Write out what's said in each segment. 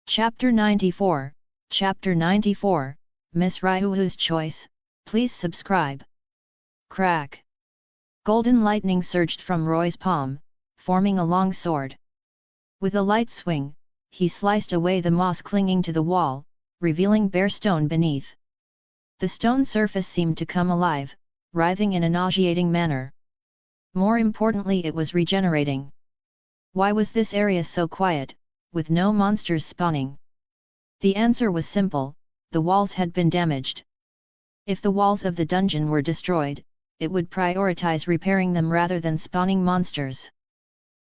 Chapter 94, Chapter 94, Miss Ryuhu's Choice, please subscribe. Crack! Golden lightning surged from Roy's palm, forming a long sword. With a light swing, he sliced away the moss clinging to the wall, revealing bare stone beneath. The stone surface seemed to come alive, writhing in a nauseating manner. More importantly, it was regenerating. Why was this area so quiet, with no monsters spawning? The answer was simple: the walls had been damaged. If the walls of the dungeon were destroyed, it would prioritize repairing them rather than spawning monsters.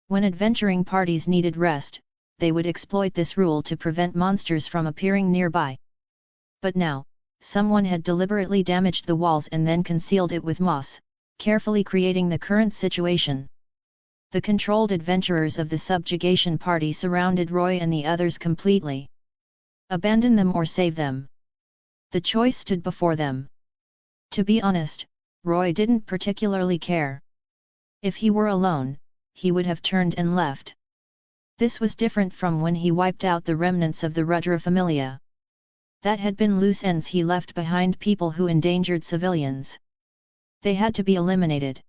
When adventuring parties needed rest, they would exploit this rule to prevent monsters from appearing nearby. But now, someone had deliberately damaged the walls and then concealed it with moss, carefully creating the current situation. The controlled adventurers of the subjugation party surrounded Roy and the others completely. Abandon them or save them. The choice stood before them. To be honest, Roy didn't particularly care. If he were alone, he would have turned and left. This was different from when he wiped out the remnants of the Rudra Familia. That had been loose ends he left behind, people who endangered civilians. They had to be eliminated.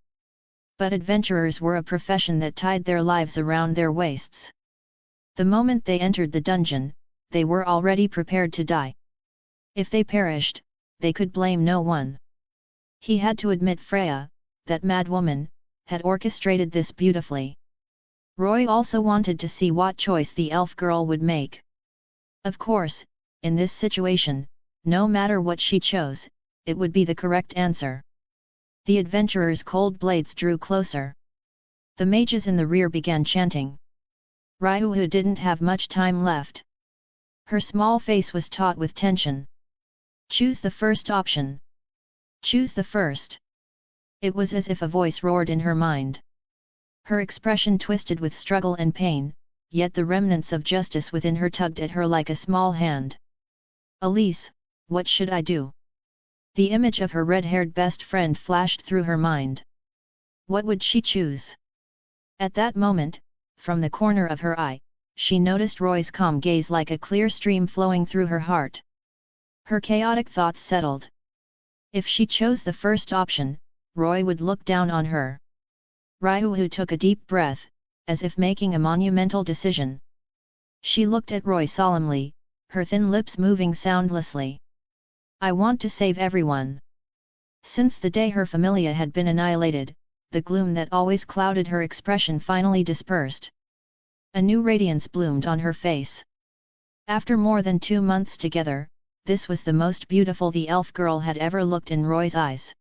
But adventurers were a profession that tied their lives around their waists. The moment they entered the dungeon, they were already prepared to die. If they perished, they could blame no one. He had to admit Freya, that mad woman, had orchestrated this beautifully. Roy also wanted to see what choice the elf girl would make. Of course, in this situation, no matter what she chose, it would be the correct answer. The adventurers' cold blades drew closer. The mages in the rear began chanting. Ryuhu didn't have much time left. Her small face was taut with tension. Choose the first option. Choose the first. It was as if a voice roared in her mind. Her expression twisted with struggle and pain, yet the remnants of justice within her tugged at her like a small hand. Elise, what should I do? The image of her red-haired best friend flashed through her mind. What would she choose? At that moment, from the corner of her eye, she noticed Roy's calm gaze like a clear stream flowing through her heart. Her chaotic thoughts settled. If she chose the first option, Roy would look down on her. Ryuhu took a deep breath, as if making a monumental decision. She looked at Roy solemnly, her thin lips moving soundlessly. I want to save everyone. Since the day her familia had been annihilated, the gloom that always clouded her expression finally dispersed. A new radiance bloomed on her face. After more than 2 months together, this was the most beautiful the elf girl had ever looked in Roy's eyes.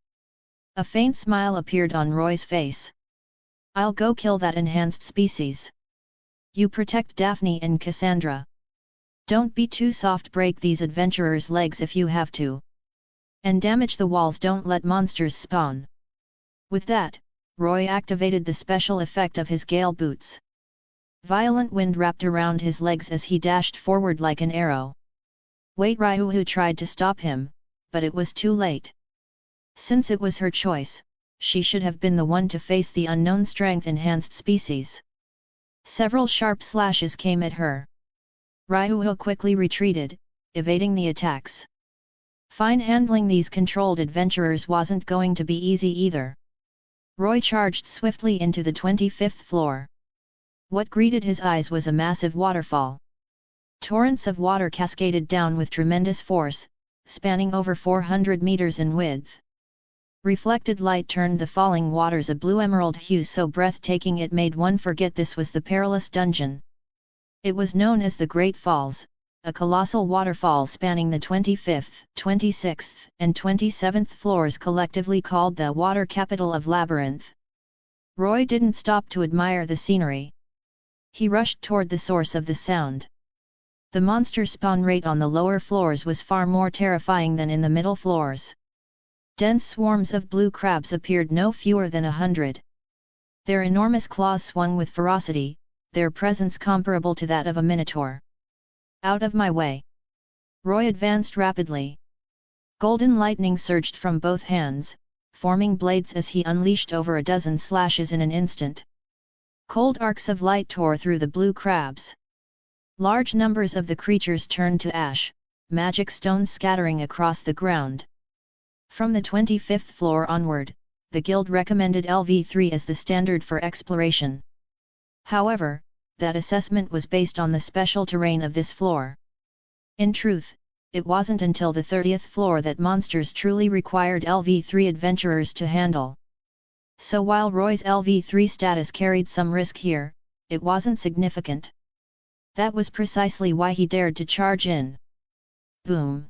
A faint smile appeared on Roy's face. I'll go kill that enhanced species. You protect Daphne and Cassandra. Don't be too soft, break these adventurers' legs if you have to. And damage the walls, don't let monsters spawn. With that, Roy activated the special effect of his gale boots. Violent wind wrapped around his legs as he dashed forward like an arrow. Wait, Ryuhu tried to stop him, but it was too late. Since it was her choice, she should have been the one to face the unknown strength-enhanced species. Several sharp slashes came at her. Ryuhu quickly retreated, evading the attacks. Fine, handling these controlled adventurers wasn't going to be easy either. Roy charged swiftly into the 25th floor. What greeted his eyes was a massive waterfall. Torrents of water cascaded down with tremendous force, spanning over 400 meters in width. Reflected light turned the falling waters a blue emerald hue so breathtaking it made one forget this was the perilous dungeon. It was known as the Great Falls, a colossal waterfall spanning the 25th, 26th, and 27th floors, collectively called the water capital of Labyrinth. Roy didn't stop to admire the scenery. He rushed toward the source of the sound. The monster spawn rate on the lower floors was far more terrifying than in the middle floors. Dense swarms of blue crabs appeared, no fewer than 100. Their enormous claws swung with ferocity, their presence comparable to that of a minotaur. Out of my way! Roy advanced rapidly. Golden lightning surged from both hands, forming blades as he unleashed over a dozen slashes in an instant. Cold arcs of light tore through the blue crabs. Large numbers of the creatures turned to ash, magic stones scattering across the ground. From the 25th floor onward, the guild recommended LV3 as the standard for exploration. However, that assessment was based on the special terrain of this floor. In truth, it wasn't until the 30th floor that monsters truly required LV3 adventurers to handle. So while Roy's LV3 status carried some risk here, it wasn't significant. That was precisely why he dared to charge in. Boom!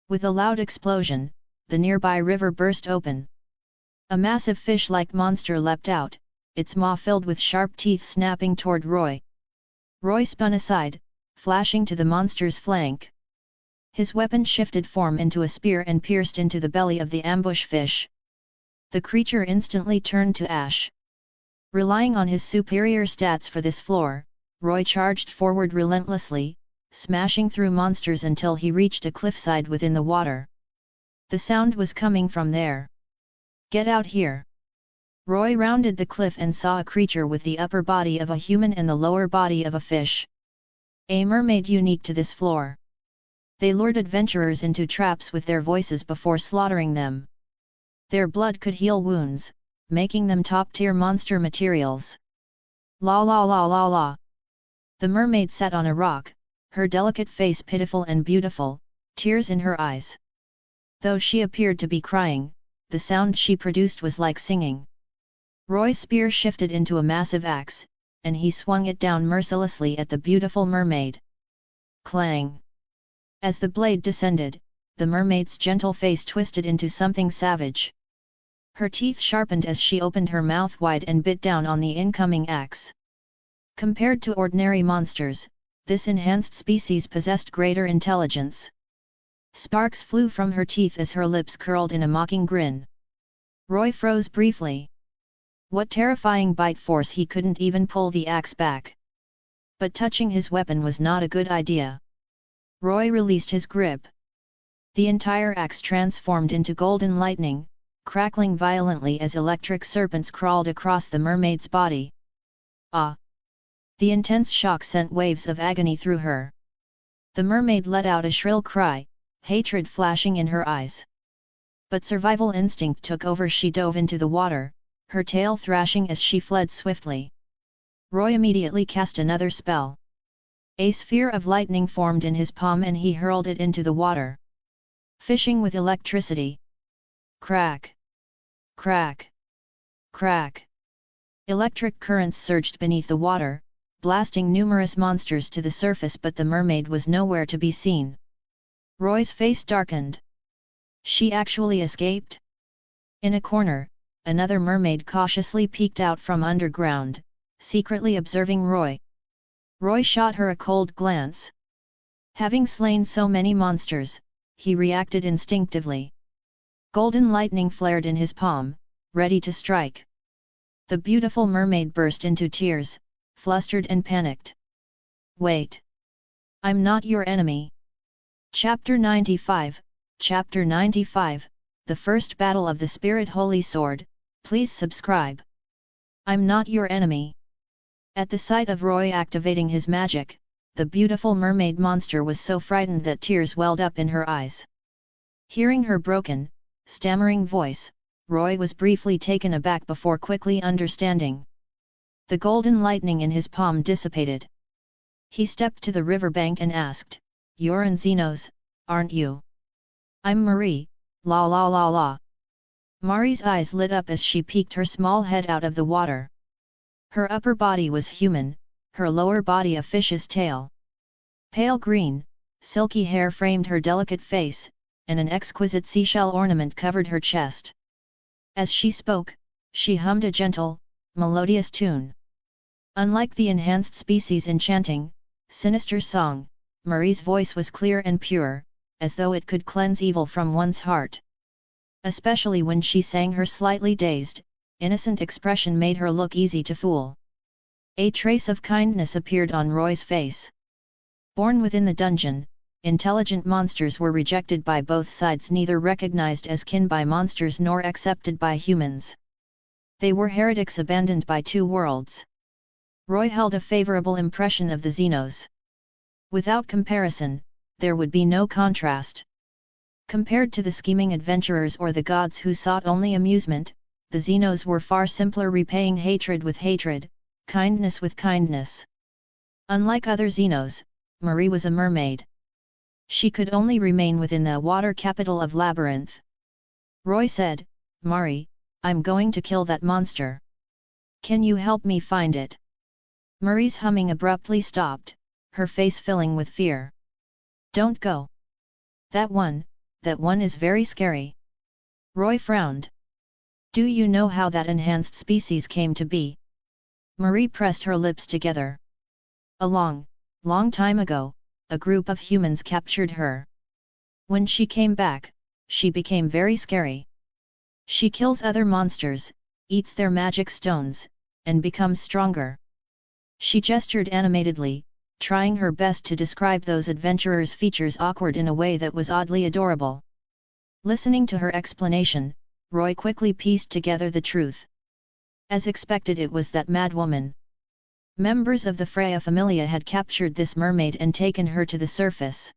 With a loud explosion, the nearby river burst open. A massive fish-like monster leapt out, its maw filled with sharp teeth snapping toward Roy. Roy spun aside, flashing to the monster's flank. His weapon shifted form into a spear and pierced into the belly of the ambush fish. The creature instantly turned to ash. Relying on his superior stats for this floor, Roy charged forward relentlessly, smashing through monsters until he reached a cliffside within the water. The sound was coming from there. "Get out here!" Roy rounded the cliff and saw a creature with the upper body of a human and the lower body of a fish. A mermaid unique to this floor. They lured adventurers into traps with their voices before slaughtering them. Their blood could heal wounds, making them top-tier monster materials. La la la la la. The mermaid sat on a rock, her delicate face pitiful and beautiful, tears in her eyes. Though she appeared to be crying, the sound she produced was like singing. Roy's spear shifted into a massive axe, and he swung it down mercilessly at the beautiful mermaid. Clang! As the blade descended, the mermaid's gentle face twisted into something savage. Her teeth sharpened as she opened her mouth wide and bit down on the incoming axe. Compared to ordinary monsters, this enhanced species possessed greater intelligence. Sparks flew from her teeth as her lips curled in a mocking grin. Roy froze briefly. What terrifying bite force, he couldn't even pull the axe back. But touching his weapon was not a good idea. Roy released his grip. The entire axe transformed into golden lightning, crackling violently as electric serpents crawled across the mermaid's body. Ah! The intense shock sent waves of agony through her. The mermaid let out a shrill cry, hatred flashing in her eyes. But survival instinct took over. She dove into the water, her tail thrashing as she fled swiftly. Roy immediately cast another spell. A sphere of lightning formed in his palm and he hurled it into the water. Fishing with electricity. Crack! Crack! Crack! Electric currents surged beneath the water, blasting numerous monsters to the surface, but the mermaid was nowhere to be seen. Roy's face darkened. She actually escaped? In a corner, another mermaid cautiously peeked out from underground, secretly observing Roy. Roy shot her a cold glance. Having slain so many monsters, he reacted instinctively. Golden lightning flared in his palm, ready to strike. The beautiful mermaid burst into tears, flustered and panicked. "Wait! I'm not your enemy." Chapter 95, Chapter 95, The First Battle of the Spirit Holy Sword. Please subscribe. I'm not your enemy. At the sight of Roy activating his magic, the beautiful mermaid monster was so frightened that tears welled up in her eyes. Hearing her broken, stammering voice, Roy was briefly taken aback before quickly understanding. The golden lightning in his palm dissipated. He stepped to the riverbank and asked, "You're in Xenos, aren't you?" "I'm Marie, la la la la." Marie's eyes lit up as she peeked her small head out of the water. Her upper body was human, her lower body a fish's tail. Pale green, silky hair framed her delicate face, and an exquisite seashell ornament covered her chest. As she spoke, she hummed a gentle, melodious tune. Unlike the enhanced species' enchanting, sinister song, Marie's voice was clear and pure, as though it could cleanse evil from one's heart. Especially when she sang, her slightly dazed, innocent expression made her look easy to fool. A trace of kindness appeared on Roy's face. Born within the dungeon, intelligent monsters were rejected by both sides, neither recognized as kin by monsters nor accepted by humans. They were heretics abandoned by two worlds. Roy held a favorable impression of the Xenos. Without comparison, there would be no contrast. Compared to the scheming adventurers or the gods who sought only amusement, the Xenos were far simpler, repaying hatred with hatred, kindness with kindness. Unlike other Xenos, Marie was a mermaid. She could only remain within the water capital of Labyrinth. Roy said, "Mari, I'm going to kill that monster. Can you help me find it?" Marie's humming abruptly stopped, her face filling with fear. "Don't go. That one is very scary." Roy frowned. "Do you know how that enhanced species came to be?" Marie pressed her lips together. "A long time ago, a group of humans captured her. When she came back, she became very scary. She kills other monsters, eats their magic stones, and becomes stronger." She gestured animatedly, trying her best to describe those adventurers' features awkward in a way that was oddly adorable. Listening to her explanation, Roy quickly pieced together the truth. As expected, it was that madwoman. Members of the Astraea Familia had captured this mermaid and taken her to the surface.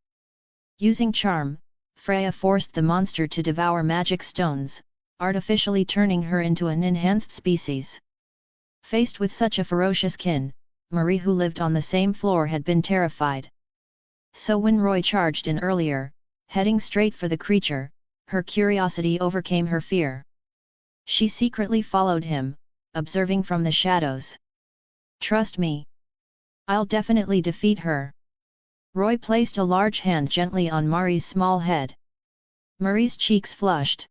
Using charm, Freya forced the monster to devour magic stones, artificially turning her into an enhanced species. Faced with such a ferocious kin, Marie, who lived on the same floor, had been terrified. So when Roy charged in earlier, heading straight for the creature, her curiosity overcame her fear. She secretly followed him, observing from the shadows. "Trust me. I'll definitely defeat her." Roy placed a large hand gently on Marie's small head. Marie's cheeks flushed.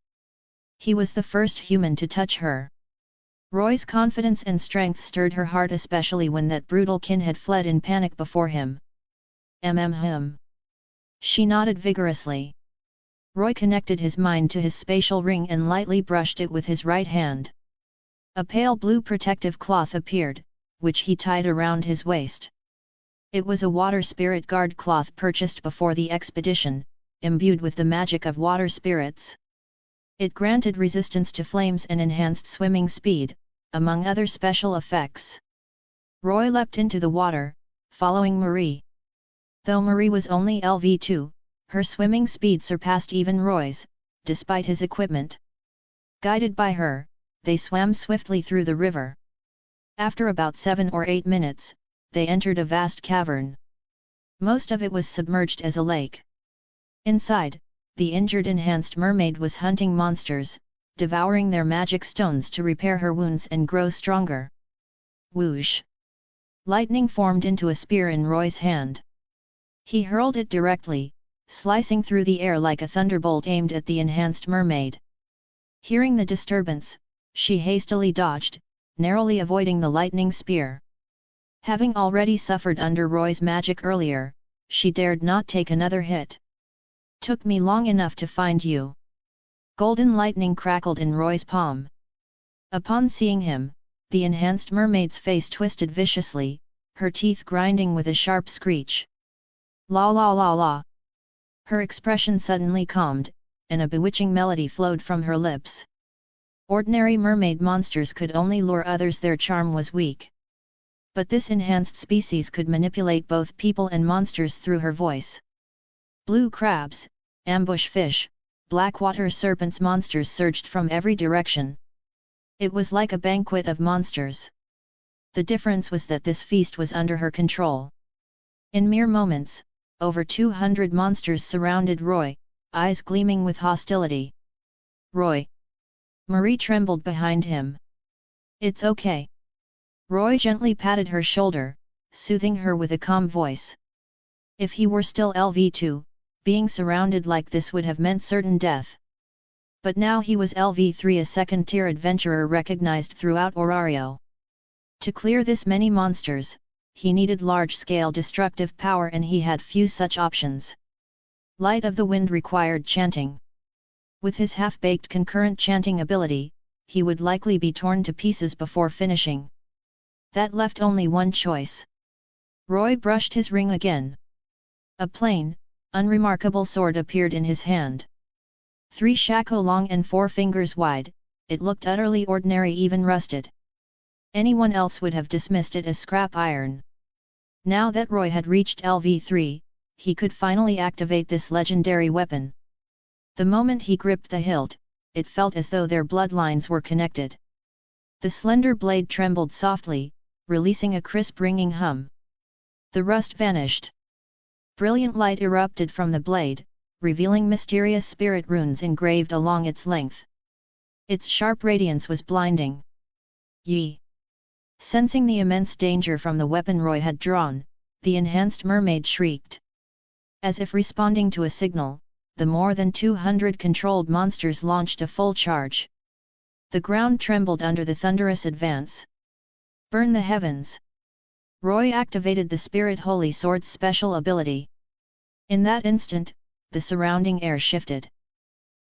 He was the first human to touch her. Roy's confidence and strength stirred her heart, especially when that brutal kin had fled in panic before him. Him. She nodded vigorously. Roy connected his mind to his spatial ring and lightly brushed it with his right hand. A pale blue protective cloth appeared, which he tied around his waist. It was a water spirit guard cloth purchased before the expedition, imbued with the magic of water spirits. It granted resistance to flames and enhanced swimming speed, among other special effects. Roy leapt into the water, following Marie. Though Marie was only LV2, her swimming speed surpassed even Roy's, despite his equipment. Guided by her, they swam swiftly through the river. After about 7 or 8 minutes, they entered a vast cavern. Most of it was submerged as a lake. Inside, the injured enhanced mermaid was hunting monsters, devouring their magic stones to repair her wounds and grow stronger. Whoosh! Lightning formed into a spear in Roy's hand. He hurled it directly, slicing through the air like a thunderbolt aimed at the enhanced mermaid. Hearing the disturbance, she hastily dodged, narrowly avoiding the lightning spear. Having already suffered under Roy's magic earlier, she dared not take another hit. "Took me long enough to find you." Golden lightning crackled in Roy's palm. Upon seeing him, the enhanced mermaid's face twisted viciously, her teeth grinding with a sharp screech. "La la la la." Her expression suddenly calmed, and a bewitching melody flowed from her lips. Ordinary mermaid monsters could only lure others, their charm was weak. But this enhanced species could manipulate both people and monsters through her voice. Blue crabs, ambush fish, blackwater serpents, monsters surged from every direction. It was like a banquet of monsters. The difference was that this feast was under her control. In mere moments, over 200 monsters surrounded Roy, eyes gleaming with hostility. "Roy!" Marie trembled behind him. "It's okay." Roy gently patted her shoulder, soothing her with a calm voice. If he were still LV2, being surrounded like this would have meant certain death. But now he was LV3, a second-tier adventurer recognized throughout Orario. To clear this many monsters, he needed large-scale destructive power, and he had few such options. Light of the Wind required chanting. With his half-baked concurrent chanting ability, he would likely be torn to pieces before finishing. That left only one choice. Roy brushed his ring again. A plain, unremarkable sword appeared in his hand. 3 shako long and 4 fingers wide, it looked utterly ordinary, even rusted. Anyone else would have dismissed it as scrap iron. Now that Roy had reached LV3, he could finally activate this legendary weapon. The moment he gripped the hilt, it felt as though their bloodlines were connected. The slender blade trembled softly, releasing a crisp ringing hum. The rust vanished. Brilliant light erupted from the blade, revealing mysterious spirit runes engraved along its length. Its sharp radiance was blinding. Yi! Sensing the immense danger from the weapon Roy had drawn, the enhanced mermaid shrieked. As if responding to a signal, the more than 200 controlled monsters launched a full charge. The ground trembled under the thunderous advance. Burn the heavens! Roy activated the Spirit Holy Sword's special ability. In that instant, the surrounding air shifted.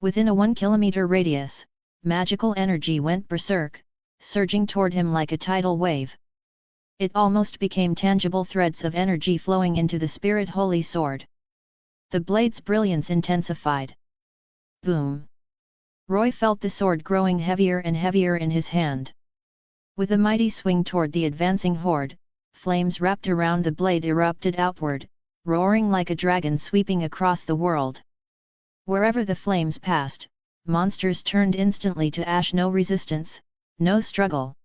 Within a 1 kilometer radius, magical energy went berserk, surging toward him like a tidal wave. It almost became tangible threads of energy flowing into the Spirit Holy Sword. The blade's brilliance intensified. Boom! Roy felt the sword growing heavier and heavier in his hand. With a mighty swing toward the advancing horde, flames wrapped around the blade erupted outward, roaring like a dragon sweeping across the world. Wherever the flames passed, monsters turned instantly to ash. No resistance, no struggle.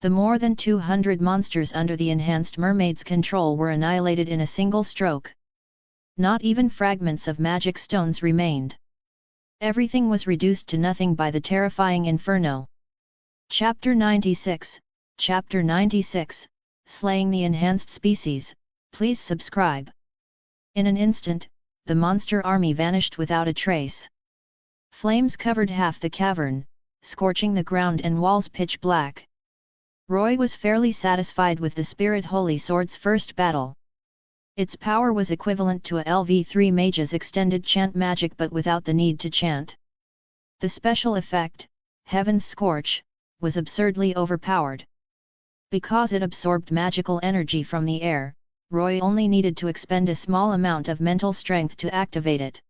The more than 200 monsters under the enhanced mermaid's control were annihilated in a single stroke. Not even fragments of magic stones remained. Everything was reduced to nothing by the terrifying inferno. Chapter 96, Chapter 96, Slaying the Enhanced Species. Please subscribe. In an instant, the monster army vanished without a trace. Flames covered half the cavern, scorching the ground and walls pitch black. Roy was fairly satisfied with the Spirit Holy Sword's first battle. Its power was equivalent to a LV3 mage's extended chant magic but without the need to chant. The special effect, Heaven's Scorch, was absurdly overpowered. Because it absorbed magical energy from the air, Roy only needed to expend a small amount of mental strength to activate it.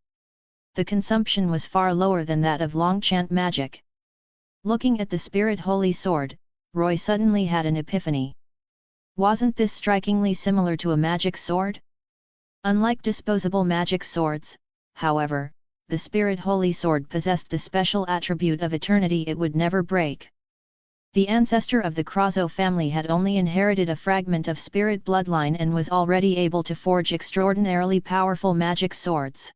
The consumption was far lower than that of long chant magic. Looking at the Spirit Holy Sword, Roy suddenly had an epiphany. Wasn't this strikingly similar to a magic sword? Unlike disposable magic swords, however, the Spirit Holy Sword possessed the special attribute of eternity. It would never break. The ancestor of the Krazo family had only inherited a fragment of spirit bloodline and was already able to forge extraordinarily powerful magic swords.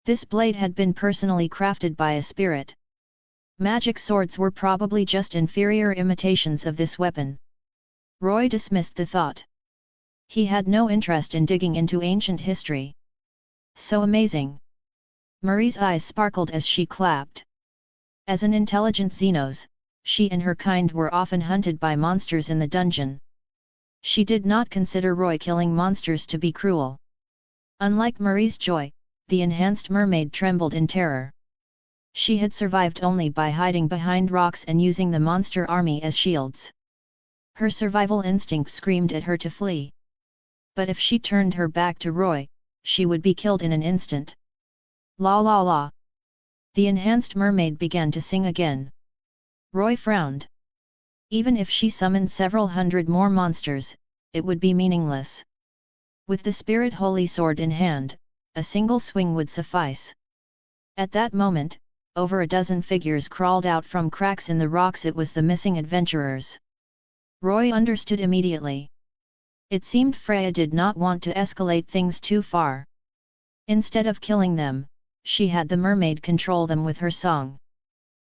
This blade had been personally crafted by a spirit. Magic swords were probably just inferior imitations of this weapon. Roy dismissed the thought. He had no interest in digging into ancient history. So amazing! Marie's eyes sparkled as she clapped. As an intelligent Xenos, she and her kind were often hunted by monsters in the dungeon. She did not consider Roy killing monsters to be cruel. Unlike Marie's joy, the enhanced mermaid trembled in terror. She had survived only by hiding behind rocks and using the monster army as shields. Her survival instinct screamed at her to flee. But if she turned her back to Roy, she would be killed in an instant. La la la! The enhanced mermaid began to sing again. Roy frowned. Even if she summoned several hundred more monsters, it would be meaningless. With the Spirit Holy Sword in hand, a single swing would suffice. At that moment, over a dozen figures crawled out from cracks in the rocks. It was the missing adventurers. Roy understood immediately. It seemed Freya did not want to escalate things too far. Instead of killing them, she had the mermaid control them with her song.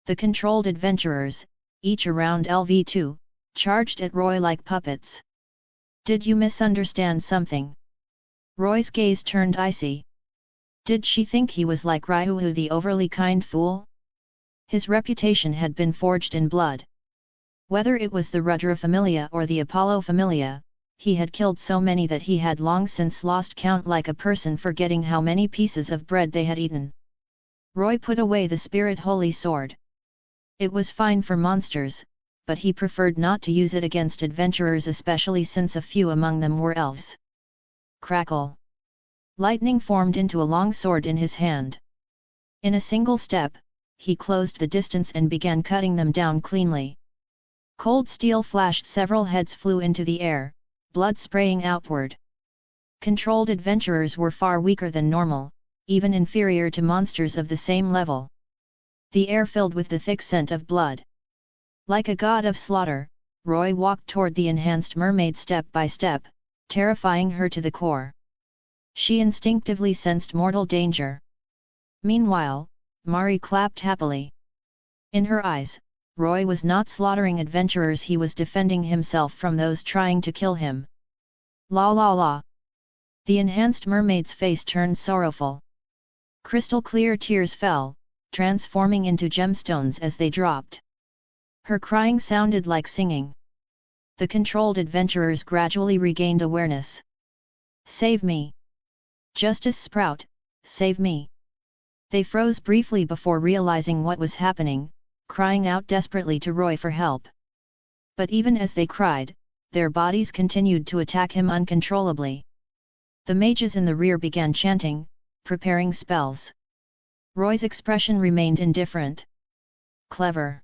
The controlled adventurers, each around LV2, charged at Roy like puppets. Did you misunderstand something? Roy's gaze turned icy. Did she think he was like Ryuhu, the overly kind fool? His reputation had been forged in blood. Whether it was the Rudra Familia or the Apollo Familia, he had killed so many that he had long since lost count, like a person forgetting how many pieces of bread they had eaten. Roy put away the Spirit Holy Sword. It was fine for monsters, but he preferred not to use it against adventurers, especially since a few among them were elves. Crackle! Lightning formed into a long sword in his hand. In a single step, he closed the distance and began cutting them down cleanly. Cold steel flashed, several heads flew into the air, blood spraying outward. Controlled adventurers were far weaker than normal, even inferior to monsters of the same level. The air filled with the thick scent of blood. Like a god of slaughter, Roy walked toward the enhanced mermaid step by step, terrifying her to the core. She instinctively sensed mortal danger. Meanwhile, Mari clapped happily. In her eyes, Roy was not slaughtering adventurers, he was defending himself from those trying to kill him. La la la. The enhanced mermaid's face turned sorrowful. Crystal clear tears fell, transforming into gemstones as they dropped. Her crying sounded like singing. The controlled adventurers gradually regained awareness. Save me! Justice Sprout, save me! They froze briefly before realizing what was happening, crying out desperately to Roy for help. But even as they cried, their bodies continued to attack him uncontrollably. The mages in the rear began chanting, preparing spells. Roy's expression remained indifferent. Clever.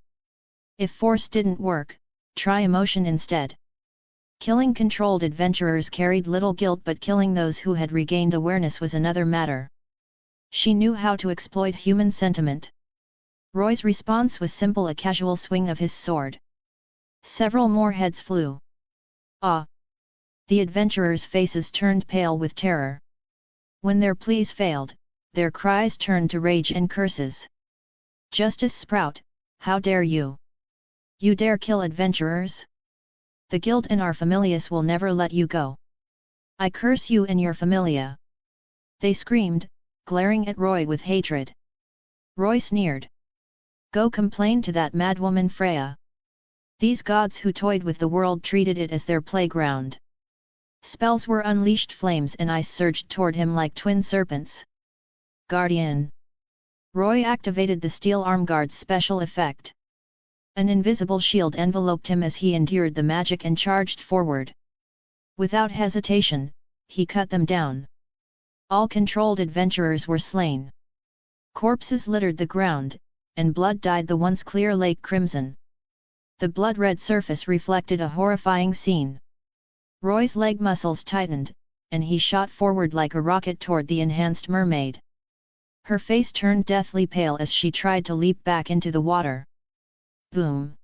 If force didn't work, try emotion instead. Killing controlled adventurers carried little guilt, but killing those who had regained awareness was another matter. She knew how to exploit human sentiment. Roy's response was simple, a casual swing of his sword. Several more heads flew. Ah! The adventurers' faces turned pale with terror. When their pleas failed, their cries turned to rage and curses. Justice Sprout, how dare you! You dare kill adventurers? The guild and our Familias will never let you go. I curse you and your Familia! They screamed, glaring at Roy with hatred. Roy sneered. Go complain to that madwoman Freya. These gods who toyed with the world treated it as their playground. Spells were unleashed, flames and ice surged toward him like twin serpents. Guardian. Roy activated the steel arm guard's special effect. An invisible shield enveloped him as he endured the magic and charged forward. Without hesitation, he cut them down. All controlled adventurers were slain. Corpses littered the ground, and blood dyed the once clear lake crimson. The blood-red surface reflected a horrifying scene. Roy's leg muscles tightened, and he shot forward like a rocket toward the enhanced mermaid. Her face turned deathly pale as she tried to leap back into the water. Boom!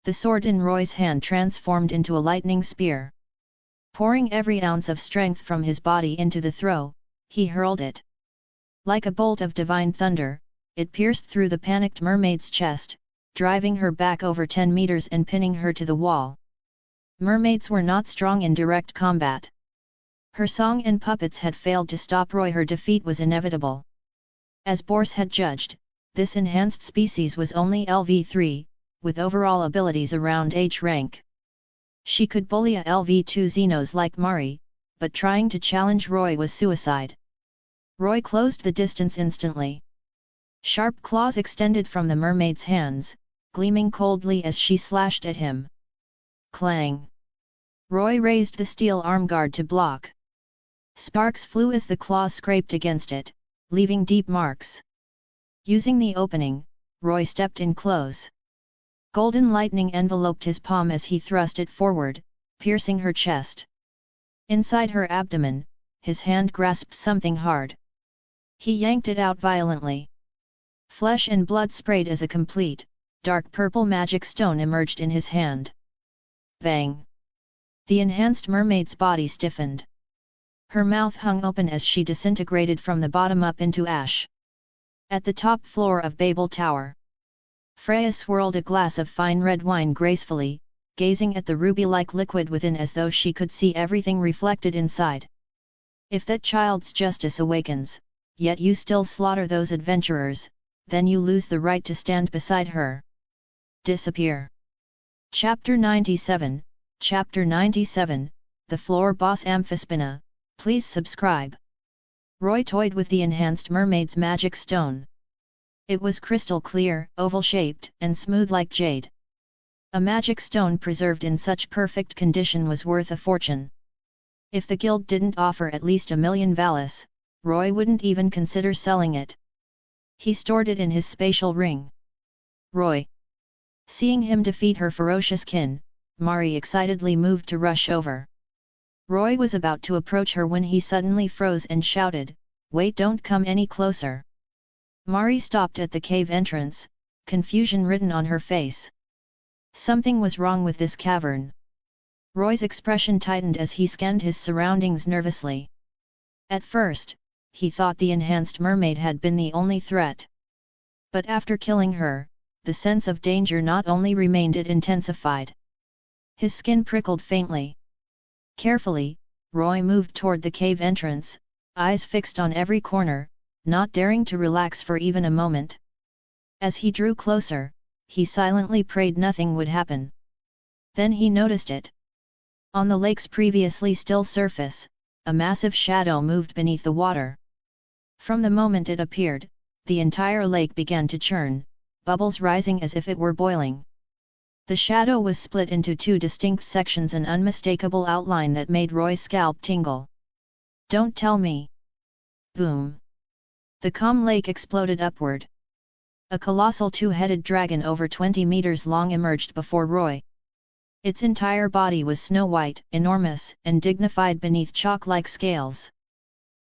The sword in Roy's hand transformed into a lightning spear. Pouring every ounce of strength from his body into the throw, he hurled it. Like a bolt of divine thunder, it pierced through the panicked mermaid's chest, driving her back over 10 meters and pinning her to the wall. Mermaids were not strong in direct combat. Her song and puppets had failed to stop Roy. Her defeat was inevitable. As Bors had judged, this enhanced species was only LV3, with overall abilities around H rank. She could bully a LV2 Xenos like Mari, but trying to challenge Roy was suicide. Roy closed the distance instantly. Sharp claws extended from the mermaid's hands, gleaming coldly as she slashed at him. Clang! Roy raised the steel arm guard to block. Sparks flew as the claws scraped against it, leaving deep marks. Using the opening, Roy stepped in close. Golden lightning enveloped his palm as he thrust it forward, piercing her chest. Inside her abdomen, his hand grasped something hard. He yanked it out violently. Flesh and blood sprayed as a complete, dark purple magic stone emerged in his hand. Bang! The enhanced mermaid's body stiffened. Her mouth hung open as she disintegrated from the bottom up into ash. At the top floor of Babel Tower, Freya swirled a glass of fine red wine gracefully, gazing at the ruby-like liquid within as though she could see everything reflected inside. If that child's justice awakens, yet you still slaughter those adventurers, then you lose the right to stand beside her. Disappear. Chapter 97, Chapter 97, The Floor Boss Amphispina, please subscribe. Roy toyed with the enhanced mermaid's magic stone. It was crystal clear, oval-shaped, and smooth like jade. A magic stone preserved in such perfect condition was worth a fortune. If the guild didn't offer at least 1,000,000 valis, Roy wouldn't even consider selling it. He stored it in his spatial ring. Roy. Seeing him defeat her ferocious kin, Mari excitedly moved to rush over. Roy was about to approach her when he suddenly froze and shouted, "Wait, don't come any closer." Mari stopped at the cave entrance, confusion written on her face. Something was wrong with this cavern. Roy's expression tightened as he scanned his surroundings nervously. At first, he thought the enhanced mermaid had been the only threat. But after killing her, the sense of danger not only remained, it intensified. His skin prickled faintly. Carefully, Roy moved toward the cave entrance, eyes fixed on every corner, not daring to relax for even a moment. As he drew closer, he silently prayed nothing would happen. Then he noticed it. On the lake's previously still surface, a massive shadow moved beneath the water. From the moment it appeared, the entire lake began to churn, bubbles rising as if it were boiling. The shadow was split into two distinct sections, an unmistakable outline that made Roy's scalp tingle. "Don't tell me!" Boom! The calm lake exploded upward. A colossal two-headed dragon over 20 meters long emerged before Roy. Its entire body was snow-white, enormous, and dignified beneath chalk-like scales.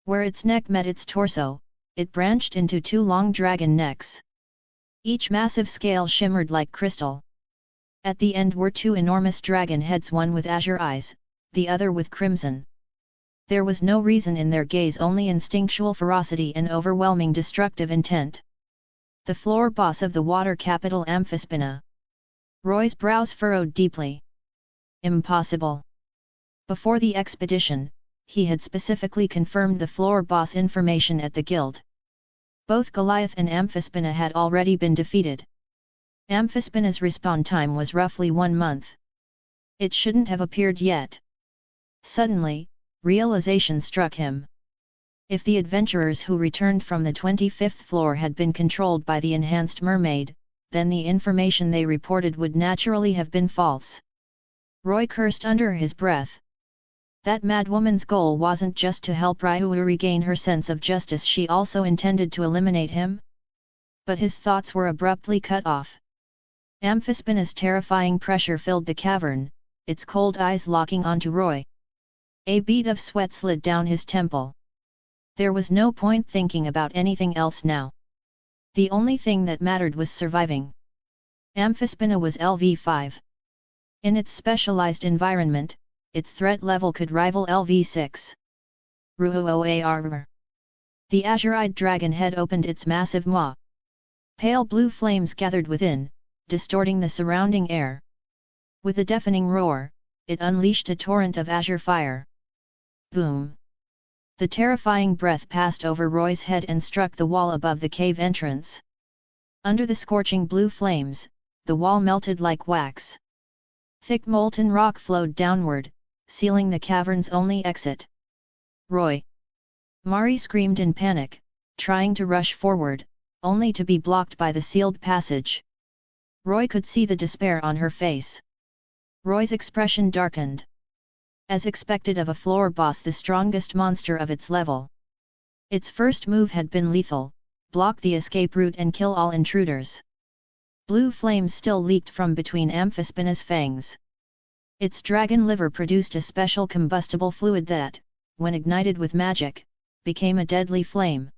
Where its neck met its torso, it branched into two long dragon necks. Each massive scale shimmered like crystal. At the end were two enormous dragon heads, one with azure eyes, the other with crimson. There was no reason in their gaze, only instinctual ferocity and overwhelming destructive intent. The floor boss of the water capital Amphispina. Roy's brows furrowed deeply. Impossible. Before the expedition, he had specifically confirmed the floor boss information at the guild. Both Goliath and Amphispina had already been defeated. Amphispina's respawn time was roughly 1 month. It shouldn't have appeared yet. Suddenly, realization struck him. If the adventurers who returned from the 25th floor had been controlled by the enhanced mermaid, then the information they reported would naturally have been false. Roy cursed under his breath. That madwoman's goal wasn't just to help Ryuhu regain her sense of justice, she also intended to eliminate him? But his thoughts were abruptly cut off. Amphispina's terrifying pressure filled the cavern, its cold eyes locking onto Roy. A bead of sweat slid down his temple. There was no point thinking about anything else now. The only thing that mattered was surviving. Amphispina was LV5. In its specialized environment, its threat level could rival LV6. Ruhuoar. The azure-eyed dragon head opened its massive maw. Pale blue flames gathered within, distorting the surrounding air. With a deafening roar, it unleashed a torrent of azure fire. Boom! The terrifying breath passed over Roy's head and struck the wall above the cave entrance. Under the scorching blue flames, the wall melted like wax. Thick molten rock flowed downward, sealing the cavern's only exit. "Roy!" Mari screamed in panic, trying to rush forward, only to be blocked by the sealed passage. Roy could see the despair on her face. Roy's expression darkened. As expected of a floor boss, the strongest monster of its level. Its first move had been lethal, block the escape route and kill all intruders. Blue flames still leaked from between Amphispina's fangs. Its dragon liver produced a special combustible fluid that, when ignited with magic, became a deadly flame.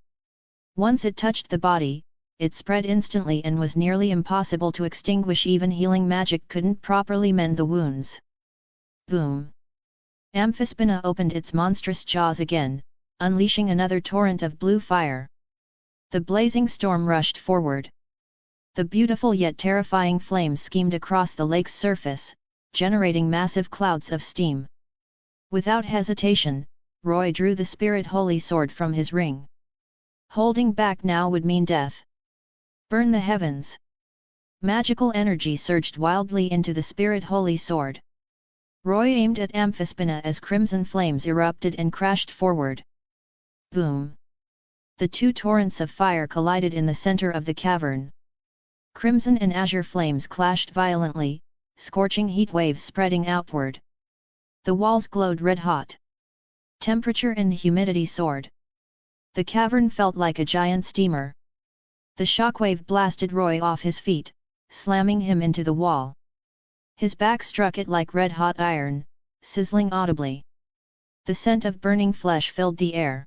Once it touched the body, it spread instantly and was nearly impossible to extinguish. Even healing magic couldn't properly mend the wounds. Boom! Amphispina opened its monstrous jaws again, unleashing another torrent of blue fire. The blazing storm rushed forward. The beautiful yet terrifying flames schemed across the lake's surface, generating massive clouds of steam. Without hesitation, Roy drew the spirit holy sword from his ring. Holding back now would mean death. Burn the heavens! Magical energy surged wildly into the spirit holy sword. Roy aimed at Amphispina as crimson flames erupted and crashed forward. Boom! The two torrents of fire collided in the center of the cavern. Crimson and azure flames clashed violently, scorching heat waves spreading outward. The walls glowed red-hot. Temperature and humidity soared. The cavern felt like a giant steamer. The shockwave blasted Roy off his feet, slamming him into the wall. His back struck it like red-hot iron, sizzling audibly. The scent of burning flesh filled the air.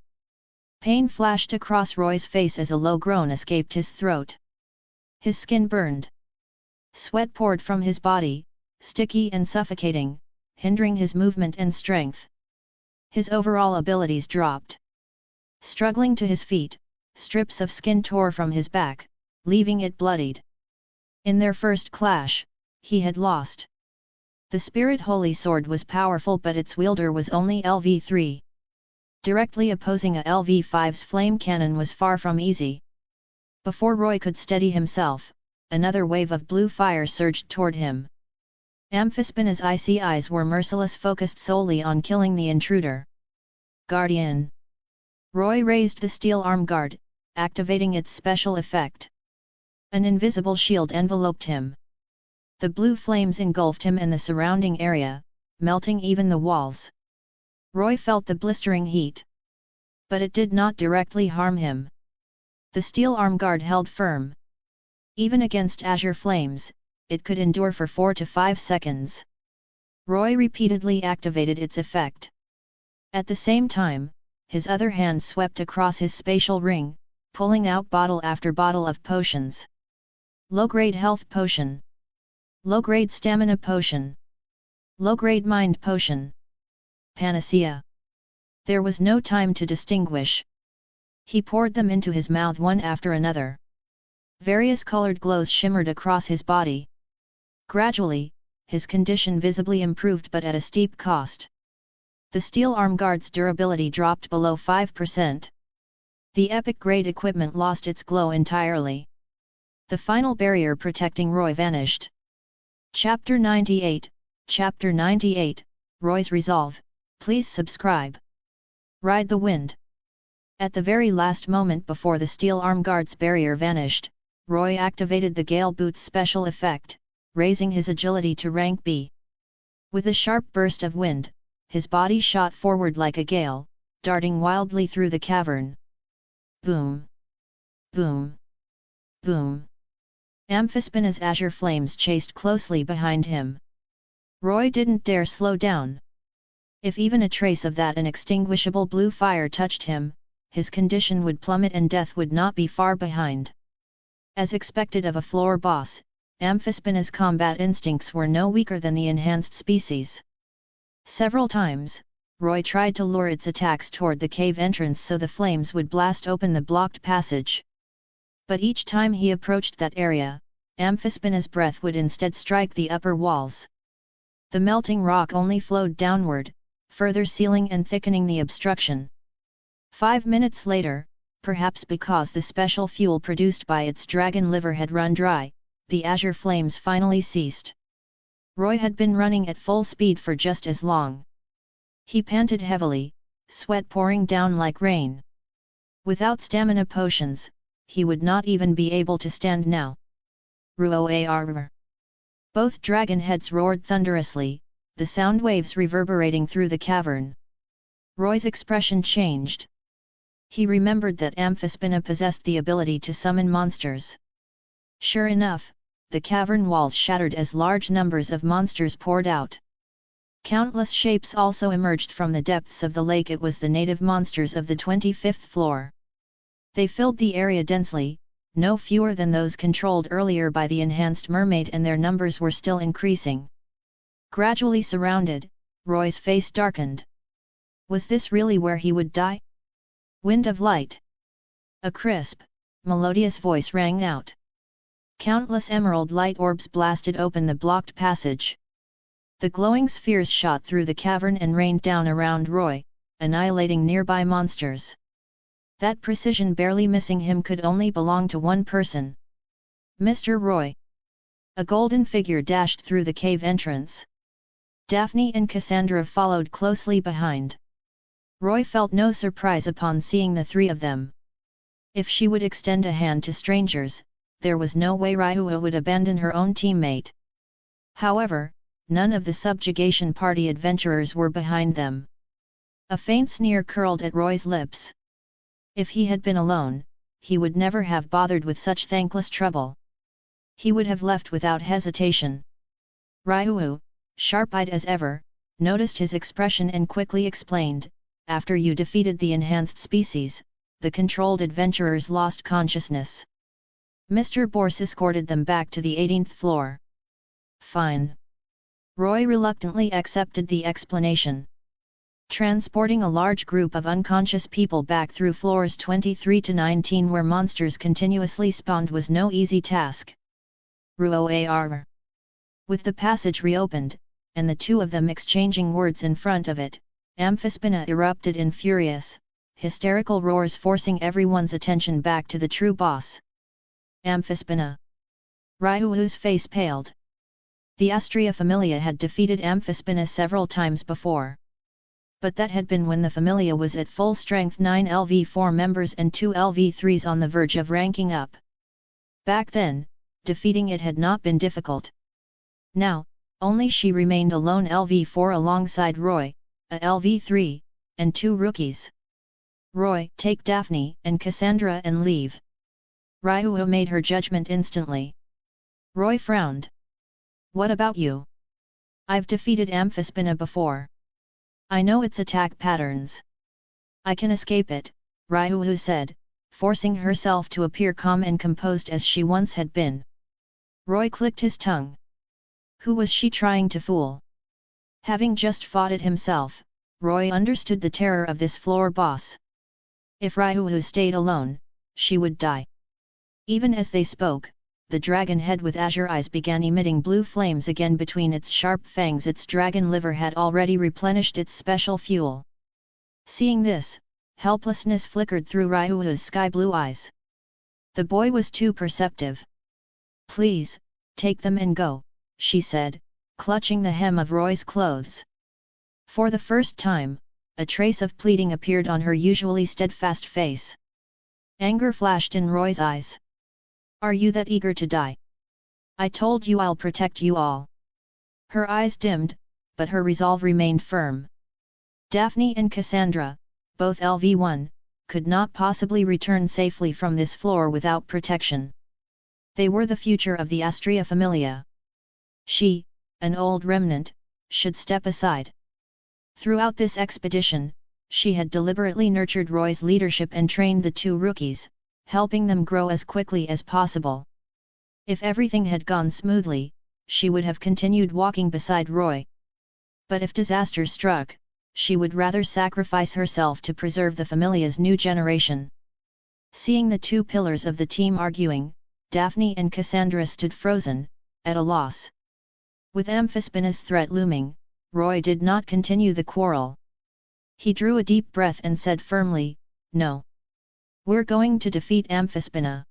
Pain flashed across Roy's face as a low groan escaped his throat. His skin burned. Sweat poured from his body, sticky and suffocating, hindering his movement and strength. His overall abilities dropped. Struggling to his feet, strips of skin tore from his back, leaving it bloodied. In their first clash, he had lost. The Spirit Holy Sword was powerful, but its wielder was only LV3. Directly opposing a LV5's flame cannon was far from easy. Before Roy could steady himself, another wave of blue fire surged toward him. Amphispina's icy eyes were merciless, focused solely on killing the intruder. Guardian. Roy raised the steel arm guard, activating its special effect. An invisible shield enveloped him. The blue flames engulfed him and the surrounding area, melting even the walls. Roy felt the blistering heat. But it did not directly harm him. The steel arm guard held firm. Even against azure flames, it could endure for 4 to 5 seconds. Roy repeatedly activated its effect. At the same time, his other hand swept across his spatial ring, pulling out bottle after bottle of potions. Low-grade health potion. Low-grade stamina potion. Low-grade mind potion. Panacea. There was no time to distinguish. He poured them into his mouth one after another. Various colored glows shimmered across his body. Gradually, his condition visibly improved, but at a steep cost. The steel arm guard's durability dropped below 5%. The epic-grade equipment lost its glow entirely. The final barrier protecting Roy vanished. Chapter 98, Chapter 98, Roy's Resolve. Please subscribe. Ride the wind. At the very last moment before the steel arm guard's barrier vanished, Roy activated the Gale Boot's special effect, raising his agility to rank B. With a sharp burst of wind, his body shot forward like a gale, darting wildly through the cavern. Boom! Boom! Boom! Amphispina's azure flames chased closely behind him. Roy didn't dare slow down. If even a trace of that inextinguishable blue fire touched him, his condition would plummet and death would not be far behind. As expected of a floor boss, Amphispina's combat instincts were no weaker than the enhanced species. Several times, Roy tried to lure its attacks toward the cave entrance so the flames would blast open the blocked passage. But each time he approached that area, Amphispina's breath would instead strike the upper walls. The melting rock only flowed downward, further sealing and thickening the obstruction. 5 minutes later, perhaps because the special fuel produced by its dragon liver had run dry, the azure flames finally ceased. Roy had been running at full speed for just as long. He panted heavily, sweat pouring down like rain. Without stamina potions, he would not even be able to stand now. Ruoar. Both dragon heads roared thunderously, the sound waves reverberating through the cavern. Roy's expression changed. He remembered that Amphispina possessed the ability to summon monsters. Sure enough, the cavern walls shattered as large numbers of monsters poured out. Countless shapes also emerged from the depths of the lake. It was the native monsters of the 25th floor. They filled the area densely, no fewer than those controlled earlier by the enhanced mermaid, and their numbers were still increasing. Gradually surrounded, Roy's face darkened. Was this really where he would die? Wind of light. A crisp, melodious voice rang out. Countless emerald light orbs blasted open the blocked passage. The glowing spheres shot through the cavern and rained down around Roy, annihilating nearby monsters. That precision barely missing him could only belong to one person. Mr. Roy. A golden figure dashed through the cave entrance. Daphne and Cassandra followed closely behind. Roy felt no surprise upon seeing the three of them. If she would extend a hand to strangers, there was no way Ryua would abandon her own teammate. However, none of the subjugation party adventurers were behind them. A faint sneer curled at Roy's lips. If he had been alone, he would never have bothered with such thankless trouble. He would have left without hesitation. Ryua, sharp-eyed as ever, noticed his expression and quickly explained, after you defeated the enhanced species, the controlled adventurers lost consciousness. Mr. Borse escorted them back to the 18th floor. Fine. Roy reluctantly accepted the explanation. Transporting a large group of unconscious people back through floors 23 to 19 where monsters continuously spawned was no easy task. Ruoar. With the passage reopened, and the two of them exchanging words in front of it, Amphispina erupted in furious, hysterical roars, forcing everyone's attention back to the true boss. Amphispina. Ryuu's face paled. The Astraea Familia had defeated Amphispina several times before. But that had been when the Familia was at full strength, 9 LV4 members and 2 LV3s on the verge of ranking up. Back then, defeating it had not been difficult. Now, only she remained alone, LV4 alongside Roy, a LV3, and 2 rookies. Roy, take Daphne and Cassandra and leave. Ryuu made her judgment instantly. Roy frowned. What about you? I've defeated Amphispina before. I know its attack patterns. I can escape it, Ryuu said, forcing herself to appear calm and composed as she once had been. Roy clicked his tongue. Who was she trying to fool? Having just fought it himself, Roy understood the terror of this floor boss. If Ryuu stayed alone, she would die. Even as they spoke, the dragon head with azure eyes began emitting blue flames again between its sharp fangs. Its dragon liver had already replenished its special fuel. Seeing this, helplessness flickered through Ryuu's sky-blue eyes. The boy was too perceptive. Please, take them and go, she said, clutching the hem of Roy's clothes. For the first time, a trace of pleading appeared on her usually steadfast face. Anger flashed in Roy's eyes. Are you that eager to die? I told you I'll protect you all. Her eyes dimmed, but her resolve remained firm. Daphne and Cassandra, both LV1, could not possibly return safely from this floor without protection. They were the future of the Astraea Familia. She, an old remnant, should step aside. Throughout this expedition, she had deliberately nurtured Roy's leadership and trained the 2 rookies, helping them grow as quickly as possible. If everything had gone smoothly, she would have continued walking beside Roy. But if disaster struck, she would rather sacrifice herself to preserve the Familia's new generation. Seeing the 2 pillars of the team arguing, Daphne and Cassandra stood frozen, at a loss. With Amphispina's threat looming, Roy did not continue the quarrel. He drew a deep breath and said firmly, No. We're going to defeat Amphispina.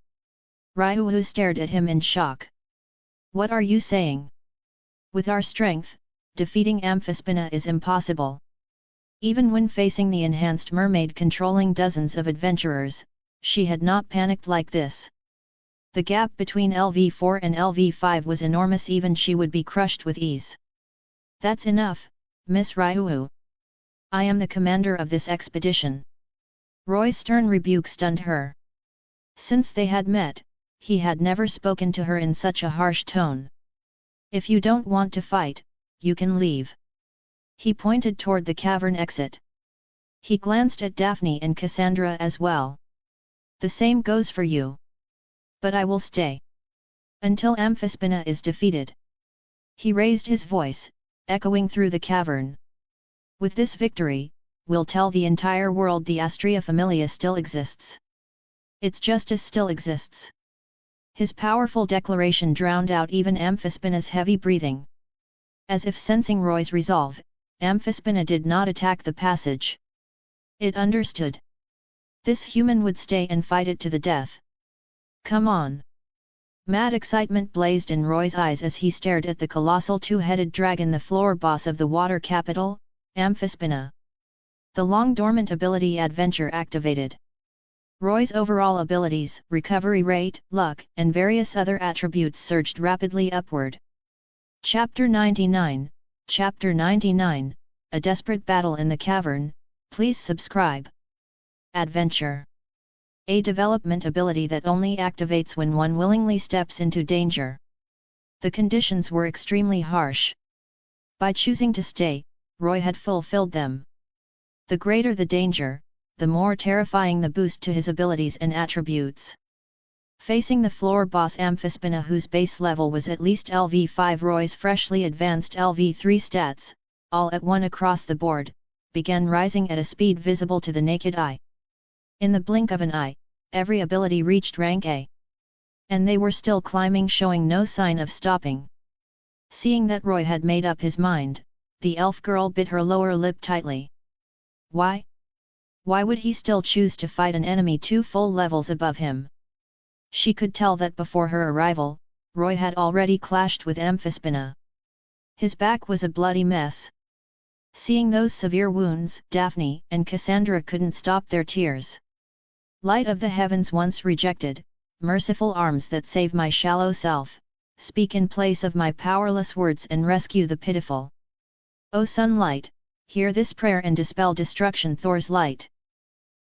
Ryuu stared at him in shock. What are you saying? With our strength, defeating Amphispina is impossible. Even when facing the enhanced mermaid controlling dozens of adventurers, she had not panicked like this. The gap between LV4 and LV5 was enormous. Even she would be crushed with ease. That's enough, Miss Ryuu. I am the commander of this expedition. Roy's stern rebuke stunned her. Since they had met, he had never spoken to her in such a harsh tone. If you don't want to fight, you can leave. He pointed toward the cavern exit. He glanced at Daphne and Cassandra as well. The same goes for you. But I will stay. Until Amphispina is defeated. He raised his voice, echoing through the cavern. With this victory, we'll tell the entire world the Astraea Familia still exists. Its justice still exists. His powerful declaration drowned out even Amphispina's heavy breathing. As if sensing Roy's resolve, Amphispina did not attack the passage. It understood. This human would stay and fight it to the death. Come on! Mad excitement blazed in Roy's eyes as he stared at the colossal 2-headed dragon, the floor boss of the water capital, Amphispina. The long-dormant ability Adventure activated. Roy's overall abilities, recovery rate, luck, and various other attributes surged rapidly upward. Chapter 99, Chapter 99, A Desperate Battle in the Cavern. Please subscribe. Adventure. A development ability that only activates when one willingly steps into danger. The conditions were extremely harsh. By choosing to stay, Roy had fulfilled them. The greater the danger, the more terrifying the boost to his abilities and attributes. Facing the floor boss Amphispina, whose base level was at least LV5, Roy's freshly advanced LV3 stats, all at one across the board, began rising at a speed visible to the naked eye. In the blink of an eye, every ability reached rank A. And they were still climbing, showing no sign of stopping. Seeing that Roy had made up his mind, the elf girl bit her lower lip tightly. Why? Why would he still choose to fight an enemy 2 full levels above him? She could tell that before her arrival, Roy had already clashed with Amphispina. His back was a bloody mess. Seeing those severe wounds, Daphne and Cassandra couldn't stop their tears. Light of the heavens once rejected, merciful arms that save my shallow self, speak in place of my powerless words and rescue the pitiful. O sunlight, hear this prayer and dispel destruction, Thor's light.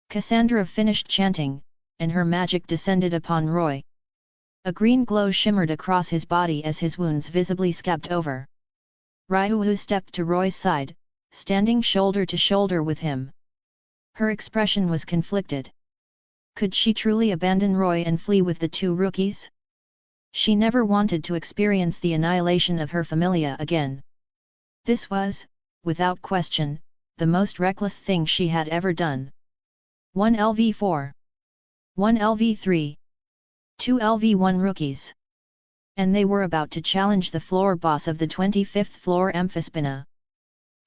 Cassandra finished chanting, and her magic descended upon Roy. A green glow shimmered across his body as his wounds visibly scabbed over. Ryuhu stepped to Roy's side, standing shoulder to shoulder with him. Her expression was conflicted. Could she truly abandon Roy and flee with the 2 rookies? She never wanted to experience the annihilation of her familia again. This was, without question, the most reckless thing she had ever done. 1 LV4. 1 LV3. 2 LV1 rookies. And they were about to challenge the floor boss of the 25th floor Amphispina.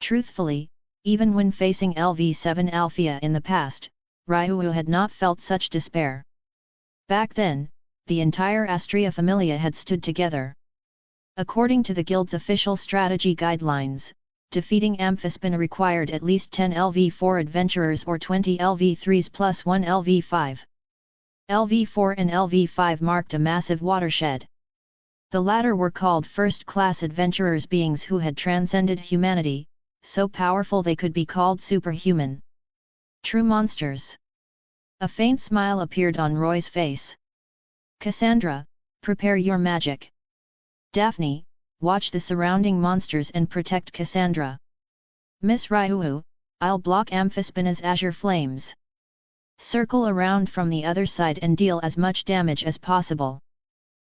Truthfully, even when facing LV7 Althea in the past, Ryuhu had not felt such despair. Back then, the entire Astraea Familia had stood together. According to the guild's official strategy guidelines, defeating Amphispina required at least 10 LV4 adventurers or 20 LV3s plus 1 LV5. LV4 and LV5 marked a massive watershed. The latter were called first-class adventurers, beings who had transcended humanity, so powerful they could be called superhuman. True monsters. A faint smile appeared on Roy's face. Cassandra, prepare your magic. Daphne, watch the surrounding monsters and protect Cassandra. Miss Ryuhu, I'll block Amphispina's azure flames. Circle around from the other side and deal as much damage as possible.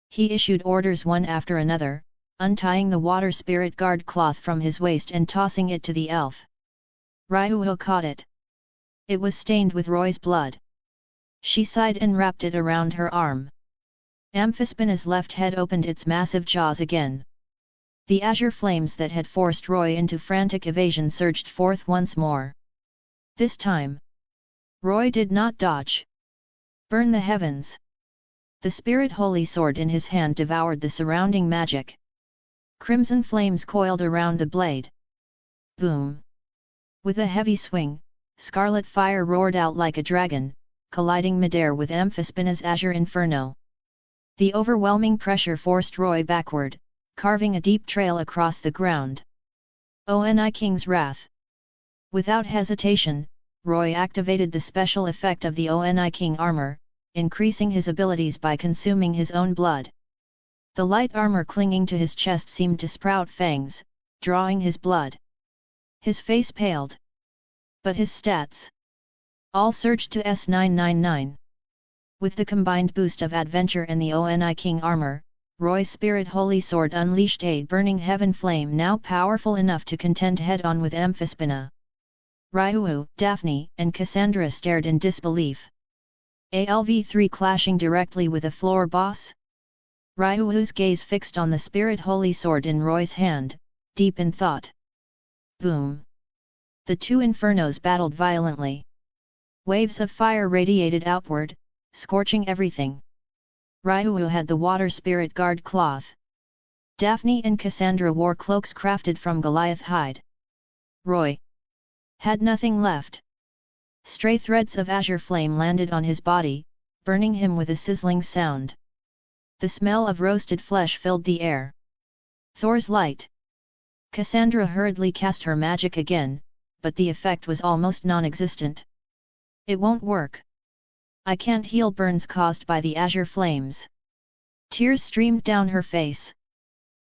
He issued orders one after another, untying the water spirit guard cloth from his waist and tossing it to the elf. Ryuhu caught it. It was stained with Roy's blood. She sighed and wrapped it around her arm. Amphispina's left head opened its massive jaws again. The azure flames that had forced Roy into frantic evasion surged forth once more. This time, Roy did not dodge. Burn the heavens! The spirit holy sword in his hand devoured the surrounding magic. Crimson flames coiled around the blade. Boom! With a heavy swing, scarlet fire roared out like a dragon, colliding midair with Amphispina's azure inferno. The overwhelming pressure forced Roy backward, carving a deep trail across the ground. Oni King's Wrath. Without hesitation, Roy activated the special effect of the Oni King armor, increasing his abilities by consuming his own blood. The light armor clinging to his chest seemed to sprout fangs, drawing his blood. His face paled. But his stats all surged to S999. With the combined boost of adventure and the Oni King armor, Roy's spirit holy sword unleashed a burning heaven flame now powerful enough to contend head-on with Amphispina. Ryuhu, Daphne, and Cassandra stared in disbelief. ALV3 clashing directly with a floor boss? Ryuhu's gaze fixed on the spirit holy sword in Roy's hand, deep in thought. Boom! The 2 infernos battled violently. Waves of fire radiated outward, scorching everything. Ryuhu had the water spirit guard cloth. Daphne and Cassandra wore cloaks crafted from Goliath hide. Roy had nothing left. Stray threads of azure flame landed on his body, burning him with a sizzling sound. The smell of roasted flesh filled the air. Thor's light. Cassandra hurriedly cast her magic again, but the effect was almost non-existent. It won't work. I can't heal burns caused by the azure flames. Tears streamed down her face.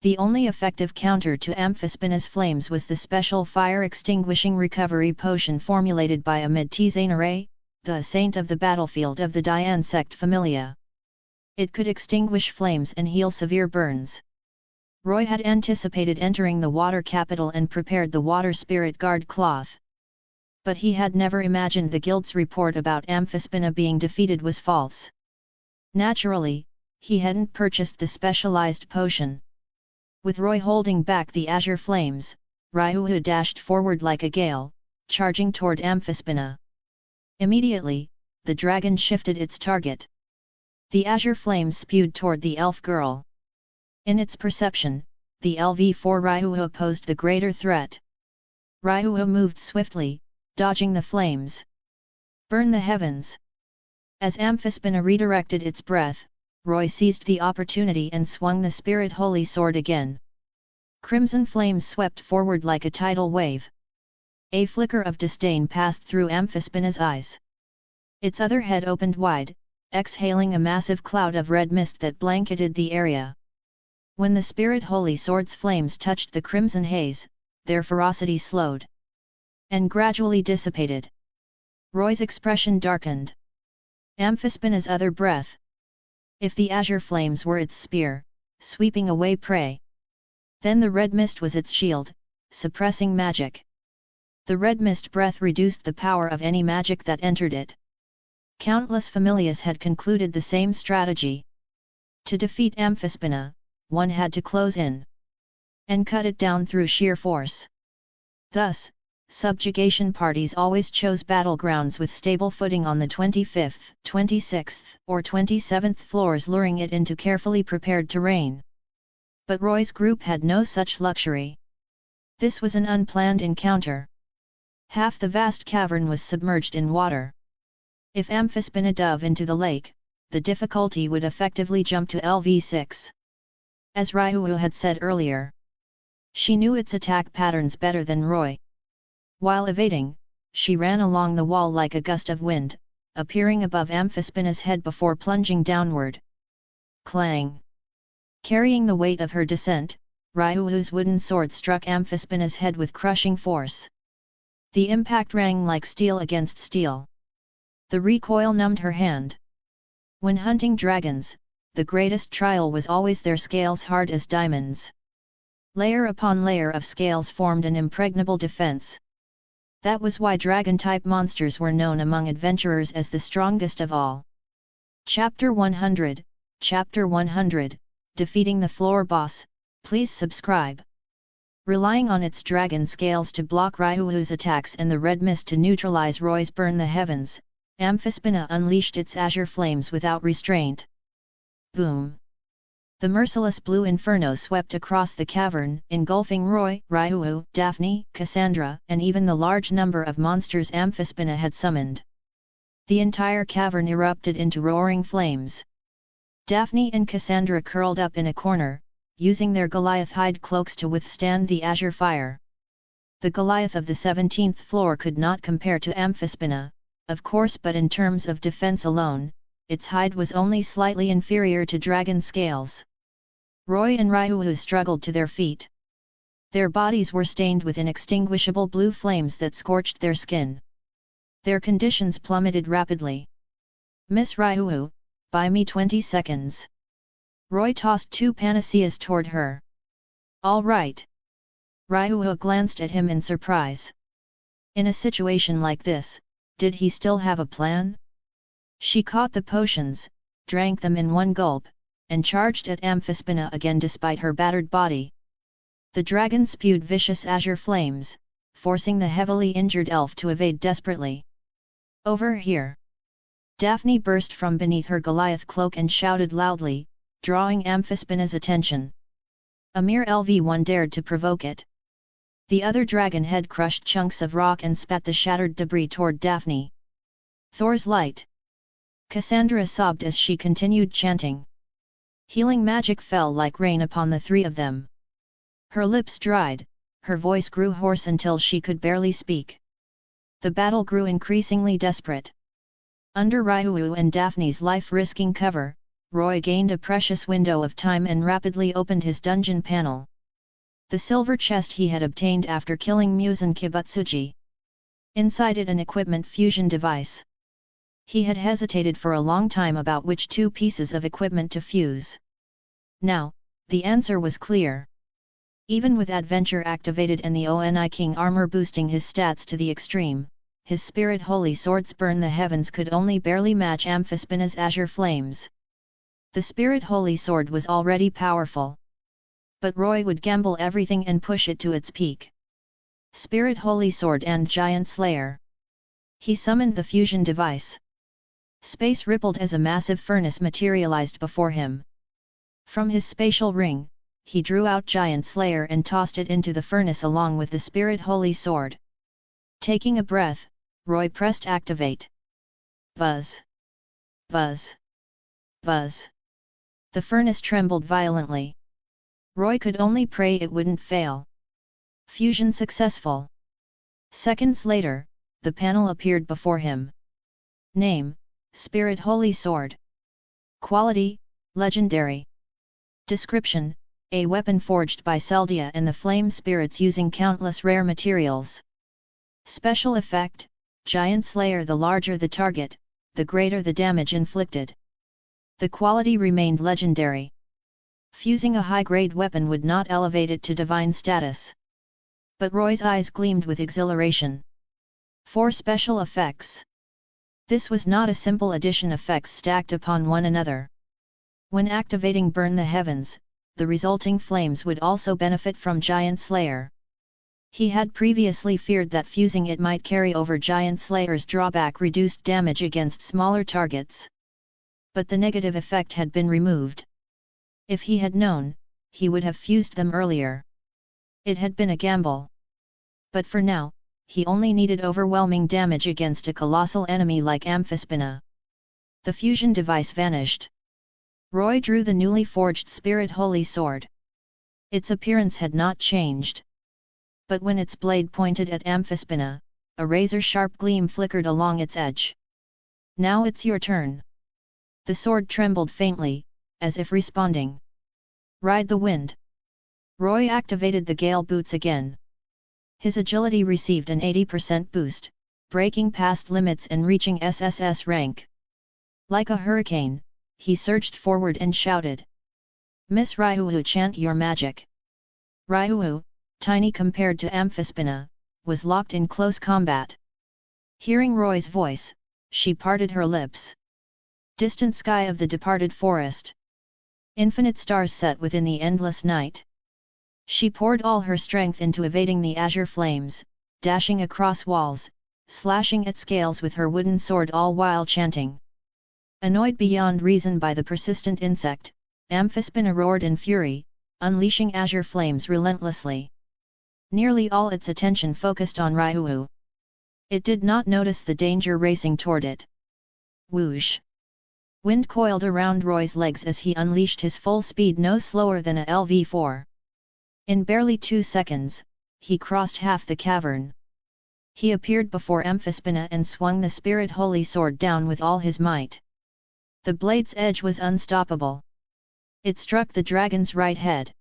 The only effective counter to Amphispina's flames was the special fire-extinguishing recovery potion formulated by a Astraea, the saint of the battlefield of the Dian sect Familia. It could extinguish flames and heal severe burns. Roy had anticipated entering the water capital and prepared the water spirit guard cloth. But he had never imagined the guild's report about Amphispina being defeated was false. Naturally, he hadn't purchased the specialized potion. With Roy holding back the azure flames, Ryuhu dashed forward like a gale, charging toward Amphispina. Immediately, the dragon shifted its target. The azure flames spewed toward the elf girl. In its perception, the LV4 Ryuhu posed the greater threat. Ryuhu moved swiftly, dodging the flames. Burn the heavens! As Amphispina redirected its breath, Roy seized the opportunity and swung the spirit holy sword again. Crimson flames swept forward like a tidal wave. A flicker of disdain passed through Amphispina's eyes. Its other head opened wide, exhaling a massive cloud of red mist that blanketed the area. When the spirit holy sword's flames touched the crimson haze, their ferocity slowed and gradually dissipated. Roy's expression darkened. Amphispina's other breath. If the azure flames were its spear, sweeping away prey, then the red mist was its shield, suppressing magic. The red mist breath reduced the power of any magic that entered it. Countless Familias had concluded the same strategy. To defeat Amphispina, one had to close in and cut it down through sheer force. Thus, subjugation parties always chose battlegrounds with stable footing on the 25th, 26th, or 27th floors, luring it into carefully prepared terrain. But Roy's group had no such luxury. This was an unplanned encounter. Half the vast cavern was submerged in water. If Amphispina dove into the lake, the difficulty would effectively jump to LV6. As Ryuhu had said earlier, she knew its attack patterns better than Roy. While evading, she ran along the wall like a gust of wind, appearing above Amphispina's head before plunging downward. Clang! Carrying the weight of her descent, Ryuhu's wooden sword struck Amphispina's head with crushing force. The impact rang like steel against steel. The recoil numbed her hand. When hunting dragons, the greatest trial was always their scales hard as diamonds. Layer upon layer of scales formed an impregnable defense. That was why dragon-type monsters were known among adventurers as the strongest of all. Chapter 100, Chapter 100, Defeating the Floor Boss. Please subscribe. Relying on its dragon scales to block Ryuhu's attacks and the red mist to neutralize Roy's burn the heavens, Amphispina unleashed its azure flames without restraint. Boom! The merciless blue inferno swept across the cavern, engulfing Roy, Ryuhu, Daphne, Cassandra, and even the large number of monsters Amphispina had summoned. The entire cavern erupted into roaring flames. Daphne and Cassandra curled up in a corner, using their Goliath hide cloaks to withstand the azure fire. The Goliath of the 17th floor could not compare to Amphispina, of course, but in terms of defense alone, its hide was only slightly inferior to dragon scales. Roy and Ryuhu struggled to their feet. Their bodies were stained with inextinguishable blue flames that scorched their skin. Their conditions plummeted rapidly. Miss Ryuhu, buy me 20 seconds. Roy tossed 2 panaceas toward her. All right. Ryuhu glanced at him in surprise. In a situation like this, did he still have a plan? She caught the potions, drank them in one gulp, and charged at Amphispina again despite her battered body. The dragon spewed vicious azure flames, forcing the heavily injured elf to evade desperately. Over here! Daphne burst from beneath her Goliath cloak and shouted loudly, drawing Amphispina's attention. A mere LV1 dared to provoke it. The other dragon head crushed chunks of rock and spat the shattered debris toward Daphne. Thor's light! Cassandra sobbed as she continued chanting. Healing magic fell like rain upon the 3 of them. Her lips dried, her voice grew hoarse until she could barely speak. The battle grew increasingly desperate. Under Ryuhu and Daphne's life-risking cover, Roy gained a precious window of time and rapidly opened his dungeon panel. The silver chest he had obtained after killing Muzan Kibutsuji. Inside it an equipment fusion device. He had hesitated for a long time about which two pieces of equipment to fuse. Now, the answer was clear. Even with Adventure activated and the Oni King armor boosting his stats to the extreme, his Spirit Holy Sword's Burn the Heavens could only barely match Amphispina's Azure Flames. The Spirit Holy Sword was already powerful. But Roy would gamble everything and push it to its peak. Spirit Holy Sword and Giant Slayer. He summoned the fusion device. Space rippled as a massive furnace materialized before him. From his spatial ring, he drew out Giant Slayer and tossed it into the furnace along with the Spirit Holy Sword. Taking a breath, Roy pressed activate. Buzz. Buzz. Buzz. The furnace trembled violently. Roy could only pray it wouldn't fail. Fusion successful. Seconds later, the panel appeared before him. Name: Spirit Holy Sword. Quality: Legendary. Description: a weapon forged by Seldia and the Flame Spirits using countless rare materials. Special effect: Giant Slayer. The larger the target, the greater the damage inflicted. The quality remained legendary. Fusing a high-grade weapon would not elevate it to divine status. But Roy's eyes gleamed with exhilaration. 4 special effects. This was not a simple addition, effects stacked upon one another. When activating Burn the Heavens, the resulting flames would also benefit from Giant Slayer. He had previously feared that fusing it might carry over Giant Slayer's drawback, reduced damage against smaller targets. But the negative effect had been removed. If he had known, he would have fused them earlier. It had been a gamble. But for now, he only needed overwhelming damage against a colossal enemy like Amphispina. The fusion device vanished. Roy drew the newly forged Spirit Holy Sword. Its appearance had not changed. But when its blade pointed at Amphispina, a razor-sharp gleam flickered along its edge. Now it's your turn. The sword trembled faintly, as if responding. Ride the wind. Roy activated the gale boots again. His agility received an 80% boost, breaking past limits and reaching SSS rank. Like a hurricane, he surged forward and shouted. Miss Ryuhu, chant your magic. Ryuhu, tiny compared to Amphispina, was locked in close combat. Hearing Roy's voice, she parted her lips. Distant sky of the departed forest. Infinite stars set within the endless night. She poured all her strength into evading the azure flames, dashing across walls, slashing at scales with her wooden sword, all while chanting. Annoyed beyond reason by the persistent insect, Amphispina roared in fury, unleashing azure flames relentlessly. Nearly all its attention focused on Ryuhu. It did not notice the danger racing toward it. Whoosh! Wind coiled around Roy's legs as he unleashed his full speed, no slower than a LV4. In barely 2 seconds, he crossed half the cavern. He appeared before Amphispina and swung the Spirit Holy Sword down with all his might. The blade's edge was unstoppable. It struck the dragon's right head.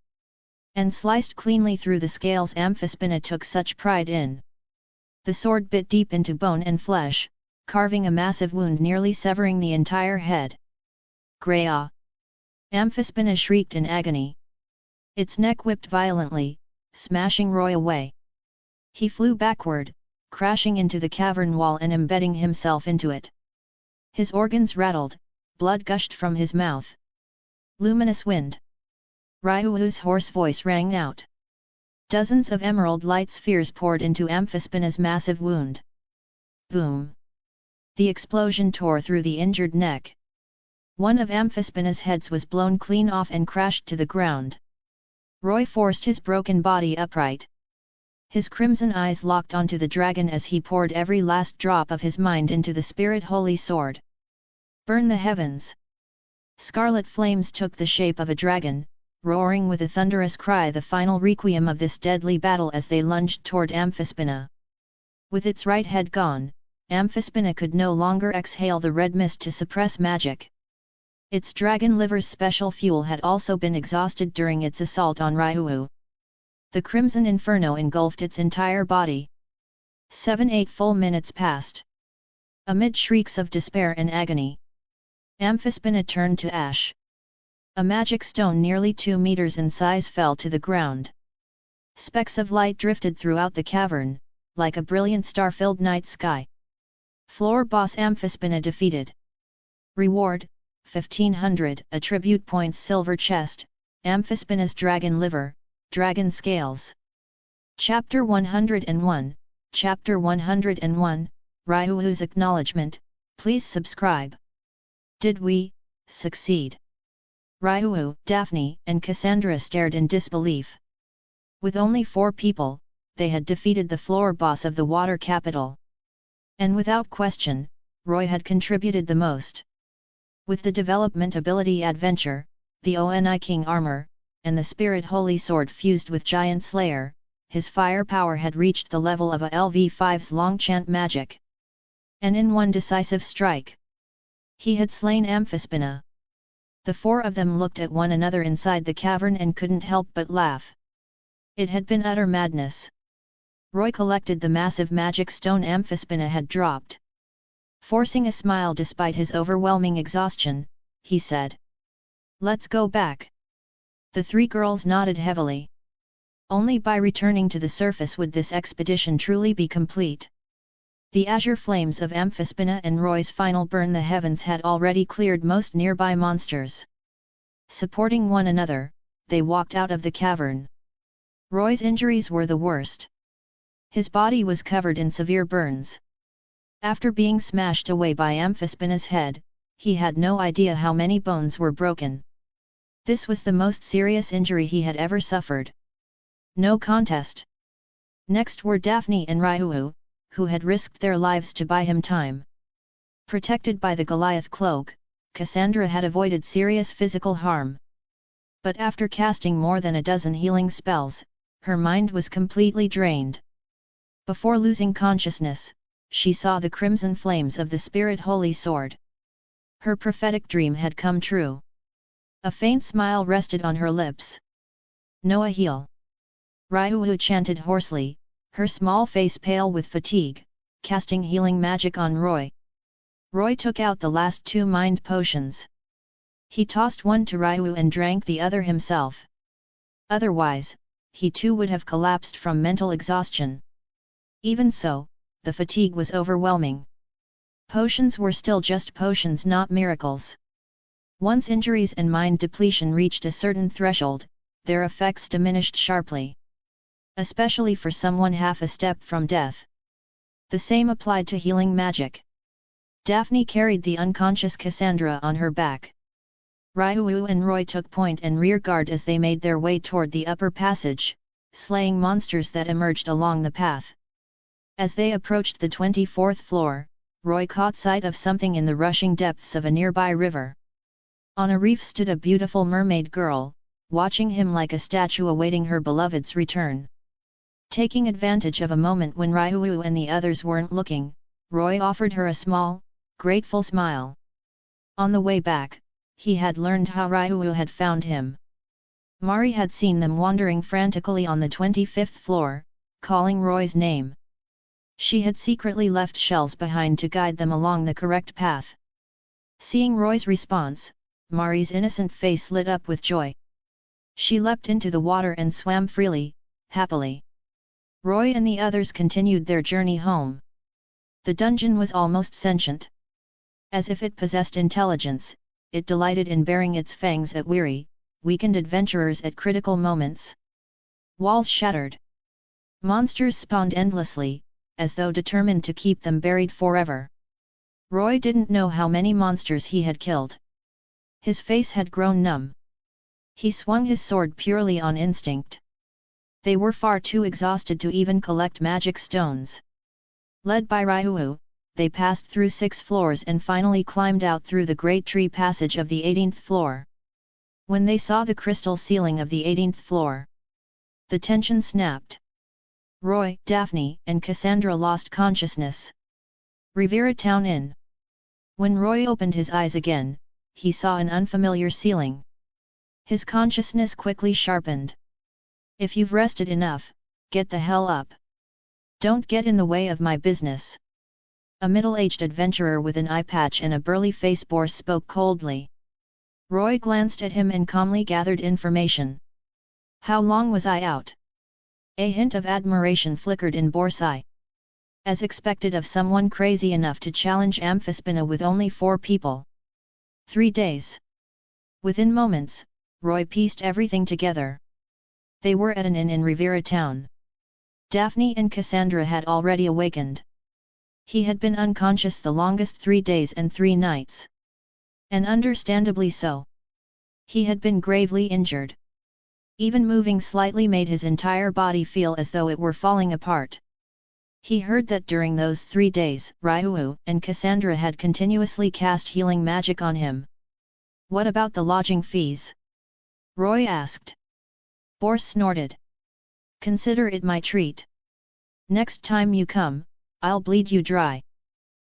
And sliced cleanly through the scales Amphispina took such pride in. The sword bit deep into bone and flesh, carving a massive wound, nearly severing the entire head. Graya! Amphispina shrieked in agony. Its neck whipped violently, smashing Roy away. He flew backward, crashing into the cavern wall and embedding himself into it. His organs rattled, blood gushed from his mouth. Luminous wind! Ryuhu's hoarse voice rang out. Dozens of emerald light spheres poured into Amphispina's massive wound. Boom! The explosion tore through the injured neck. One of Amphispina's heads was blown clean off and crashed to the ground. Roy forced his broken body upright. His crimson eyes locked onto the dragon as he poured every last drop of his mind into the Spirit Holy Sword. Burn the heavens! Scarlet flames took the shape of a dragon, roaring with a thunderous cry, the final requiem of this deadly battle as they lunged toward Amphispina. With its right head gone, Amphispina could no longer exhale the red mist to suppress magic. Its dragon liver's special fuel had also been exhausted during its assault on Ryuhu. The crimson inferno engulfed its entire body. 7-8 full minutes passed. Amid shrieks of despair and agony, Amphispina turned to ash. A magic stone nearly 2 meters in size fell to the ground. Specks of light drifted throughout the cavern, like a brilliant star-filled night sky. Floor boss Amphispina defeated. Reward, 1500 attribute points. Silver chest, Amphispina's dragon liver, dragon scales. Chapter 101, Chapter 101, Ryuhu's acknowledgement. Please subscribe. Did we succeed? Ryuhu, Daphne, and Cassandra stared in disbelief. With only 4 people, they had defeated the floor boss of the water capital. And without question, Roy had contributed the most. With the development ability adventure, the Oni King armor, and the Spirit Holy Sword fused with Giant Slayer, his firepower had reached the level of a LV5's Longchant magic. And in one decisive strike, he had slain Amphispina. The 4 of them looked at one another inside the cavern and couldn't help but laugh. It had been utter madness. Roy collected the massive magic stone Amphispina had dropped. Forcing a smile despite his overwhelming exhaustion, he said, "Let's go back." The 3 girls nodded heavily. Only by returning to the surface would this expedition truly be complete. The azure flames of Amphispina and Roy's final burn the heavens had already cleared most nearby monsters. Supporting one another, they walked out of the cavern. Roy's injuries were the worst. His body was covered in severe burns. After being smashed away by Amphispina's head, he had no idea how many bones were broken. This was the most serious injury he had ever suffered. No contest. Next were Daphne and Ryuhu, who had risked their lives to buy him time. Protected by the Goliath cloak, Cassandra had avoided serious physical harm. But after casting more than a dozen healing spells, her mind was completely drained. Before losing consciousness, she saw the crimson flames of the Spirit Holy Sword. Her prophetic dream had come true. A faint smile rested on her lips. "Noah heal." Ryuhu chanted hoarsely, her small face pale with fatigue, casting healing magic on Roy. Roy took out the last 2 mind potions. He tossed one to Ryuhu and drank the other himself. Otherwise, he too would have collapsed from mental exhaustion. Even so, the fatigue was overwhelming. Potions were still just potions, not miracles. Once injuries and mind depletion reached a certain threshold, their effects diminished sharply. Especially for someone half a step from death. The same applied to healing magic. Daphne carried the unconscious Cassandra on her back. Ryuhu and Roy took point and rear guard as they made their way toward the upper passage, slaying monsters that emerged along the path. As they approached the 24th floor, Roy caught sight of something in the rushing depths of a nearby river. On a reef stood a beautiful mermaid girl, watching him like a statue awaiting her beloved's return. Taking advantage of a moment when Ryuhu and the others weren't looking, Roy offered her a small, grateful smile. On the way back, he had learned how Ryuhu had found him. Mari had seen them wandering frantically on the 25th floor, calling Roy's name. She had secretly left shells behind to guide them along the correct path. Seeing Roy's response, Mari's innocent face lit up with joy. She leapt into the water and swam freely, happily. Roy and the others continued their journey home. The dungeon was almost sentient. As if it possessed intelligence, it delighted in baring its fangs at weary, weakened adventurers at critical moments. Walls shattered. Monsters spawned endlessly, as though determined to keep them buried forever. Roy didn't know how many monsters he had killed. His face had grown numb. He swung his sword purely on instinct. They were far too exhausted to even collect magic stones. Led by Ryuhu, they passed through 6 floors and finally climbed out through the great tree passage of the 18th floor. When they saw the crystal ceiling of the 18th floor, the tension snapped. Roy, Daphne, and Cassandra lost consciousness. Riviera Town Inn. When Roy opened his eyes again, he saw an unfamiliar ceiling. His consciousness quickly sharpened. If you've rested enough, get the hell up. Don't get in the way of my business. A middle-aged adventurer with an eye patch and a burly face Boris spoke coldly. Roy glanced at him and calmly gathered information. How long was I out? A hint of admiration flickered in Boris' eye. As expected of someone crazy enough to challenge Amphispina with only 4 people. 3 days. Within moments, Roy pieced everything together. They were at an inn in Riviera town. Daphne and Cassandra had already awakened. He had been unconscious the longest 3 days and 3 nights. And understandably so. He had been gravely injured. Even moving slightly made his entire body feel as though it were falling apart. He heard that during those 3 days, Ryu and Cassandra had continuously cast healing magic on him. What about the lodging fees? Roy asked. Boris snorted. Consider it my treat. Next time you come, I'll bleed you dry.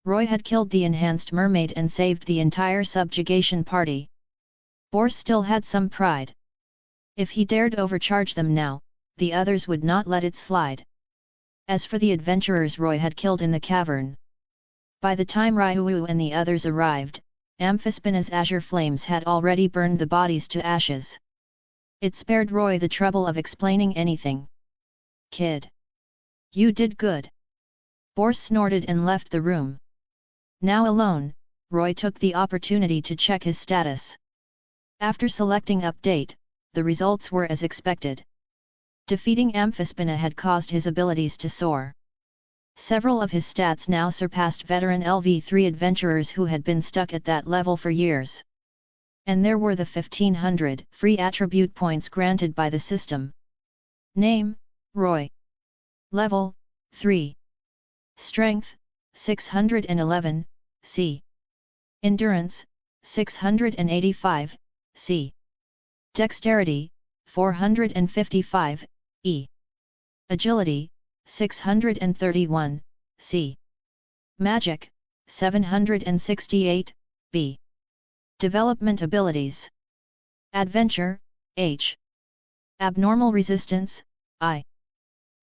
Roy had killed the enhanced mermaid and saved the entire subjugation party. Boris still had some pride. If he dared overcharge them now, the others would not let it slide. As for the adventurers Roy had killed in the cavern. By the time Ryu and the others arrived, Amphispina's azure flames had already burned the bodies to ashes. It spared Roy the trouble of explaining anything. Kid. You did good. Boris snorted and left the room. Now alone, Roy took the opportunity to check his status. After selecting Update, the results were as expected. Defeating Amphispina had caused his abilities to soar. Several of his stats now surpassed veteran LV3 adventurers who had been stuck at that level for years. And there were the 1500 free attribute points granted by the system. Name, Roy. Level, 3. Strength, 611, C. Endurance, 685, C. Dexterity, 455, E. Agility, 631, C. Magic, 768, B. Development abilities. Adventure, H. Abnormal resistance, I.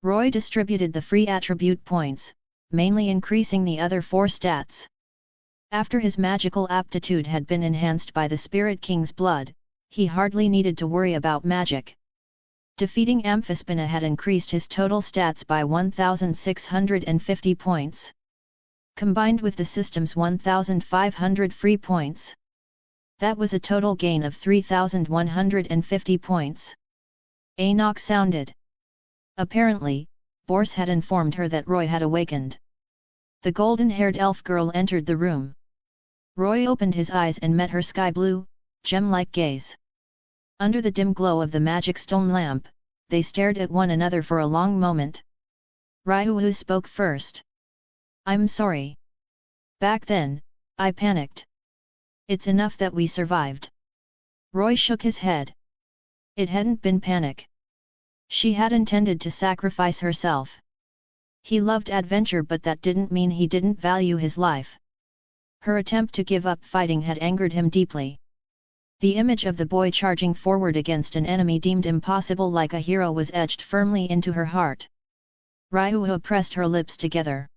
Roy distributed the free attribute points, mainly increasing the other 4 stats. After his magical aptitude had been enhanced by the Spirit King's blood, he hardly needed to worry about magic. Defeating Amphispina had increased his total stats by 1,650 points. Combined with the system's 1,500 free points. That was a total gain of 3,150 points. A knock sounded. Apparently, Boris had informed her that Roy had awakened. The golden-haired elf girl entered the room. Roy opened his eyes and met her sky-blue, gem-like gaze. Under the dim glow of the magic stone lamp, they stared at one another for a long moment. Ryu spoke first. I'm sorry. Back then, I panicked. It's enough that we survived. Roy shook his head. It hadn't been panic. She had intended to sacrifice herself. He loved adventure, but that didn't mean he didn't value his life. Her attempt to give up fighting had angered him deeply. The image of the boy charging forward against an enemy deemed impossible like a hero was etched firmly into her heart. Ryu pressed her lips together.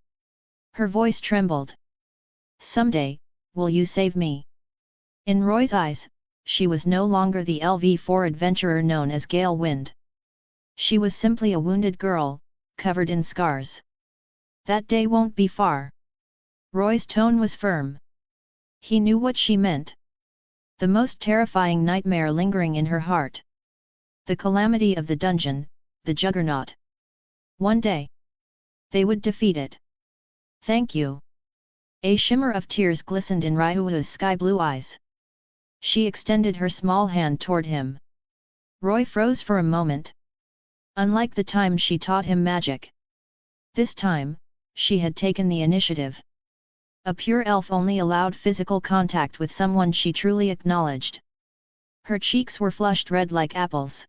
Her voice trembled. Someday, will you save me? In Roy's eyes, she was no longer the LV4 adventurer known as Gale Wind. She was simply a wounded girl, covered in scars. That day won't be far. Roy's tone was firm. He knew what she meant. The most terrifying nightmare lingering in her heart. The calamity of the dungeon, the juggernaut. One day, they would defeat it. Thank you. A shimmer of tears glistened in Ryu's sky-blue eyes. She extended her small hand toward him. Roy froze for a moment. Unlike the time she taught him magic. This time, she had taken the initiative. A pure elf only allowed physical contact with someone she truly acknowledged. Her cheeks were flushed red like apples.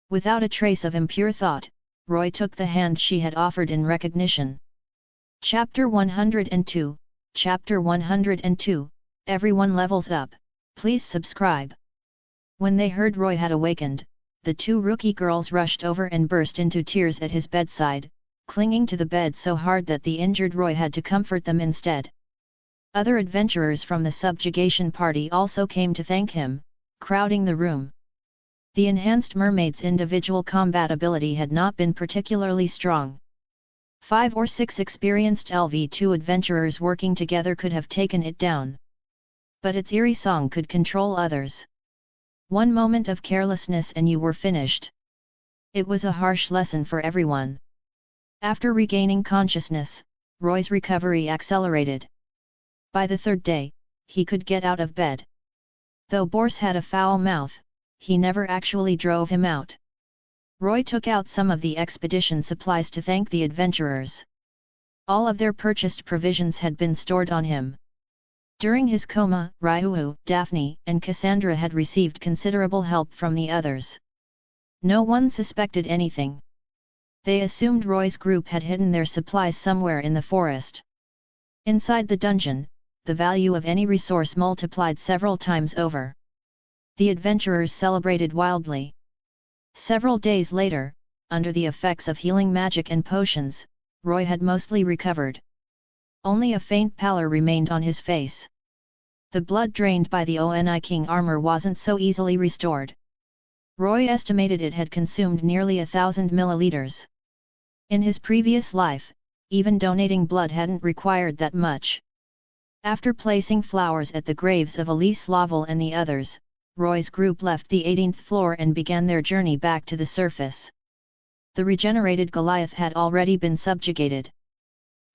Without a trace of impure thought, Roy took the hand she had offered in recognition. Chapter 102, Chapter 102, Everyone levels up, Please subscribe. When they heard Roy had awakened, the two rookie girls rushed over and burst into tears at his bedside, clinging to the bed so hard that the injured Roy had to comfort them instead. Other adventurers from the subjugation party also came to thank him, crowding the room. The enhanced mermaid's individual combat ability had not been particularly strong. 5 or 6 experienced LV2 adventurers working together could have taken it down. But its eerie song could control others. One moment of carelessness and you were finished. It was a harsh lesson for everyone. After regaining consciousness, Roy's recovery accelerated. By the third day, he could get out of bed. Though Boris had a foul mouth, he never actually drove him out. Roy took out some of the expedition supplies to thank the adventurers. All of their purchased provisions had been stored on him. During his coma, Ryu, Daphne, and Cassandra had received considerable help from the others. No one suspected anything. They assumed Roy's group had hidden their supplies somewhere in the forest. Inside the dungeon, the value of any resource multiplied several times over. The adventurers celebrated wildly. Several days later, under the effects of healing magic and potions, Roy had mostly recovered. Only a faint pallor remained on his face. The blood drained by the Oni King armor wasn't so easily restored. Roy estimated it had consumed nearly 1,000 milliliters. In his previous life, even donating blood hadn't required that much. After placing flowers at the graves of Elise Laval and the others, Roy's group left the 18th floor and began their journey back to the surface. The regenerated Goliath had already been subjugated.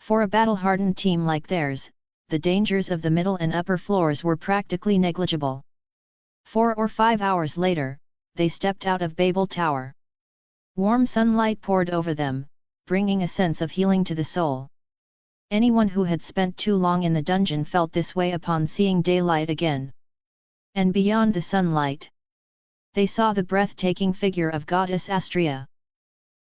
For a battle-hardened team like theirs, the dangers of the middle and upper floors were practically negligible. 4 or 5 hours later, they stepped out of Babel Tower. Warm sunlight poured over them, bringing a sense of healing to the soul. Anyone who had spent too long in the dungeon felt this way upon seeing daylight again. And beyond the sunlight, they saw the breathtaking figure of goddess Astraea.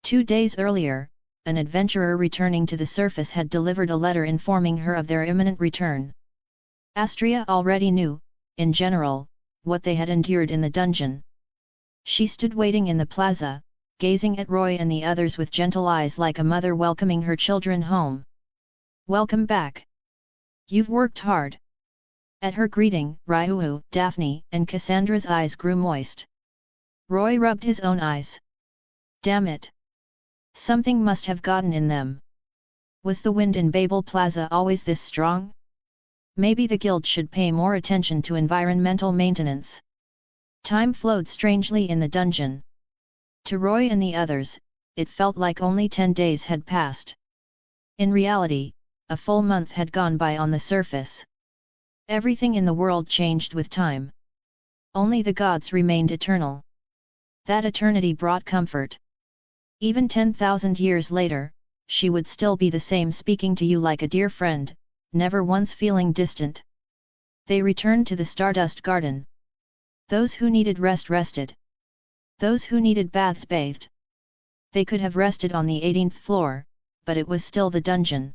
2 days earlier, an adventurer returning to the surface had delivered a letter informing her of their imminent return. Astraea already knew, in general, what they had endured in the dungeon. She stood waiting in the plaza, gazing at Roy and the others with gentle eyes like a mother welcoming her children home. "Welcome back. You've worked hard." At her greeting, Ryu, Daphne, and Cassandra's eyes grew moist. Roy rubbed his own eyes. Damn it! Something must have gotten in them. Was the wind in Babel Plaza always this strong? Maybe the guild should pay more attention to environmental maintenance. Time flowed strangely in the dungeon. To Roy and the others, it felt like only 10 days had passed. In reality, a full month had gone by on the surface. Everything in the world changed with time. Only the gods remained eternal. That eternity brought comfort. Even 10,000 years later, she would still be the same, speaking to you like a dear friend, never once feeling distant. They returned to the Stardust Garden. Those who needed rest rested. Those who needed baths bathed. They could have rested on the 18th floor, but it was still the dungeon.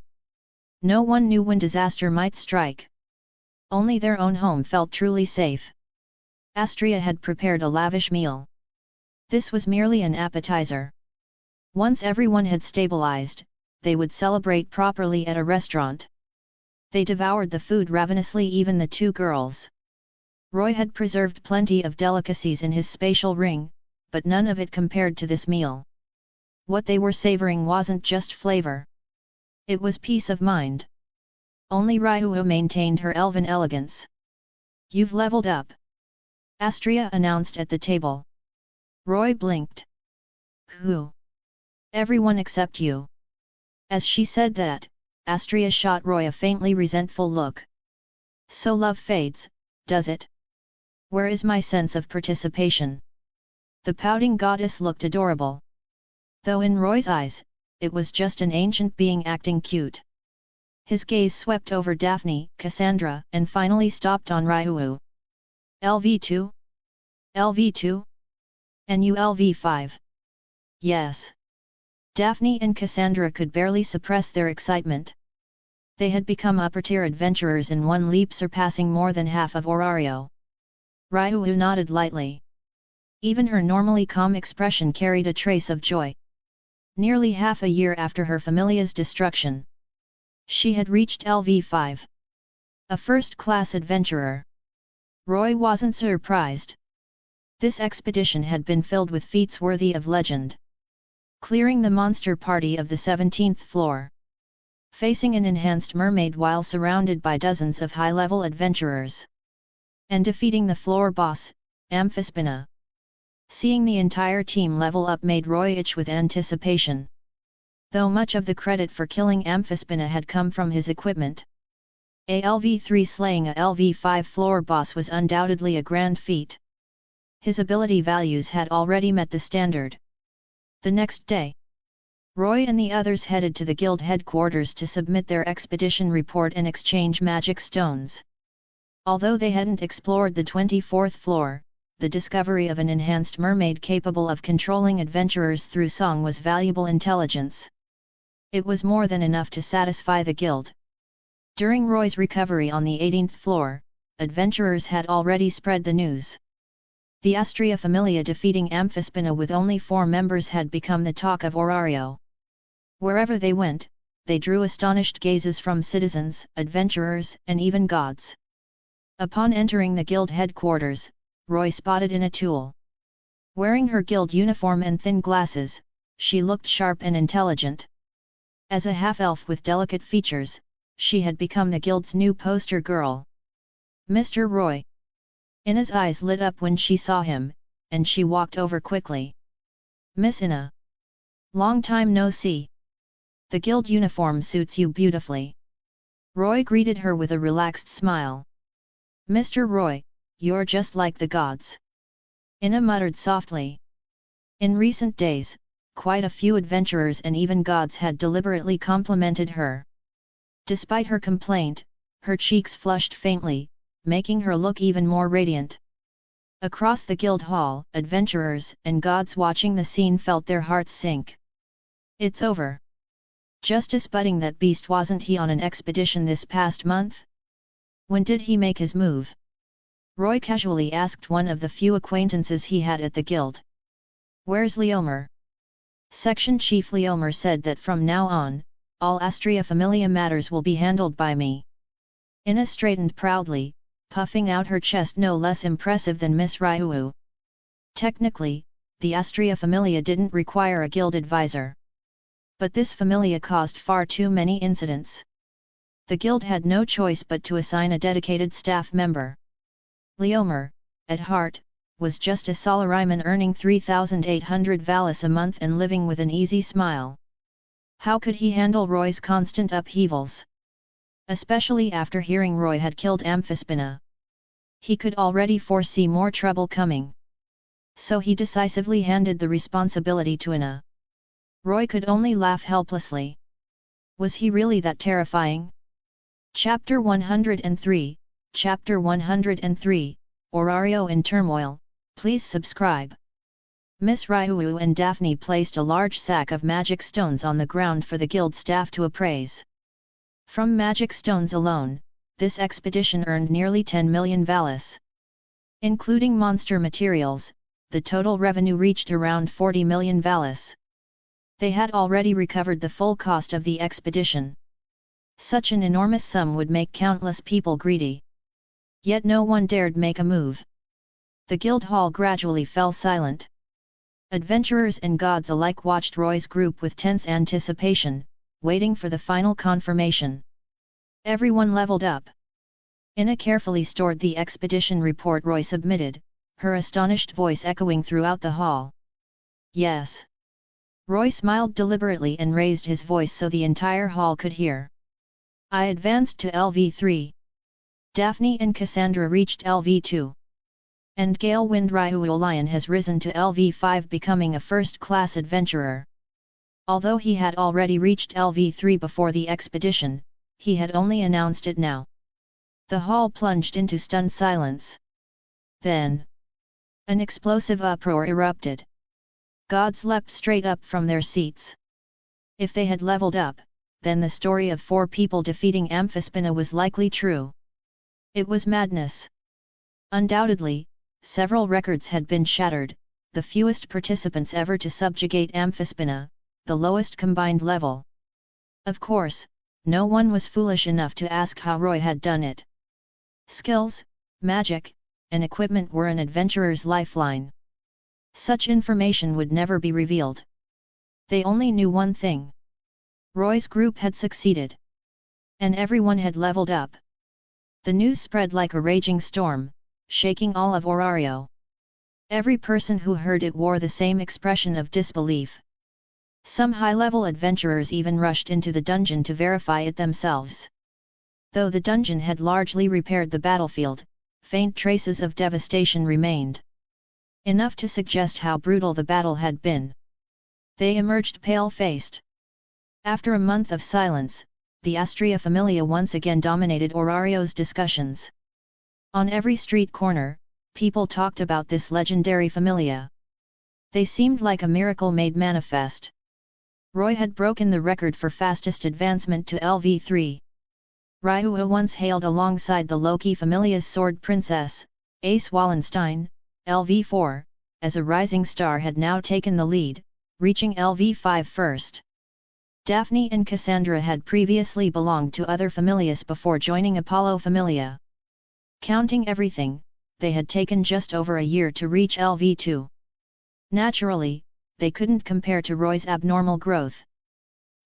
No one knew when disaster might strike. Only their own home felt truly safe. Astraea had prepared a lavish meal. This was merely an appetizer. Once everyone had stabilized, they would celebrate properly at a restaurant. They devoured the food ravenously, even the two girls. Roy had preserved plenty of delicacies in his spatial ring, but none of it compared to this meal. What they were savoring wasn't just flavor. It was peace of mind. Only Ryu maintained her elven elegance. "You've leveled up," Astraea announced at the table. Roy blinked. "Who?" "Everyone except you." As she said that, Astraea shot Roy a faintly resentful look. "So love fades, does it? Where is my sense of participation?" The pouting goddess looked adorable. Though in Roy's eyes, it was just an ancient being acting cute. His gaze swept over Daphne, Cassandra, and finally stopped on Ryu. "LV2? LV2? And you LV5? Yes." Daphne and Cassandra could barely suppress their excitement. They had become upper-tier adventurers in one leap, surpassing more than half of Orario. Ryu nodded lightly. Even her normally calm expression carried a trace of joy. Nearly half a year after her Familia's destruction, she had reached LV5. A first-class adventurer. Roy wasn't surprised. This expedition had been filled with feats worthy of legend. Clearing the monster party of the 17th floor. Facing an enhanced mermaid while surrounded by dozens of high-level adventurers. And defeating the floor boss, Amphispina. Seeing the entire team level up made Roy itch with anticipation. Though much of the credit for killing Amphispina had come from his equipment. A LV3 slaying a LV5 floor boss was undoubtedly a grand feat. His ability values had already met the standard. The next day, Roy and the others headed to the guild headquarters to submit their expedition report and exchange magic stones. Although they hadn't explored the 24th floor, the discovery of an enhanced mermaid capable of controlling adventurers through song was valuable intelligence. It was more than enough to satisfy the guild. During Roy's recovery on the 18th floor, adventurers had already spread the news. The Astraea Familia defeating Amphispina with only 4 members had become the talk of Orario. Wherever they went, they drew astonished gazes from citizens, adventurers, and even gods. Upon entering the guild headquarters, Roy spotted in a tool. Wearing her guild uniform and thin glasses, she looked sharp and intelligent. As a half-elf with delicate features, she had become the guild's new poster girl. Mr. Roy. Ina's eyes lit up when she saw him, and she walked over quickly. Miss Ina. Long time no see. The guild uniform suits you beautifully. Roy greeted her with a relaxed smile. Mr. Roy, you're just like the gods. Ina muttered softly. In recent days, quite a few adventurers and even gods had deliberately complimented her. Despite her complaint, her cheeks flushed faintly, making her look even more radiant. Across the guild hall, adventurers and gods watching the scene felt their hearts sink. It's over. Justice Budding, that beast, wasn't he on an expedition this past month? When did he make his move? Roy casually asked one of the few acquaintances he had at the guild. Where's Leomer? Section Chief Leomer said that from now on, all Astraea Familia matters will be handled by me. Ina straightened proudly, puffing out her chest no less impressive than Miss Ryu. Technically, the Astraea Familia didn't require a guild advisor. But this familia caused far too many incidents. The guild had no choice but to assign a dedicated staff member. Leomer, at heart, was just a salaryman earning 3,800 valis a month and living with an easy smile. How could he handle Roy's constant upheavals? Especially after hearing Roy had killed Amphispina. He could already foresee more trouble coming. So he decisively handed the responsibility to Ina. Roy could only laugh helplessly. Was he really that terrifying? Chapter 103, Chapter 103, Orario in Turmoil. Please subscribe. Miss Ryu and Daphne placed a large sack of magic stones on the ground for the guild staff to appraise. From magic stones alone, this expedition earned nearly 10 million valis. Including monster materials, the total revenue reached around 40 million valis. They had already recovered the full cost of the expedition. Such an enormous sum would make countless people greedy. Yet no one dared make a move. The guild hall gradually fell silent. Adventurers and gods alike watched Roy's group with tense anticipation, waiting for the final confirmation. Everyone leveled up. Ina carefully stored the expedition report Roy submitted, her astonished voice echoing throughout the hall. Yes. Roy smiled deliberately and raised his voice so the entire hall could hear. I advanced to LV3. Daphne and Cassandra reached LV2. And Galewind Ryuolion has risen to LV5, becoming a first-class adventurer. Although he had already reached LV3 before the expedition, he had only announced it now. The hall plunged into stunned silence. Then, an explosive uproar erupted. Gods leapt straight up from their seats. If they had leveled up, then the story of 4 people defeating Amphispina was likely true. It was madness. Undoubtedly, several records had been shattered, the fewest participants ever to subjugate Amphispina, the lowest combined level. Of course, no one was foolish enough to ask how Roy had done it. Skills, magic, and equipment were an adventurer's lifeline. Such information would never be revealed. They only knew one thing. Roy's group had succeeded. And everyone had leveled up. The news spread like a raging storm, shaking all of Orario. Every person who heard it wore the same expression of disbelief. Some high-level adventurers even rushed into the dungeon to verify it themselves. Though the dungeon had largely repaired the battlefield, faint traces of devastation remained. Enough to suggest how brutal the battle had been. They emerged pale-faced. After a month of silence, the Astraea Familia once again dominated Orario's discussions. On every street corner, people talked about this legendary familia. They seemed like a miracle made manifest. Roy had broken the record for fastest advancement to LV3. Ryua once hailed alongside the Loki familia's sword princess, Ace Wallenstein, LV4, as a rising star had now taken the lead, reaching LV5 first. Daphne and Cassandra had previously belonged to other familias before joining Apollo Familia. Counting everything, they had taken just over a year to reach LV2. Naturally, they couldn't compare to Roy's abnormal growth.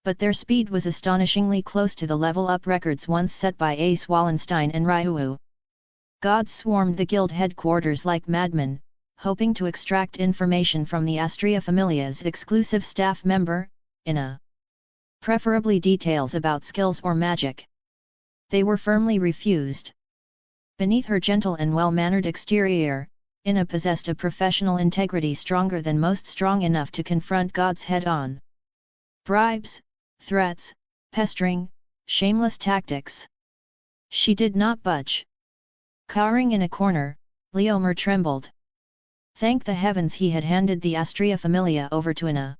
But their speed was astonishingly close to the level-up records once set by Ace Wallenstein and Ryuu. Gods swarmed the guild headquarters like madmen, hoping to extract information from the Astraea Familia's exclusive staff member, Ina. Preferably details about skills or magic. They were firmly refused. Beneath her gentle and well-mannered exterior, Ina possessed a professional integrity stronger than most, strong enough to confront gods head-on. Bribes, threats, pestering, shameless tactics. She did not budge. Cowering in a corner, Leomer trembled. Thank the heavens he had handed the Astraea Familia over to Ina.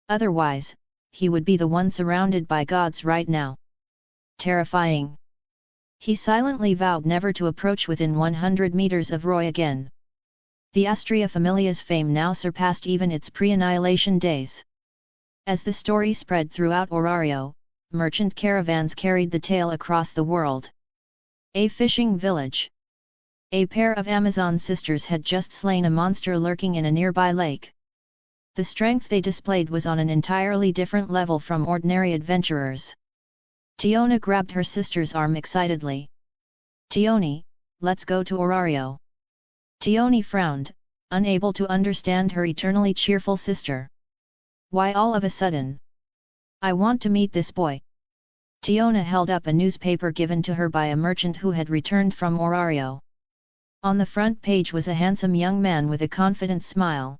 Otherwise, he would be the one surrounded by gods right now. Terrifying. He silently vowed never to approach within 100 meters of Roy again. The Astraea Familia's fame now surpassed even its pre-annihilation days. As the story spread throughout Orario, merchant caravans carried the tale across the world. A fishing village. A pair of Amazon sisters had just slain a monster lurking in a nearby lake. The strength they displayed was on an entirely different level from ordinary adventurers. Tiona grabbed her sister's arm excitedly. Tioni, let's go to Orario. Tioni frowned, unable to understand her eternally cheerful sister. Why all of a sudden? I want to meet this boy. Tiona held up a newspaper given to her by a merchant who had returned from Orario. On the front page was a handsome young man with a confident smile.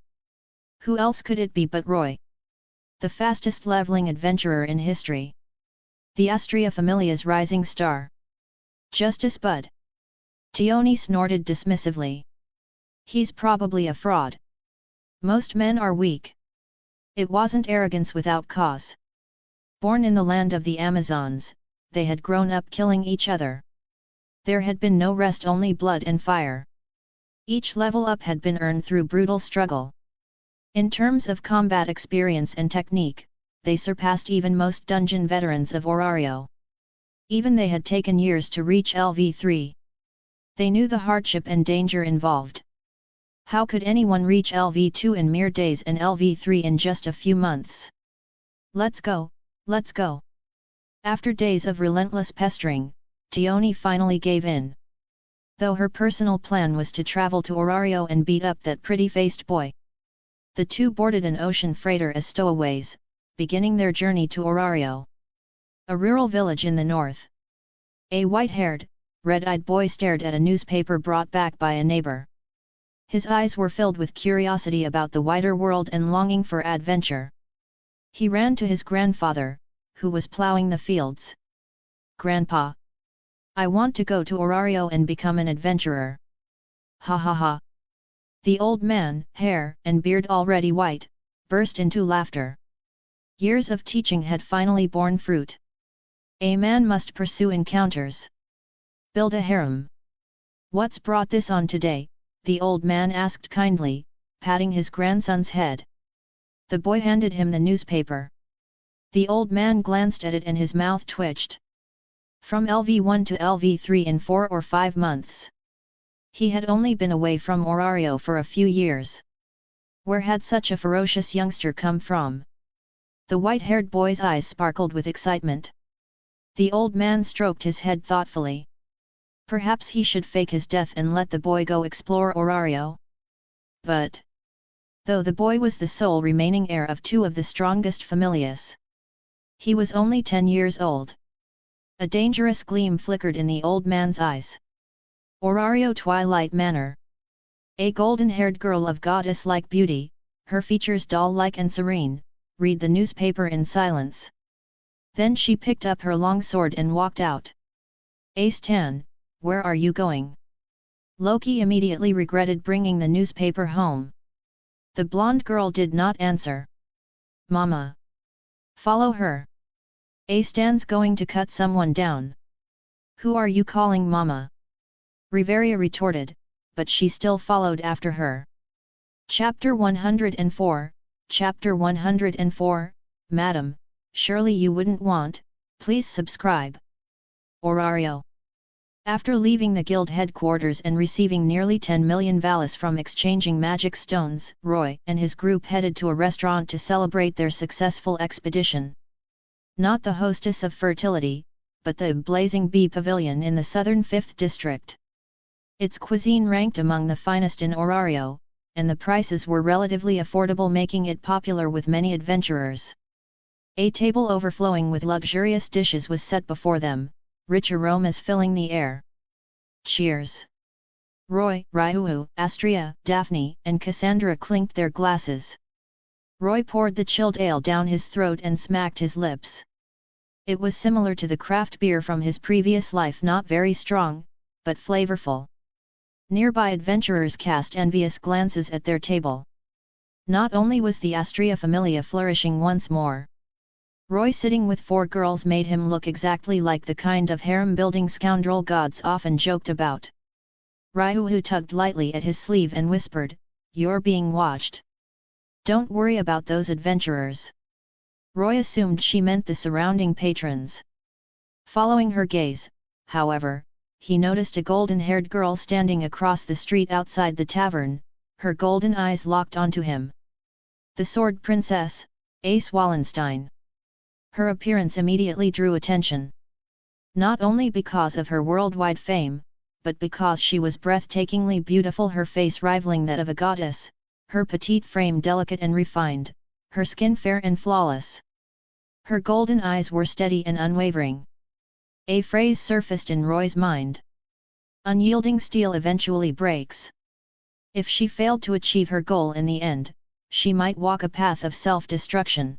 Who else could it be but Roy? The fastest leveling adventurer in history. The Astraea Familia's rising star. Justice Bud. Tioni snorted dismissively. He's probably a fraud. Most men are weak. It wasn't arrogance without cause. Born in the land of the Amazons, they had grown up killing each other. There had been no rest, only blood and fire. Each level up had been earned through brutal struggle. In terms of combat experience and technique, they surpassed even most dungeon veterans of Orario. Even they had taken years to reach LV3. They knew the hardship and danger involved. How could anyone reach LV2 in mere days and LV3 in just a few months? Let's go, let's go. After days of relentless pestering, Tioni finally gave in. Though her personal plan was to travel to Orario and beat up that pretty-faced boy. The two boarded an ocean freighter as stowaways, beginning their journey to Orario. A rural village in the north. A white-haired, red-eyed boy stared at a newspaper brought back by a neighbor. His eyes were filled with curiosity about the wider world and longing for adventure. He ran to his grandfather, who was plowing the fields. Grandpa! I want to go to Orario and become an adventurer. Ha ha ha! The old man, hair and beard already white, burst into laughter. Years of teaching had finally borne fruit. A man must pursue encounters. Build a harem. What's brought this on today? the old man asked kindly, patting his grandson's head. The boy handed him the newspaper. The old man glanced at it and his mouth twitched. From LV1 to LV3 in 4 or 5 months. He had only been away from Orario for a few years. Where had such a ferocious youngster come from? The white-haired boy's eyes sparkled with excitement. The old man stroked his head thoughtfully. Perhaps he should fake his death and let the boy go explore Orario. But, though the boy was the sole remaining heir of 2 of the strongest familias, he was only 10 years old. A dangerous gleam flickered in the old man's eyes. Orario Twilight Manor. A golden-haired girl of goddess-like beauty, her features doll-like and serene, read the newspaper in silence. Then she picked up her long sword and walked out. Ace Tan, where are you going? Loki immediately regretted bringing the newspaper home. The blonde girl did not answer. Mama. Follow her. Ace Tan's going to cut someone down. Who are you calling Mama? Riveria retorted, but she still followed after her. Chapter 104, Chapter 104, Madam, surely you wouldn't want, please subscribe. Orario. After leaving the guild headquarters and receiving nearly 10 million valis from exchanging magic stones, Roy and his group headed to a restaurant to celebrate their successful expedition. Not the hostess of fertility, but the Blazing Bee Pavilion in the southern 5th district. Its cuisine ranked among the finest in Orario, and the prices were relatively affordable, making it popular with many adventurers. A table overflowing with luxurious dishes was set before them, rich aromas filling the air. Cheers! Roy, Ryuhu, Astraea, Daphne, and Cassandra clinked their glasses. Roy poured the chilled ale down his throat and smacked his lips. It was similar to the craft beer from his previous life, not very strong, but flavorful. Nearby adventurers cast envious glances at their table. Not only was the Astraea Familia flourishing once more, Roy sitting with 4 girls made him look exactly like the kind of harem-building scoundrel gods often joked about. Ryuhu tugged lightly at his sleeve and whispered, "You're being watched. Don't worry about those adventurers." Roy assumed she meant the surrounding patrons. Following her gaze, however, he noticed a golden-haired girl standing across the street outside the tavern, her golden eyes locked onto him. The Sword Princess, Ace Wallenstein. Her appearance immediately drew attention. Not only because of her worldwide fame, but because she was breathtakingly beautiful, her face rivaling that of a goddess, her petite frame delicate and refined, her skin fair and flawless. Her golden eyes were steady and unwavering. A phrase surfaced in Roy's mind. Unyielding steel eventually breaks. If she failed to achieve her goal in the end, she might walk a path of self-destruction.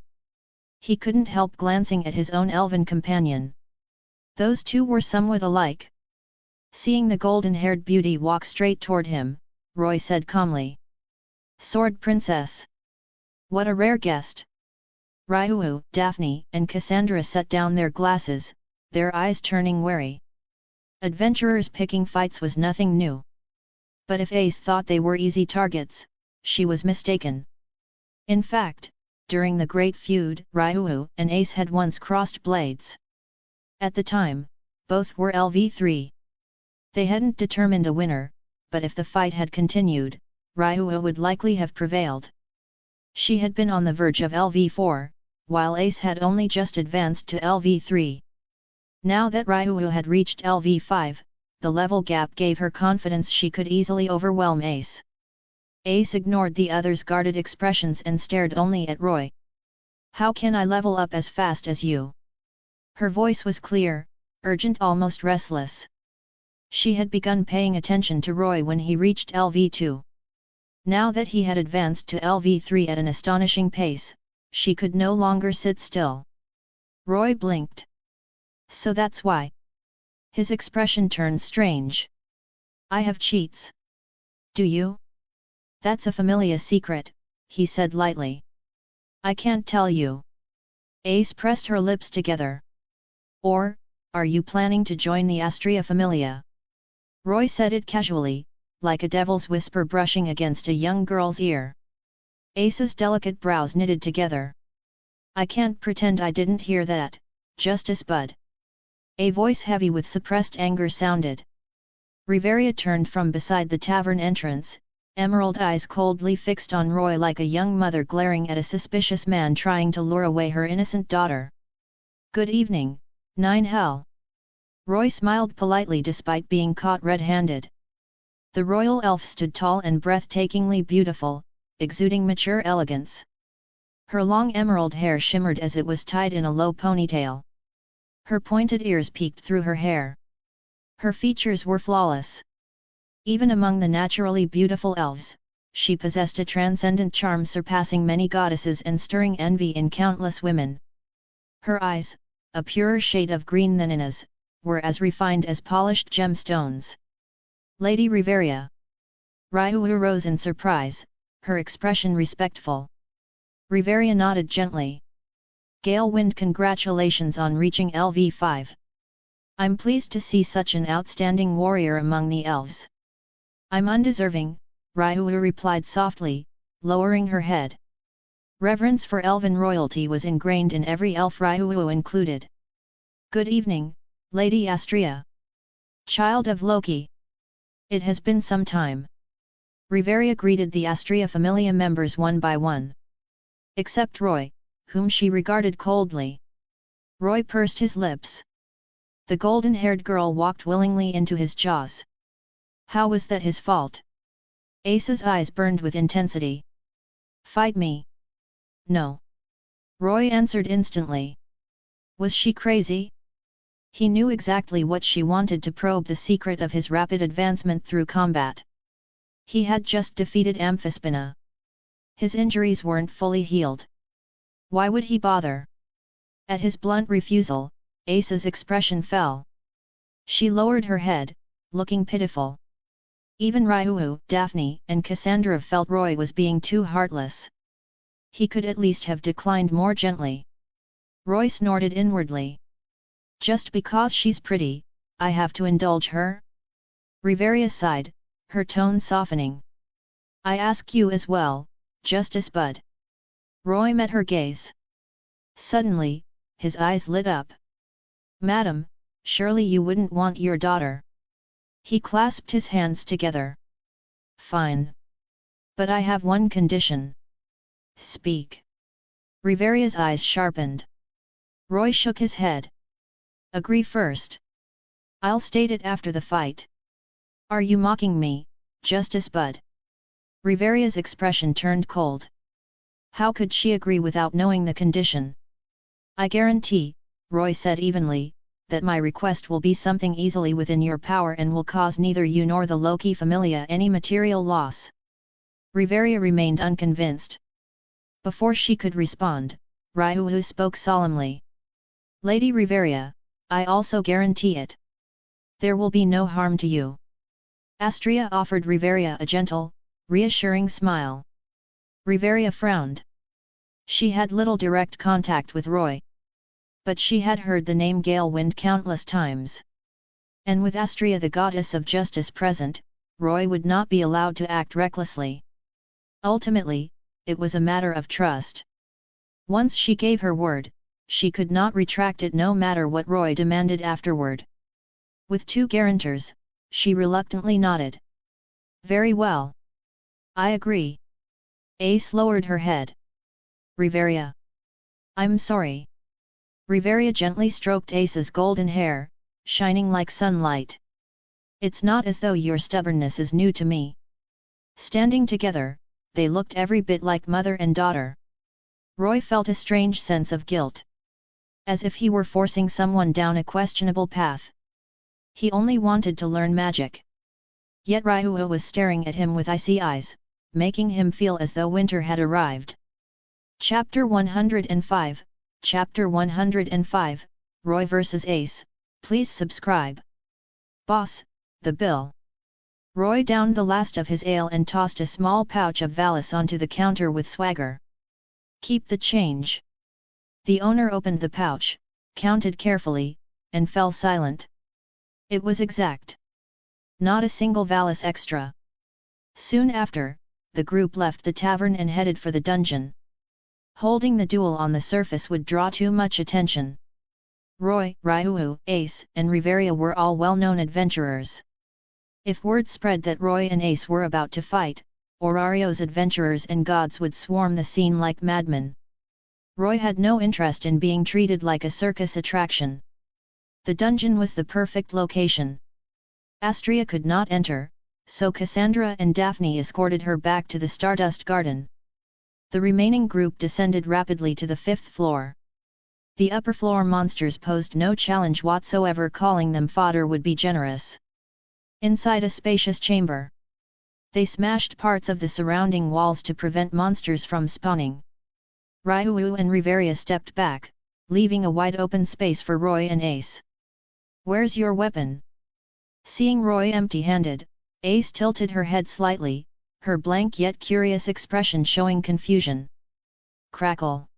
He couldn't help glancing at his own elven companion. Those two were somewhat alike. Seeing the golden-haired beauty walk straight toward him, Roy said calmly, "Sword Princess. What a rare guest." Ryuhu, Daphne, and Cassandra set down their glasses, their eyes turning wary. Adventurers picking fights was nothing new. But if Ace thought they were easy targets, she was mistaken. In fact, during the Great Feud, Ryuhu and Ace had once crossed blades. At the time, both were LV3. They hadn't determined a winner, but if the fight had continued, Ryuhu would likely have prevailed. She had been on the verge of LV4, while Ace had only just advanced to LV3. Now that Ryuhu had reached LV5, the level gap gave her confidence she could easily overwhelm Ace. Ace ignored the others' guarded expressions and stared only at Roy. "How can I level up as fast as you?" Her voice was clear, urgent, almost restless. She had begun paying attention to Roy when he reached LV2. Now that he had advanced to LV3 at an astonishing pace, she could no longer sit still. Roy blinked. "So that's why." His expression turned strange. "I have cheats." "Do you?" "That's a Familia secret," he said lightly. "I can't tell you." Ace pressed her lips together. "Or, are you planning to join the Astraea Familia?" Roy said it casually, like a devil's whisper brushing against a young girl's ear. Ace's delicate brows knitted together. I can't pretend I didn't hear that, Justice Bud. A voice heavy with suppressed anger sounded. Riveria turned from beside the tavern entrance, emerald eyes coldly fixed on Roy like a young mother glaring at a suspicious man trying to lure away her innocent daughter. Good evening, Nine Hell. Roy smiled politely despite being caught red-handed. The royal elf stood tall and breathtakingly beautiful, exuding mature elegance. Her long emerald hair shimmered as it was tied in a low ponytail. Her pointed ears peeked through her hair. Her features were flawless. Even among the naturally beautiful elves, she possessed a transcendent charm surpassing many goddesses and stirring envy in countless women. Her eyes, a purer shade of green than Ina's, were as refined as polished gemstones. Lady Riveria. Ryuhu rose in surprise, her expression respectful. Riveria nodded gently. Gale Wind, congratulations on reaching LV5. I'm pleased to see such an outstanding warrior among the elves. I'm undeserving, Ryuhu replied softly, lowering her head. Reverence for elven royalty was ingrained in every elf, Ryuhu included. Good evening, Lady Astraea. Child of Loki. It has been some time. Riveria greeted the Astraea Familia members one by one. Except Roy, whom she regarded coldly. Roy pursed his lips. The golden-haired girl walked willingly into his jaws. How was that his fault? Ace's eyes burned with intensity. Fight me. No. Roy answered instantly. Was she crazy? He knew exactly what she wanted to probe the secret of his rapid advancement through combat. He had just defeated Amphispina. His injuries weren't fully healed. Why would he bother? At his blunt refusal, Ace's expression fell. She lowered her head, looking pitiful. Even Ryuhu, Daphne, and Cassandra felt Roy was being too heartless. He could at least have declined more gently. Roy snorted inwardly. Just because she's pretty, I have to indulge her? Riveria sighed, her tone softening. I ask you as well, Justice Bud. Roy met her gaze. Suddenly, his eyes lit up. Madam, surely you wouldn't want your daughter. He clasped his hands together. Fine. But I have one condition. Speak. Riveria's eyes sharpened. Roy shook his head. Agree first. I'll state it after the fight. Are you mocking me, Justice Bud? Riveria's expression turned cold. How could she agree without knowing the condition? I guarantee, Roy said evenly, that my request will be something easily within your power and will cause neither you nor the Loki Familia any material loss. Riveria remained unconvinced. Before she could respond, Ryuhu spoke solemnly. Lady Riveria, I also guarantee it. There will be no harm to you. Astraea offered Riveria a gentle, reassuring smile. Riveria frowned. She had little direct contact with Roy. But she had heard the name Gale Wind countless times. And with Astraea the goddess of justice present, Roy would not be allowed to act recklessly. Ultimately, it was a matter of trust. Once she gave her word, she could not retract it no matter what Roy demanded afterward. With two guarantors, she reluctantly nodded. Very well. I agree. Ace lowered her head. Riveria. I'm sorry. Riveria gently stroked Ace's golden hair, shining like sunlight. It's not as though your stubbornness is new to me. Standing together, they looked every bit like mother and daughter. Roy felt a strange sense of guilt. As if he were forcing someone down a questionable path. He only wanted to learn magic. Yet Ryuhu was staring at him with icy eyes, making him feel as though winter had arrived. Chapter 105, Chapter 105, Roy vs Ace, please subscribe. Boss, the bill. Roy downed the last of his ale and tossed a small pouch of Valis onto the counter with swagger. Keep the change. The owner opened the pouch, counted carefully, and fell silent. It was exact. Not a single Valis extra. Soon after, the group left the tavern and headed for the dungeon. Holding the duel on the surface would draw too much attention. Roy, Ryu, Ace, and Riveria were all well-known adventurers. If word spread that Roy and Ace were about to fight, Orario's adventurers and gods would swarm the scene like madmen. Roy had no interest in being treated like a circus attraction. The dungeon was the perfect location. Astraea could not enter, so Cassandra and Daphne escorted her back to the Stardust Garden. The remaining group descended rapidly to the 5th floor. The upper floor monsters posed no challenge whatsoever, calling them fodder would be generous. Inside a spacious chamber, they smashed parts of the surrounding walls to prevent monsters from spawning. Ryu and Riveria stepped back, leaving a wide open space for Roy and Ace. "Where's your weapon?" Seeing Roy empty-handed, Ace tilted her head slightly, her blank yet curious expression showing confusion. Crackle!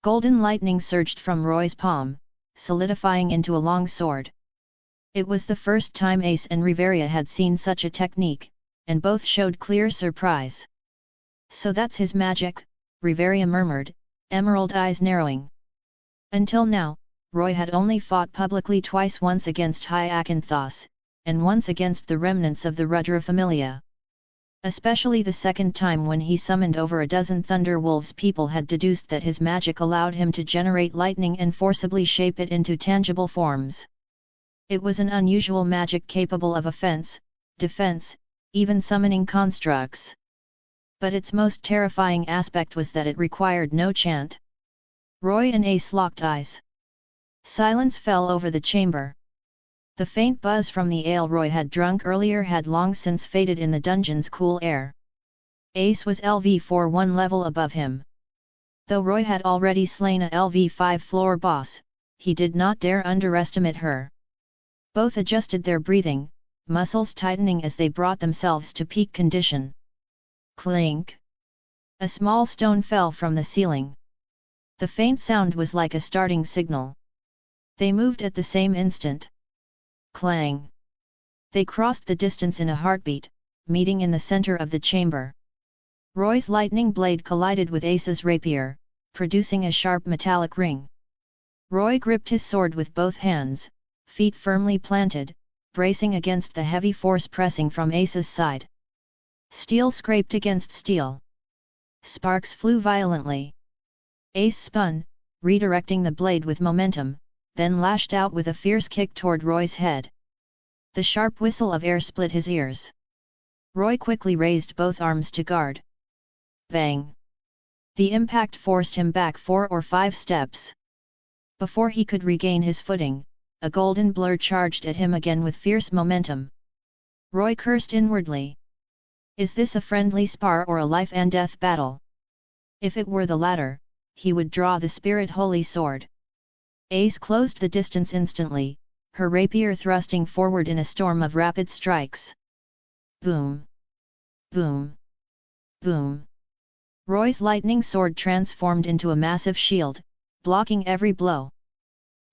Golden lightning surged from Roy's palm, solidifying into a long sword. It was the first time Ace and Riveria had seen such a technique, and both showed clear surprise. "So that's his magic," Riveria murmured, emerald eyes narrowing. Until now, Roy had only fought publicly twice, once against High Akanthos, and once against the remnants of the Rudra Familia. Especially the second time, when he summoned over a dozen Thunder Wolves, people had deduced that his magic allowed him to generate lightning and forcibly shape it into tangible forms. It was an unusual magic capable of offense, defense, even summoning constructs. But its most terrifying aspect was that it required no chant. Roy and Ace locked eyes. Silence fell over the chamber. The faint buzz from the ale Roy had drunk earlier had long since faded in the dungeon's cool air. Ace was LV4 one level above him. Though Roy had already slain a LV5 floor boss, he did not dare underestimate her. Both adjusted their breathing, muscles tightening as they brought themselves to peak condition. Clink! A small stone fell from the ceiling. The faint sound was like a starting signal. They moved at the same instant. Clang! They crossed the distance in a heartbeat, meeting in the center of the chamber. Roy's lightning blade collided with Ace's rapier, producing a sharp metallic ring. Roy gripped his sword with both hands, feet firmly planted, bracing against the heavy force pressing from Ace's side. Steel scraped against steel. Sparks flew violently. Ace spun, redirecting the blade with momentum, then lashed out with a fierce kick toward Roy's head. The sharp whistle of air split his ears. Roy quickly raised both arms to guard. Bang! The impact forced him back 4 or 5 steps. Before he could regain his footing, a golden blur charged at him again with fierce momentum. Roy cursed inwardly. Is this a friendly spar or a life-and-death battle? If it were the latter, he would draw the Spirit Holy Sword. Ace closed the distance instantly, her rapier thrusting forward in a storm of rapid strikes. Boom! Boom! Boom! Roy's lightning sword transformed into a massive shield, blocking every blow.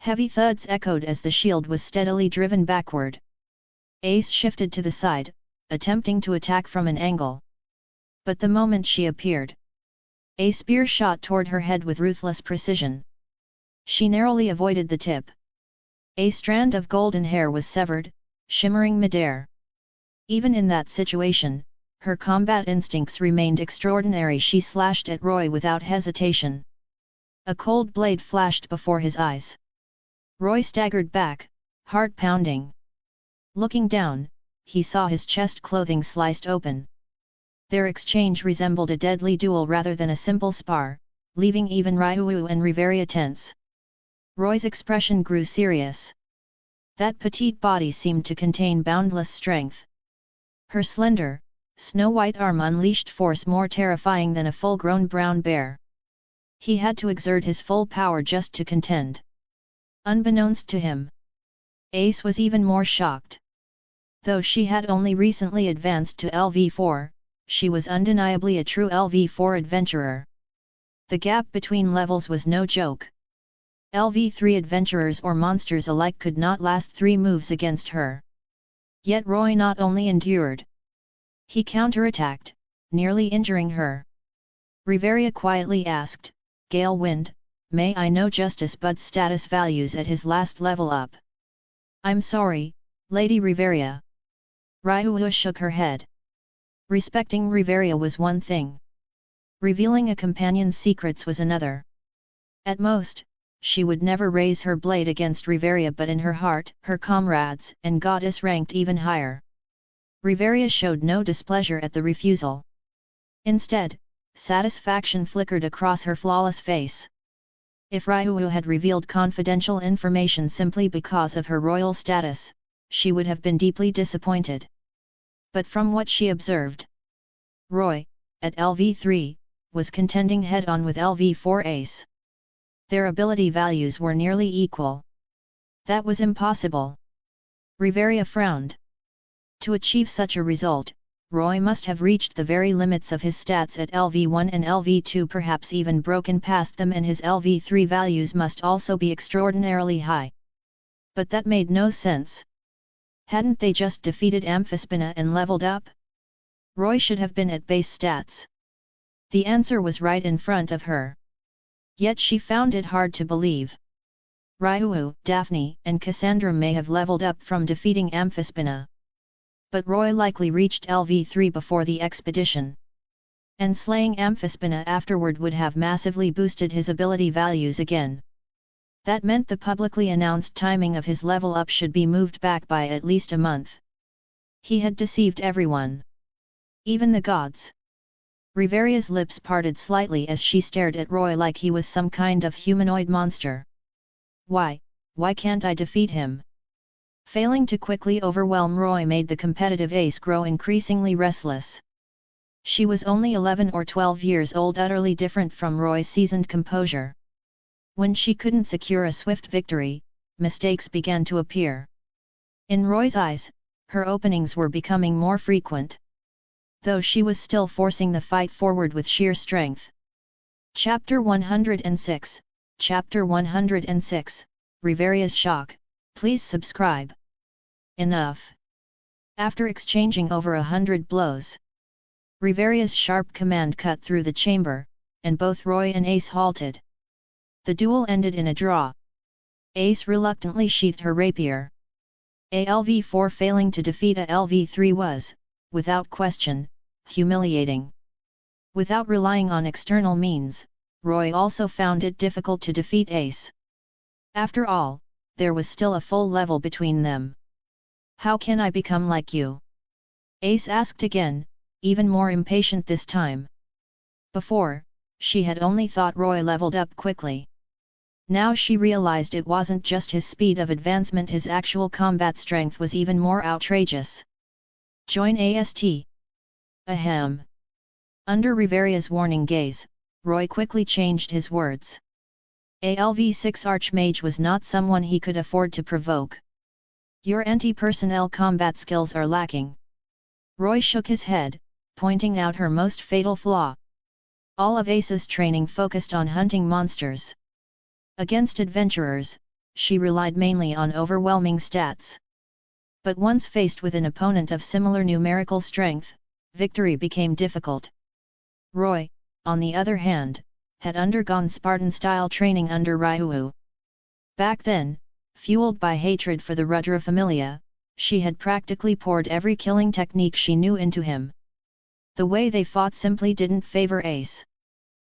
Heavy thuds echoed as the shield was steadily driven backward. Ace shifted to the side, attempting to attack from an angle. But the moment she appeared, a spear shot toward her head with ruthless precision. She narrowly avoided the tip. A strand of golden hair was severed, shimmering midair. Even in that situation, her combat instincts remained extraordinary. She slashed at Roy without hesitation. A cold blade flashed before his eyes. Roy staggered back, heart pounding. Looking down, he saw his chest clothing sliced open. Their exchange resembled a deadly duel rather than a simple spar, leaving even Ryu and Riveria tense. Roy's expression grew serious. That petite body seemed to contain boundless strength. Her slender, snow-white arm unleashed force more terrifying than a full-grown brown bear. He had to exert his full power just to contend. Unbeknownst to him, Ace was even more shocked. Though she had only recently advanced to LV4, she was undeniably a true LV4 adventurer. The gap between levels was no joke. LV3 adventurers or monsters alike could not last 3 moves against her. Yet Roy not only endured. He counterattacked, nearly injuring her. Riveria quietly asked, Gale Wind, may I know Justice Bud's status values at his last level up? I'm sorry, Lady Riveria. Ryuhu shook her head. Respecting Riveria was one thing. Revealing a companion's secrets was another. At most, she would never raise her blade against Riveria, but in her heart, her comrades and goddess ranked even higher. Riveria showed no displeasure at the refusal. Instead, satisfaction flickered across her flawless face. If Ryuhu had revealed confidential information simply because of her royal status, she would have been deeply disappointed. But from what she observed, Roy, at LV3, was contending head-on with LV4 Ace. Their ability values were nearly equal. That was impossible. Riveria frowned. To achieve such a result, Roy must have reached the very limits of his stats at LV1 and LV2, perhaps even broken past them, and his LV3 values must also be extraordinarily high. But that made no sense. Hadn't they just defeated Amphispina and leveled up? Roy should have been at base stats. The answer was right in front of her. Yet she found it hard to believe. Ryuhu, Daphne, and Cassandra may have leveled up from defeating Amphispina. But Roy likely reached LV3 before the expedition. And slaying Amphispina afterward would have massively boosted his ability values again. That meant the publicly announced timing of his level up should be moved back by at least a month. He had deceived everyone. Even the gods. Riveria's lips parted slightly as she stared at Roy like he was some kind of humanoid monster. Why can't I defeat him? Failing to quickly overwhelm Roy made the competitive ace grow increasingly restless. She was only 11 or 12 years old, utterly different from Roy's seasoned composure. When she couldn't secure a swift victory, mistakes began to appear. In Roy's eyes, her openings were becoming more frequent. Though she was still forcing the fight forward with sheer strength. Chapter 106, Chapter 106, Riveria's Shock. Please subscribe. Enough. After exchanging over 100 blows, Riveria's sharp command cut through the chamber, and both Roy and Ace halted. The duel ended in a draw. Ace reluctantly sheathed her rapier. A LV4 failing to defeat a LV3 was, without question, humiliating. Without relying on external means, Roy also found it difficult to defeat Ace. After all, there was still a full level between them. How can I become like you? Ace asked again, even more impatient this time. Before, she had only thought Roy leveled up quickly. Now she realized it wasn't just his speed of advancement, his actual combat strength was even more outrageous. Join AST. Ahem. Under Riveria's warning gaze, Roy quickly changed his words. A LV6 Archmage was not someone he could afford to provoke. Your anti-personnel combat skills are lacking. Roy shook his head, pointing out her most fatal flaw. All of Ace's training focused on hunting monsters. Against adventurers, she relied mainly on overwhelming stats. But once faced with an opponent of similar numerical strength, victory became difficult. Roy, on the other hand, had undergone Spartan-style training under Ryuhu. Back then, fueled by hatred for the Rudra Familia, she had practically poured every killing technique she knew into him. The way they fought simply didn't favor Ace.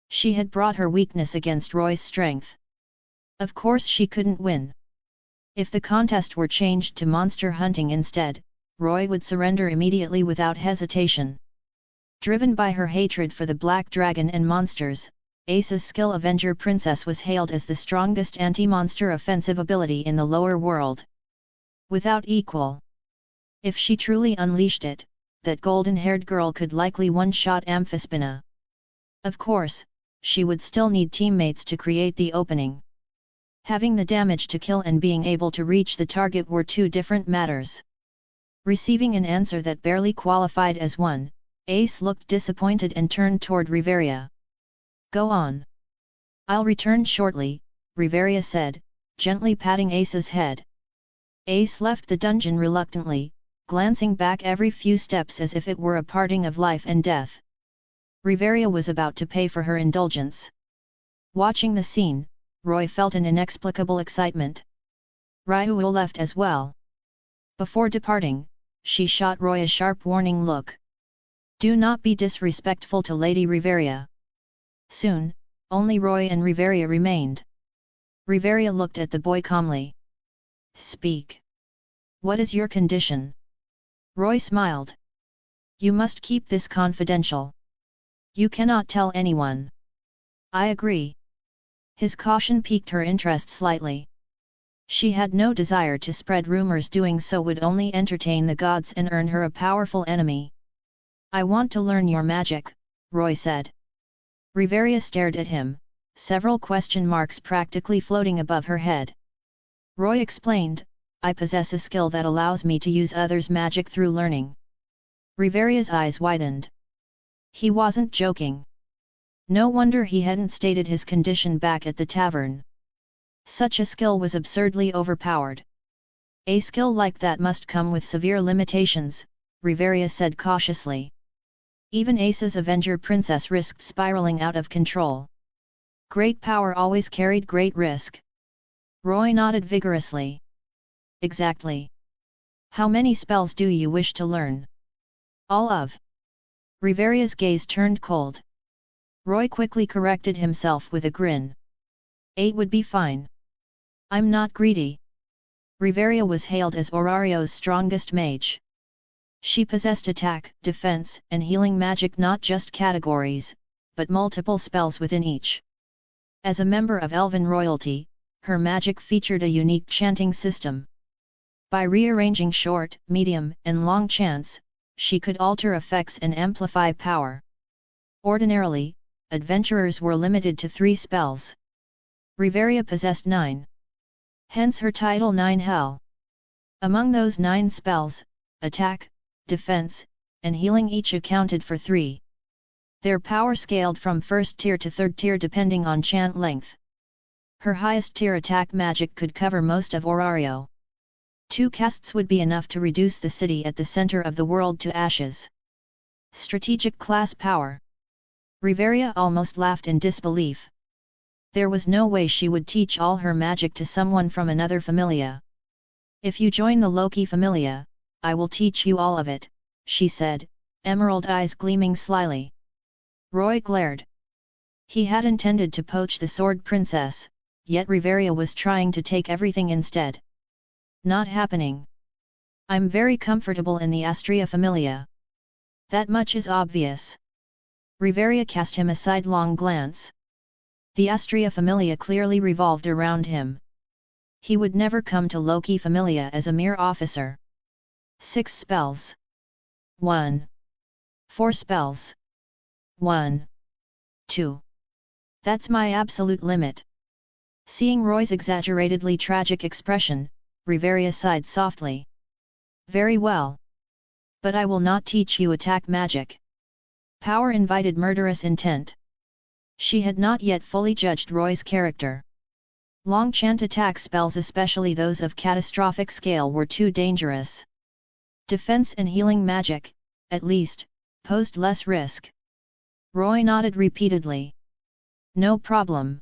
She had brought her weakness against Roy's strength. Of course she couldn't win. If the contest were changed to monster hunting instead, Roy would surrender immediately without hesitation. Driven by her hatred for the Black Dragon and monsters, Ace's skill Avenger Princess was hailed as the strongest anti-monster offensive ability in the lower world. Without equal. If she truly unleashed it, that golden-haired girl could likely one-shot Amphispina. Of course, she would still need teammates to create the opening. Having the damage to kill and being able to reach the target were two different matters. Receiving an answer that barely qualified as one, Ace looked disappointed and turned toward Riveria. Go on. I'll return shortly, Riveria said, gently patting Ace's head. Ace left the dungeon reluctantly, glancing back every few steps as if it were a parting of life and death. Riveria was about to pay for her indulgence. Watching the scene, Roy felt an inexplicable excitement. Ryuo left as well. Before departing, she shot Roy a sharp warning look. Do not be disrespectful to Lady Riveria. Soon, only Roy and Riveria remained. Riveria looked at the boy calmly. Speak. What is your condition? Roy smiled. You must keep this confidential. You cannot tell anyone. I agree. His caution piqued her interest slightly. She had no desire to spread rumors, doing so would only entertain the gods and earn her a powerful enemy. I want to learn your magic, Roy said. Riveria stared at him, several question marks practically floating above her head. Roy explained, I possess a skill that allows me to use others' magic through learning. Riveria's eyes widened. He wasn't joking. No wonder he hadn't stated his condition back at the tavern. Such a skill was absurdly overpowered. A skill like that must come with severe limitations, Riveria said cautiously. Even Ace's Avenger Princess risked spiraling out of control. Great power always carried great risk. Roy nodded vigorously. Exactly. How many spells do you wish to learn? All of. Riveria's gaze turned cold. Roy quickly corrected himself with a grin. 8 would be fine. I'm not greedy. Riveria was hailed as Orario's strongest mage. She possessed attack, defense, and healing magic, not just categories, but multiple spells within each. As a member of Elven royalty, her magic featured a unique chanting system. By rearranging short, medium, and long chants, she could alter effects and amplify power. Ordinarily, adventurers were limited to 3 spells. Riveria possessed 9. Hence her title 9 Hell. Among those 9 spells, attack, defense, and healing each accounted for 3. Their power scaled from 1st tier to 3rd tier depending on chant length. Her highest tier attack magic could cover most of Orario. 2 casts would be enough to reduce the city at the center of the world to ashes. Strategic class power. Riveria almost laughed in disbelief. There was no way she would teach all her magic to someone from another familia. If you join the Loki Familia, I will teach you all of it, she said, emerald eyes gleaming slyly. Roy glared. He had intended to poach the Sword Princess, yet Riveria was trying to take everything instead. Not happening. I'm very comfortable in the Astraea Familia. That much is obvious. Riveria cast him a sidelong glance. The Astraea Familia clearly revolved around him. He would never come to Loki Familia as a mere officer. 6 spells. 1. 4 spells. 1. 2. That's my absolute limit. Seeing Roy's exaggeratedly tragic expression, Riveria sighed softly. Very well. But I will not teach you attack magic. Power invited murderous intent. She had not yet fully judged Roy's character. Long chant attack spells, especially those of catastrophic scale, were too dangerous. Defense and healing magic, at least, posed less risk. Roy nodded repeatedly. No problem.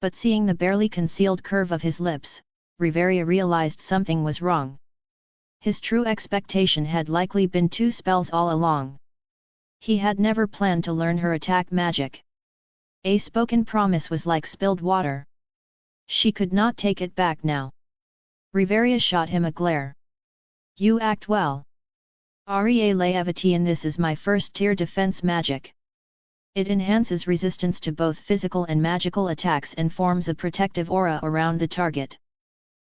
But seeing the barely concealed curve of his lips, Riveria realized something was wrong. His true expectation had likely been 2 spells all along. He had never planned to learn her attack magic. A spoken promise was like spilled water. She could not take it back now. Riveria shot him a glare. You act well. Aria Laevity, and this is my 1st tier defense magic. It enhances resistance to both physical and magical attacks and forms a protective aura around the target.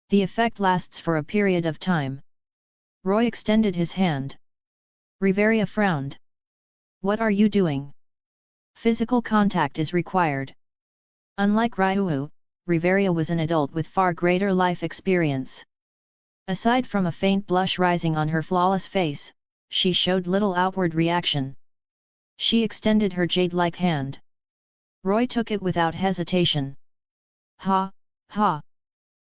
The effect lasts for a period of time. Roy extended his hand. Riveria frowned. What are you doing? Physical contact is required. Unlike Ryuhu, Riveria was an adult with far greater life experience. Aside from a faint blush rising on her flawless face, she showed little outward reaction. She extended her jade-like hand. Roy took it without hesitation. Ha, ha.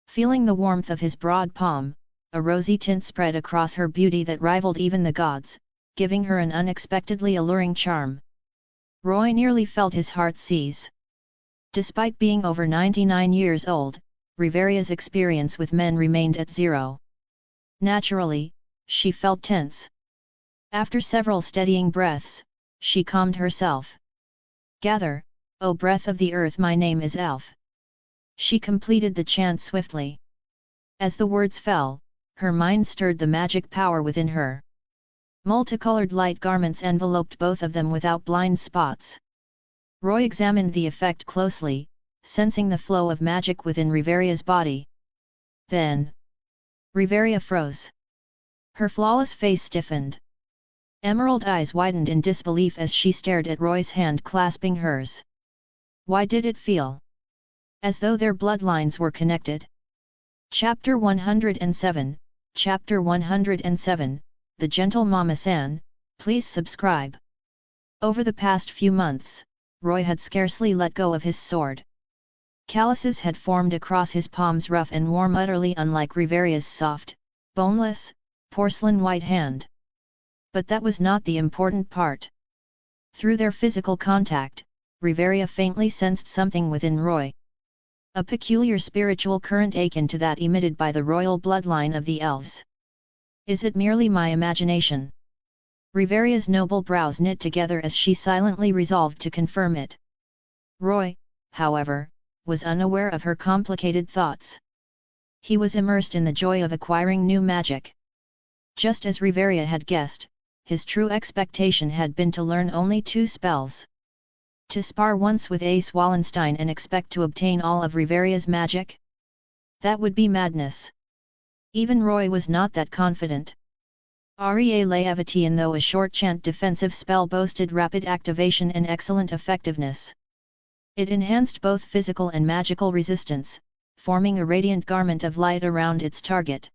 Feeling the warmth of his broad palm, a rosy tint spread across her beauty that rivaled even the gods, giving her an unexpectedly alluring charm. Roy nearly felt his heart seize. Despite being over 99 years old, Riveria's experience with men remained at zero. Naturally, she felt tense. After several steadying breaths, she calmed herself. "Gather, O breath of the earth, my name is Elf." She completed the chant swiftly. As the words fell, her mind stirred the magic power within her. Multicolored light garments enveloped both of them without blind spots. Roy examined the effect closely, sensing the flow of magic within Riveria's body. Then, Riveria froze. Her flawless face stiffened. Emerald eyes widened in disbelief as she stared at Roy's hand clasping hers. Why did it feel as though their bloodlines were connected? Chapter 107, Chapter 107, The Gentle Mama-san, please subscribe. Over the past few months, Roy had scarcely let go of his sword. Calluses had formed across his palms, rough and warm, utterly unlike Riveria's soft, boneless, porcelain white hand. But that was not the important part. Through their physical contact, Riveria faintly sensed something within Roy. A peculiar spiritual current akin to that emitted by the royal bloodline of the elves. Is it merely my imagination? Riveria's noble brows knit together as she silently resolved to confirm it. Roy, however, was unaware of her complicated thoughts. He was immersed in the joy of acquiring new magic. Just as Riveria had guessed, his true expectation had been to learn only 2 spells. To spar once with Ace Wallenstein and expect to obtain all of Riveria's magic? That would be madness. Even Roy was not that confident. Aria Leavitian, though a short chant defensive spell, boasted rapid activation and excellent effectiveness. It enhanced both physical and magical resistance, forming a radiant garment of light around its target.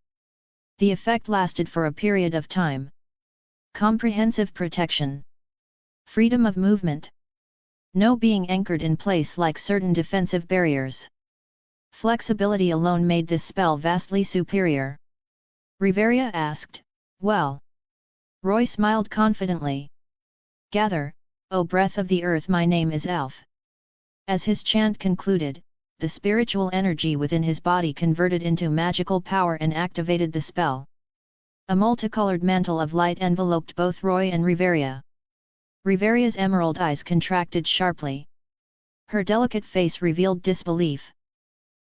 The effect lasted for a period of time. Comprehensive protection. Freedom of movement. No being anchored in place like certain defensive barriers. Flexibility alone made this spell vastly superior. Riveria asked, "Well?" Roy smiled confidently. "Gather, O breath of the earth, my name is Elf." As his chant concluded, the spiritual energy within his body converted into magical power and activated the spell. A multicolored mantle of light enveloped both Roy and Riveria. Riveria's emerald eyes contracted sharply. Her delicate face revealed disbelief.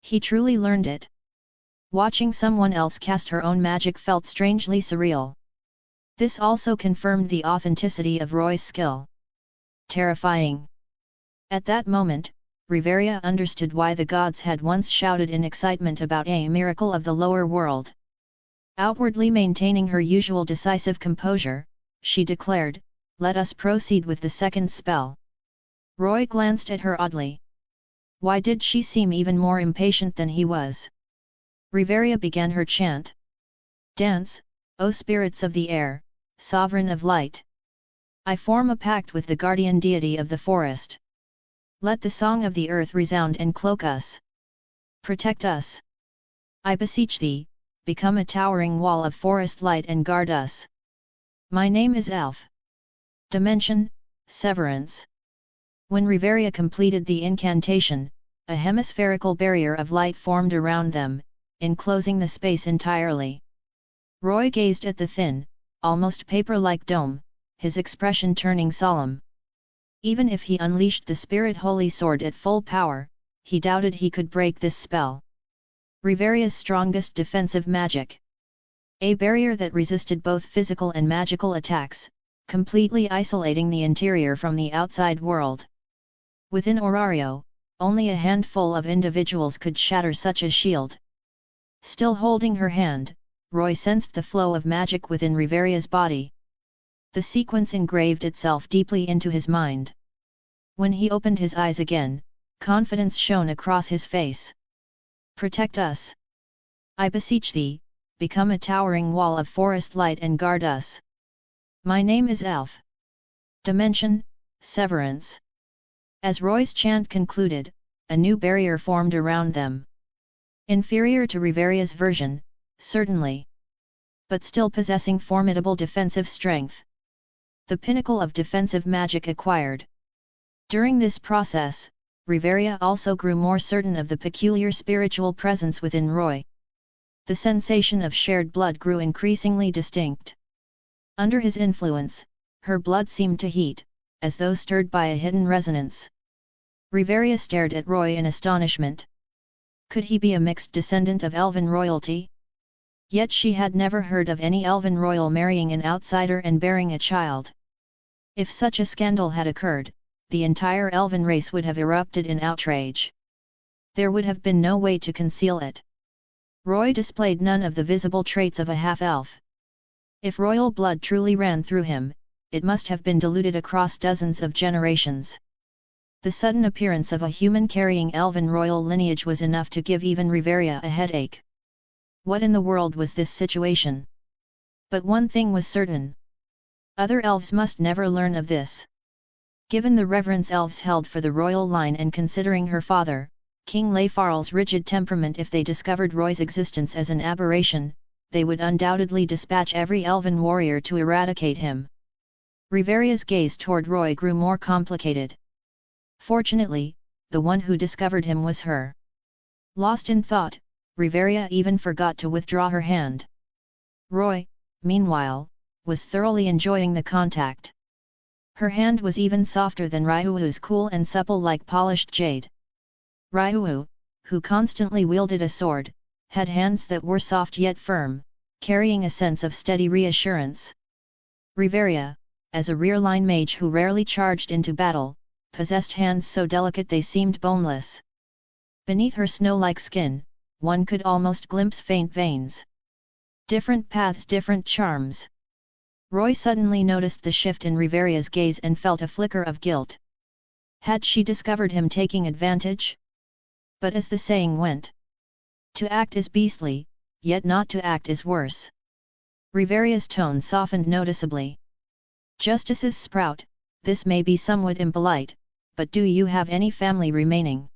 He truly learned it. Watching someone else cast her own magic felt strangely surreal. This also confirmed the authenticity of Roy's skill. Terrifying. At that moment, Riveria understood why the gods had once shouted in excitement about a miracle of the lower world. Outwardly maintaining her usual decisive composure, she declared, "Let us proceed with the second spell." Roy glanced at her oddly. Why did she seem even more impatient than he was? Riveria began her chant. "Dance, O spirits of the air, sovereign of light. I form a pact with the guardian deity of the forest. Let the song of the earth resound and cloak us. Protect us. I beseech thee, become a towering wall of forest light and guard us. My name is Elf. Dimension, Severance." When Riveria completed the incantation, a hemispherical barrier of light formed around them, enclosing the space entirely. Roy gazed at the thin, almost paper-like dome, his expression turning solemn. Even if he unleashed the Spirit Holy Sword at full power, he doubted he could break this spell. Riveria's strongest defensive magic. A barrier that resisted both physical and magical attacks, completely isolating the interior from the outside world. Within Orario, only a handful of individuals could shatter such a shield. Still holding her hand, Roy sensed the flow of magic within Riveria's body. The sequence engraved itself deeply into his mind. When he opened his eyes again, confidence shone across his face. Protect us. I beseech thee, become a towering wall of forest light and guard us. My name is Elf. Dimension, Severance. As Roy's chant concluded, a new barrier formed around them. Inferior to Riveria's version, certainly. but still possessing formidable defensive strength. The pinnacle of defensive magic acquired. During this process, Riveria also grew more certain of the peculiar spiritual presence within Roy. The sensation of shared blood grew increasingly distinct. Under his influence, her blood seemed to heat, as though stirred by a hidden resonance. Riveria stared at Roy in astonishment. Could he be a mixed descendant of elven royalty? Yet she had never heard of any elven royal marrying an outsider and bearing a child. If such a scandal had occurred, the entire elven race would have erupted in outrage. There would have been no way to conceal it. Roy displayed none of the visible traits of a half-elf. If royal blood truly ran through him, it must have been diluted across dozens of generations. The sudden appearance of a human carrying elven royal lineage was enough to give even Riveria a headache. What in the world was this situation? But one thing was certain. Other elves must never learn of this. Given the reverence elves held for the royal line and considering her father, King Leifarl's rigid temperament, if they discovered Roy's existence as an aberration, they would undoubtedly dispatch every elven warrior to eradicate him. Riveria's gaze toward Roy grew more complicated. Fortunately, the one who discovered him was her. Lost in thought, Riveria even forgot to withdraw her hand. Roy, meanwhile, was thoroughly enjoying the contact. Her hand was even softer than Ryuu's, cool and supple like polished jade. Ryuu, who constantly wielded a sword, had hands that were soft yet firm, carrying a sense of steady reassurance. Riveria, as a rear-line mage who rarely charged into battle, possessed hands so delicate they seemed boneless. Beneath her snow-like skin, one could almost glimpse faint veins. Different paths, different charms. Roy suddenly noticed the shift in Riveria's gaze and felt a flicker of guilt. Had she discovered him taking advantage? But as the saying went, to act is beastly, yet not to act is worse. Riveria's tone softened noticeably. Justices sprout, this may be somewhat impolite, but do you have any family remaining?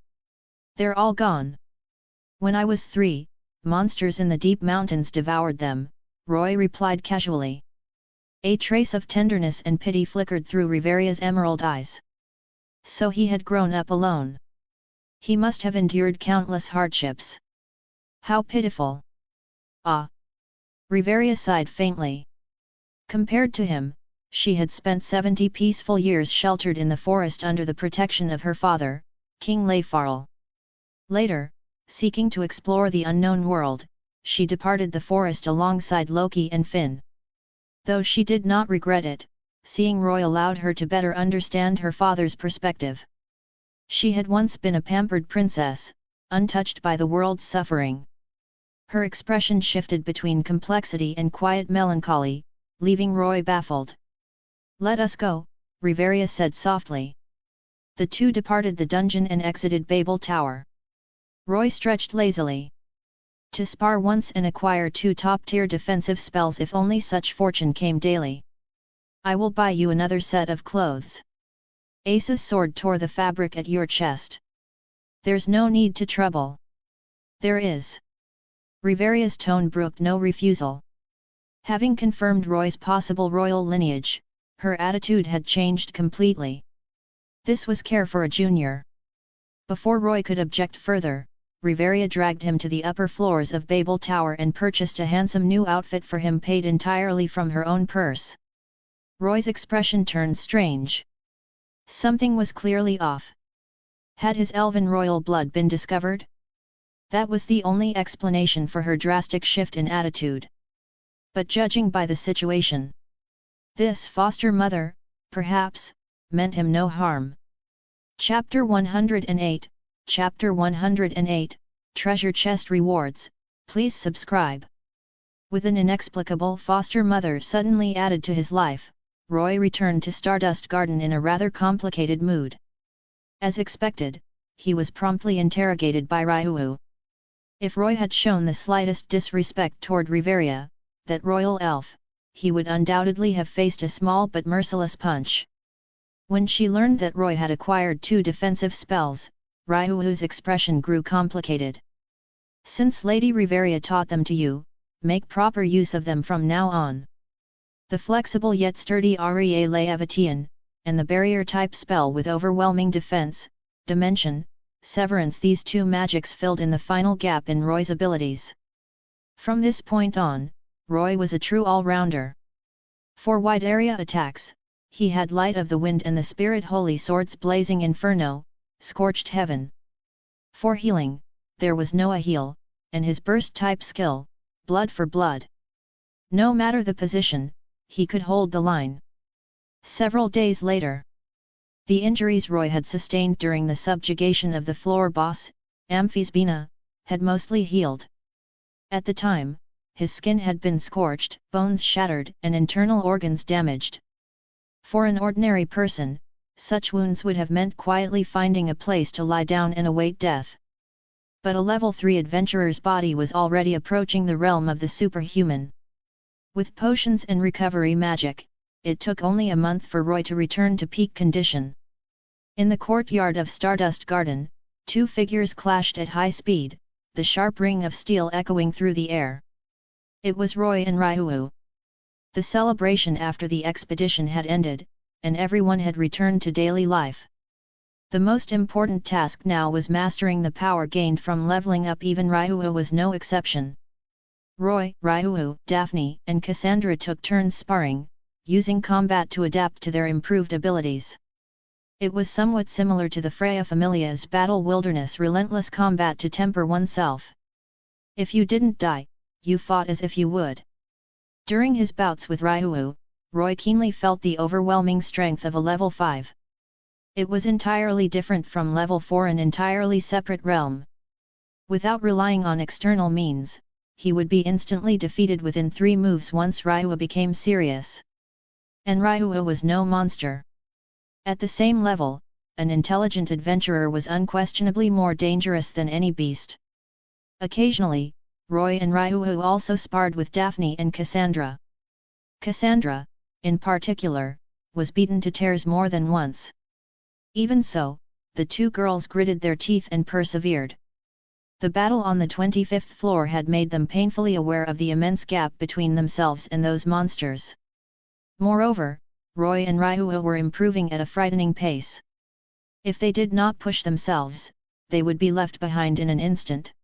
They're all gone. When I was 3, monsters in the deep mountains devoured them, Roy replied casually. A trace of tenderness and pity flickered through Riveria's emerald eyes. So he had grown up alone. He must have endured countless hardships. How pitiful! Ah! Riveria sighed faintly. Compared to him, she had spent 70 peaceful years sheltered in the forest under the protection of her father, King Leifarl. Later, seeking to explore the unknown world, she departed the forest alongside Loki and Finn. Though she did not regret it, seeing Roy allowed her to better understand her father's perspective. She had once been a pampered princess, untouched by the world's suffering. Her expression shifted between complexity and quiet melancholy, leaving Roy baffled. Let us go, Riveria said softly. The two departed the dungeon and exited Babel Tower. Roy stretched lazily. To spar once and acquire 2 top-tier defensive spells if only such fortune came daily. I will buy you another set of clothes. Ace's sword tore the fabric at your chest. There's no need to trouble. There is. Riveria's tone brooked no refusal. Having confirmed Roy's possible royal lineage, her attitude had changed completely. This was care for a junior. Before Roy could object further, Riveria dragged him to the upper floors of Babel Tower and purchased a handsome new outfit for him paid entirely from her own purse. Roy's expression turned strange. Something was clearly off. Had his elven royal blood been discovered? That was the only explanation for her drastic shift in attitude. But judging by the situation, this foster mother, perhaps, meant him no harm. Chapter 108, Chapter 108, Treasure Chest Rewards, please subscribe. With an inexplicable foster mother suddenly added to his life, Roy returned to Stardust Garden in a rather complicated mood. As expected, he was promptly interrogated by Ryuu. If Roy had shown the slightest disrespect toward Riveria, that royal elf, he would undoubtedly have faced a small but merciless punch. When she learned that Roy had acquired 2 defensive spells, Ryuu's expression grew complicated. Since Lady Riveria taught them to you, make proper use of them from now on. The flexible yet sturdy Aria Leavitian, and the barrier-type spell with overwhelming defense, dimension, severance, these two magics filled in the final gap in Roy's abilities. From this point on, Roy was a true all-rounder. For wide area attacks, he had Light of the Wind and the Spirit Holy Swords, Blazing Inferno, Scorched Heaven. For healing, there was Noah Heal, and his burst-type skill, Blood for Blood. No matter the position, he could hold the line. Several days later, the injuries Roy had sustained during the subjugation of the floor boss, Amphisbena, had mostly healed. At the time, his skin had been scorched, bones shattered, and internal organs damaged. For an ordinary person, such wounds would have meant quietly finding a place to lie down and await death. But a level 3 adventurer's body was already approaching the realm of the superhuman. With potions and recovery magic, it took only a month for Roy to return to peak condition. In the courtyard of Stardust Garden, two figures clashed at high speed, the sharp ring of steel echoing through the air. It was Roy and Ryuhu. The celebration after the expedition had ended, and everyone had returned to daily life. The most important task now was mastering the power gained from leveling up. Even Ryuhu was no exception. Roy, Ryuhu, Daphne, and Cassandra took turns sparring, using combat to adapt to their improved abilities. It was somewhat similar to the Freya Familia's battle wilderness relentless combat to temper oneself. If you didn't die, you fought as if you would. During his bouts with Ryuhu, Roy keenly felt the overwhelming strength of a level 5. It was entirely different from level 4, an entirely separate realm. Without relying on external means, he would be instantly defeated within 3 moves once Ryuhu became serious. And Ryuhu was no monster. At the same level, an intelligent adventurer was unquestionably more dangerous than any beast. Occasionally, Roy and Ryuhu also sparred with Daphne and Cassandra. Cassandra, in particular, was beaten to tears more than once. Even so, the two girls gritted their teeth and persevered. The battle on the 25th floor had made them painfully aware of the immense gap between themselves and those monsters. Moreover, Roy and Ryuhu were improving at a frightening pace. If they did not push themselves, they would be left behind in an instant.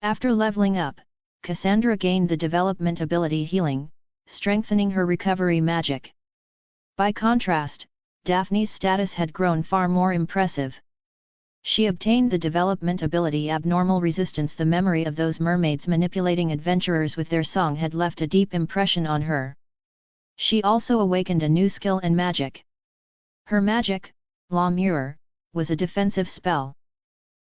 After leveling up, Cassandra gained the development ability Healing, strengthening her recovery magic. By contrast, Daphne's status had grown far more impressive. She obtained the development ability Abnormal Resistance. The memory of those mermaids manipulating adventurers with their song had left a deep impression on her. She also awakened a new skill and magic. Her magic, La Mure, was a defensive spell.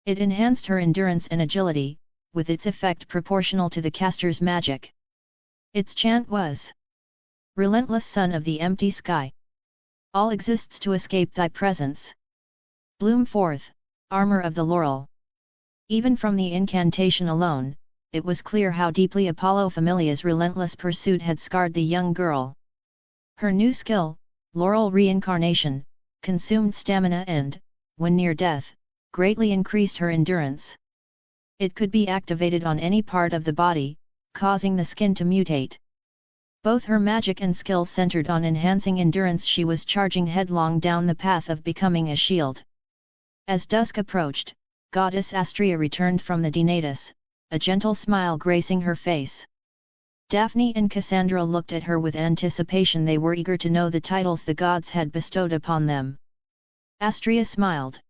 It enhanced her endurance and agility, with its effect proportional to the caster's magic. Its chant was, "Relentless Son of the Empty Sky. All exists to escape thy presence. Bloom forth, armor of the laurel." Even from the incantation alone, it was clear how deeply Apollo Familia's relentless pursuit had scarred the young girl. Her new skill, Laurel Reincarnation, consumed stamina and, when near death, greatly increased her endurance. It could be activated on any part of the body, causing the skin to mutate. Both her magic and skill centered on enhancing endurance. She was charging headlong down the path of becoming a shield. As dusk approached, Goddess Astraea returned from the Denatus, a gentle smile gracing her face. Daphne and Cassandra looked at her with anticipation. They were eager to know the titles the gods had bestowed upon them. Astraea smiled.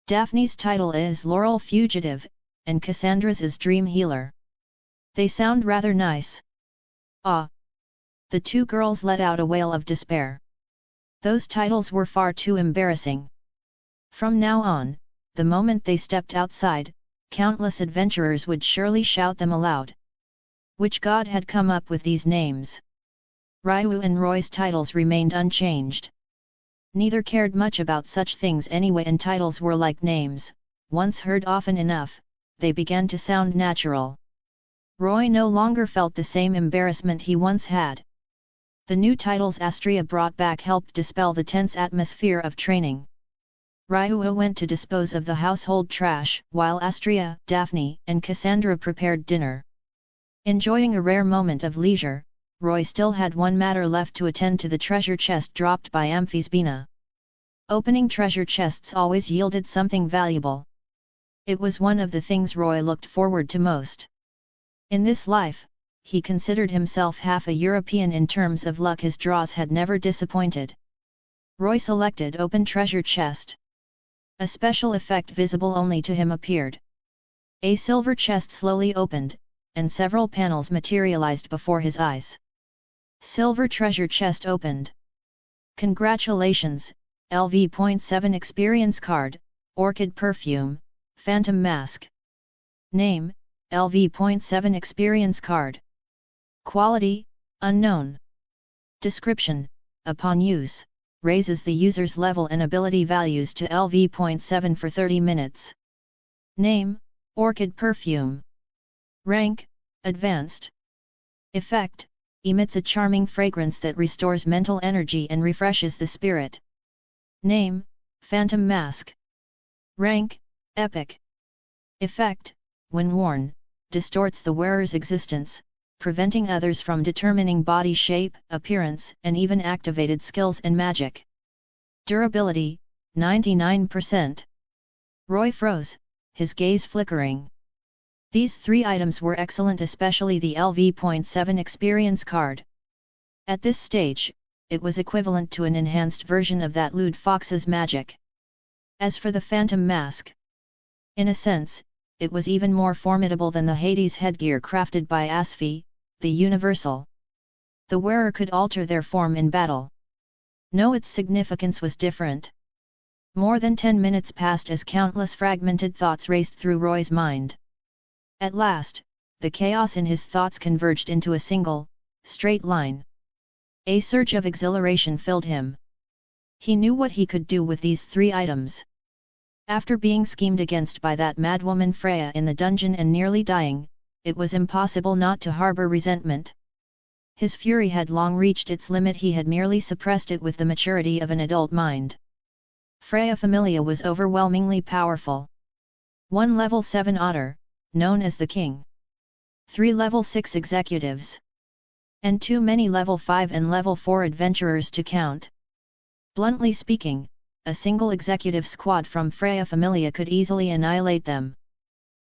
Daphne's title is Laurel Fugitive, and Cassandra's is Dream Healer. They sound rather nice. Ah! The two girls let out a wail of despair. Those titles were far too embarrassing. From now on, the moment they stepped outside, countless adventurers would surely shout them aloud. Which god had come up with these names? Ryu and Roy's titles remained unchanged. Neither cared much about such things anyway, and titles were like names, once heard often enough, they began to sound natural. Roy no longer felt the same embarrassment he once had. The new titles Astraea brought back helped dispel the tense atmosphere of training. Ryu went to dispose of the household trash, while Astraea, Daphne, and Cassandra prepared dinner. Enjoying a rare moment of leisure, Roy still had one matter left to attend to: the treasure chest dropped by Amphisbena. Opening treasure chests always yielded something valuable. It was one of the things Roy looked forward to most. In this life, he considered himself half a European in terms of luck. His draws had never disappointed. Roy selected open treasure chest. A special effect visible only to him appeared. A silver chest slowly opened, and several panels materialized before his eyes. Silver treasure chest opened. Congratulations, LV.7 experience card, orchid perfume, phantom mask. Name, LV.7 experience card. Quality, unknown. Description, upon use, raises the user's level and ability values to LV.7 for 30 minutes. Name, orchid perfume. Rank, advanced. Effect, emits a charming fragrance that restores mental energy and refreshes the spirit. Name, phantom mask. Rank, epic. Effect, when worn, distorts the wearer's existence, preventing others from determining body shape, appearance, and even activated skills and magic. Durability, 99%. Roy froze, his gaze flickering. These three items were excellent, especially the LV.7 experience card. At this stage, it was equivalent to an enhanced version of that lewd fox's magic. As for the phantom mask, in a sense, it was even more formidable than the Hades headgear crafted by Asphi, the Universal. The wearer could alter their form in battle. No, its significance was different. More than 10 minutes passed as countless fragmented thoughts raced through Roy's mind. At last, the chaos in his thoughts converged into a single, straight line. A surge of exhilaration filled him. He knew what he could do with these three items. After being schemed against by that madwoman Freya in the dungeon and nearly dying, it was impossible not to harbor resentment. His fury had long reached its limit. He had merely suppressed it with the maturity of an adult mind. Astraea Familia was overwhelmingly powerful. One level 7 otter, known as the King. 3 level 6 executives. And too many level 5 and level 4 adventurers to count. Bluntly speaking, a single executive squad from Astraea Familia could easily annihilate them.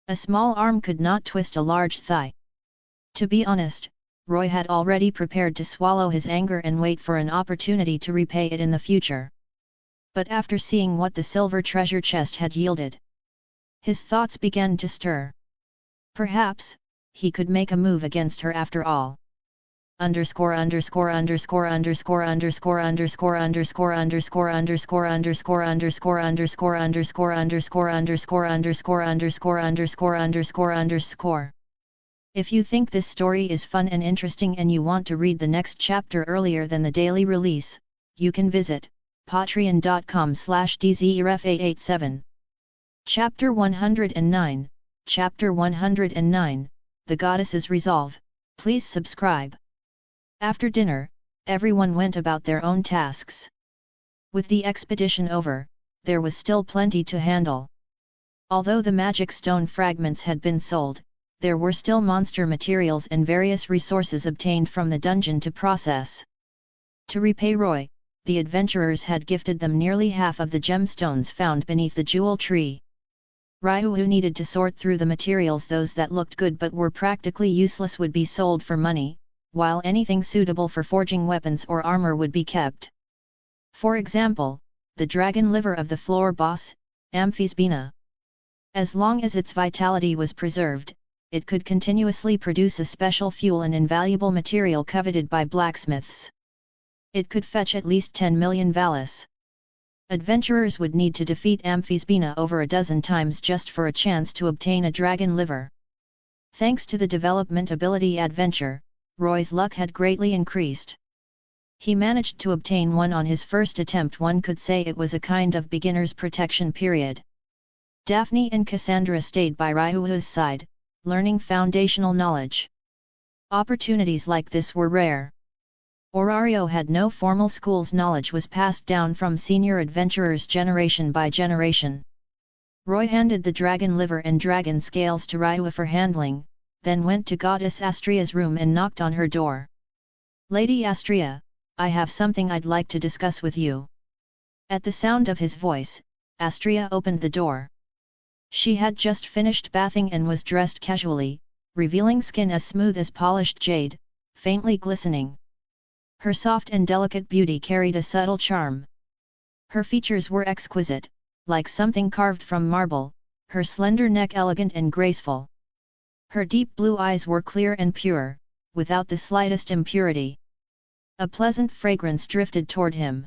A small arm could not twist a large thigh. To be honest, Roy had already prepared to swallow his anger and wait for an opportunity to repay it in the future. But after seeing what the silver treasure chest had yielded, his thoughts began to stir. Perhaps, he could make a move against her after all. Underscore underscore underscore underscore underscore underscore underscore underscore underscore underscore underscore underscore underscore underscore underscore underscore underscore underscore underscore underscore. If you think this story is fun and interesting and you want to read the next chapter earlier than the daily release, you can visit patreon.com/dzeref887. Chapter 109, Chapter 109, The Goddess's Resolve. Please subscribe. After dinner, everyone went about their own tasks. With the expedition over, there was still plenty to handle. Although the magic stone fragments had been sold, there were still monster materials and various resources obtained from the dungeon to process. To repay Roy, the adventurers had gifted them nearly half of the gemstones found beneath the jewel tree. Ryu needed to sort through the materials. Those that looked good but were practically useless would be sold for money, while anything suitable for forging weapons or armor would be kept. For example, the dragon liver of the floor boss, Amphisbena. As long as its vitality was preserved, it could continuously produce a special fuel and invaluable material coveted by blacksmiths. It could fetch at least 10 million valis. Adventurers would need to defeat Amphisbena over a dozen times just for a chance to obtain a dragon liver. Thanks to the development ability adventure, Roy's luck had greatly increased. He managed to obtain one on his first attempt. One could say it was a kind of beginner's protection period. Daphne and Cassandra stayed by Ryu's side, learning foundational knowledge. Opportunities like this were rare. Orario had no formal schools. Knowledge was passed down from senior adventurers generation by generation. Roy handed the dragon liver and dragon scales to Ryu for handling, then went to Goddess Astraea's room and knocked on her door. "Lady Astraea, I have something I'd like to discuss with you." At the sound of his voice, Astraea opened the door. She had just finished bathing and was dressed casually, revealing skin as smooth as polished jade, faintly glistening. Her soft and delicate beauty carried a subtle charm. Her features were exquisite, like something carved from marble, her slender neck elegant and graceful. Her deep blue eyes were clear and pure, without the slightest impurity. A pleasant fragrance drifted toward him.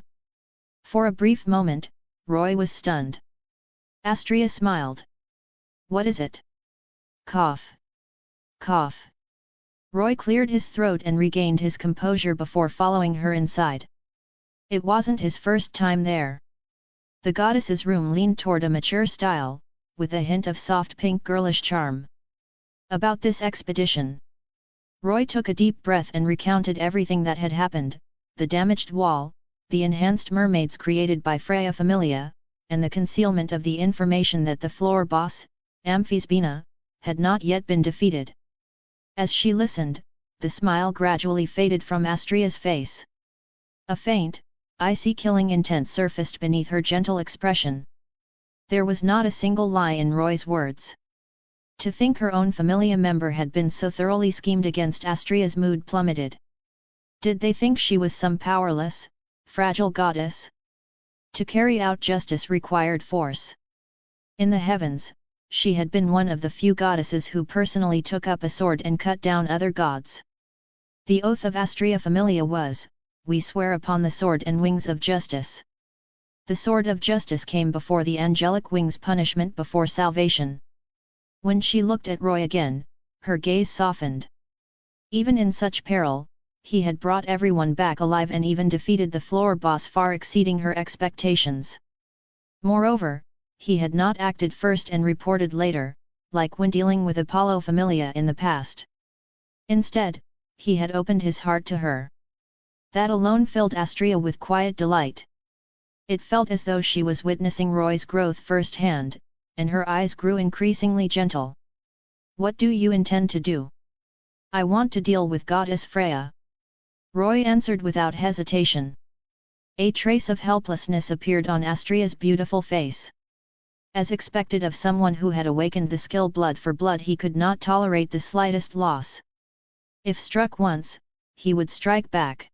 For a brief moment, Roy was stunned. Astraea smiled. "What is it?" Cough. Cough. Roy cleared his throat and regained his composure before following her inside. It wasn't his first time there. The goddess's room leaned toward a mature style, with a hint of soft pink girlish charm. About this expedition, Roy took a deep breath and recounted everything that had happened: the damaged wall, the enhanced mermaids created by Freya Familia, and the concealment of the information that the floor boss, Amphisbena, had not yet been defeated. As she listened, the smile gradually faded from Astraea's face. A faint, icy killing intent surfaced beneath her gentle expression. There was not a single lie in Roy's words. To think her own Familia member had been so thoroughly schemed against, Astraea's mood plummeted. Did they think she was some powerless, fragile goddess? To carry out justice required force. In the heavens, she had been one of the few goddesses who personally took up a sword and cut down other gods. The oath of Astraea Familia was, "We swear upon the sword and wings of justice." The sword of justice came before the angelic wings, punishment before salvation. When she looked at Roy again, her gaze softened. Even in such peril, he had brought everyone back alive and even defeated the floor boss, far exceeding her expectations. Moreover, he had not acted first and reported later, like when dealing with Apollo Familia in the past. Instead, he had opened his heart to her. That alone filled Astraea with quiet delight. It felt as though she was witnessing Roy's growth firsthand, and her eyes grew increasingly gentle. "What do you intend to do?" "I want to deal with Goddess Freya," Roy answered without hesitation. A trace of helplessness appeared on Astraea's beautiful face. As expected of someone who had awakened the skill blood for blood, he could not tolerate the slightest loss. If struck once, he would strike back.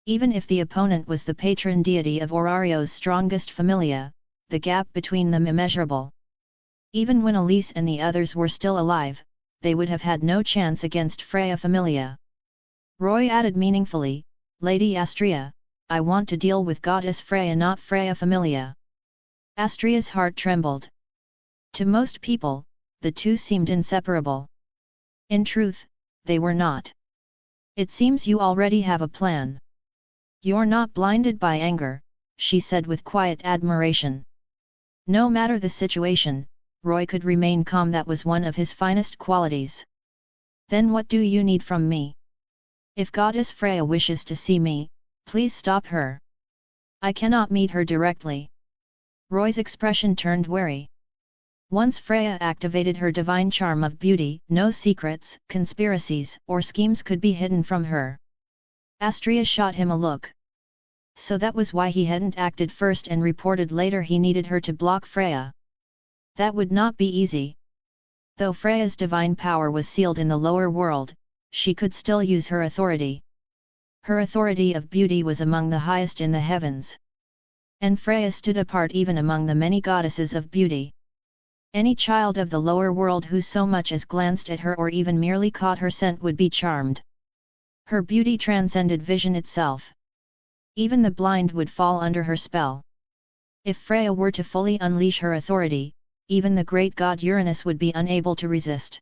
Even if the opponent was the patron deity of Orario's strongest Familia, the gap between them immeasurable. Even when Elise and the others were still alive, they would have had no chance against Freya Familia. Roy added meaningfully, "Lady Astraea, I want to deal with Goddess Freya, not Freya Familia." Astraea's heart trembled. To most people, the two seemed inseparable. In truth, they were not. "It seems you already have a plan. You're not blinded by anger," she said with quiet admiration. No matter the situation, Roy could remain calm. That was one of his finest qualities. "Then what do you need from me?" "If Goddess Freya wishes to see me, please stop her. I cannot meet her directly." Roy's expression turned wary. Once Freya activated her divine charm of beauty, no secrets, conspiracies, or schemes could be hidden from her. Astraea shot him a look. So that was why he hadn't acted first and reported later. He needed her to block Freya. That would not be easy. Though Freya's divine power was sealed in the lower world, she could still use her authority. Her authority of beauty was among the highest in the heavens. And Freya stood apart even among the many goddesses of beauty. Any child of the lower world who so much as glanced at her or even merely caught her scent would be charmed. Her beauty transcended vision itself. Even the blind would fall under her spell. If Freya were to fully unleash her authority, even the great god Uranus would be unable to resist.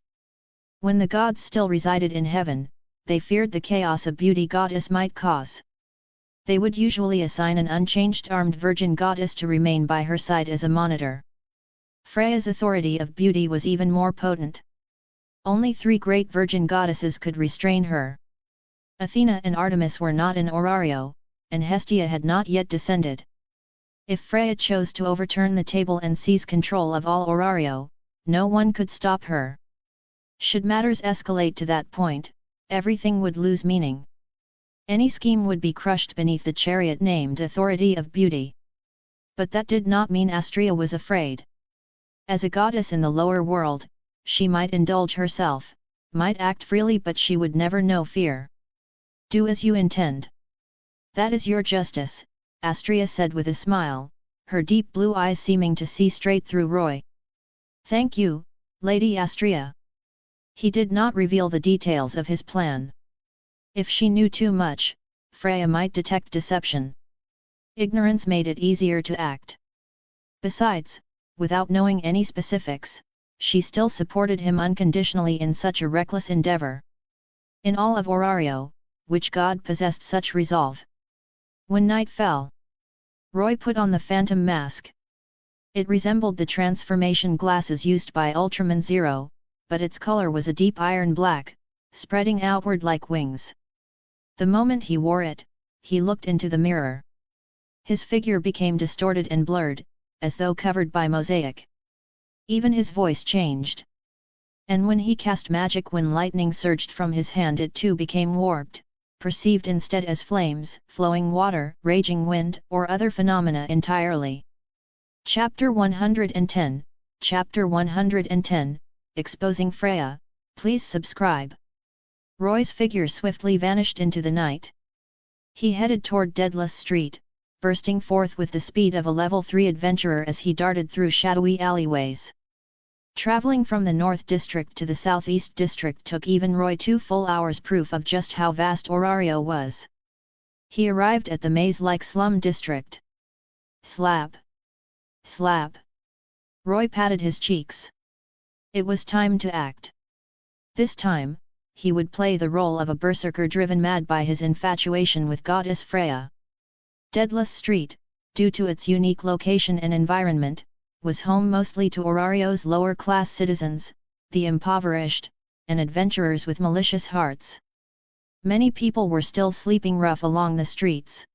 When the gods still resided in heaven, they feared the chaos a beauty goddess might cause. They would usually assign an unchanged armed virgin goddess to remain by her side as a monitor. Freya's authority of beauty was even more potent. Only 3 great virgin goddesses could restrain her. Athena and Artemis were not in Orario, and Hestia had not yet descended. If Freya chose to overturn the table and seize control of all Orario, no one could stop her. Should matters escalate to that point, everything would lose meaning. Any scheme would be crushed beneath the chariot named authority of beauty. But that did not mean Astraea was afraid. As a goddess in the lower world, she might indulge herself, might act freely, but she would never know fear. Do as you intend. That is your justice, Astraea said with a smile, her deep blue eyes seeming to see straight through Roy. Thank you, Lady Astraea. He did not reveal the details of his plan. If she knew too much, Freya might detect deception. Ignorance made it easier to act. Besides, without knowing any specifics, she still supported him unconditionally in such a reckless endeavor. In all of Orario, which god possessed such resolve? When night fell, Roy put on the phantom mask. It resembled the transformation glasses used by Ultraman Zero, but its color was a deep iron black, spreading outward like wings. The moment he wore it, he looked into the mirror. His figure became distorted and blurred, as though covered by mosaic. Even his voice changed. And when he cast magic, when lightning surged from his hand, it too became warped, perceived instead as flames, flowing water, raging wind, or other phenomena entirely. Chapter 110, Chapter 110, Exposing Freya. Please subscribe. Roy's figure swiftly vanished into the night. He headed toward Deadless Street, bursting forth with the speed of a level 3 adventurer as he darted through shadowy alleyways. Traveling from the North District to the Southeast District took even Roy 2 full hours, proof of just how vast Orario was. He arrived at the maze-like slum district. Slap! Slap! Roy patted his cheeks. It was time to act. This time, he would play the role of a berserker driven mad by his infatuation with goddess Freya. Deadless Street, due to its unique location and environment, was home mostly to Orario's lower-class citizens, the impoverished, and adventurers with malicious hearts. Many people were still sleeping rough along the streets.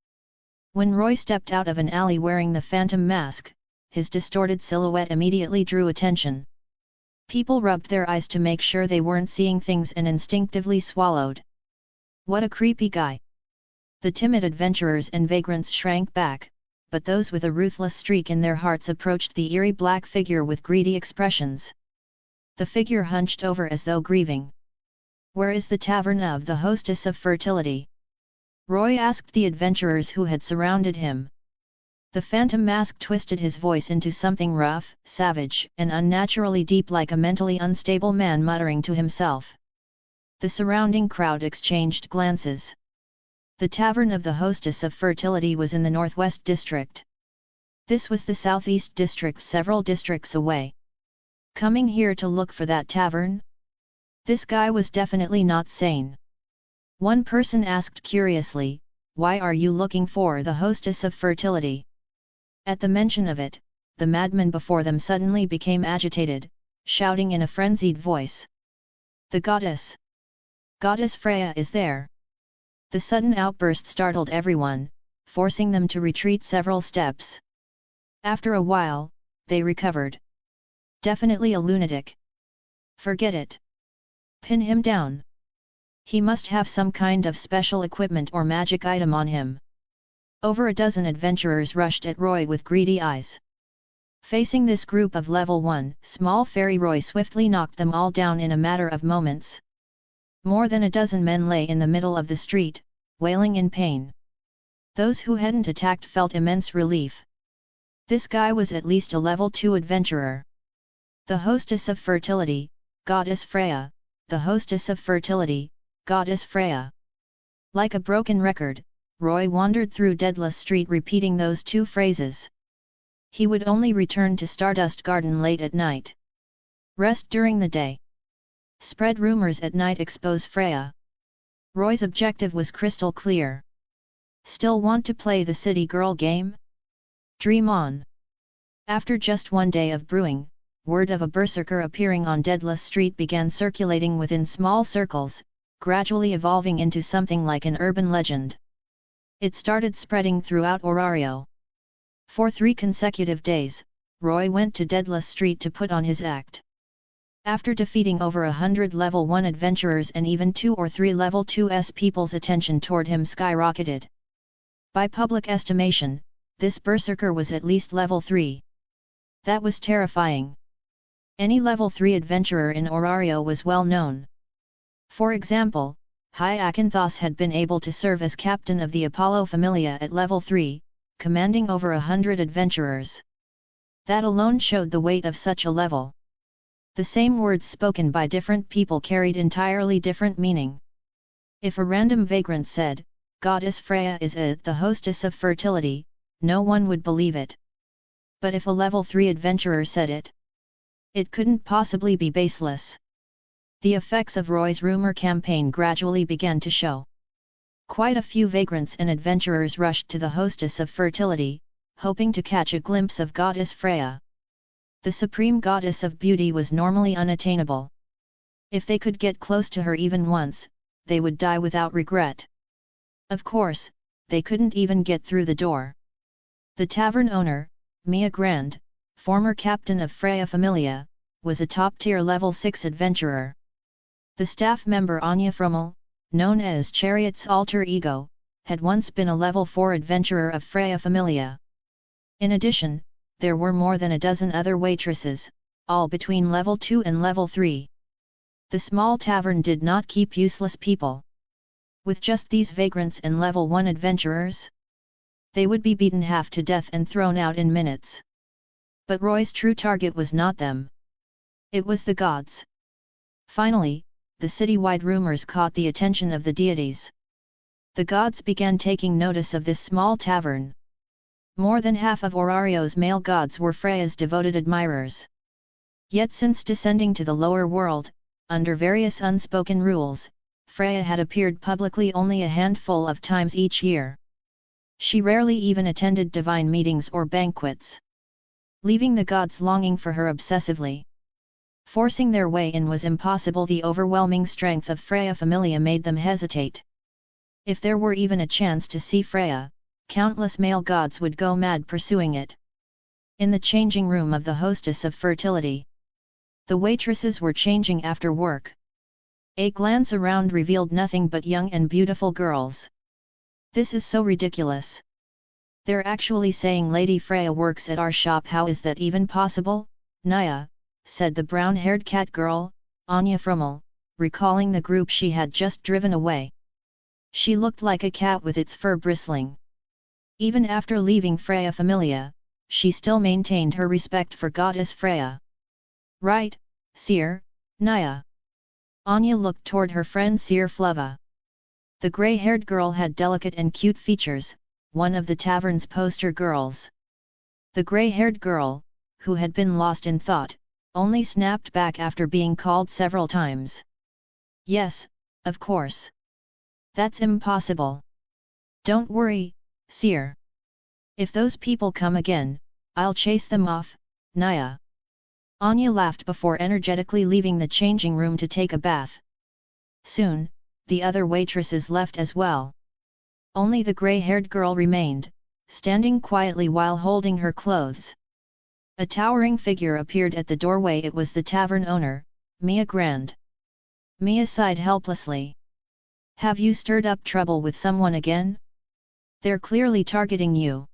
When Roy stepped out of an alley wearing the phantom mask, his distorted silhouette immediately drew attention. People rubbed their eyes to make sure they weren't seeing things and instinctively swallowed. What a creepy guy! The timid adventurers and vagrants shrank back, but those with a ruthless streak in their hearts approached the eerie black figure with greedy expressions. The figure hunched over as though grieving. "Where is the tavern of the hostess of fertility?" Roy asked the adventurers who had surrounded him. The phantom mask twisted his voice into something rough, savage, and unnaturally deep, like a mentally unstable man muttering to himself. The surrounding crowd exchanged glances. The tavern of the hostess of fertility was in the Northwest District. This was the Southeast District, several districts away. Coming here to look for that tavern? This guy was definitely not sane. One person asked curiously, "Why are you looking for the hostess of fertility?" At the mention of it, the madman before them suddenly became agitated, shouting in a frenzied voice. "The goddess! Goddess Freya is there!" The sudden outburst startled everyone, forcing them to retreat several steps. After a while, they recovered. "Definitely a lunatic. Forget it. Pin him down. He must have some kind of special equipment or magic item on him." Over a dozen adventurers rushed at Roy with greedy eyes. Facing this group of level 1, small fairy, Roy swiftly knocked them all down in a matter of moments. More than a dozen men lay in the middle of the street, wailing in pain. Those who hadn't attacked felt immense relief. This guy was at least a level 2 adventurer. The hostess of fertility, goddess Freya, the hostess of fertility, goddess Freya. Like a broken record, Roy wandered through Deadless Street repeating those two phrases. He would only return to Stardust Garden late at night. Rest during the day. Spread rumors at night, expose Freya. Roy's objective was crystal clear. Still want to play the city girl game? Dream on. After just one day of brewing, word of a berserker appearing on Deadless Street began circulating within small circles, gradually evolving into something like an urban legend. It started spreading throughout Orario. For 3 consecutive days, Roy went to Deadless Street to put on his act. After defeating over 100 level 1 adventurers and even 2 or 3 level 2s, people's attention toward him skyrocketed. By public estimation, this berserker was at least level 3. That was terrifying. Any level 3 adventurer in Orario was well known. For example, Hyacinthos had been able to serve as captain of the Apollo Familia at level 3, commanding over 100 adventurers. That alone showed the weight of such a level. The same words spoken by different people carried entirely different meaning. If a random vagrant said, "Goddess Freya is the hostess of fertility," no one would believe it. But if a level 3 adventurer said it couldn't possibly be baseless. The effects of Roy's rumor campaign gradually began to show. Quite a few vagrants and adventurers rushed to the hostess of fertility, hoping to catch a glimpse of Goddess Freya. The supreme goddess of beauty was normally unattainable. If they could get close to her even once, they would die without regret. Of course, they couldn't even get through the door. The tavern owner, myriad, former captain of Astraea Familia, was a top-tier level 6 adventurer. The staff member Anya, known as Chariot's alter ego, had once been a level 4 adventurer of Astraea Familia. In addition, there were more than a dozen other waitresses, all between level 2 and level 3. The small tavern did not keep useless people. With just these vagrants and level 1 adventurers, they would be beaten half to death and thrown out in minutes. But Roy's true target was not them. It was the gods. Finally, the citywide rumors caught the attention of the deities. The gods began taking notice of this small tavern. More than half of Orario's male gods were Freya's devoted admirers. Yet since descending to the lower world, under various unspoken rules, Freya had appeared publicly only a handful of times each year. She rarely even attended divine meetings or banquets, leaving the gods longing for her obsessively. Forcing their way in was impossible. The overwhelming strength of Astraea Familia made them hesitate. If there were even a chance to see Freya, countless male gods would go mad pursuing it. In the changing room of the hostess of fertility, the waitresses were changing after work. A glance around revealed nothing but young and beautiful girls. This is so ridiculous. They're actually saying Lady Freya works at our shop. How is that even possible? Naya, said the brown-haired cat girl, Anya, recalling the group she had just driven away. She looked like a cat with its fur bristling. Even after leaving Astraea Familia, she still maintained her respect for Goddess Freya. Right, Seer, Naya. Anya looked toward her friend Seer Flava. The grey-haired girl had delicate and cute features, one of the tavern's poster girls. The grey-haired girl, who had been lost in thought, only snapped back after being called several times. Yes, of course. That's impossible. Don't worry, Seer. If those people come again, I'll chase them off, Naya. Anya laughed before energetically leaving the changing room to take a bath. Soon, the other waitresses left as well. Only the grey-haired girl remained, standing quietly while holding her clothes. A towering figure appeared at the doorway. It was the tavern owner, myriad. Mia sighed helplessly. Have you stirred up trouble with someone again? They're clearly targeting you.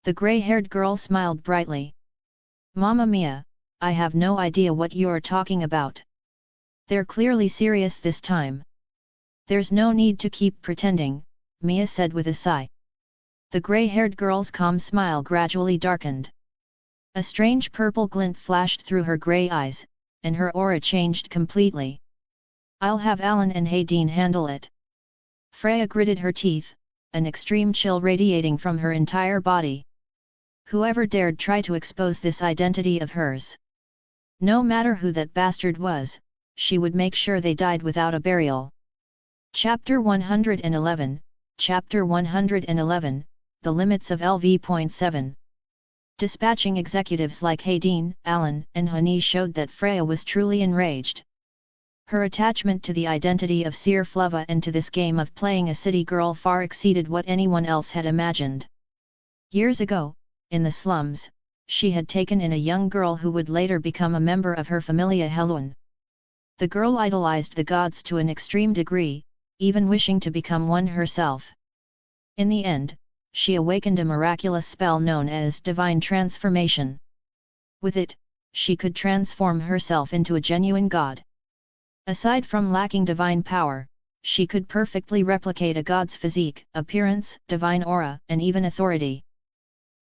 The grey-haired girl smiled brightly. Mamma mia, I have no idea what you're talking about. They're clearly serious this time. There's no need to keep pretending, Mia said with a sigh. The grey-haired girl's calm smile gradually darkened. A strange purple glint flashed through her grey eyes, and her aura changed completely. I'll have Alan and Hayden handle it. Freya gritted her teeth, an extreme chill radiating from her entire body. Whoever dared try to expose this identity of hers. No matter who that bastard was, she would make sure they died without a burial. Chapter 111, Chapter 111, The Limits of LV.7. Dispatching executives like Hayden, Alan, and Honey showed that Freya was truly enraged. Her attachment to the identity of Seer Flava and to this game of playing a city girl far exceeded what anyone else had imagined. Years ago, in the slums, she had taken in a young girl who would later become a member of her Familia Helun. The girl idolized the gods to an extreme degree, even wishing to become one herself. In the end, she awakened a miraculous spell known as divine transformation. With it, she could transform herself into a genuine god. Aside from lacking divine power, she could perfectly replicate a god's physique, appearance, divine aura, and even authority.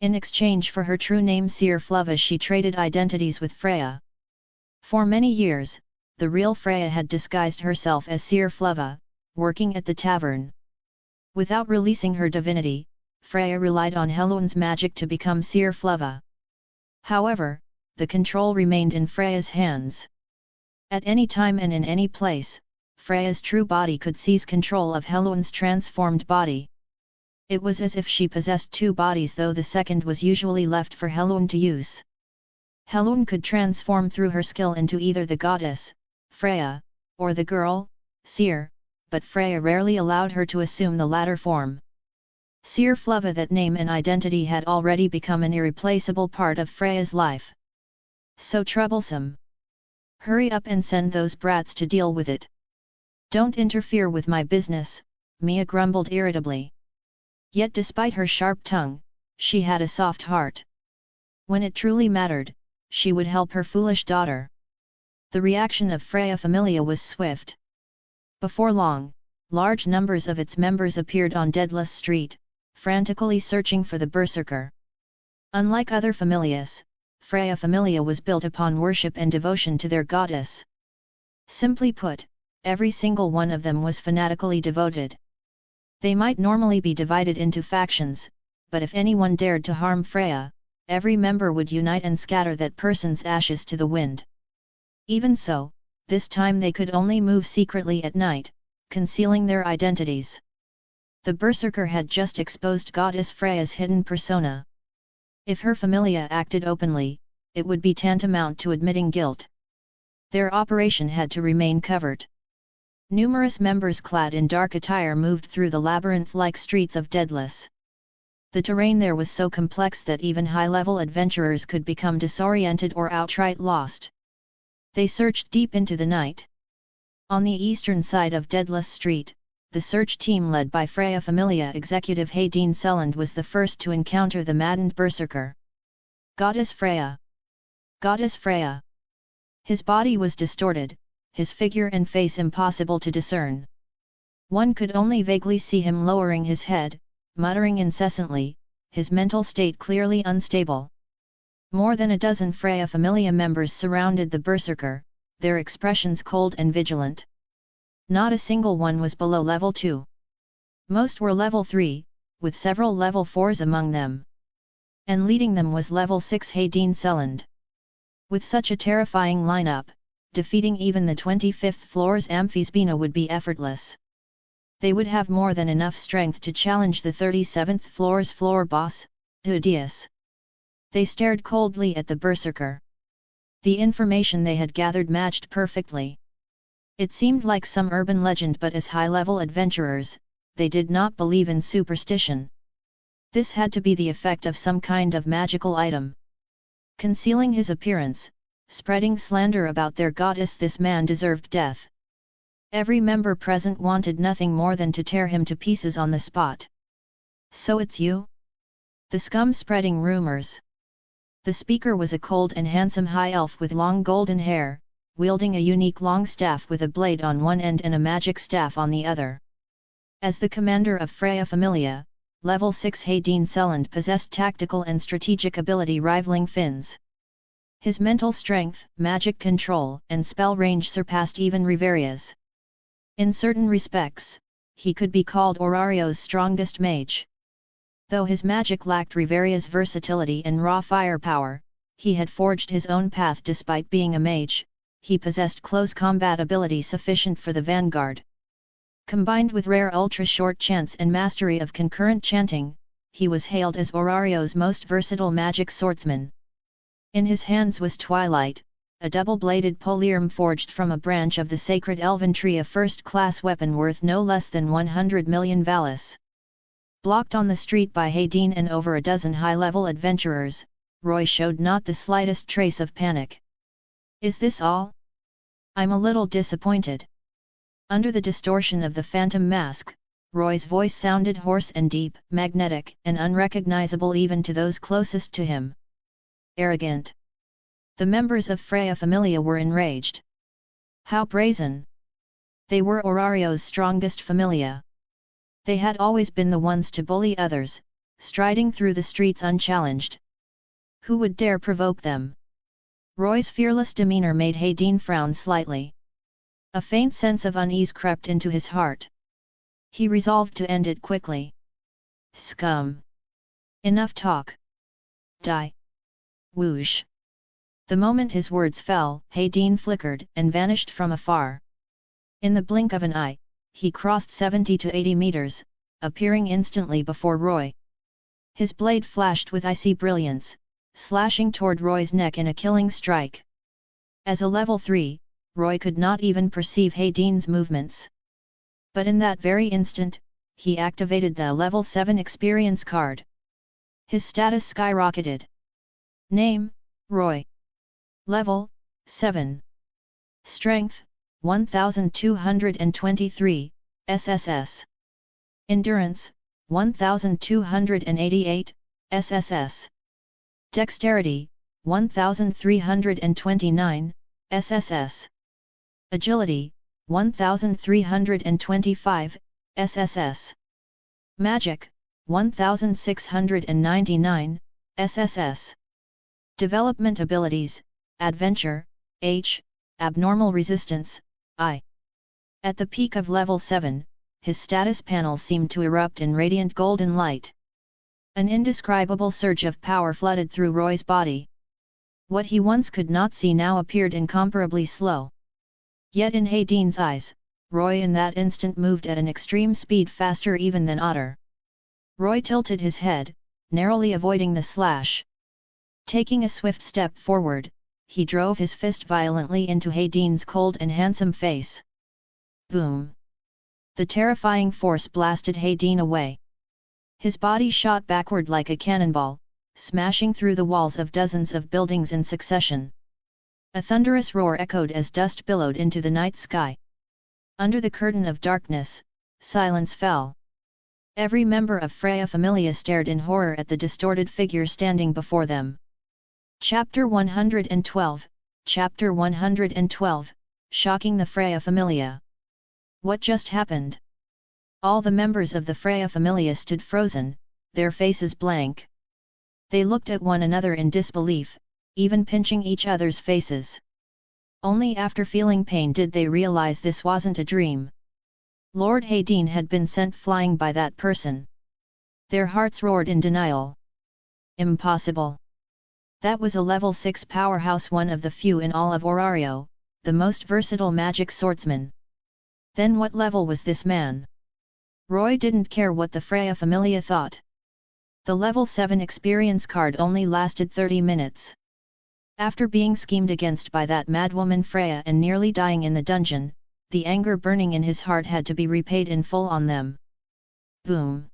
In exchange for her true name Seer Flava, she traded identities with Freya. For many years, the real Freya had disguised herself as Seer Flava, working at the tavern. Without releasing her divinity, Freya relied on Helun's magic to become Seer Flava. However, the control remained in Freya's hands. At any time and in any place, Freya's true body could seize control of Helun's transformed body. It was as if she possessed two bodies, though the second was usually left for Helun to use. Helun could transform through her skill into either the goddess, Freya, or the girl, Seer, but Freya rarely allowed her to assume the latter form. Seer Flava, that name and identity had already become an irreplaceable part of Freya's life. So troublesome. Hurry up and send those brats to deal with it. Don't interfere with my business, Mia grumbled irritably. Yet despite her sharp tongue, she had a soft heart. When it truly mattered, she would help her foolish daughter. The reaction of Astraea Familia was swift. Before long, large numbers of its members appeared on Deadless Street, frantically searching for the berserker. Unlike other familias, Astraea Familia was built upon worship and devotion to their goddess. Simply put, every single one of them was fanatically devoted. They might normally be divided into factions, but if anyone dared to harm Freya, every member would unite and scatter that person's ashes to the wind. Even so, this time they could only move secretly at night, concealing their identities. The berserker had just exposed goddess Freya's hidden persona. If her familia acted openly, it would be tantamount to admitting guilt. Their operation had to remain covert. Numerous members clad in dark attire moved through the labyrinth-like streets of Deadless. The terrain there was so complex that even high-level adventurers could become disoriented or outright lost. They searched deep into the night. On the eastern side of Deadless Street, the search team led by Astraea Familia executive Hayden Selland was the first to encounter the maddened berserker. Goddess Freya! Goddess Freya! His body was distorted, his figure and face impossible to discern. One could only vaguely see him lowering his head, muttering incessantly, his mental state clearly unstable. More than a dozen Astraea Familia members surrounded the berserker, their expressions cold and vigilant. Not a single one was below level 2. Most were level 3, with several level 4s among them. And leading them was level 6 Hayden Selland. With such a terrifying lineup, defeating even the 25th floor's Amphisbena would be effortless. They would have more than enough strength to challenge the 37th floor's floor boss, Udius. They stared coldly at the berserker. The information they had gathered matched perfectly. It seemed like some urban legend, but as high-level adventurers, they did not believe in superstition. This had to be the effect of some kind of magical item. Concealing his appearance, spreading slander about their goddess, this man deserved death. Every member present wanted nothing more than to tear him to pieces on the spot. So it's you? The scum spreading rumors. The speaker was a cold and handsome high elf with long golden hair, wielding a unique long staff with a blade on one end and a magic staff on the other. As the commander of Astraea Familia, level 6 Hayden Selland possessed tactical and strategic ability rivaling Finn's. His mental strength, magic control, and spell range surpassed even Riveria's. In certain respects, he could be called Orario's strongest mage. Though his magic lacked Riveria's versatility and raw firepower, he had forged his own path. Despite being a mage, he possessed close combat ability sufficient for the vanguard. Combined with rare ultra-short chants and mastery of concurrent chanting, he was hailed as Orario's most versatile magic swordsman. In his hands was Twilight, a double-bladed polearm forged from a branch of the sacred elven tree, a first-class weapon worth no less than 100 million valis. Blocked on the street by Hayden and over a dozen high-level adventurers, Roy showed not the slightest trace of panic. Is this all? I'm a little disappointed. Under the distortion of the phantom mask, Roy's voice sounded hoarse and deep, magnetic, and unrecognizable even to those closest to him. Arrogant. The members of Freya Familia were enraged. How brazen! They were Orario's strongest familia. They had always been the ones to bully others, striding through the streets unchallenged. Who would dare provoke them? Roy's fearless demeanor made Hayden frown slightly. A faint sense of unease crept into his heart. He resolved to end it quickly. Scum! Enough talk! Die! Whoosh! The moment his words fell, Hayden flickered and vanished from afar. In the blink of an eye, he crossed 70 to 80 meters, appearing instantly before Roy. His blade flashed with icy brilliance, slashing toward Roy's neck in a killing strike. As a level 3, Roy could not even perceive Hayden's movements. But in that very instant, he activated the level 7 experience card. His status skyrocketed. Name, Roy. Level, 7. Strength, 1223, SSS. Endurance, 1288, SSS. Dexterity, 1329, SSS. Agility, 1325, SSS. Magic, 1699, SSS. Development abilities, Adventure, H, Abnormal Resistance, I. At the peak of level 7, his status panel seemed to erupt in radiant golden light. An indescribable surge of power flooded through Roy's body. What he once could not see now appeared incomparably slow. Yet in Hayden's eyes, Roy in that instant moved at an extreme speed, faster even than Otter. Roy tilted his head, narrowly avoiding the slash. Taking a swift step forward, he drove his fist violently into Hayden's cold and handsome face. Boom! The terrifying force blasted Hayden away. His body shot backward like a cannonball, smashing through the walls of dozens of buildings in succession. A thunderous roar echoed as dust billowed into the night sky. Under the curtain of darkness, silence fell. Every member of Freya Familia stared in horror at the distorted figure standing before them. Chapter 112, Chapter 112, Shocking the Freya Familia. What just happened? All the members of the Freya Familia stood frozen, their faces blank. They looked at one another in disbelief, even pinching each other's faces. Only after feeling pain did they realize this wasn't a dream. Lord Hayden had been sent flying by that person. Their hearts roared in denial. Impossible! That was a level 6 powerhouse, one of the few in all of Orario, the most versatile magic swordsman. Then what level was this man? Roy didn't care what the Freya Familia thought. The level 7 experience card only lasted 30 minutes. After being schemed against by that madwoman Freya and nearly dying in the dungeon, the anger burning in his heart had to be repaid in full on them. Boom!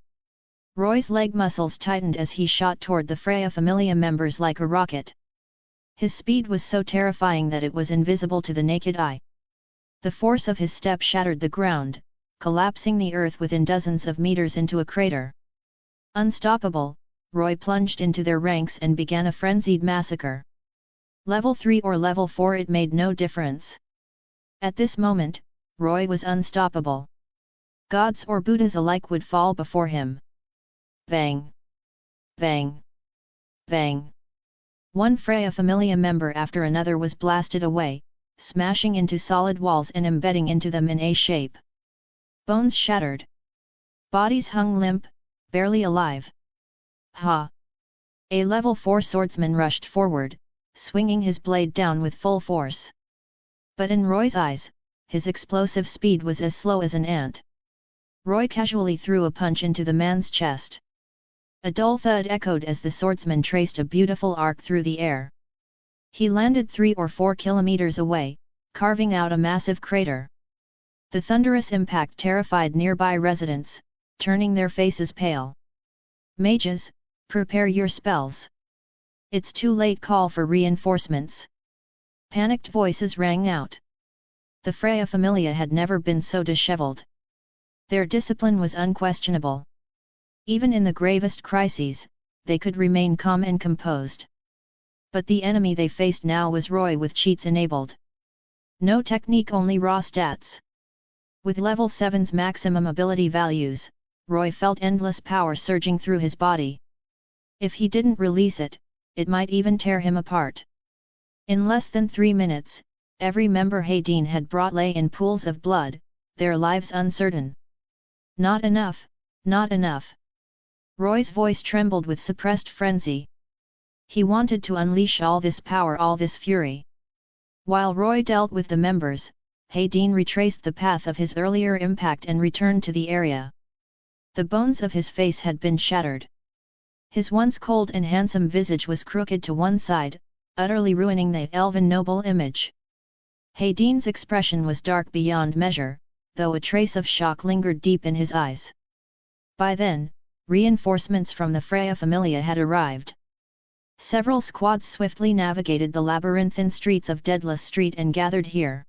Roy's leg muscles tightened as he shot toward the Freya Familia members like a rocket. His speed was so terrifying that it was invisible to the naked eye. The force of his step shattered the ground, collapsing the earth within dozens of meters into a crater. Unstoppable, Roy plunged into their ranks and began a frenzied massacre. Level 3 or level 4, it made no difference. At this moment, Roy was unstoppable. Gods or Buddhas alike would fall before him. Bang! Bang! Bang! One Freya Familia member after another was blasted away, smashing into solid walls and embedding into them in a shape. Bones shattered. Bodies hung limp, barely alive. Ha! A level 4 swordsman rushed forward, swinging his blade down with full force. But in Roy's eyes, his explosive speed was as slow as an ant. Roy casually threw a punch into the man's chest. A dull thud echoed as the swordsman traced a beautiful arc through the air. He landed 3 or 4 kilometers away, carving out a massive crater. The thunderous impact terrified nearby residents, turning their faces pale. Mages, prepare your spells. It's too late, call for reinforcements. Panicked voices rang out. The Astraea Familia had never been so disheveled. Their discipline was unquestionable. Even in the gravest crises, they could remain calm and composed. But the enemy they faced now was Roy with cheats enabled. No technique, only raw stats. With level 7's maximum ability values, Roy felt endless power surging through his body. If he didn't release it, it might even tear him apart. In less than 3 minutes, every member Hayden had brought lay in pools of blood, their lives uncertain. Not enough, not enough. Roy's voice trembled with suppressed frenzy. He wanted to unleash all this power, all this fury. While Roy dealt with the members, Hayden retraced the path of his earlier impact and returned to the area. The bones of his face had been shattered. His once cold and handsome visage was crooked to one side, utterly ruining the elven noble image. Hayden's expression was dark beyond measure, though a trace of shock lingered deep in his eyes. By then, reinforcements from the Astraea Familia had arrived. Several squads swiftly navigated the labyrinthine streets of Deadless Street and gathered here.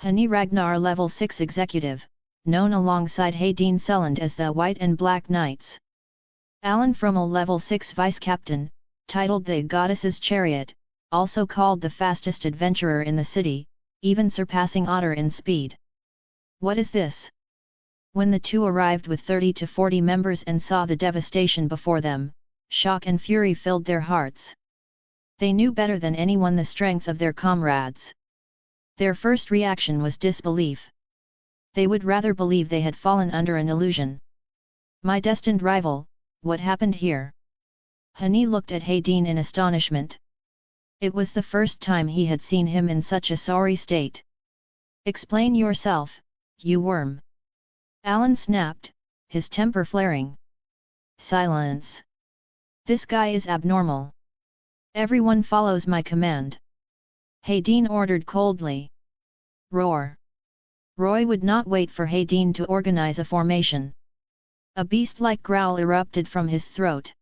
Hani Ragnar, level 6 executive, known alongside Hayden Selland as the White and Black Knights. Alan Frummel, level 6 vice captain, titled the Goddess's Chariot, also called the fastest adventurer in the city, even surpassing Otter in speed. What is this? When the two arrived with 30 to 40 members and saw the devastation before them, shock and fury filled their hearts. They knew better than anyone the strength of their comrades. Their first reaction was disbelief. They would rather believe they had fallen under an illusion. My destined rival, what happened here? Hani looked at Hayden in astonishment. It was the first time he had seen him in such a sorry state. Explain yourself, you worm. Alan snapped, his temper flaring. Silence. This guy is abnormal. Everyone follows my command. Hayden ordered coldly. Roar. Roy would not wait for Hayden to organize a formation. A beast-like growl erupted from his throat.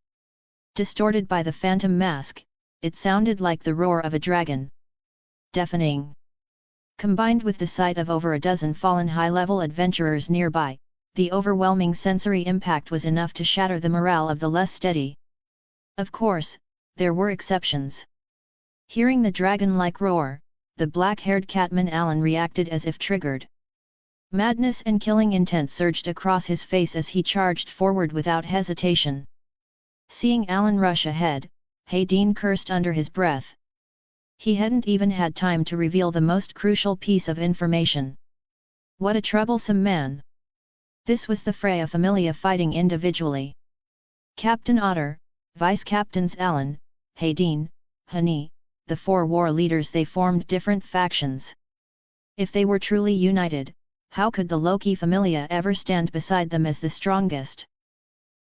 Distorted by the phantom mask, it sounded like the roar of a dragon. Deafening. Combined with the sight of over a dozen fallen high-level adventurers nearby, the overwhelming sensory impact was enough to shatter the morale of the less steady. Of course, there were exceptions. Hearing the dragon-like roar, the black-haired catman Alan reacted as if triggered. Madness and killing intent surged across his face as he charged forward without hesitation. Seeing Alan rush ahead, Hayden cursed under his breath. He hadn't even had time to reveal the most crucial piece of information. What a troublesome man! This was the Astraea Familia fighting individually. Captain Otter, Vice Captains Alan, Hayden, Hani, the 4 war leaders, they formed different factions. If they were truly united, how could the Loki Familia ever stand beside them as the strongest?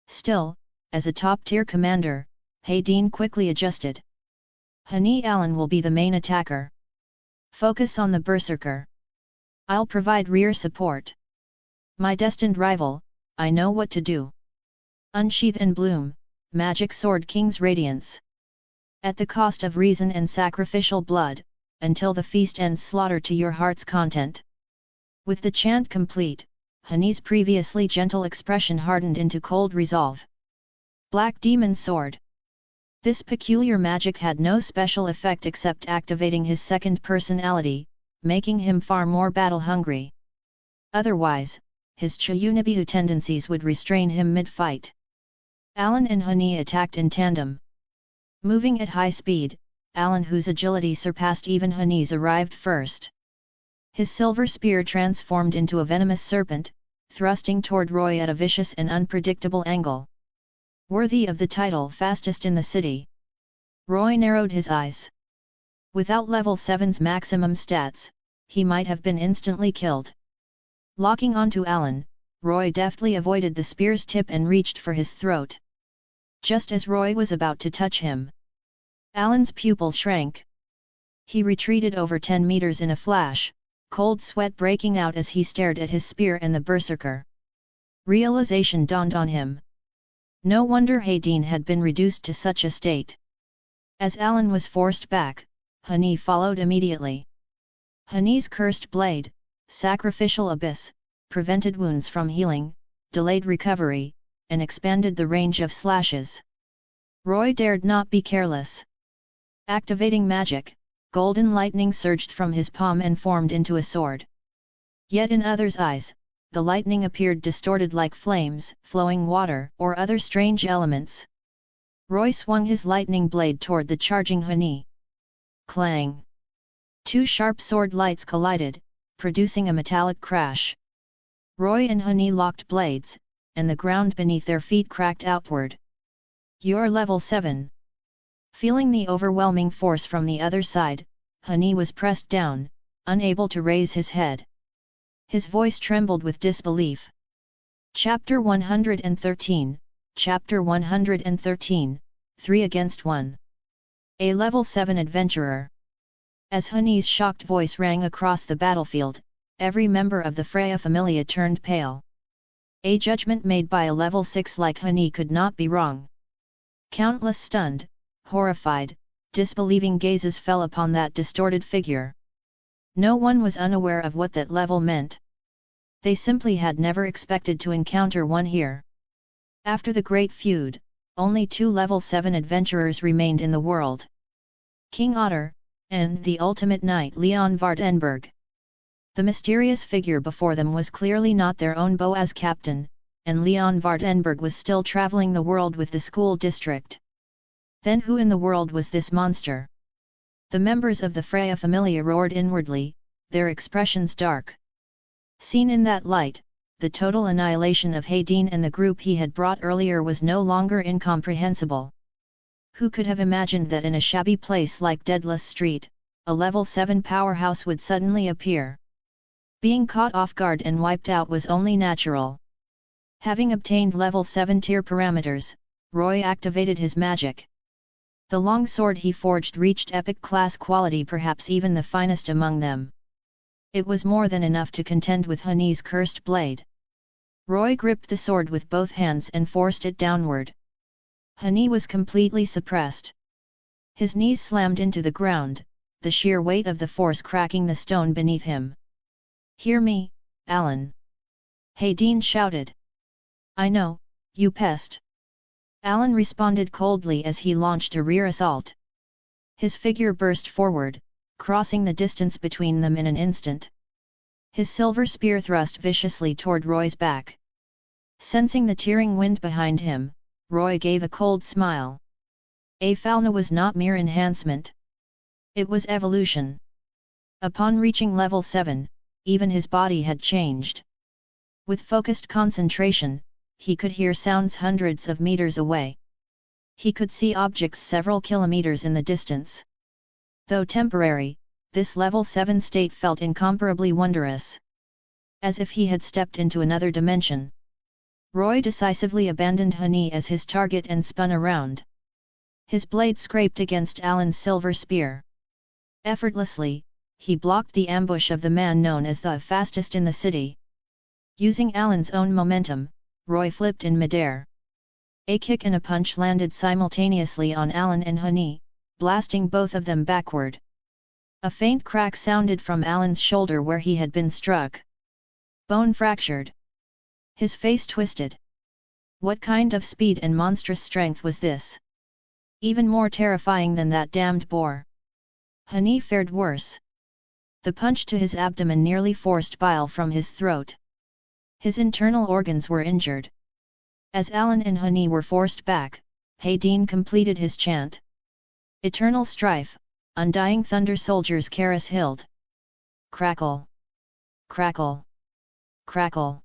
Still, as a top-tier commander, Hayden quickly adjusted. Hani Alan will be the main attacker. Focus on the berserker. I'll provide rear support. My destined rival, I know what to do. Unsheath and bloom, magic sword King's Radiance. At the cost of reason and sacrificial blood, until the feast ends, slaughter to your heart's content. With the chant complete, Hani's previously gentle expression hardened into cold resolve. Black Demon Sword. This peculiar magic had no special effect except activating his second personality, making him far more battle-hungry. Otherwise, his Chayunabihu tendencies would restrain him mid-fight. Alan and Hani attacked in tandem. Moving at high speed, Alan, whose agility surpassed even Hani's, arrived first. His silver spear transformed into a venomous serpent, thrusting toward Roy at a vicious and unpredictable angle. Worthy of the title fastest in the city. Roy narrowed his eyes. Without level 7's maximum stats, he might have been instantly killed. Locking onto Alan, Roy deftly avoided the spear's tip and reached for his throat. Just as Roy was about to touch him, Alan's pupils shrank. He retreated over 10 meters in a flash, cold sweat breaking out as he stared at his spear and the berserker. Realization dawned on him. No wonder Hayden had been reduced to such a state. As Alan was forced back, Hani followed immediately. Hani's cursed blade, sacrificial abyss, prevented wounds from healing, delayed recovery, and expanded the range of slashes. Roy dared not be careless. Activating magic, golden lightning surged from his palm and formed into a sword. Yet in others' eyes, the lightning appeared distorted like flames, flowing water, or other strange elements. Roy swung his lightning blade toward the charging Hani. Clang! Two sharp sword lights collided, producing a metallic crash. Roy and Hani locked blades, and the ground beneath their feet cracked outward. "You're level 7. Feeling the overwhelming force from the other side, Hani was pressed down, unable to raise his head. His voice trembled with disbelief. Chapter 113, Chapter 113, 3 against 1. A level 7 adventurer. As Hani's shocked voice rang across the battlefield, every member of the Astraea Familia turned pale. A judgment made by a level 6 like Hani could not be wrong. Countless stunned, horrified, disbelieving gazes fell upon that distorted figure. No one was unaware of what that level meant. They simply had never expected to encounter one here. After the great feud, only 2 level 7 adventurers remained in the world. King Otter, and the ultimate knight Leon Vardenberg. The mysterious figure before them was clearly not their own Boaz captain, and Leon Vardenberg was still traveling the world with the school district. Then who in the world was this monster? The members of the Astraea Familia roared inwardly, their expressions dark. Seen in that light, the total annihilation of Hayden and the group he had brought earlier was no longer incomprehensible. Who could have imagined that in a shabby place like Deadless Street, a level 7 powerhouse would suddenly appear? Being caught off guard and wiped out was only natural. Having obtained level 7 tier parameters, Roy activated his magic. The long sword he forged reached epic class quality, perhaps even the finest among them. It was more than enough to contend with Hani's cursed blade. Roy gripped the sword with both hands and forced it downward. Hani was completely suppressed. His knees slammed into the ground, the sheer weight of the force cracking the stone beneath him. "Hear me, Alan!" Hayden shouted. "I know, you pest!" Alan responded coldly as he launched a rear assault. His figure burst forward, crossing the distance between them in an instant. His silver spear thrust viciously toward Roy's back. Sensing the tearing wind behind him, Roy gave a cold smile. A Falna was not mere enhancement. It was evolution. Upon reaching level 7, even his body had changed. With focused concentration, he could hear sounds hundreds of meters away. He could see objects several kilometers in the distance. Though temporary, this level 7 state felt incomparably wondrous. As if he had stepped into another dimension. Roy decisively abandoned Hani as his target and spun around. His blade scraped against Alan's silver spear. Effortlessly, he blocked the ambush of the man known as the fastest in the city. Using Alan's own momentum, Roy flipped in midair. A kick and a punch landed simultaneously on Alan and Hani, blasting both of them backward. A faint crack sounded from Alan's shoulder where he had been struck. Bone fractured. His face twisted. What kind of speed and monstrous strength was this? Even more terrifying than that damned boar. Hani fared worse. The punch to his abdomen nearly forced bile from his throat. His internal organs were injured. As Alan and Hani were forced back, Hayden completed his chant. Eternal strife, undying thunder soldiers Karis Hild. Crackle! Crackle! Crackle!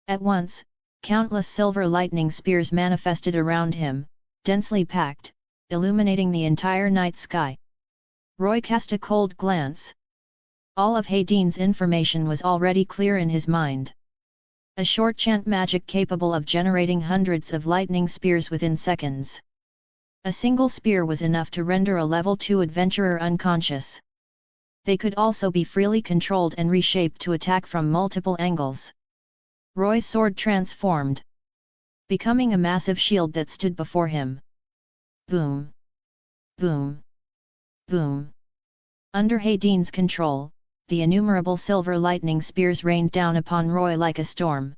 At once, countless silver lightning spears manifested around him, densely packed, illuminating the entire night sky. Roy cast a cold glance. All of Hayden's information was already clear in his mind. A short chant magic capable of generating hundreds of lightning spears within seconds. A single spear was enough to render a level 2 adventurer unconscious. They could also be freely controlled and reshaped to attack from multiple angles. Roy's sword transformed, becoming a massive shield that stood before him. Boom! Boom! Boom! Under Hayden's control, the innumerable silver lightning spears rained down upon Roy like a storm.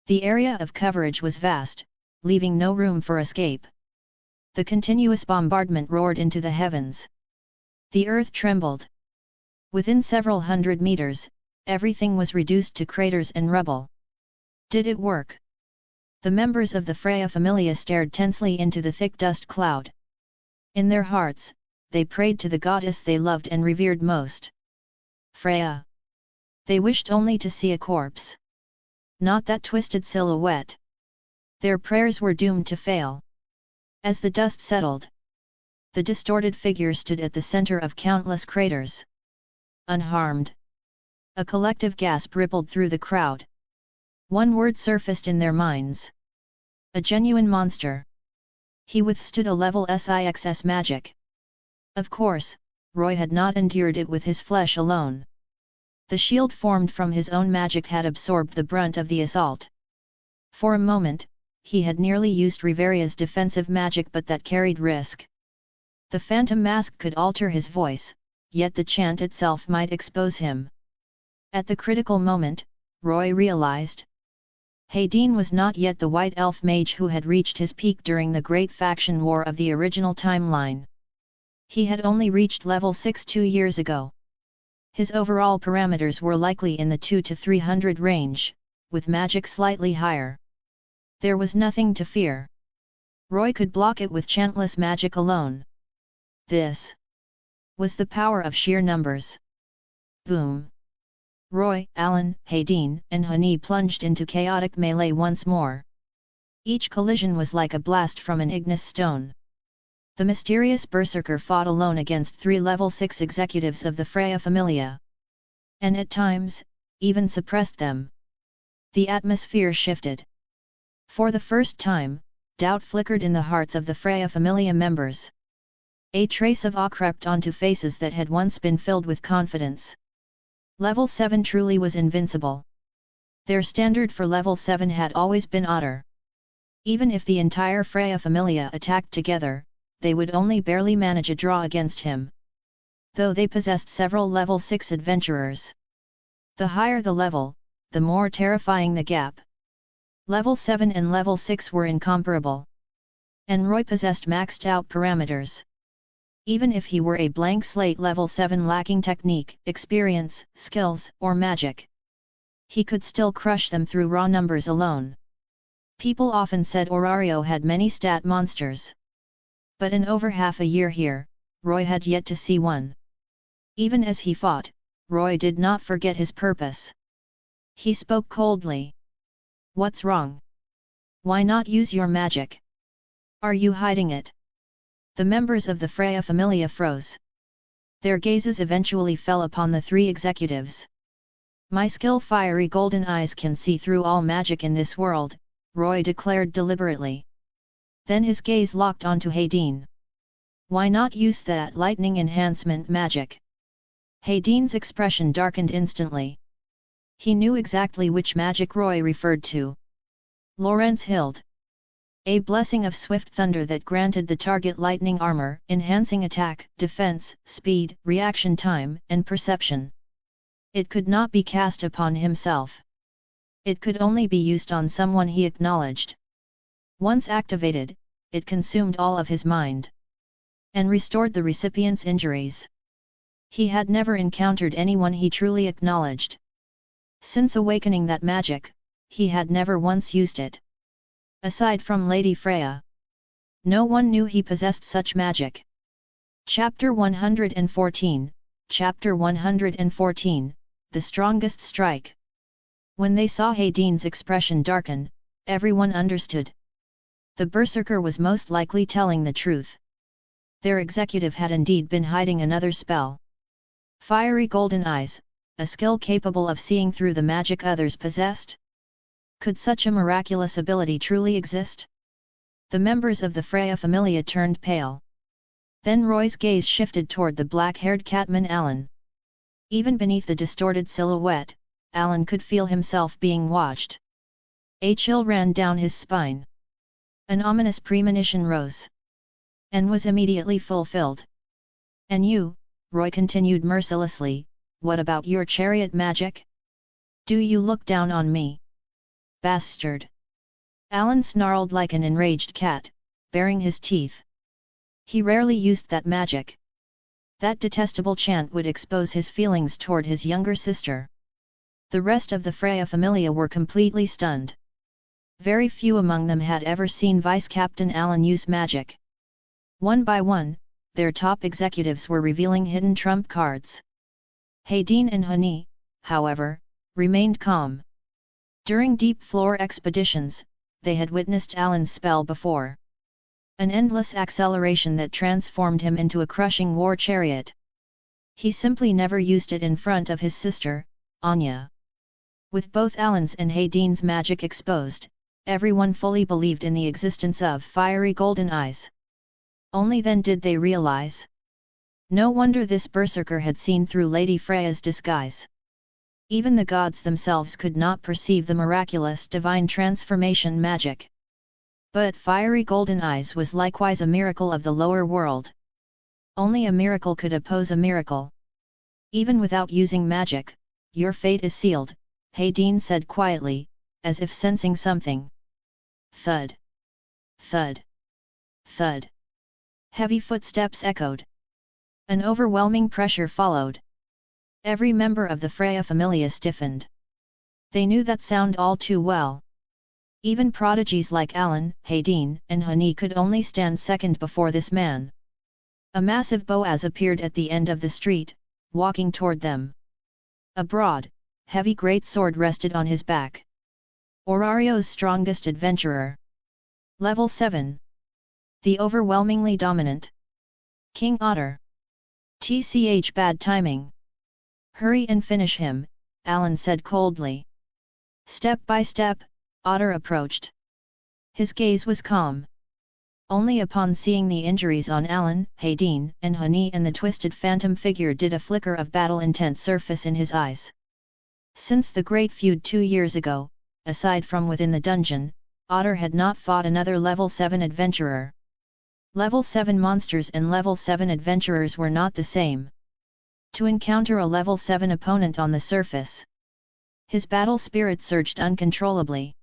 The area of coverage was vast, leaving no room for escape. The continuous bombardment roared into the heavens. The earth trembled. Within several hundred meters, everything was reduced to craters and rubble. Did it work? The members of the Freya Familia stared tensely into the thick dust cloud. In their hearts, they prayed to the goddess they loved and revered most. Freya. They wished only to see a corpse. Not that twisted silhouette. Their prayers were doomed to fail. As the dust settled, the distorted figure stood at the center of countless craters. Unharmed. A collective gasp rippled through the crowd. One word surfaced in their minds. A genuine monster. He withstood a level 6 magic. Of course, Roy had not endured it with his flesh alone. The shield formed from his own magic had absorbed the brunt of the assault. For a moment, he had nearly used Riveria's defensive magic, but that carried risk. The phantom mask could alter his voice, yet the chant itself might expose him. At the critical moment, Roy realized. Hayden was not yet the white elf mage who had reached his peak during the Great Faction War of the original timeline. He had only reached level 6 2 years ago. His overall parameters were likely in the 200 to 300 range, with magic slightly higher. There was nothing to fear. Roy could block it with chantless magic alone. This was the power of sheer numbers. Boom! Roy, Alan, Hayden, and Honey plunged into chaotic melee once more. Each collision was like a blast from an ignis stone. The mysterious berserker fought alone against 3 level 6 executives of the Freya Familia. And at times, even suppressed them. The atmosphere shifted. For the first time, doubt flickered in the hearts of the Freya Familia members. A trace of awe crept onto faces that had once been filled with confidence. Level 7 truly was invincible. Their standard for level 7 had always been otter. Even if the entire Freya Familia attacked together, they would only barely manage a draw against him. Though they possessed several level 6 adventurers. The higher the level, the more terrifying the gap. Level 7 and level 6 were incomparable. And Roy possessed maxed out parameters. Even if he were a blank slate level 7 lacking technique, experience, skills, or magic, he could still crush them through raw numbers alone. People often said Orario had many stat monsters. But in over half a year here, Roy had yet to see one. Even as he fought, Roy did not forget his purpose. He spoke coldly. What's wrong? Why not use your magic? Are you hiding it? The members of the Freya Familia froze. Their gazes eventually fell upon the 3 executives. My skill fiery golden eyes can see through all magic in this world, Roy declared deliberately. Then his gaze locked onto Hayden. Why not use that lightning enhancement magic? Hayden's expression darkened instantly. He knew exactly which magic Roy referred to. Lawrence Hild. A blessing of swift thunder that granted the target lightning armor, enhancing attack, defense, speed, reaction time, and perception. It could not be cast upon himself. It could only be used on someone he acknowledged. Once activated, it consumed all of his mind. And restored the recipient's injuries. He had never encountered anyone he truly acknowledged. Since awakening that magic, he had never once used it. Aside from Lady Freya. No one knew he possessed such magic. Chapter 114, Chapter 114, The Strongest Strike. When they saw Hayden's expression darken, everyone understood. The berserker was most likely telling the truth. Their executive had indeed been hiding another spell. Fiery golden eyes, a skill capable of seeing through the magic others possessed? Could such a miraculous ability truly exist? The members of the Freya Familia turned pale. Then Roy's gaze shifted toward the black-haired catman Alan. Even beneath the distorted silhouette, Alan could feel himself being watched. A chill ran down his spine. An ominous premonition rose. and was immediately fulfilled. And you, Roy continued mercilessly, what about your chariot magic? Do you look down on me? Bastard! Alan snarled like an enraged cat, baring his teeth. He rarely used that magic. That detestable chant would expose his feelings toward his younger sister. The rest of the Freya Familia were completely stunned. Very few among them had ever seen Vice Captain Alan use magic. One by one, their top executives were revealing hidden trump cards. Hayden and Honey, however, remained calm. During deep floor expeditions, they had witnessed Alan's spell before. An endless acceleration that transformed him into a crushing war chariot. He simply never used it in front of his sister, Anya. With both Alan's and Hayden's magic exposed, everyone fully believed in the existence of fiery golden eyes. Only then did they realize. No wonder this berserker had seen through Lady Freya's disguise. Even the gods themselves could not perceive the miraculous divine transformation magic. But fiery golden eyes was likewise a miracle of the lower world. Only a miracle could oppose a miracle. Even without using magic, your fate is sealed, Hayden said quietly, as if sensing something. Thud. Thud. Thud. Heavy footsteps echoed. An overwhelming pressure followed. Every member of the Freya Familia stiffened. They knew that sound all too well. Even prodigies like Alan, Hayden, and Honey could only stand second before this man. A massive Boaz appeared at the end of the street, walking toward them. A broad, heavy great sword rested on his back. Orario's strongest adventurer. Level 7. The overwhelmingly dominant King Otter. TCH bad timing. Hurry and finish him, Alan said coldly. Step by step, Otter approached. His gaze was calm. Only upon seeing the injuries on Alan, Hayden, and Honey and the twisted phantom figure did a flicker of battle intent surface in his eyes. Since the great feud 2 years ago, aside from within the dungeon, Otter had not fought another level 7 adventurer. Level 7 monsters and level 7 adventurers were not the same. To encounter a level 7 opponent on the surface, his battle spirit surged uncontrollably.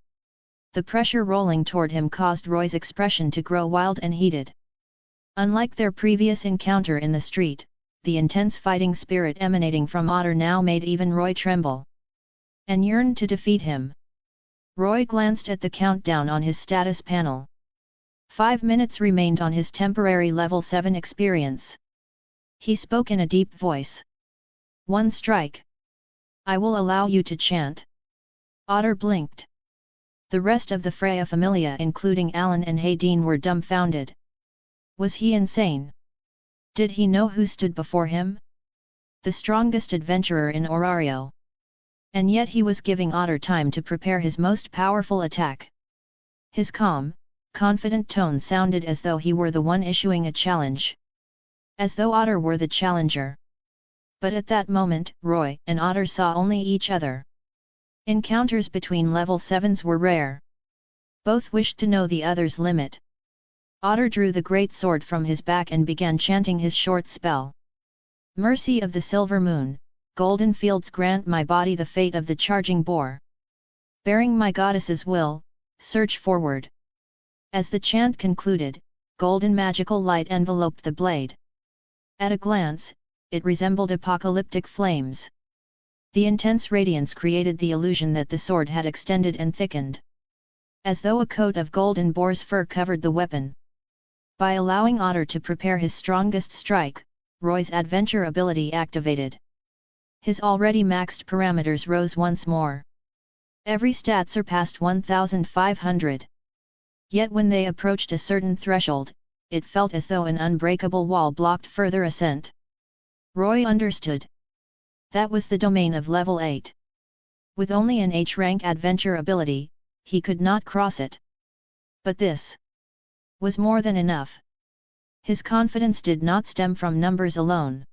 The pressure rolling toward him caused Roy's expression to grow wild and heated. Unlike their previous encounter in the street, the intense fighting spirit emanating from Otter now made even Roy tremble. And yearned to defeat him. Roy glanced at the countdown on his status panel. 5 minutes remained on his temporary level 7 experience. He spoke in a deep voice. 1 strike. I will allow you to chant. Otter blinked. The rest of the Freya Familia including Alan and Hayden were dumbfounded. Was he insane? Did he know who stood before him? The strongest adventurer in Orario. And yet he was giving Otter time to prepare his most powerful attack. His calm, confident tone sounded as though he were the one issuing a challenge. As though Otter were the challenger. But at that moment, Roy and Otter saw only each other. Encounters between level 7s were rare. Both wished to know the other's limit. Otter drew the great sword from his back and began chanting his short spell. Mercy of the silver moon, golden fields grant my body the fate of the charging boar. Bearing my goddess's will, surge forward. As the chant concluded, golden magical light enveloped the blade. At a glance, it resembled apocalyptic flames. The intense radiance created the illusion that the sword had extended and thickened. As though a coat of golden boar's fur covered the weapon. By allowing Otter to prepare his strongest strike, Roy's adventure ability activated. His already maxed parameters rose once more. Every stat surpassed 1500. Yet when they approached a certain threshold, it felt as though an unbreakable wall blocked further ascent. Roy understood. That was the domain of level 8. With only an H-rank adventure ability, he could not cross it. But this was more than enough. His confidence did not stem from numbers alone.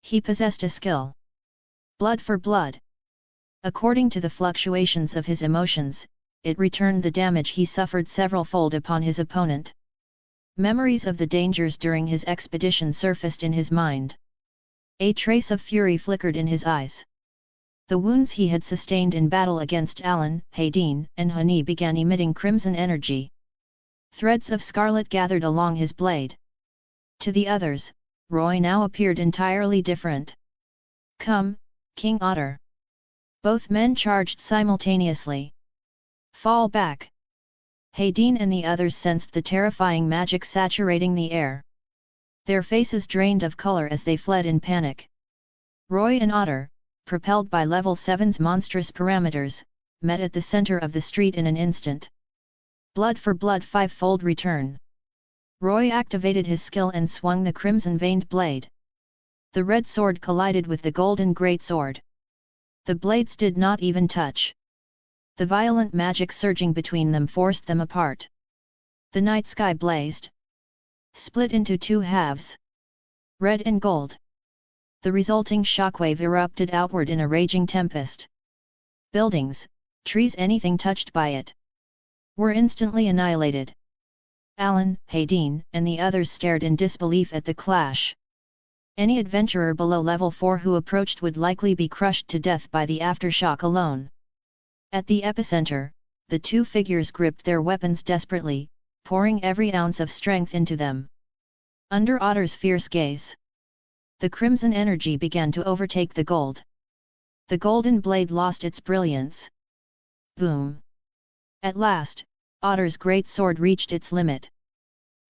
He possessed a skill. Blood for blood. According to the fluctuations of his emotions, it returned the damage he suffered several-fold upon his opponent. Memories of the dangers during his expedition surfaced in his mind. A trace of fury flickered in his eyes. The wounds he had sustained in battle against Alan, Haydeen, and Honey began emitting crimson energy. Threads of scarlet gathered along his blade. To the others, Roy now appeared entirely different. "Come, King Otter!" Both men charged simultaneously. "Fall back!" Haydeen and the others sensed the terrifying magic saturating the air. Their faces drained of color as they fled in panic. Roy and Otter, propelled by level 7's monstrous parameters, met at the center of the street in an instant. Blood for blood, five-fold return. Roy activated his skill and swung the crimson-veined blade. The red sword collided with the golden greatsword. The blades did not even touch. The violent magic surging between them forced them apart. The night sky blazed, split into two halves, red and gold. The resulting shockwave erupted outward in a raging tempest. Buildings, trees, anything touched by it, were instantly annihilated. Alan, Haydeen, and the others stared in disbelief at the clash. Any adventurer below level 4 who approached would likely be crushed to death by the aftershock alone. At the epicenter, the two figures gripped their weapons desperately, pouring every ounce of strength into them. Under Otter's fierce gaze, the crimson energy began to overtake the gold. The golden blade lost its brilliance. Boom! At last, Otter's great sword reached its limit.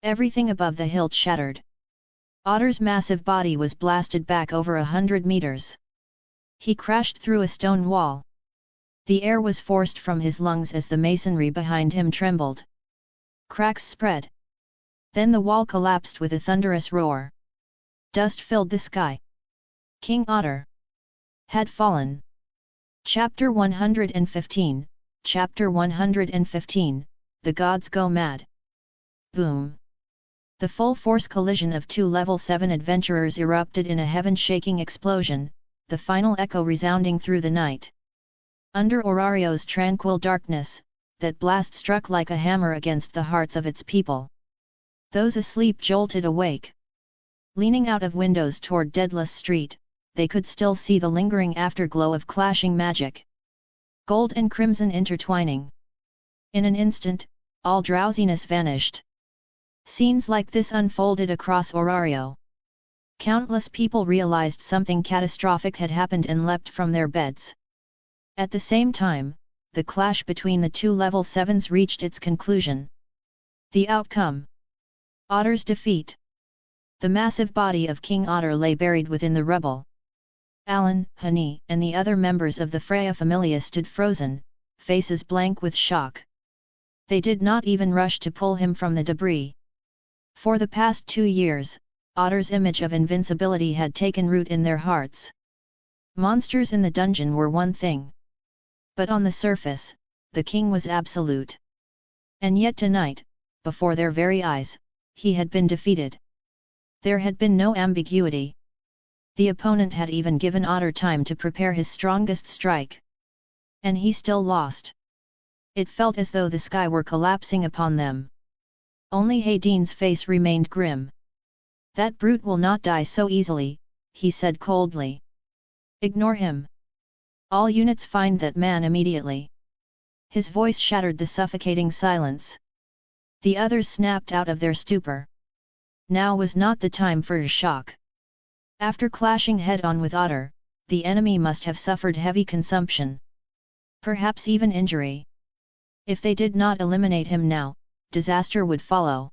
Everything above the hilt shattered. Otter's massive body was blasted back over 100 meters. He crashed through a stone wall. The air was forced from his lungs as the masonry behind him trembled. Cracks spread. Then the wall collapsed with a thunderous roar. Dust filled the sky. King Otter had fallen. Chapter 115, Chapter 115, The Gods Go Mad. Boom! The full-force collision of two level 7 adventurers erupted in a heaven-shaking explosion, the final echo resounding through the night. Under Orario's tranquil darkness, that blast struck like a hammer against the hearts of its people. Those asleep jolted awake. Leaning out of windows toward Deadless Street, they could still see the lingering afterglow of clashing magic. Gold and crimson intertwining. In an instant, all drowsiness vanished. Scenes like this unfolded across Orario. Countless people realized something catastrophic had happened and leapt from their beds. At the same time, the clash between the two level 7s reached its conclusion. The outcome: Otter's defeat. The massive body of King Otter lay buried within the rubble. Alan, Honey, and the other members of the Astraea Familia stood frozen, faces blank with shock. They did not even rush to pull him from the debris. For the past 2 years, Otter's image of invincibility had taken root in their hearts. Monsters in the dungeon were one thing. But on the surface, the king was absolute. And yet tonight, before their very eyes, he had been defeated. There had been no ambiguity. The opponent had even given Otter time to prepare his strongest strike. And he still lost. It felt as though the sky were collapsing upon them. Only Haydeen's face remained grim. "That brute will not die so easily," he said coldly. "Ignore him. All units find that man immediately." His voice shattered the suffocating silence. The others snapped out of their stupor. Now was not the time for a shock. After clashing head-on with Otter, the enemy must have suffered heavy consumption. Perhaps even injury. If they did not eliminate him now, disaster would follow.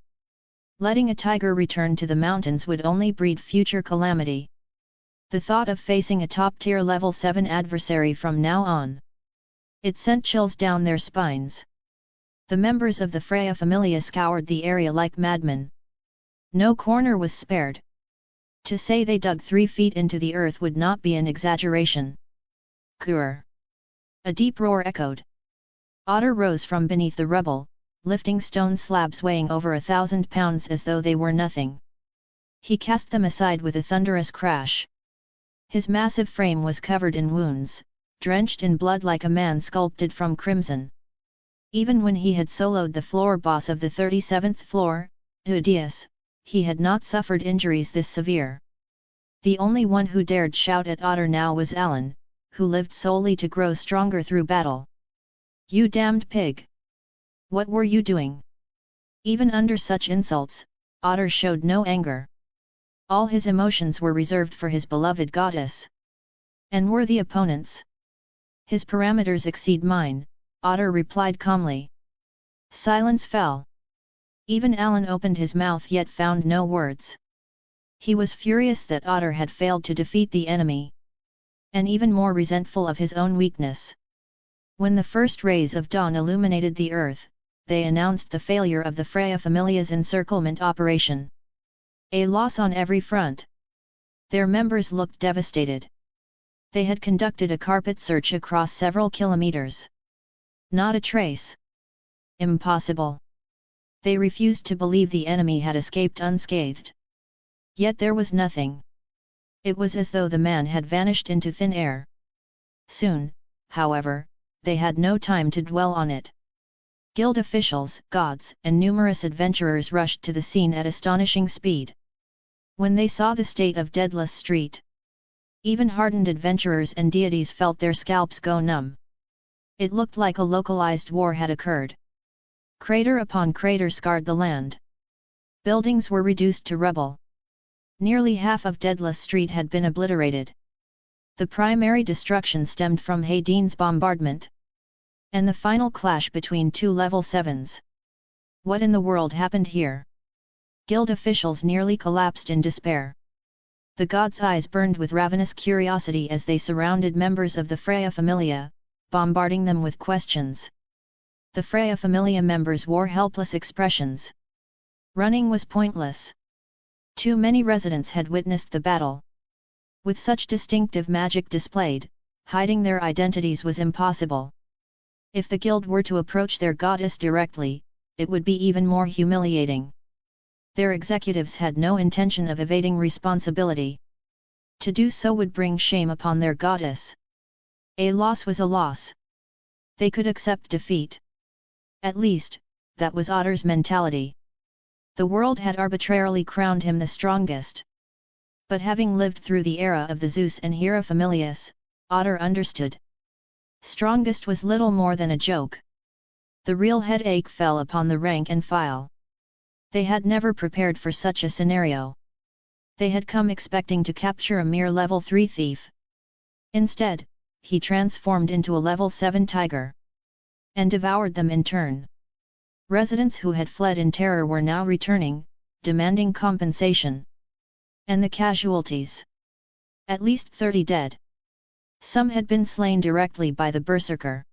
Letting a tiger return to the mountains would only breed future calamity. The thought of facing a top-tier level 7 adversary from now on, it sent chills down their spines. The members of the Astraea Familia scoured the area like madmen. No corner was spared. To say they dug 3 feet into the earth would not be an exaggeration. Grr! A deep roar echoed. Otter rose from beneath the rubble, lifting stone slabs weighing over 1,000 pounds as though they were nothing. He cast them aside with a thunderous crash. His massive frame was covered in wounds, drenched in blood like a man sculpted from crimson. Even when he had soloed the floor boss of the 37th floor, Hideous, he had not suffered injuries this severe. The only one who dared shout at Otter now was Alan, who lived solely to grow stronger through battle. "You damned pig! What were you doing?" Even under such insults, Otter showed no anger. All his emotions were reserved for his beloved goddess. And worthy opponents. "His parameters exceed mine," Otter replied calmly. Silence fell. Even Alan opened his mouth yet found no words. He was furious that Otter had failed to defeat the enemy. And even more resentful of his own weakness. When the first rays of dawn illuminated the earth, they announced the failure of the Freya Familia's encirclement operation. A loss on every front. Their members looked devastated. They had conducted a carpet search across several kilometers. Not a trace. Impossible. They refused to believe the enemy had escaped unscathed. Yet there was nothing. It was as though the man had vanished into thin air. Soon, however, they had no time to dwell on it. Guild officials, gods, and numerous adventurers rushed to the scene at astonishing speed. When they saw the state of Deadless Street, even hardened adventurers and deities felt their scalps go numb. It looked like a localized war had occurred. Crater upon crater scarred the land. Buildings were reduced to rubble. Nearly half of Deadless Street had been obliterated. The primary destruction stemmed from Hadine's bombardment. And the final clash between two level 7s. What in the world happened here? Guild officials nearly collapsed in despair. The gods' eyes burned with ravenous curiosity as they surrounded members of the Freya Familia, bombarding them with questions. The Freya Familia members wore helpless expressions. Running was pointless. Too many residents had witnessed the battle. With such distinctive magic displayed, hiding their identities was impossible. If the guild were to approach their goddess directly, it would be even more humiliating. Their executives had no intention of evading responsibility. To do so would bring shame upon their goddess. A loss was a loss. They could accept defeat. At least, that was Otter's mentality. The world had arbitrarily crowned him the strongest. But having lived through the era of the Zeus and Hera Familias, Otter understood. Strongest was little more than a joke. The real headache fell upon the rank and file. They had never prepared for such a scenario. They had come expecting to capture a mere level 3 thief. Instead, he transformed into a level 7 tiger. And devoured them in turn. Residents who had fled in terror were now returning, demanding compensation. And the casualties? At least 30 dead. Some had been slain directly by the berserker.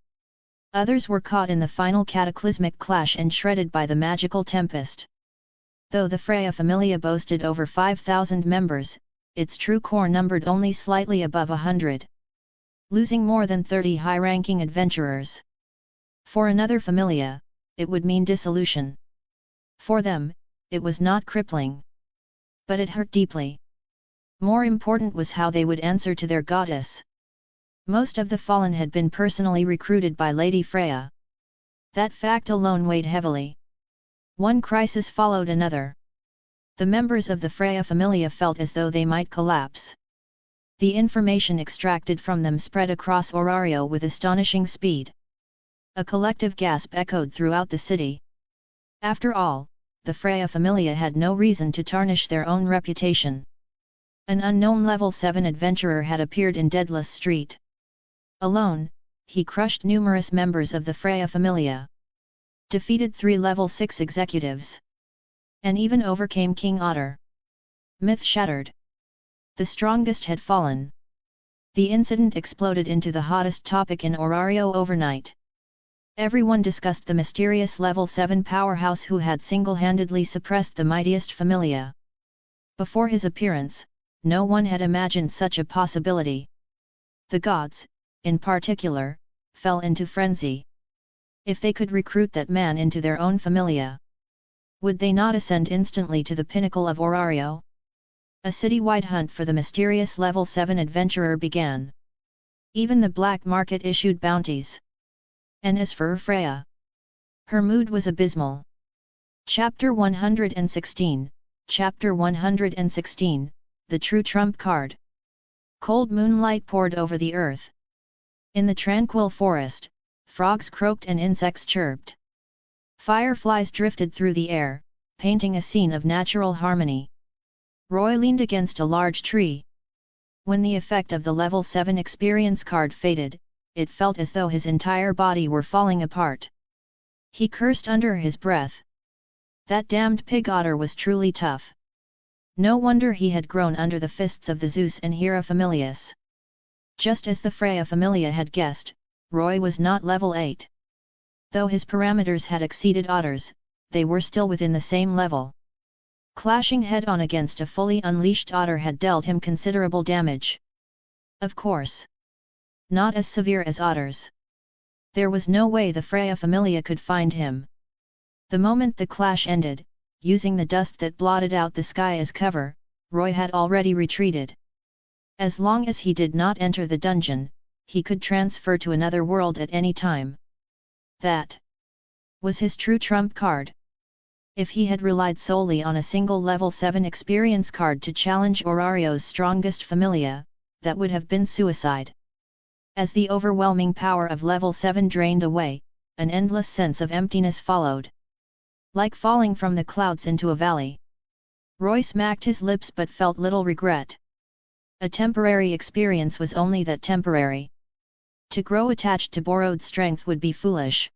Others were caught in the final cataclysmic clash and shredded by the magical tempest. Though the Freya Familia boasted over 5,000 members, its true core numbered only slightly above 100. Losing more than 30 high-ranking adventurers. For another familia, it would mean dissolution. For them, it was not crippling. But it hurt deeply. More important was how they would answer to their goddess. Most of the fallen had been personally recruited by Lady Freya. That fact alone weighed heavily. One crisis followed another. The members of the Freya Familia felt as though they might collapse. The information extracted from them spread across Orario with astonishing speed. A collective gasp echoed throughout the city. After all, the Freya Familia had no reason to tarnish their own reputation. An unknown level 7 adventurer had appeared in Deadless Street. Alone, he crushed numerous members of the Freya Familia. Defeated 3 level 6 executives. And even overcame King Otter. Myth shattered. The strongest had fallen. The incident exploded into the hottest topic in Orario overnight. Everyone discussed the mysterious level 7 powerhouse who had single-handedly suppressed the mightiest familia. Before his appearance, no one had imagined such a possibility. The gods, in particular, fell into frenzy. If they could recruit that man into their own familia, would they not ascend instantly to the pinnacle of Orario? A city-wide hunt for the mysterious level 7 adventurer began. Even the black market issued bounties. And as for Freya, her mood was abysmal. Chapter 116, Chapter 116, The True Trump Card. Cold moonlight poured over the earth. In the tranquil forest, frogs croaked and insects chirped. Fireflies drifted through the air, painting a scene of natural harmony. Roy leaned against a large tree. When the effect of the level 7 experience card faded, it felt as though his entire body were falling apart. He cursed under his breath. That damned pig otter was truly tough. No wonder he had grown under the fists of the Zeus and Hera Familias. Just as the Freya Familia had guessed, Roy was not level 8. Though his parameters had exceeded otters, they were still within the same level. Clashing head-on against a fully unleashed otter had dealt him considerable damage. Of course, not as severe as otters. There was no way the Freya Familia could find him. The moment the clash ended, using the dust that blotted out the sky as cover, Roy had already retreated. As long as he did not enter the dungeon, he could transfer to another world at any time. That was his true trump card. If he had relied solely on a single level 7 experience card to challenge Orario's strongest Familia, that would have been suicide. As the overwhelming power of level 7 drained away, an endless sense of emptiness followed. Like falling from the clouds into a valley. Roy smacked his lips but felt little regret. A temporary experience was only that temporary. To grow attached to borrowed strength would be foolish.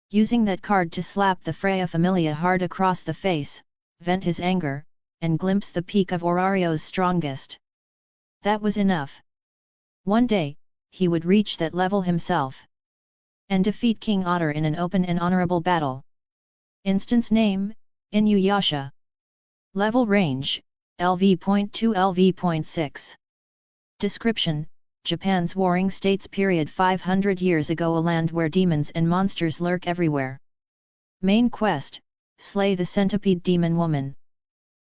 Using that card to slap the Freya Familia hard across the face, vent his anger, and glimpse the peak of Orario's strongest. That was enough. One day, he would reach that level himself. And defeat King Otter in an open and honorable battle. Instance name, Inuyasha. Level range, LV.2 LV.6. Description, Japan's Warring States period 500 years ago, a land where demons and monsters lurk everywhere. Main quest, slay the centipede demon woman.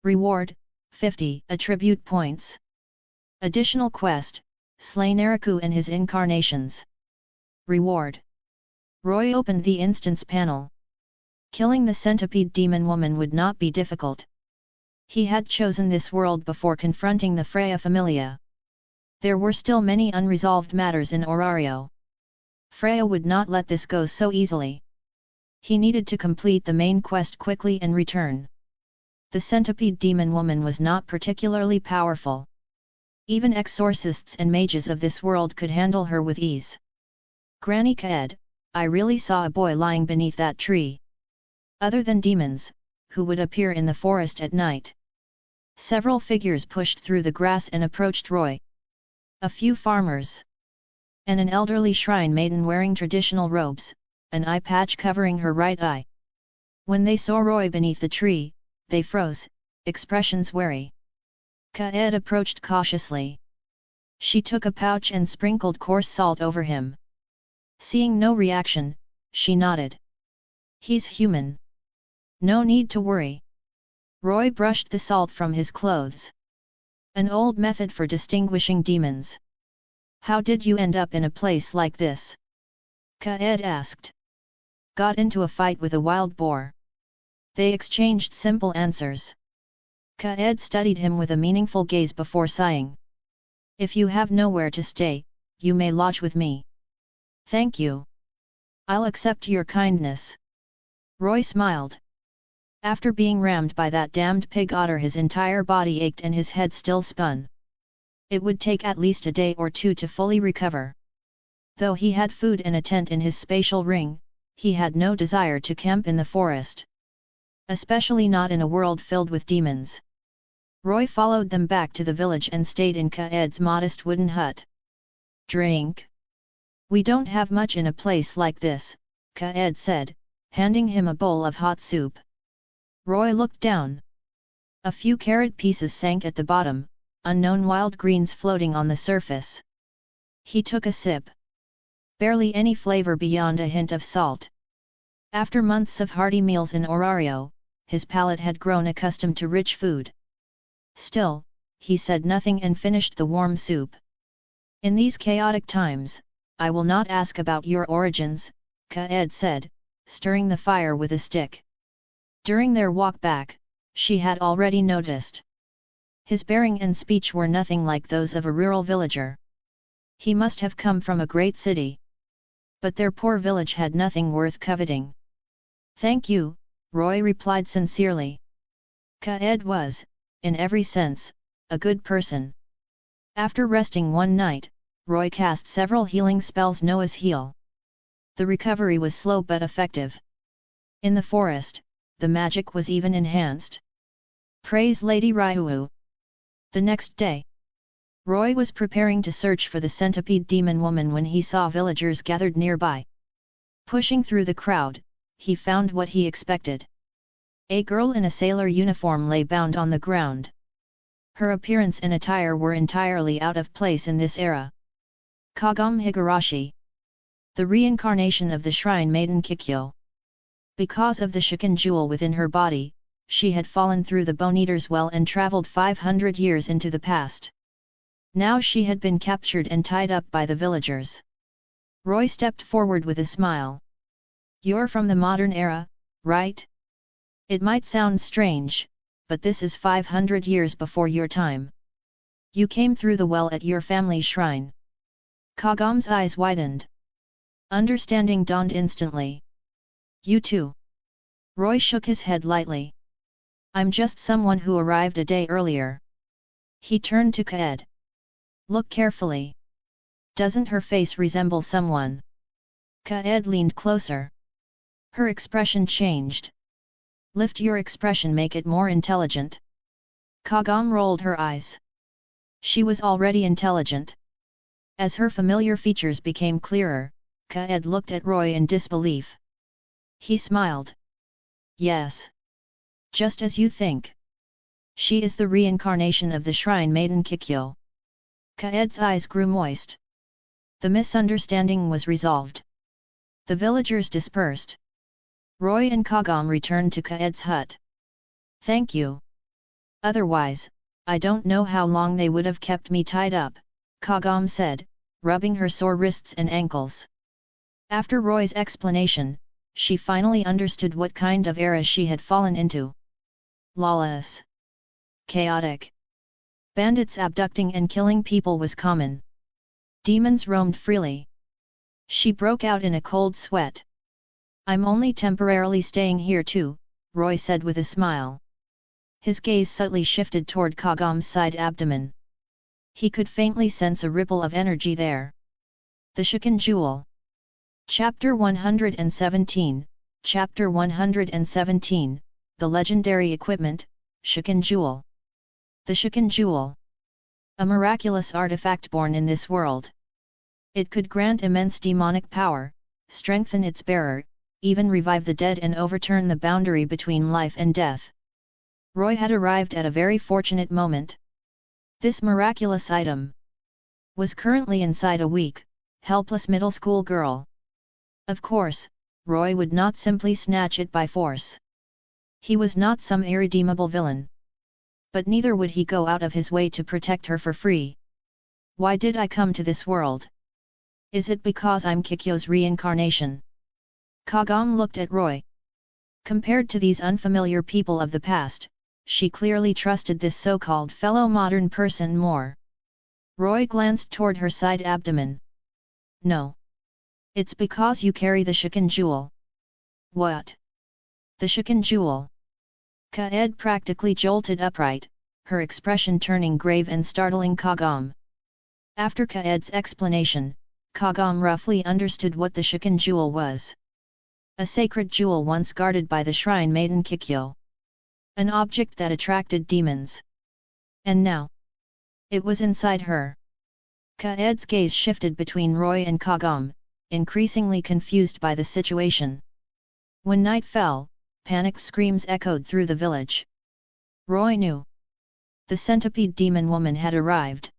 Reward, 50 attribute points. Additional quest, slay Naraku and his incarnations. Reward. Roy opened the instance panel. Killing the centipede demon woman would not be difficult. He had chosen this world before confronting the Freya Familia. There were still many unresolved matters in Orario. Freya would not let this go so easily. He needed to complete the main quest quickly and return. The centipede demon woman was not particularly powerful. Even exorcists and mages of this world could handle her with ease. Granny Kaed, I really saw a boy lying beneath that tree. Other than demons, who would appear in the forest at night. Several figures pushed through the grass and approached Roy. A few farmers. And an elderly shrine maiden wearing traditional robes, an eye patch covering her right eye. When they saw Roy beneath the tree, they froze, expressions wary. Kaed approached cautiously. She took a pouch and sprinkled coarse salt over him. Seeing no reaction, she nodded. He's human. No need to worry. Roy brushed the salt from his clothes. An old method for distinguishing demons. How did you end up in a place like this? Kaed asked. Got into a fight with a wild boar. They exchanged simple answers. Kaed studied him with a meaningful gaze before sighing. If you have nowhere to stay, you may lodge with me. Thank you. I'll accept your kindness. Roy smiled. After being rammed by that damned pig otter, his entire body ached and his head still spun. It would take at least a day or two to fully recover. Though he had food and a tent in his spatial ring, he had no desire to camp in the forest. Especially not in a world filled with demons. Roy followed them back to the village and stayed in Kaed's modest wooden hut. Drink? We don't have much in a place like this, Kaed said, handing him a bowl of hot soup. Roy looked down. A few carrot pieces sank at the bottom, unknown wild greens floating on the surface. He took a sip. Barely any flavor beyond a hint of salt. After months of hearty meals in Orario, his palate had grown accustomed to rich food. Still, he said nothing and finished the warm soup. In these chaotic times, I will not ask about your origins, Kaed said, stirring the fire with a stick. During their walk back, she had already noticed. His bearing and speech were nothing like those of a rural villager. He must have come from a great city. But their poor village had nothing worth coveting. "Thank you," Roy replied sincerely. Kaed was, in every sense, a good person. After resting one night, Roy cast several healing spells Noah's Heal. The recovery was slow but effective. In the forest, the magic was even enhanced. Praise Lady Ryuwu. The next day, Roy was preparing to search for the centipede demon woman when he saw villagers gathered nearby. Pushing through the crowd, he found what he expected. A girl in a sailor uniform lay bound on the ground. Her appearance and attire were entirely out of place in this era. Kagome Higurashi. The reincarnation of the shrine maiden Kikyo. Because of the Shiken jewel within her body, she had fallen through the Bone Eater's well and travelled 500 years into the past. Now she had been captured and tied up by the villagers. Roy stepped forward with a smile. "You're from the modern era, right? It might sound strange, but this is 500 years before your time. You came through the well at your family shrine." Kagome's eyes widened. Understanding dawned instantly. "You too?" Roy shook his head lightly. "I'm just someone who arrived a day earlier." He turned to Kaed. "Look carefully. Doesn't her face resemble someone?" Kaed leaned closer. Her expression changed. "Lift your expression, make it more intelligent." Kagome rolled her eyes. She was already intelligent. As her familiar features became clearer, Kaed looked at Roy in disbelief. He smiled. "Yes. Just as you think. She is the reincarnation of the shrine maiden Kikyo." Kaed's eyes grew moist. The misunderstanding was resolved. The villagers dispersed. Roy and Kagome returned to Kaed's hut. "Thank you. Otherwise, I don't know how long they would have kept me tied up," Kagome said, rubbing her sore wrists and ankles. After Roy's explanation, she finally understood what kind of era she had fallen into. Lawless. Chaotic. Bandits abducting and killing people was common. Demons roamed freely. She broke out in a cold sweat. "I'm only temporarily staying here too," Roy said with a smile. His gaze subtly shifted toward Kagome's side abdomen. He could faintly sense a ripple of energy there. The Shiken Jewel. Chapter 117, Chapter 117, The Legendary Equipment, Shiken Jewel. The Shiken Jewel. A miraculous artifact born in this world. It could grant immense demonic power, strengthen its bearer, even revive the dead and overturn the boundary between life and death. Roy had arrived at a very fortunate moment. This miraculous item was currently inside a weak, helpless middle school girl. Of course, Roy would not simply snatch it by force. He was not some irredeemable villain. But neither would he go out of his way to protect her for free. "Why did I come to this world? Is it because I'm Kikyo's reincarnation?" Kagome looked at Roy. Compared to these unfamiliar people of the past, she clearly trusted this so-called fellow modern person more. Roy glanced toward her side abdomen. "No. It's because you carry the Shiken Jewel." "What? The Shiken Jewel?" Kaed practically jolted upright, her expression turning grave and startling Kagome. After Kaed's explanation, Kagome roughly understood what the Shiken Jewel was. A sacred jewel once guarded by the shrine maiden Kikyo. An object that attracted demons. And now, it was inside her. Kaed's gaze shifted between Roy and Kagome, increasingly confused by the situation. When night fell, panicked screams echoed through the village. Roy knew. The centipede demon woman had arrived.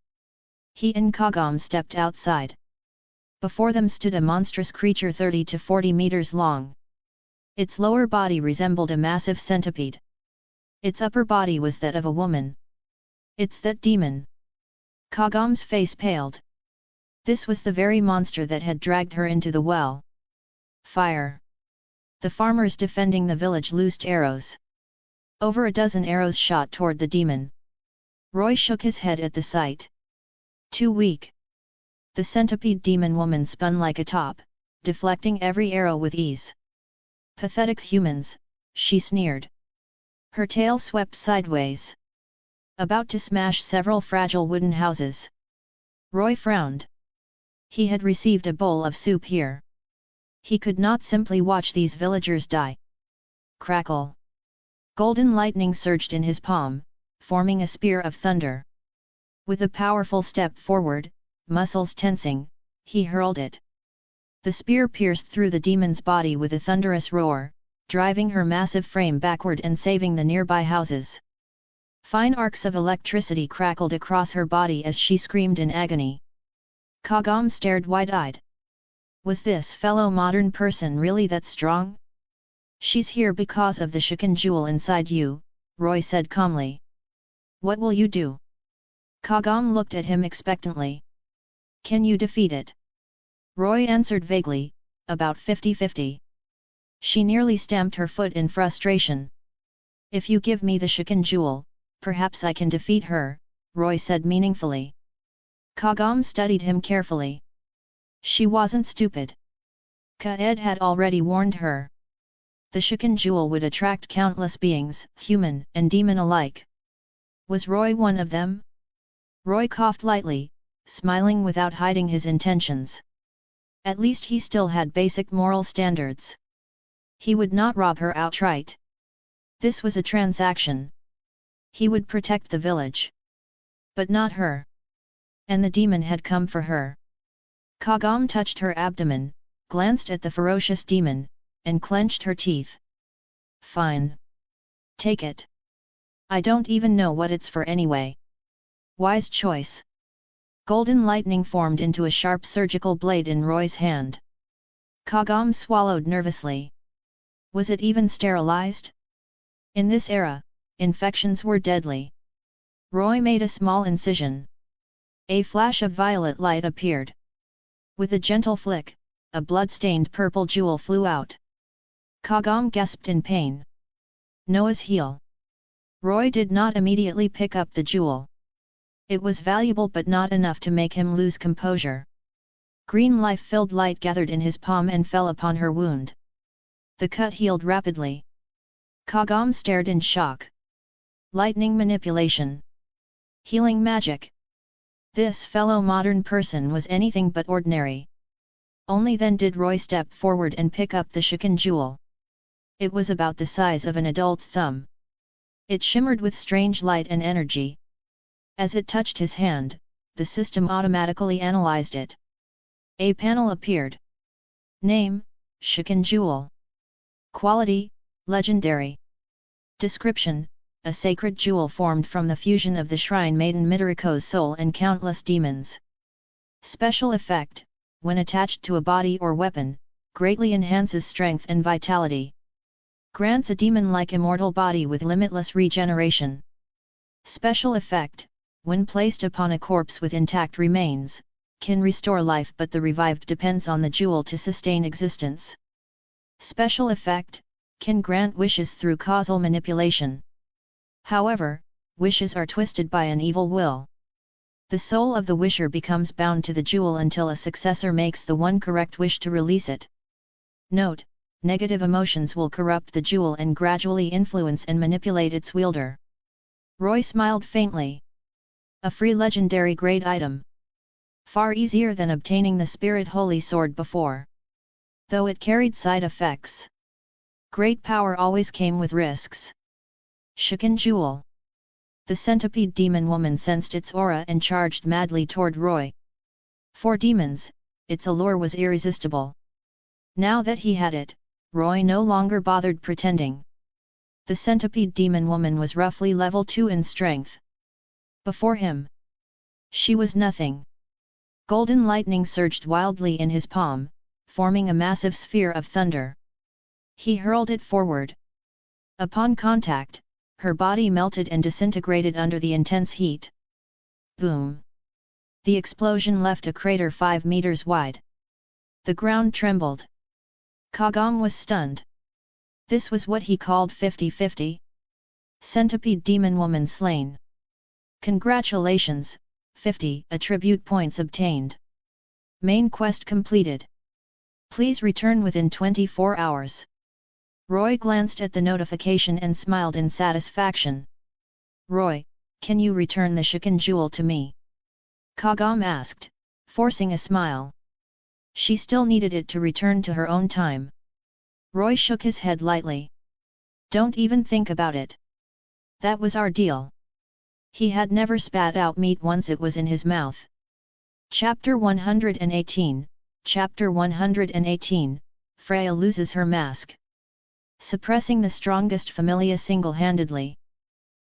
He and Kagome stepped outside. Before them stood a monstrous creature 30 to 40 meters long. Its lower body resembled a massive centipede. Its upper body was that of a woman. "It's that demon." Kagome's face paled. This was the very monster that had dragged her into the well. Fire! The farmers defending the village loosed arrows. Over a dozen arrows shot toward the demon. Roy shook his head at the sight. Too weak. The centipede demon woman spun like a top, deflecting every arrow with ease. Pathetic humans, she sneered. Her tail swept sideways, about to smash several fragile wooden houses. Roy frowned. He had received a bowl of soup here. He could not simply watch these villagers die. Crackle. Golden lightning surged in his palm, forming a spear of thunder. With a powerful step forward, muscles tensing, he hurled it. The spear pierced through the demon's body with a thunderous roar, driving her massive frame backward and saving the nearby houses. Fine arcs of electricity crackled across her body as she screamed in agony. Kagam stared wide-eyed. Was this fellow modern person really that strong? She's here because of the Shikan jewel inside you, Roy said calmly. What will you do? Kagam looked at him expectantly. Can you defeat it? Roy answered vaguely, about 50-50. She nearly stamped her foot in frustration. If you give me the Shikan jewel, perhaps I can defeat her, Roy said meaningfully. Kagam studied him carefully. She wasn't stupid. Kaed had already warned her. The Shikan jewel would attract countless beings, human and demon alike. Was Roy one of them? Roy coughed lightly, smiling without hiding his intentions. At least he still had basic moral standards. He would not rob her outright. This was a transaction. He would protect the village. But not her. And the demon had come for her. Kagam touched her abdomen, glanced at the ferocious demon, and clenched her teeth. Fine. Take it. I don't even know what it's for anyway. Wise choice. Golden lightning formed into a sharp surgical blade in Roy's hand. Kagam swallowed nervously. Was it even sterilized? In this era, infections were deadly. Roy made a small incision. A flash of violet light appeared. With a gentle flick, a blood-stained purple jewel flew out. Kagam gasped in pain. Noah's heel. Roy did not immediately pick up the jewel. It was valuable but not enough to make him lose composure. Green life-filled light gathered in his palm and fell upon her wound. The cut healed rapidly. Kagam stared in shock. Lightning manipulation. Healing magic. This fellow modern person was anything but ordinary. Only then did Roy step forward and pick up the Shikan jewel. It was about the size of an adult's thumb. It shimmered with strange light and energy. As it touched his hand, the system automatically analyzed it. A panel appeared. Name, Shikan jewel. Quality, legendary. Description, a sacred jewel formed from the fusion of the shrine maiden Midoriko's soul and countless demons. Special effect, when attached to a body or weapon, greatly enhances strength and vitality. Grants a demon-like immortal body with limitless regeneration. Special effect, when placed upon a corpse with intact remains, can restore life but the revived depends on the jewel to sustain existence. Special effect, can grant wishes through causal manipulation. However, wishes are twisted by an evil will. The soul of the wisher becomes bound to the jewel until a successor makes the one correct wish to release it. Note, negative emotions will corrupt the jewel and gradually influence and manipulate its wielder. Roy smiled faintly. A free legendary grade item. Far easier than obtaining the Spirit Holy Sword before. Though it carried side effects. Great power always came with risks. Shikan jewel. The centipede demon woman sensed its aura and charged madly toward Roy. For demons, its allure was irresistible. Now that he had it, Roy no longer bothered pretending. The centipede demon woman was roughly level 2 in strength. Before him, she was nothing. Golden lightning surged wildly in his palm, forming a massive sphere of thunder. He hurled it forward. Upon contact, her body melted and disintegrated under the intense heat. Boom! The explosion left a crater 5 meters wide. The ground trembled. Kagam was stunned. This was what he called 50-50. Centipede demon woman slain. Congratulations, 50 attribute points obtained. Main quest completed. Please return within 24 hours. Roy glanced at the notification and smiled in satisfaction. Roy, can you return the Shikan jewel to me? Kagam asked, forcing a smile. She still needed it to return to her own time. Roy shook his head lightly. Don't even think about it. That was our deal. He had never spat out meat once it was in his mouth. Chapter 118, Chapter 118, Freya loses her mask. Suppressing the strongest Familia single-handedly.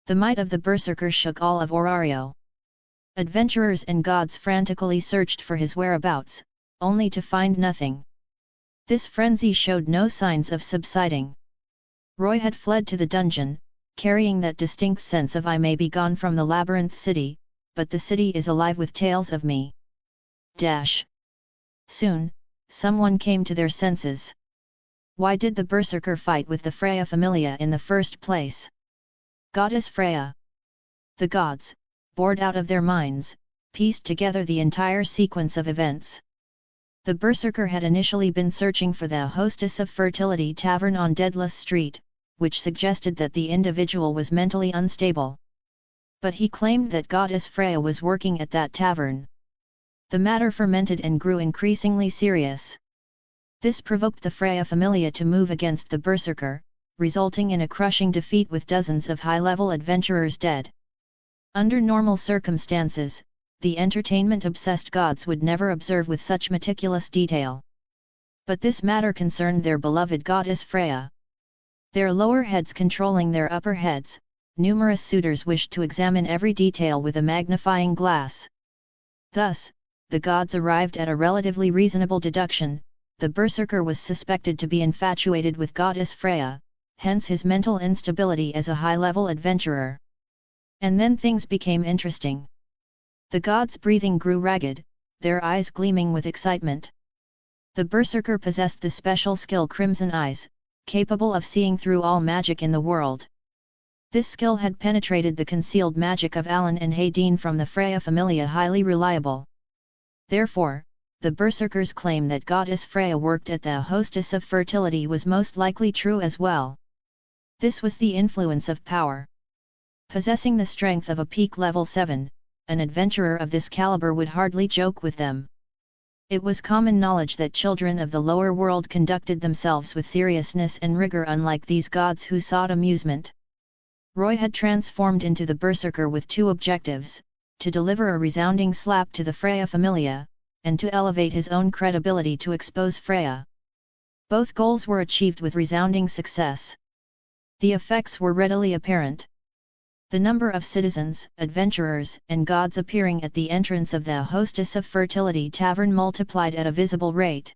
The might of the berserker shook all of Orario. Adventurers and gods frantically searched for his whereabouts, only to find nothing. This frenzy showed no signs of subsiding. Roy had fled to the dungeon, carrying that distinct sense of I may be gone from the labyrinth city, but the city is alive with tales of me. Soon, someone came to their senses. Why did the berserker fight with the Freya Familia in the first place? Goddess Freya. The gods, bored out of their minds, pieced together the entire sequence of events. The berserker had initially been searching for the Hostess of Fertility tavern on Deadless Street, which suggested that the individual was mentally unstable. But he claimed that Goddess Freya was working at that tavern. The matter fermented and grew increasingly serious. This provoked the Freya Familia to move against the berserker, resulting in a crushing defeat with dozens of high-level adventurers dead. Under normal circumstances, the entertainment-obsessed gods would never observe with such meticulous detail. But this matter concerned their beloved goddess Freya. Their lower heads controlling their upper heads, numerous suitors wished to examine every detail with a magnifying glass. Thus, the gods arrived at a relatively reasonable deduction: the berserker was suspected to be infatuated with goddess Freya, hence his mental instability as a high-level adventurer. And then things became interesting. The gods' breathing grew ragged, their eyes gleaming with excitement. The berserker possessed the special skill Crimson Eyes, capable of seeing through all magic in the world. This skill had penetrated the concealed magic of Alan and Haydeen from the Freya Familia highly reliable. Therefore, the berserker's claim that goddess Freya worked at the Hostess of Fertility was most likely true as well. This was the influence of power. Possessing the strength of a peak level 7, an adventurer of this caliber would hardly joke with them. It was common knowledge that children of the lower world conducted themselves with seriousness and rigor, unlike these gods who sought amusement. Roy had transformed into the berserker with two objectives: to deliver a resounding slap to the Freya Familia, and to elevate his own credibility to expose Freya. Both goals were achieved with resounding success. The effects were readily apparent. The number of citizens, adventurers, and gods appearing at the entrance of the Hostess of Fertility tavern multiplied at a visible rate.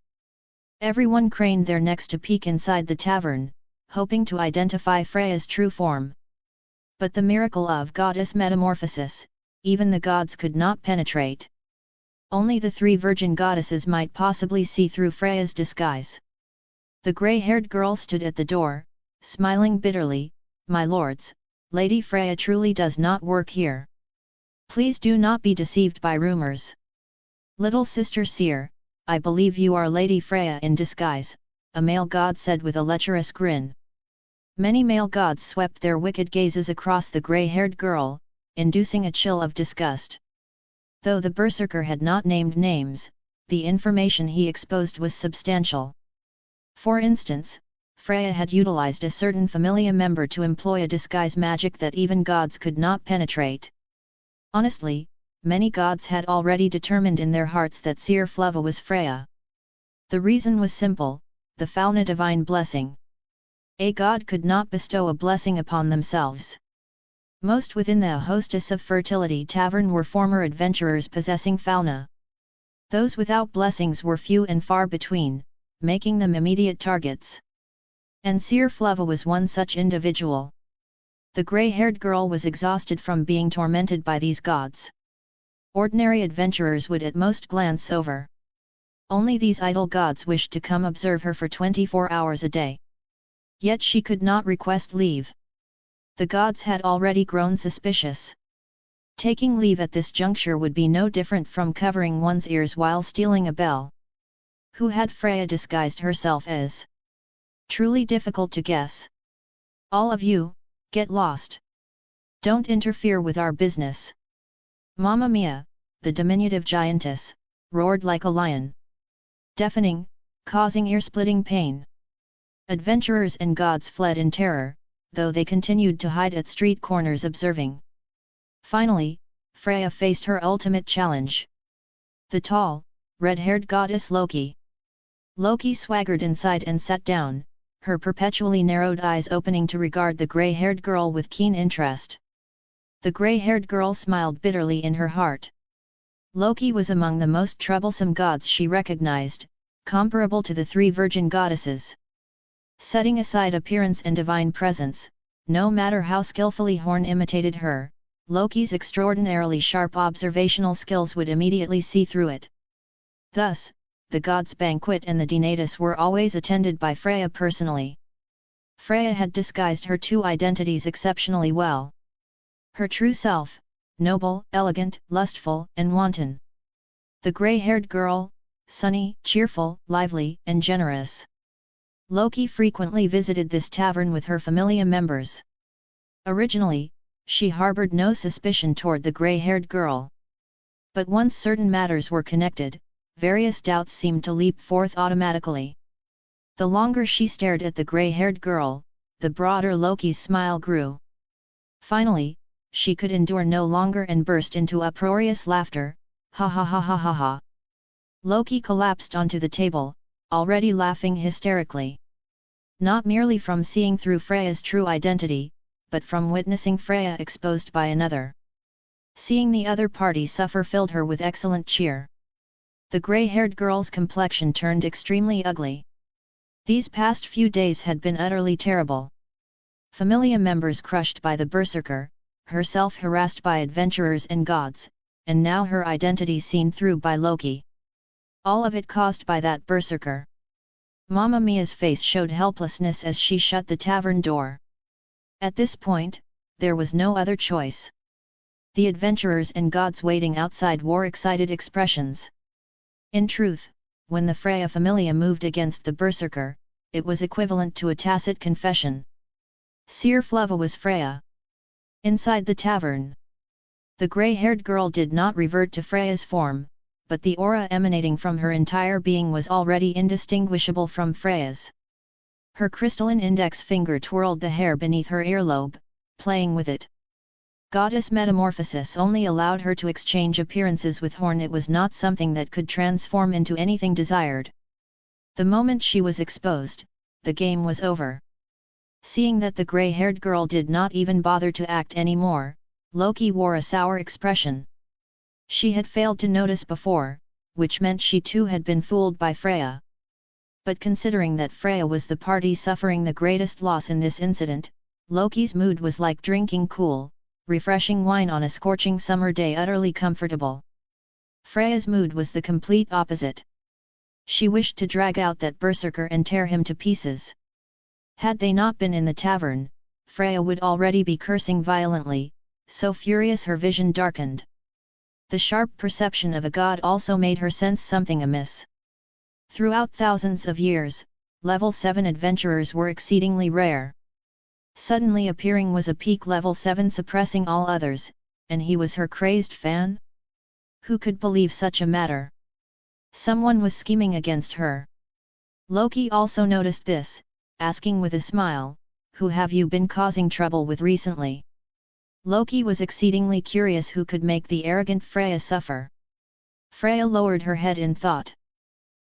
Everyone craned their necks to peek inside the tavern, hoping to identify Freya's true form. But the miracle of goddess metamorphosis, even the gods could not penetrate. Only the three virgin goddesses might possibly see through Freya's disguise. The grey-haired girl stood at the door, smiling bitterly. "My lords, Lady Freya truly does not work here. Please do not be deceived by rumors. Little sister Seer, I believe you are Lady Freya in disguise," a male god said with a lecherous grin. Many male gods swept their wicked gazes across the grey-haired girl, inducing a chill of disgust. Though the berserker had not named names, the information he exposed was substantial. For instance, Freya had utilized a certain Familia member to employ a disguise magic that even gods could not penetrate. Honestly, many gods had already determined in their hearts that Seer Flava was Freya. The reason was simple: the Falna divine blessing. A god could not bestow a blessing upon themselves. Most within the Hostess of Fertility tavern were former adventurers possessing Falna. Those without blessings were few and far between, making them immediate targets. And Seer Flava was one such individual. The grey-haired girl was exhausted from being tormented by these gods. Ordinary adventurers would at most glance over. Only these idle gods wished to come observe her for 24 hours a day. Yet she could not request leave. The gods had already grown suspicious. Taking leave at this juncture would be no different from covering one's ears while stealing a bell. Who had Freya disguised herself as? Truly difficult to guess. All of you, get lost. Don't interfere with our business. Mamma Mia, the diminutive giantess, roared like a lion. Deafening, causing ear-splitting pain. Adventurers and gods fled in terror, though they continued to hide at street corners observing. Finally, Freya faced her ultimate challenge. The tall, red-haired goddess Loki. Loki swaggered inside and sat down, her perpetually narrowed eyes opening to regard the grey-haired girl with keen interest. The grey-haired girl smiled bitterly in her heart. Loki was among the most troublesome gods she recognized, comparable to the three virgin goddesses. Setting aside appearance and divine presence, no matter how skillfully Horn imitated her, Loki's extraordinarily sharp observational skills would immediately see through it. Thus, the gods' banquet and the Denatus were always attended by Freya personally. Freya had disguised her two identities exceptionally well. Her true self, noble, elegant, lustful, and wanton. The grey-haired girl, sunny, cheerful, lively, and generous. Loki frequently visited this tavern with her Familia members. Originally, she harbored no suspicion toward the grey-haired girl. But once certain matters were connected, various doubts seemed to leap forth automatically. The longer she stared at the grey-haired girl, the broader Loki's smile grew. Finally, she could endure no longer and burst into uproarious laughter, ha ha ha ha ha ha. Loki collapsed onto the table, already laughing hysterically. Not merely from seeing through Freya's true identity, but from witnessing Freya exposed by another. Seeing the other party suffer filled her with excellent cheer. The grey-haired girl's complexion turned extremely ugly. These past few days had been utterly terrible. Familia members crushed by the berserker, herself harassed by adventurers and gods, and now her identity seen through by Loki. All of it caused by that berserker. Mamma Mia's face showed helplessness as she shut the tavern door. At this point, there was no other choice. The adventurers and gods waiting outside wore excited expressions. In truth, when the Freya Familia moved against the berserker, it was equivalent to a tacit confession. Seer Flava was Freya. Inside the tavern, the grey-haired girl did not revert to Freya's form, but the aura emanating from her entire being was already indistinguishable from Freya's. Her crystalline index finger twirled the hair beneath her earlobe, playing with it. Goddess metamorphosis only allowed her to exchange appearances with Horn. It was not something that could transform into anything desired. The moment she was exposed, the game was over. Seeing that the grey-haired girl did not even bother to act anymore, Loki wore a sour expression. She had failed to notice before, which meant she too had been fooled by Freya. But considering that Freya was the party suffering the greatest loss in this incident, Loki's mood was like drinking cool, refreshing wine on a scorching summer day, utterly comfortable. Freya's mood was the complete opposite. She wished to drag out that berserker and tear him to pieces. Had they not been in the tavern, Freya would already be cursing violently, so furious her vision darkened. The sharp perception of a god also made her sense something amiss. Throughout thousands of years, level 7 adventurers were exceedingly rare. Suddenly appearing was a peak level 7 suppressing all others, and he was her crazed fan? Who could believe such a matter? Someone was scheming against her. Loki also noticed this, asking with a smile, "Who have you been causing trouble with recently?" Loki was exceedingly curious who could make the arrogant Freya suffer. Freya lowered her head in thought.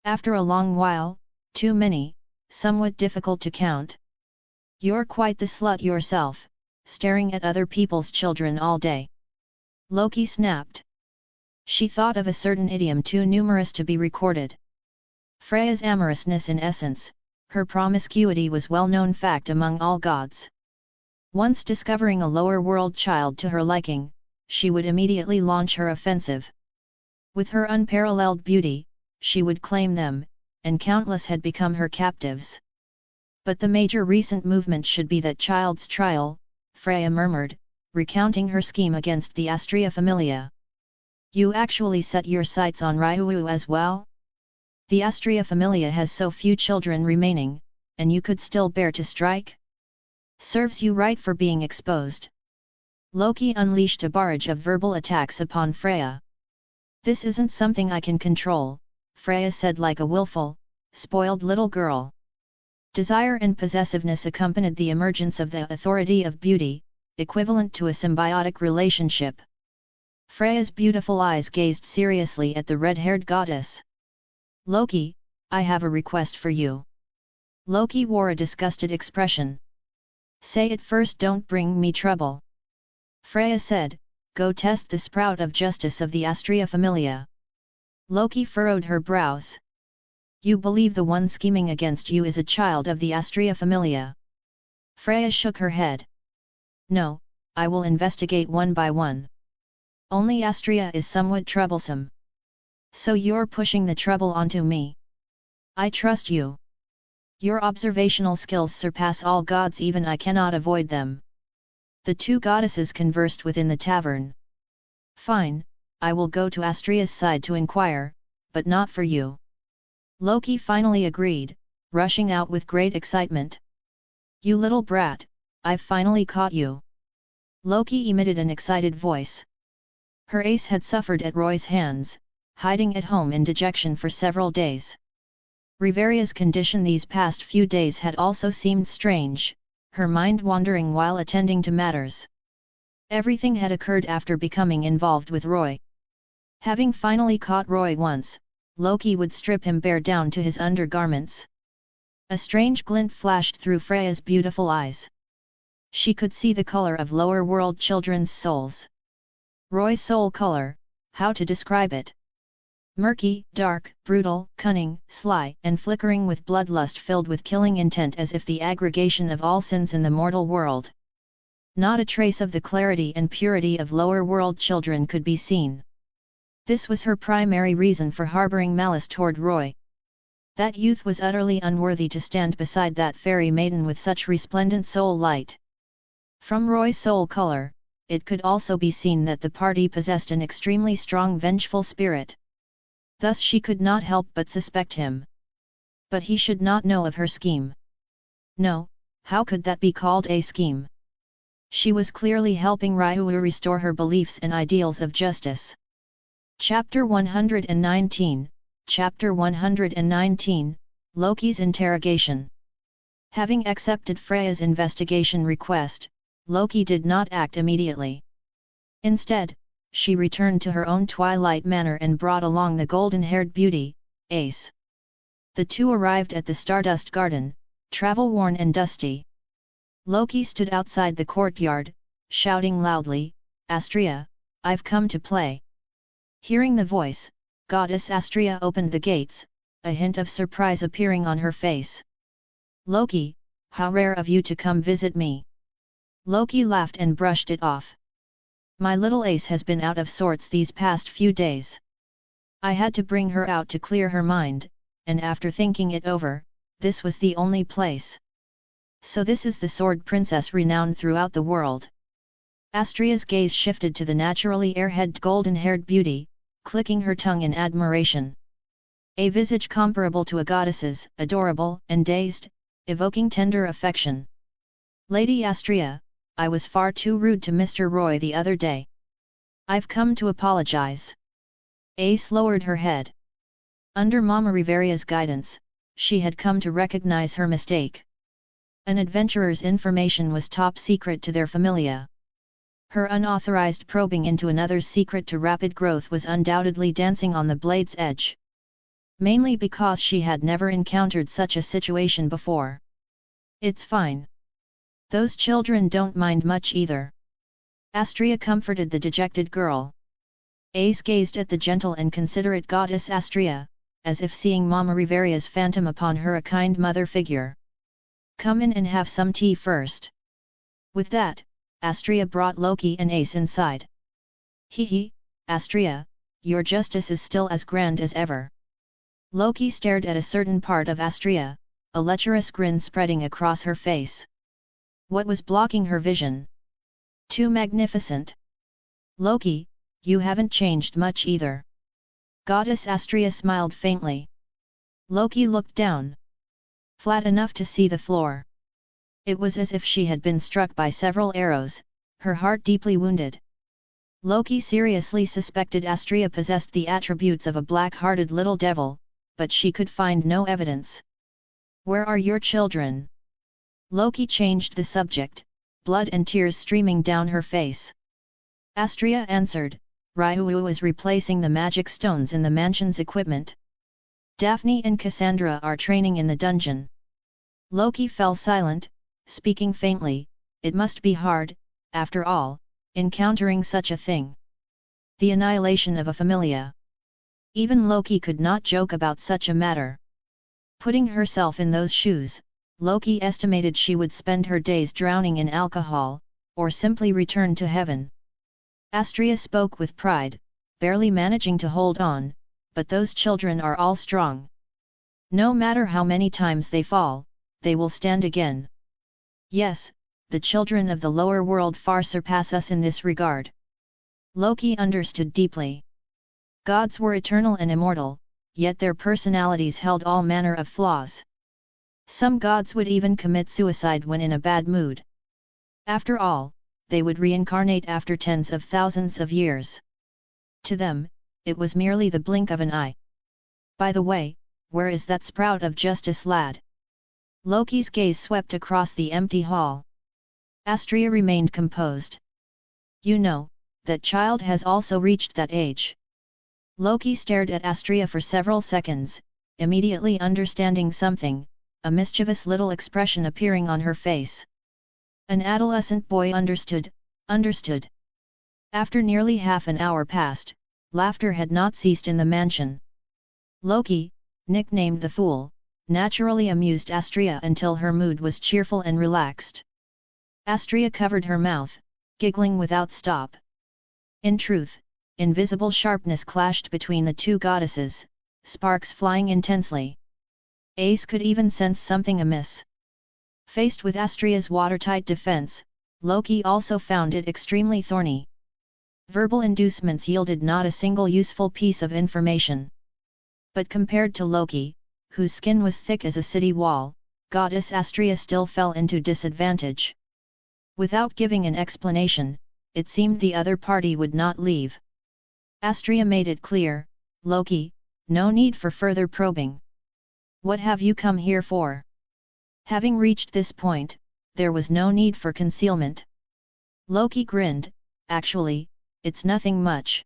After a long while, too many, somewhat difficult to count. You're quite the slut yourself, staring at other people's children all day. Loki snapped. She thought of a certain idiom too numerous to be recorded. Freya's amorousness in essence, her promiscuity was well-known fact among all gods. Once discovering a lower world child to her liking, she would immediately launch her offensive. With her unparalleled beauty, she would claim them, and countless had become her captives. But the major recent movement should be that child's trial, Freya murmured, recounting her scheme against the Astraea Familia. You actually set your sights on Ryu as well? The Astraea Familia has so few children remaining, and you could still bear to strike? Serves you right for being exposed. Loki unleashed a barrage of verbal attacks upon Freya. This isn't something I can control, Freya said like a willful, spoiled little girl. Desire and possessiveness accompanied the emergence of the authority of beauty, equivalent to a symbiotic relationship. Freya's beautiful eyes gazed seriously at the red-haired goddess. Loki, I have a request for you. Loki wore a disgusted expression. Say it first, don't bring me trouble. Freya said, go test the sprout of justice of the Astraea Familia. Loki furrowed her brows. You believe the one scheming against you is a child of the Astraea Familia? Freya shook her head. No, I will investigate one by one. Only Astraea is somewhat troublesome. So you're pushing the trouble onto me? I trust you. Your observational skills surpass all gods, even I cannot avoid them. The two goddesses conversed within the tavern. Fine, I will go to Astraea's side to inquire, but not for you. Loki finally agreed, rushing out with great excitement. You little brat, I've finally caught you. Loki emitted an excited voice. Her ace had suffered at Roy's hands, hiding at home in dejection for several days. Riveria's condition these past few days had also seemed strange, her mind wandering while attending to matters. Everything had occurred after becoming involved with Roy. Having finally caught Roy once, Loki would strip him bare down to his undergarments. A strange glint flashed through Freya's beautiful eyes. She could see the color of lower world children's souls. Roy's soul color, how to describe it? Murky, dark, brutal, cunning, sly, and flickering with bloodlust filled with killing intent, as if the aggregation of all sins in the mortal world. Not a trace of the clarity and purity of lower world children could be seen. This was her primary reason for harboring malice toward Roy. That youth was utterly unworthy to stand beside that fairy maiden with such resplendent soul light. From Roy's soul color, it could also be seen that the party possessed an extremely strong vengeful spirit. Thus she could not help but suspect him. But he should not know of her scheme. No, how could that be called a scheme? She was clearly helping Ryu restore her beliefs and ideals of justice. Chapter 119, Chapter 119, Loki's interrogation. Having accepted Freya's investigation request, Loki did not act immediately. Instead, she returned to her own twilight manor and brought along the golden-haired beauty, Ace. The two arrived at the Stardust Garden, travel-worn and dusty. Loki stood outside the courtyard, shouting loudly, Astraea, I've come to play. Hearing the voice, Goddess Astraea opened the gates, a hint of surprise appearing on her face. Loki, how rare of you to come visit me. Loki laughed and brushed it off. My little Ace has been out of sorts these past few days. I had to bring her out to clear her mind, and after thinking it over, this was the only place. So this is the Sword Princess renowned throughout the world. Astraea's gaze shifted to the naturally airhead golden-haired beauty, clicking her tongue in admiration. A visage comparable to a goddess's, adorable and dazed, evoking tender affection. Lady Astraea, I was far too rude to Mr. Roy the other day. I've come to apologize. Ace lowered her head. Under Mama Riveria's guidance, she had come to recognize her mistake. An adventurer's information was top secret to their familia. Her unauthorized probing into another's secret to rapid growth was undoubtedly dancing on the blade's edge. Mainly because she had never encountered such a situation before. It's fine. Those children don't mind much either. Astraea comforted the dejected girl. Ace gazed at the gentle and considerate goddess Astraea, as if seeing Mama Riveria's phantom upon her a kind mother figure. Come in and have some tea first. With that, Astraea brought Loki and Ace inside. Hee, Astraea, your justice is still as grand as ever. Loki stared at a certain part of Astraea, a lecherous grin spreading across her face. What was blocking her vision? Too magnificent. Loki, you haven't changed much either. Goddess Astraea smiled faintly. Loki looked down. Flat enough to see the floor. It was as if she had been struck by several arrows, her heart deeply wounded. Loki seriously suspected Astraea possessed the attributes of a black-hearted little devil, but she could find no evidence. Where are your children? Loki changed the subject, blood and tears streaming down her face. Astraea answered, Ryu is replacing the magic stones in the mansion's equipment. Daphne and Cassandra are training in the dungeon. Loki fell silent, speaking faintly, it must be hard, after all, encountering such a thing. The annihilation of a familia. Even Loki could not joke about such a matter. Putting herself in those shoes, Loki estimated she would spend her days drowning in alcohol, or simply return to heaven. Astraea spoke with pride, barely managing to hold on, but those children are all strong. No matter how many times they fall, they will stand again. Yes, the children of the lower world far surpass us in this regard. Loki understood deeply. Gods were eternal and immortal, yet their personalities held all manner of flaws. Some gods would even commit suicide when in a bad mood. After all, they would reincarnate after tens of thousands of years. To them, it was merely the blink of an eye. By the way, where is that sprout of justice lad? Loki's gaze swept across the empty hall. Astraea remained composed. You know, that child has also reached that age. Loki stared at Astraea for several seconds, immediately understanding something, a mischievous little expression appearing on her face. An adolescent boy understood. After nearly half an hour passed, laughter had not ceased in the mansion. Loki, nicknamed the Fool, naturally amused Astraea until her mood was cheerful and relaxed. Astraea covered her mouth, giggling without stop. In truth, invisible sharpness clashed between the two goddesses, sparks flying intensely. Ace could even sense something amiss. Faced with Astraea's watertight defense, Loki also found it extremely thorny. Verbal inducements yielded not a single useful piece of information. But compared to Loki, whose skin was thick as a city wall, goddess Astraea still fell into disadvantage. Without giving an explanation, it seemed the other party would not leave. Astraea made it clear, Loki, no need for further probing. What have you come here for? Having reached this point, there was no need for concealment. Loki grinned, actually, it's nothing much.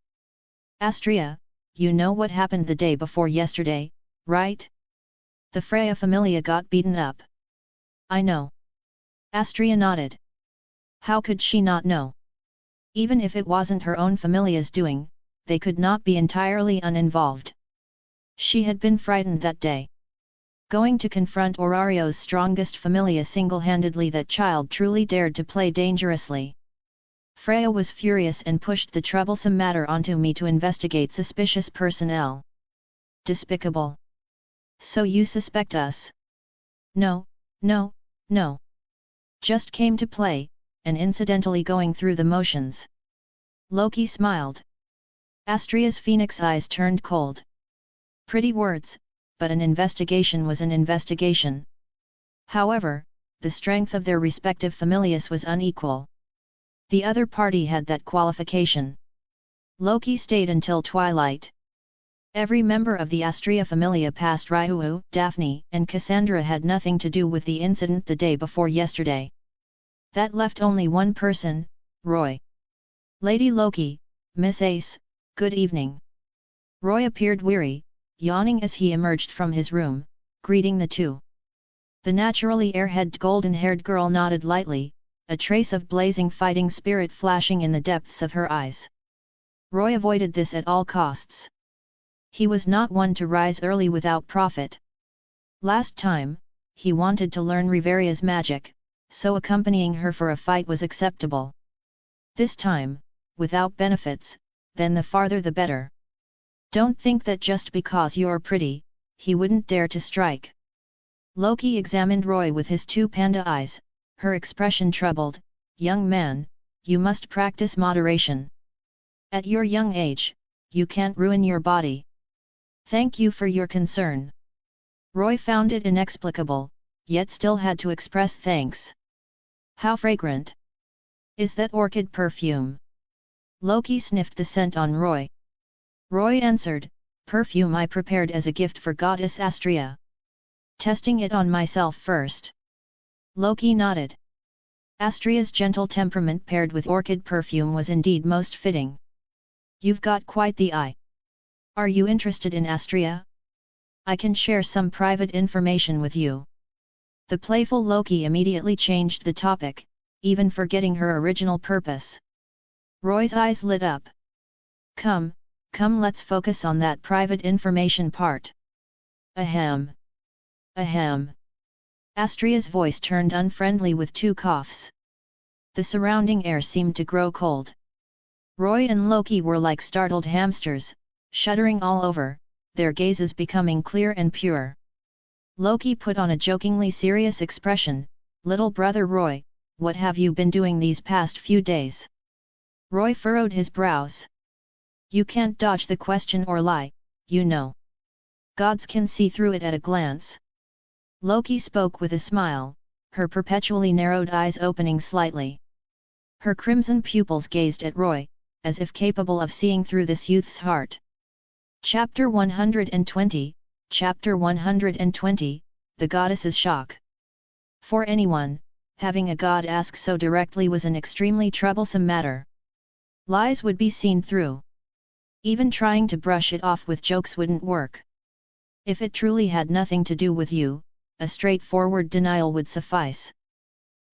Astraea, you know what happened the day before yesterday, right? The Freya Familia got beaten up. I know. Astraea nodded. How could she not know? Even if it wasn't her own Familia's doing, they could not be entirely uninvolved. She had been frightened that day. Going to confront Orario's strongest Familia single-handedly, that child truly dared to play dangerously. Freya was furious and pushed the troublesome matter onto me to investigate suspicious personnel. Despicable. So you suspect us? No. Just came to play, and incidentally going through the motions. Loki smiled. Astraea's phoenix eyes turned cold. Pretty words, but an investigation was an investigation. However, the strength of their respective familias was unequal. The other party had that qualification. Loki stayed until twilight. Every member of the Astraea Familia past Ryu, Daphne, and Cassandra had nothing to do with the incident the day before yesterday. That left only one person, Roy. Lady Loki, Miss Ace, good evening. Roy appeared weary, yawning as he emerged from his room, greeting the two. The naturally airhead golden-haired girl nodded lightly, a trace of blazing fighting spirit flashing in the depths of her eyes. Roy avoided this at all costs. He was not one to rise early without profit. Last time, he wanted to learn Riveria's magic, so accompanying her for a fight was acceptable. This time, without benefits, then the farther the better. Don't think that just because you're pretty, he wouldn't dare to strike. Loki examined Roy with his two panda eyes, her expression troubled. Young man, you must practice moderation. At your young age, you can't ruin your body. Thank you for your concern. Roy found it inexplicable, yet still had to express thanks. How fragrant! Is that orchid perfume? Loki sniffed the scent on Roy. Roy answered, perfume I prepared as a gift for goddess Astraea. Testing it on myself first. Loki nodded. Astraea's gentle temperament paired with orchid perfume was indeed most fitting. You've got quite the eye. Are you interested in Astraea? I can share some private information with you. The playful Loki immediately changed the topic, even forgetting her original purpose. Roy's eyes lit up. Come, let's focus on that private information part. Ahem. Ahem. Astraea's voice turned unfriendly with 2 coughs. The surrounding air seemed to grow cold. Roy and Loki were like startled hamsters, shuddering all over, their gazes becoming clear and pure. Loki put on a jokingly serious expression, little brother Roy, what have you been doing these past few days? Roy furrowed his brows. You can't dodge the question or lie, you know. Gods can see through it at a glance. Loki spoke with a smile, her perpetually narrowed eyes opening slightly. Her crimson pupils gazed at Roy, as if capable of seeing through this youth's heart. Chapter 120, Chapter 120, The Goddess's Shock. For anyone, having a god ask so directly was an extremely troublesome matter. Lies would be seen through. Even trying to brush it off with jokes wouldn't work. If it truly had nothing to do with you, a straightforward denial would suffice.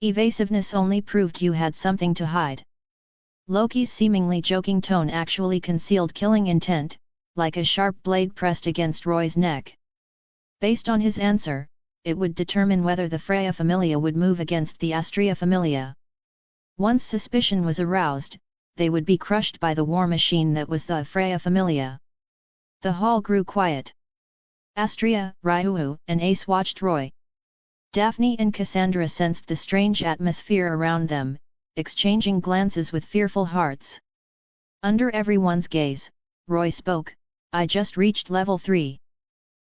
Evasiveness only proved you had something to hide. Loki's seemingly joking tone actually concealed killing intent, like a sharp blade pressed against Roy's neck. Based on his answer, it would determine whether the Freya Familia would move against the Astraea Familia. Once suspicion was aroused, they would be crushed by the war machine that was the Freya Familia. The hall grew quiet. Astraea, Ryu, and Ace watched Roy. Daphne and Cassandra sensed the strange atmosphere around them, exchanging glances with fearful hearts. Under everyone's gaze, Roy spoke, I just reached level 3.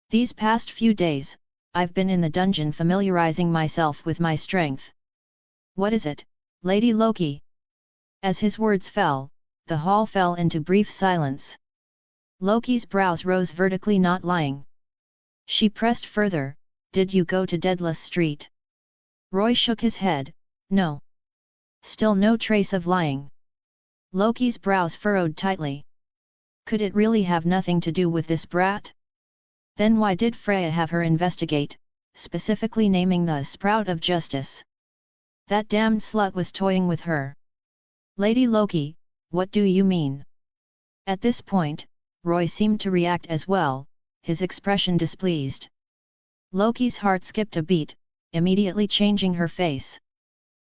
These past few days, I've been in the dungeon familiarizing myself with my strength. What is it, Lady Loki? As his words fell, the hall fell into brief silence. Loki's brows rose vertically, not lying. She pressed further, did you go to Deadless Street? Roy shook his head, no. Still no trace of lying. Loki's brows furrowed tightly. Could it really have nothing to do with this brat? Then why did Freya have her investigate, specifically naming the Sprout of Justice? That damned slut was toying with her. Lady Loki, what do you mean? At this point, Roy seemed to react as well, his expression displeased. Loki's heart skipped a beat, immediately changing her face.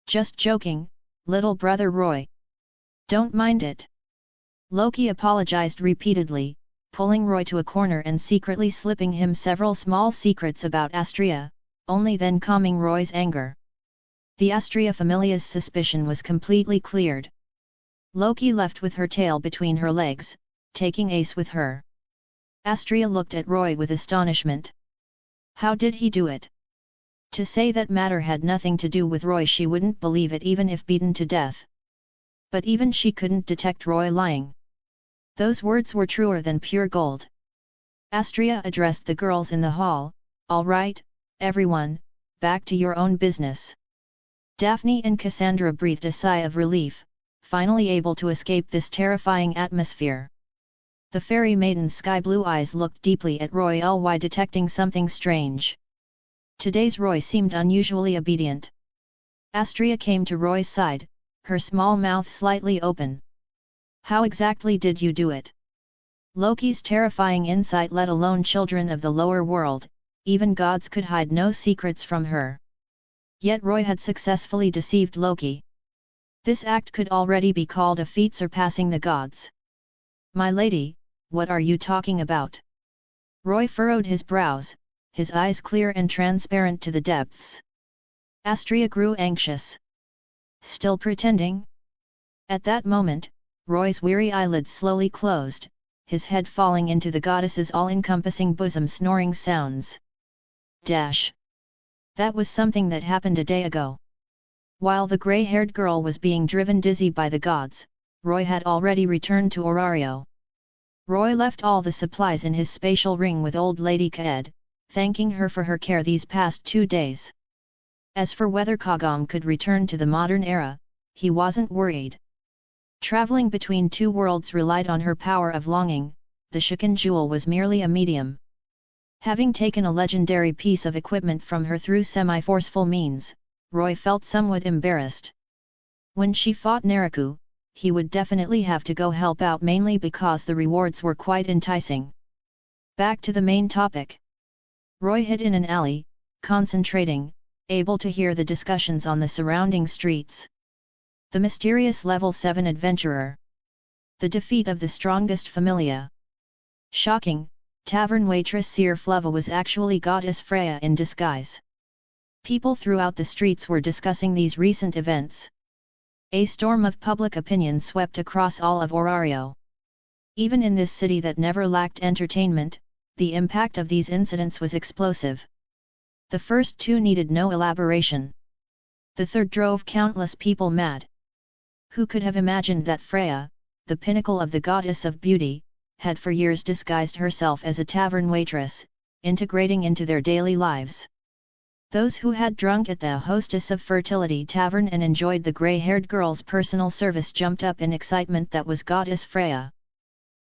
Just joking, little brother Roy. Don't mind it. Loki apologized repeatedly, pulling Roy to a corner and secretly slipping him several small secrets about Astraea, only then calming Roy's anger. The Astraea Familia's suspicion was completely cleared. Loki left with her tail between her legs, taking Ace with her. Astraea looked at Roy with astonishment. How did he do it? To say that matter had nothing to do with Roy, she wouldn't believe it even if beaten to death. But even she couldn't detect Roy lying. Those words were truer than pure gold. Astraea addressed the girls in the hall, all right, everyone, back to your own business. Daphne and Cassandra breathed a sigh of relief, finally able to escape this terrifying atmosphere. The fairy maiden's sky-blue eyes looked deeply at Roy, while detecting something strange. Today's Roy seemed unusually obedient. Astraea came to Roy's side, her small mouth slightly open. How exactly did you do it? Loki's terrifying insight, let alone children of the lower world, even gods could hide no secrets from her. Yet Roy had successfully deceived Loki. This act could already be called a feat surpassing the gods. My lady, what are you talking about? Roy furrowed his brows, his eyes clear and transparent to the depths. Astraea grew anxious. Still pretending? At that moment, Roy's weary eyelids slowly closed, his head falling into the goddess's all-encompassing bosom, snoring sounds. Dash. That was something that happened a day ago. While the grey-haired girl was being driven dizzy by the gods, Roy had already returned to Orario. Roy left all the supplies in his spatial ring with old Lady Kaed, thanking her for her care these past 2 days. As for whether Kagam could return to the modern era, he wasn't worried. Traveling between 2 worlds relied on her power of longing, the Shikan jewel was merely a medium. Having taken a legendary piece of equipment from her through semi-forceful means, Roy felt somewhat embarrassed. When she fought Naraku, he would definitely have to go help out, mainly because the rewards were quite enticing. Back to the main topic. Roy hid in an alley, concentrating, able to hear the discussions on the surrounding streets. The mysterious level 7 adventurer. The defeat of the strongest Familia. Shocking, tavern waitress Seer Fleva was actually goddess Freya in disguise. People throughout the streets were discussing these recent events. A storm of public opinion swept across all of Orario. Even in this city that never lacked entertainment, the impact of these incidents was explosive. The first 2 needed no elaboration. The third drove countless people mad. Who could have imagined that Freya, the pinnacle of the goddess of beauty, had for years disguised herself as a tavern waitress, integrating into their daily lives? Those who had drunk at the Hostess of Fertility Tavern and enjoyed the grey-haired girl's personal service jumped up in excitement that was goddess Freya.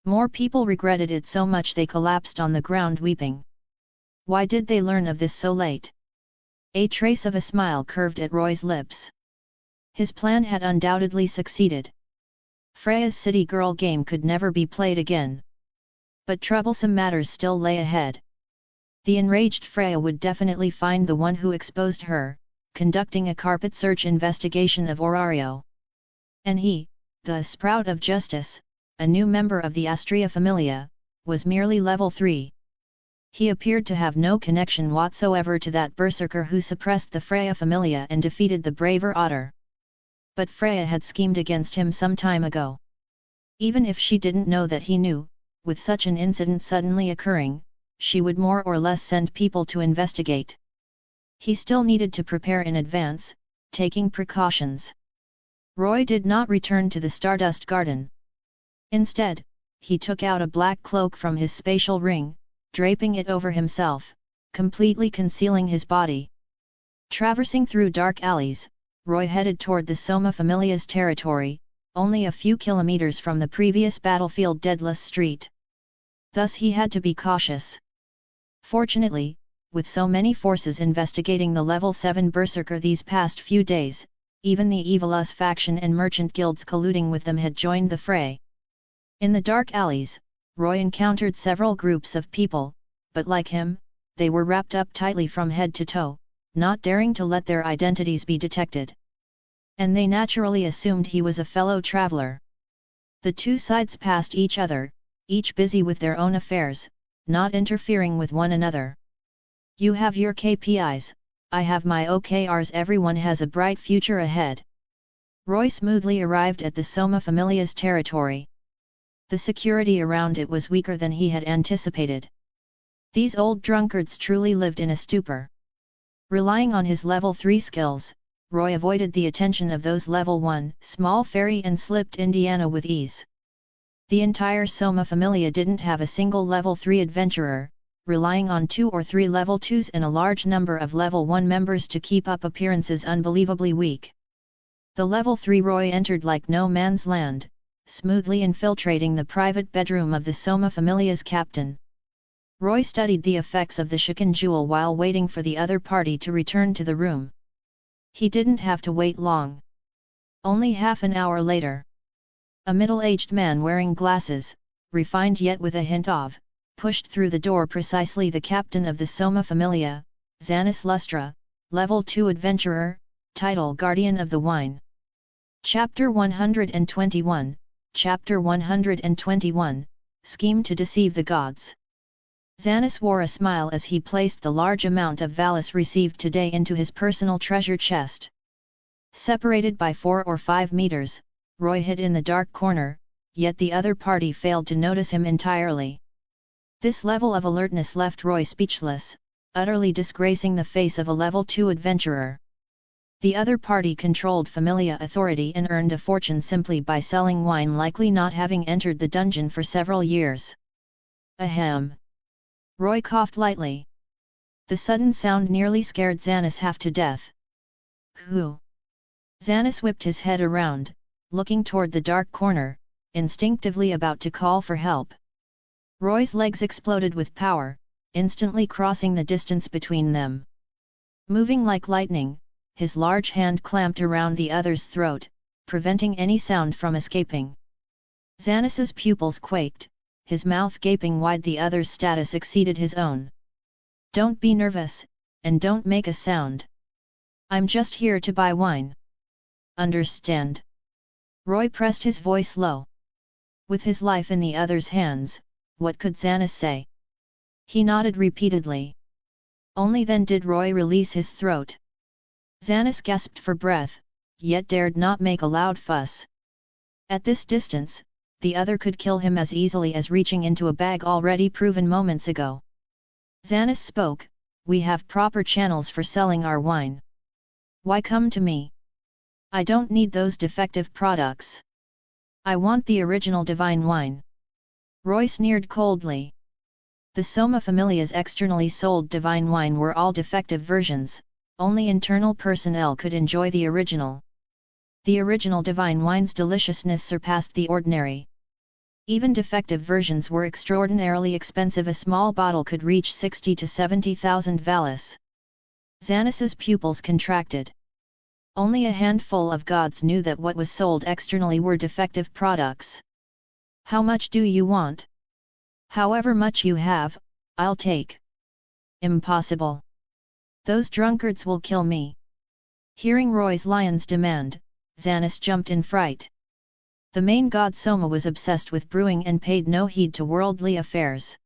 More people regretted it so much they collapsed on the ground weeping. Why did they learn of this so late? A trace of a smile curved at Roy's lips. His plan had undoubtedly succeeded. Freya's city girl game could never be played again. But troublesome matters still lay ahead. The enraged Freya would definitely find the one who exposed her, conducting a carpet search investigation of Orario. And he, the sprout of justice, a new member of the Astraea Familia, was merely level 3. He appeared to have no connection whatsoever to that berserker who suppressed the Freya Familia and defeated the braver otter. But Freya had schemed against him some time ago. Even if she didn't know that he knew, with such an incident suddenly occurring, she would more or less send people to investigate. He still needed to prepare in advance, taking precautions. Roy did not return to the Stardust Garden. Instead, he took out a black cloak from his spatial ring, draping it over himself, completely concealing his body. Traversing through dark alleys, Roy headed toward the Soma Familia's territory, only a few kilometers from the previous battlefield Deadless Street. Thus he had to be cautious. Fortunately, with so many forces investigating the level 7 berserker these past few days, even the Evilus faction and merchant guilds colluding with them had joined the fray. In the dark alleys, Roy encountered several groups of people, but like him, they were wrapped up tightly from head to toe, not daring to let their identities be detected. And they naturally assumed he was a fellow traveler. The 2 sides passed each other, each busy with their own affairs, not interfering with one another. You have your KPIs, I have my OKRs. Everyone has a bright future ahead. Roy smoothly arrived at the Soma Familia's territory. The security around it was weaker than he had anticipated. These old drunkards truly lived in a stupor. Relying on his level 3 skills, Roy avoided the attention of those level 1 small fairy and slipped Indiana with ease. The entire Soma Familia didn't have a single level 3 adventurer, relying on 2 or 3 level 2s and a large number of level 1 members to keep up appearances unbelievably weak. The level 3 Roy entered like no man's land, smoothly infiltrating the private bedroom of the Soma Familia's captain. Roy studied the effects of the Shikan jewel while waiting for the other party to return to the room. He didn't have to wait long. Only half an hour later. A middle-aged man wearing glasses, refined yet with a hint of, pushed through the door. Precisely the captain of the Soma Familia, Xanis Lustra, level 2 adventurer, title Guardian of the Wine. Chapter 121, Chapter 121, Scheme to Deceive the Gods. Xanis wore a smile as he placed the large amount of Valis received today into his personal treasure chest. Separated by 4 or 5 meters, Roy hid in the dark corner, yet the other party failed to notice him entirely. This level of alertness left Roy speechless, utterly disgracing the face of a level 2 adventurer. The other party controlled Familia authority and earned a fortune simply by selling wine, likely not having entered the dungeon for several years. Ahem! Roy coughed lightly. The sudden sound nearly scared Xanis half to death. Who? Xanis whipped his head around, looking toward the dark corner, instinctively about to call for help. Roy's legs exploded with power, instantly crossing the distance between them. Moving like lightning, his large hand clamped around the other's throat, preventing any sound from escaping. Xanis's pupils quaked, his mouth gaping wide. The other's status exceeded his own. Don't be nervous, and don't make a sound. I'm just here to buy wine. Understand? Roy pressed his voice low. With his life in the other's hands, what could Xanis say? He nodded repeatedly. Only then did Roy release his throat. Xanis gasped for breath, yet dared not make a loud fuss. At this distance, the other could kill him as easily as reaching into a bag already proven moments ago. Xanis spoke, "We have proper channels for selling our wine. Why come to me? I don't need those defective products. I want the original divine wine." Roy sneered coldly. The Soma Familia's externally sold divine wine were all defective versions, only internal personnel could enjoy the original. The original divine wine's deliciousness surpassed the ordinary. Even defective versions were extraordinarily expensive. A small bottle could reach 60 to 70,000 valis. Xanis's pupils contracted. Only a handful of gods knew that what was sold externally were defective products. How much do you want? However much you have, I'll take. Impossible. Those drunkards will kill me. Hearing Roy's lion's demand, Xanis jumped in fright. The main god Soma was obsessed with brewing and paid no heed to worldly affairs.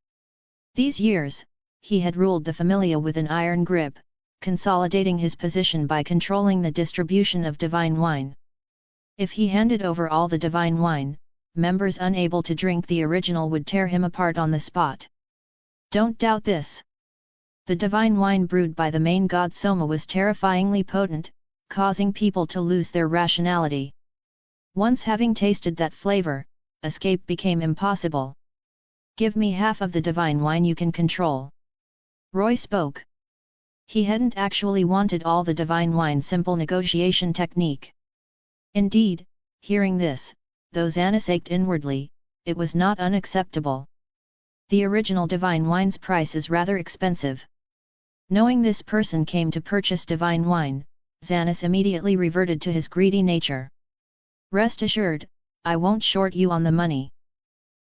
These years, he had ruled the Familia with an iron grip, consolidating his position by controlling the distribution of divine wine. If he handed over all the divine wine, members unable to drink the original would tear him apart on the spot. Don't doubt this. The divine wine brewed by the main god Soma was terrifyingly potent, causing people to lose their rationality. Once having tasted that flavor, escape became impossible. Give me half of the divine wine you can control. Roy spoke. He hadn't actually wanted all the divine wine. Simple negotiation technique. Indeed, hearing this, though Xanis ached inwardly, it was not unacceptable. The original divine wine's price is rather expensive. Knowing this person came to purchase divine wine, Xanis immediately reverted to his greedy nature. Rest assured, I won't short you on the money.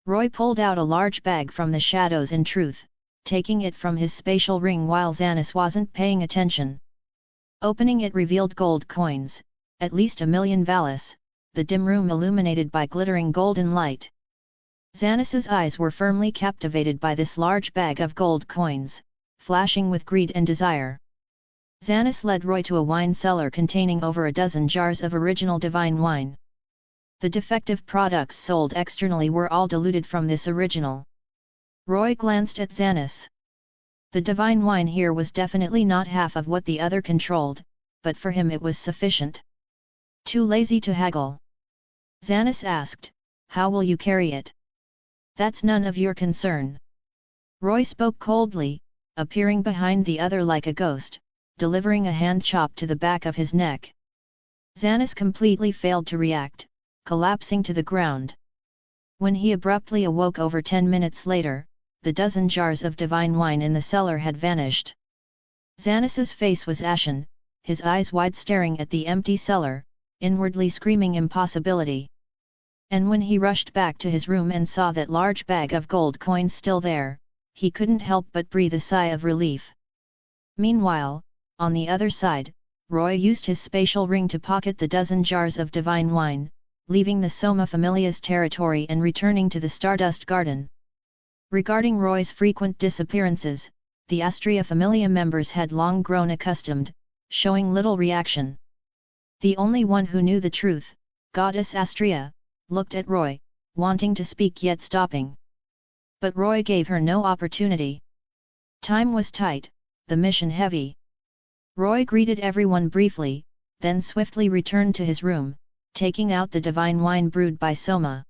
Roy pulled out a large bag from the shadows, in truth, taking it from his spatial ring while Xanis wasn't paying attention. Opening it revealed gold coins, at least 1,000,000 valis, the dim room illuminated by glittering golden light. Xanis's eyes were firmly captivated by this large bag of gold coins, flashing with greed and desire. Xanis led Roy to a wine cellar containing over a dozen jars of original divine wine. The defective products sold externally were all diluted from this original. Roy glanced at Xanis. The divine wine here was definitely not half of what the other controlled, but for him it was sufficient. Too lazy to haggle? Xanis asked, how will you carry it? That's none of your concern. Roy spoke coldly, appearing behind the other like a ghost, delivering a hand chop to the back of his neck. Xanis completely failed to react, collapsing to the ground. When he abruptly awoke over 10 minutes later, the dozen jars of divine wine in the cellar had vanished. Xanis's face was ashen, his eyes wide staring at the empty cellar, inwardly screaming impossibility. And when he rushed back to his room and saw that large bag of gold coins still there, he couldn't help but breathe a sigh of relief. Meanwhile, on the other side, Roy used his spatial ring to pocket the dozen jars of divine wine, leaving the Soma Familia's territory and returning to the Stardust Garden. Regarding Roy's frequent disappearances, the Astraea Familia members had long grown accustomed, showing little reaction. The only one who knew the truth, Goddess Astraea, looked at Roy, wanting to speak yet stopping. But Roy gave her no opportunity. Time was tight, the mission heavy. Roy greeted everyone briefly, then swiftly returned to his room, taking out the divine wine brewed by Soma.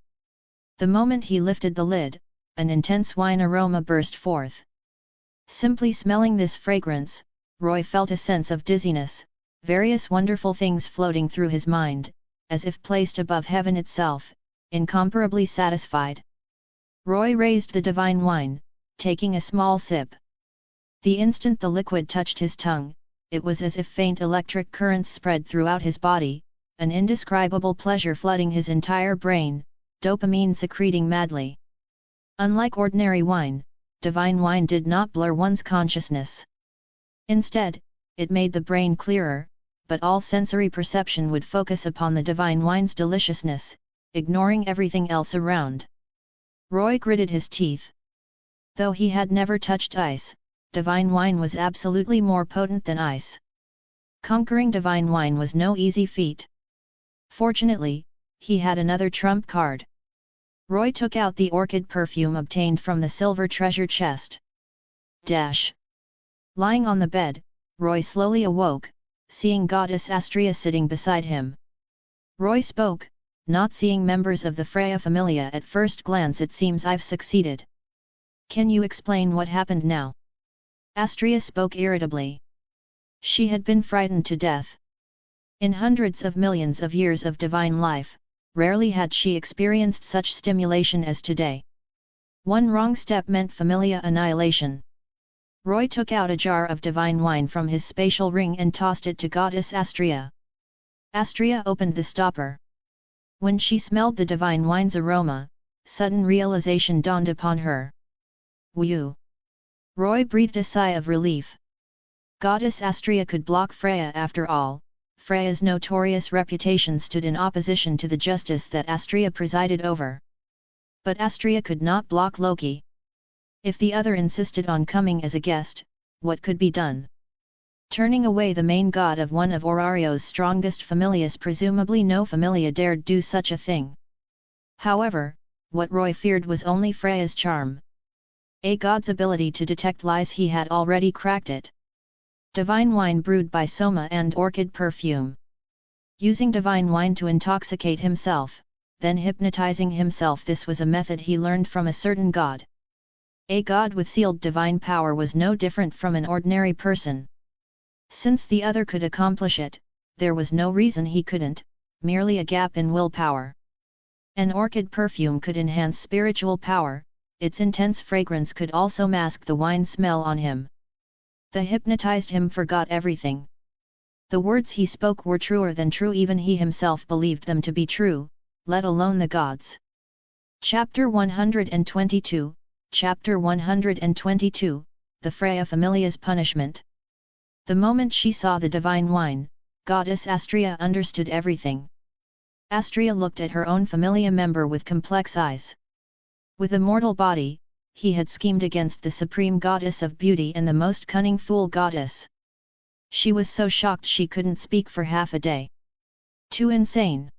The moment he lifted the lid, an intense wine aroma burst forth. Simply smelling this fragrance, Roy felt a sense of dizziness, various wonderful things floating through his mind, as if placed above heaven itself, incomparably satisfied. Roy raised the divine wine, taking a small sip. The instant the liquid touched his tongue, it was as if faint electric currents spread throughout his body, an indescribable pleasure flooding his entire brain, dopamine secreting madly. Unlike ordinary wine, divine wine did not blur one's consciousness. Instead, it made the brain clearer, but all sensory perception would focus upon the divine wine's deliciousness, ignoring everything else around. Roy gritted his teeth. Though he had never touched ice, divine wine was absolutely more potent than ice. Conquering divine wine was no easy feat. Fortunately, he had another trump card. Roy took out the orchid perfume obtained from the silver treasure chest. Lying on the bed, Roy slowly awoke, seeing Goddess Astraea sitting beside him. Roy spoke, "Not seeing members of the Freya Familia at first glance, it seems I've succeeded. Can you explain what happened now?" Astraea spoke irritably. She had been frightened to death. In hundreds of millions of years of divine life, rarely had she experienced such stimulation as today. One wrong step meant Familia annihilation. Roy took out a jar of divine wine from his spatial ring and tossed it to Goddess Astraea. Astraea opened the stopper. When she smelled the divine wine's aroma, sudden realization dawned upon her. "Whew!" Roy breathed a sigh of relief. Goddess Astraea could block Freya after all. Freya's notorious reputation stood in opposition to the justice that Astraea presided over. But Astraea could not block Loki. If the other insisted on coming as a guest, what could be done? Turning away the main god of one of Orario's strongest familias, presumably no familia dared do such a thing. However, what Roy feared was only Freya's charm. A god's ability to detect lies, he had already cracked it. Divine wine brewed by Soma and orchid perfume. Using divine wine to intoxicate himself, then hypnotizing himself, this was a method he learned from a certain god. A god with sealed divine power was no different from an ordinary person. Since the other could accomplish it, there was no reason he couldn't, merely a gap in willpower. An orchid perfume could enhance spiritual power, its intense fragrance could also mask the wine smell on him. The hypnotized him forgot everything. The words he spoke were truer than true, even he himself believed them to be true, let alone the gods. Chapter 122, Chapter 122, The Freya Familia's Punishment. The moment she saw the divine wine, Goddess Astraea understood everything. Astraea looked at her own familia member with complex eyes. With a mortal body, he had schemed against the supreme goddess of beauty and the most cunning fool goddess. She was so shocked she couldn't speak for half a day. Too insane.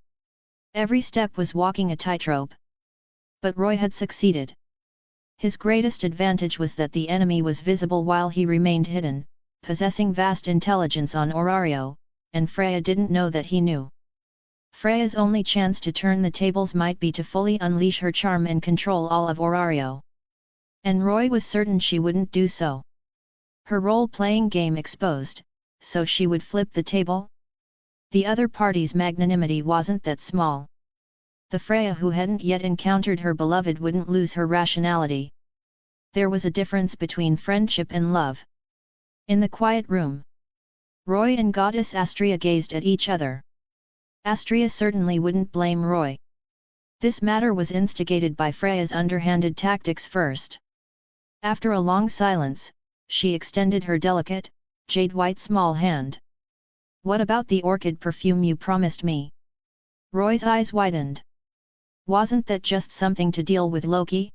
Every step was walking a tightrope. But Roy had succeeded. His greatest advantage was that the enemy was visible while he remained hidden, possessing vast intelligence on Orario, and Freya didn't know that he knew. Freya's only chance to turn the tables might be to fully unleash her charm and control all of Orario. And Roy was certain she wouldn't do so. Her role-playing game exposed, so she would flip the table? The other party's magnanimity wasn't that small. The Freya who hadn't yet encountered her beloved wouldn't lose her rationality. There was a difference between friendship and love. In the quiet room, Roy and Goddess Astraea gazed at each other. Astraea certainly wouldn't blame Roy. This matter was instigated by Freya's underhanded tactics first. After a long silence, she extended her delicate, jade-white small hand. "What about the orchid perfume you promised me?" Roy's eyes widened. Wasn't that just something to deal with Loki?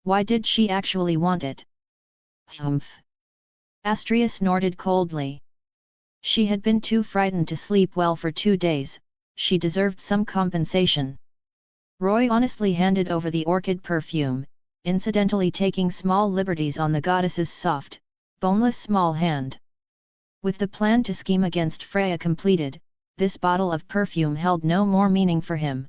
Why did she actually want it? Humph! Astraea snorted coldly. She had been too frightened to sleep well for 2 days, she deserved some compensation. Roy honestly handed over the orchid perfume, incidentally taking small liberties on the goddess's soft, boneless small hand. With the plan to scheme against Freya completed, this bottle of perfume held no more meaning for him.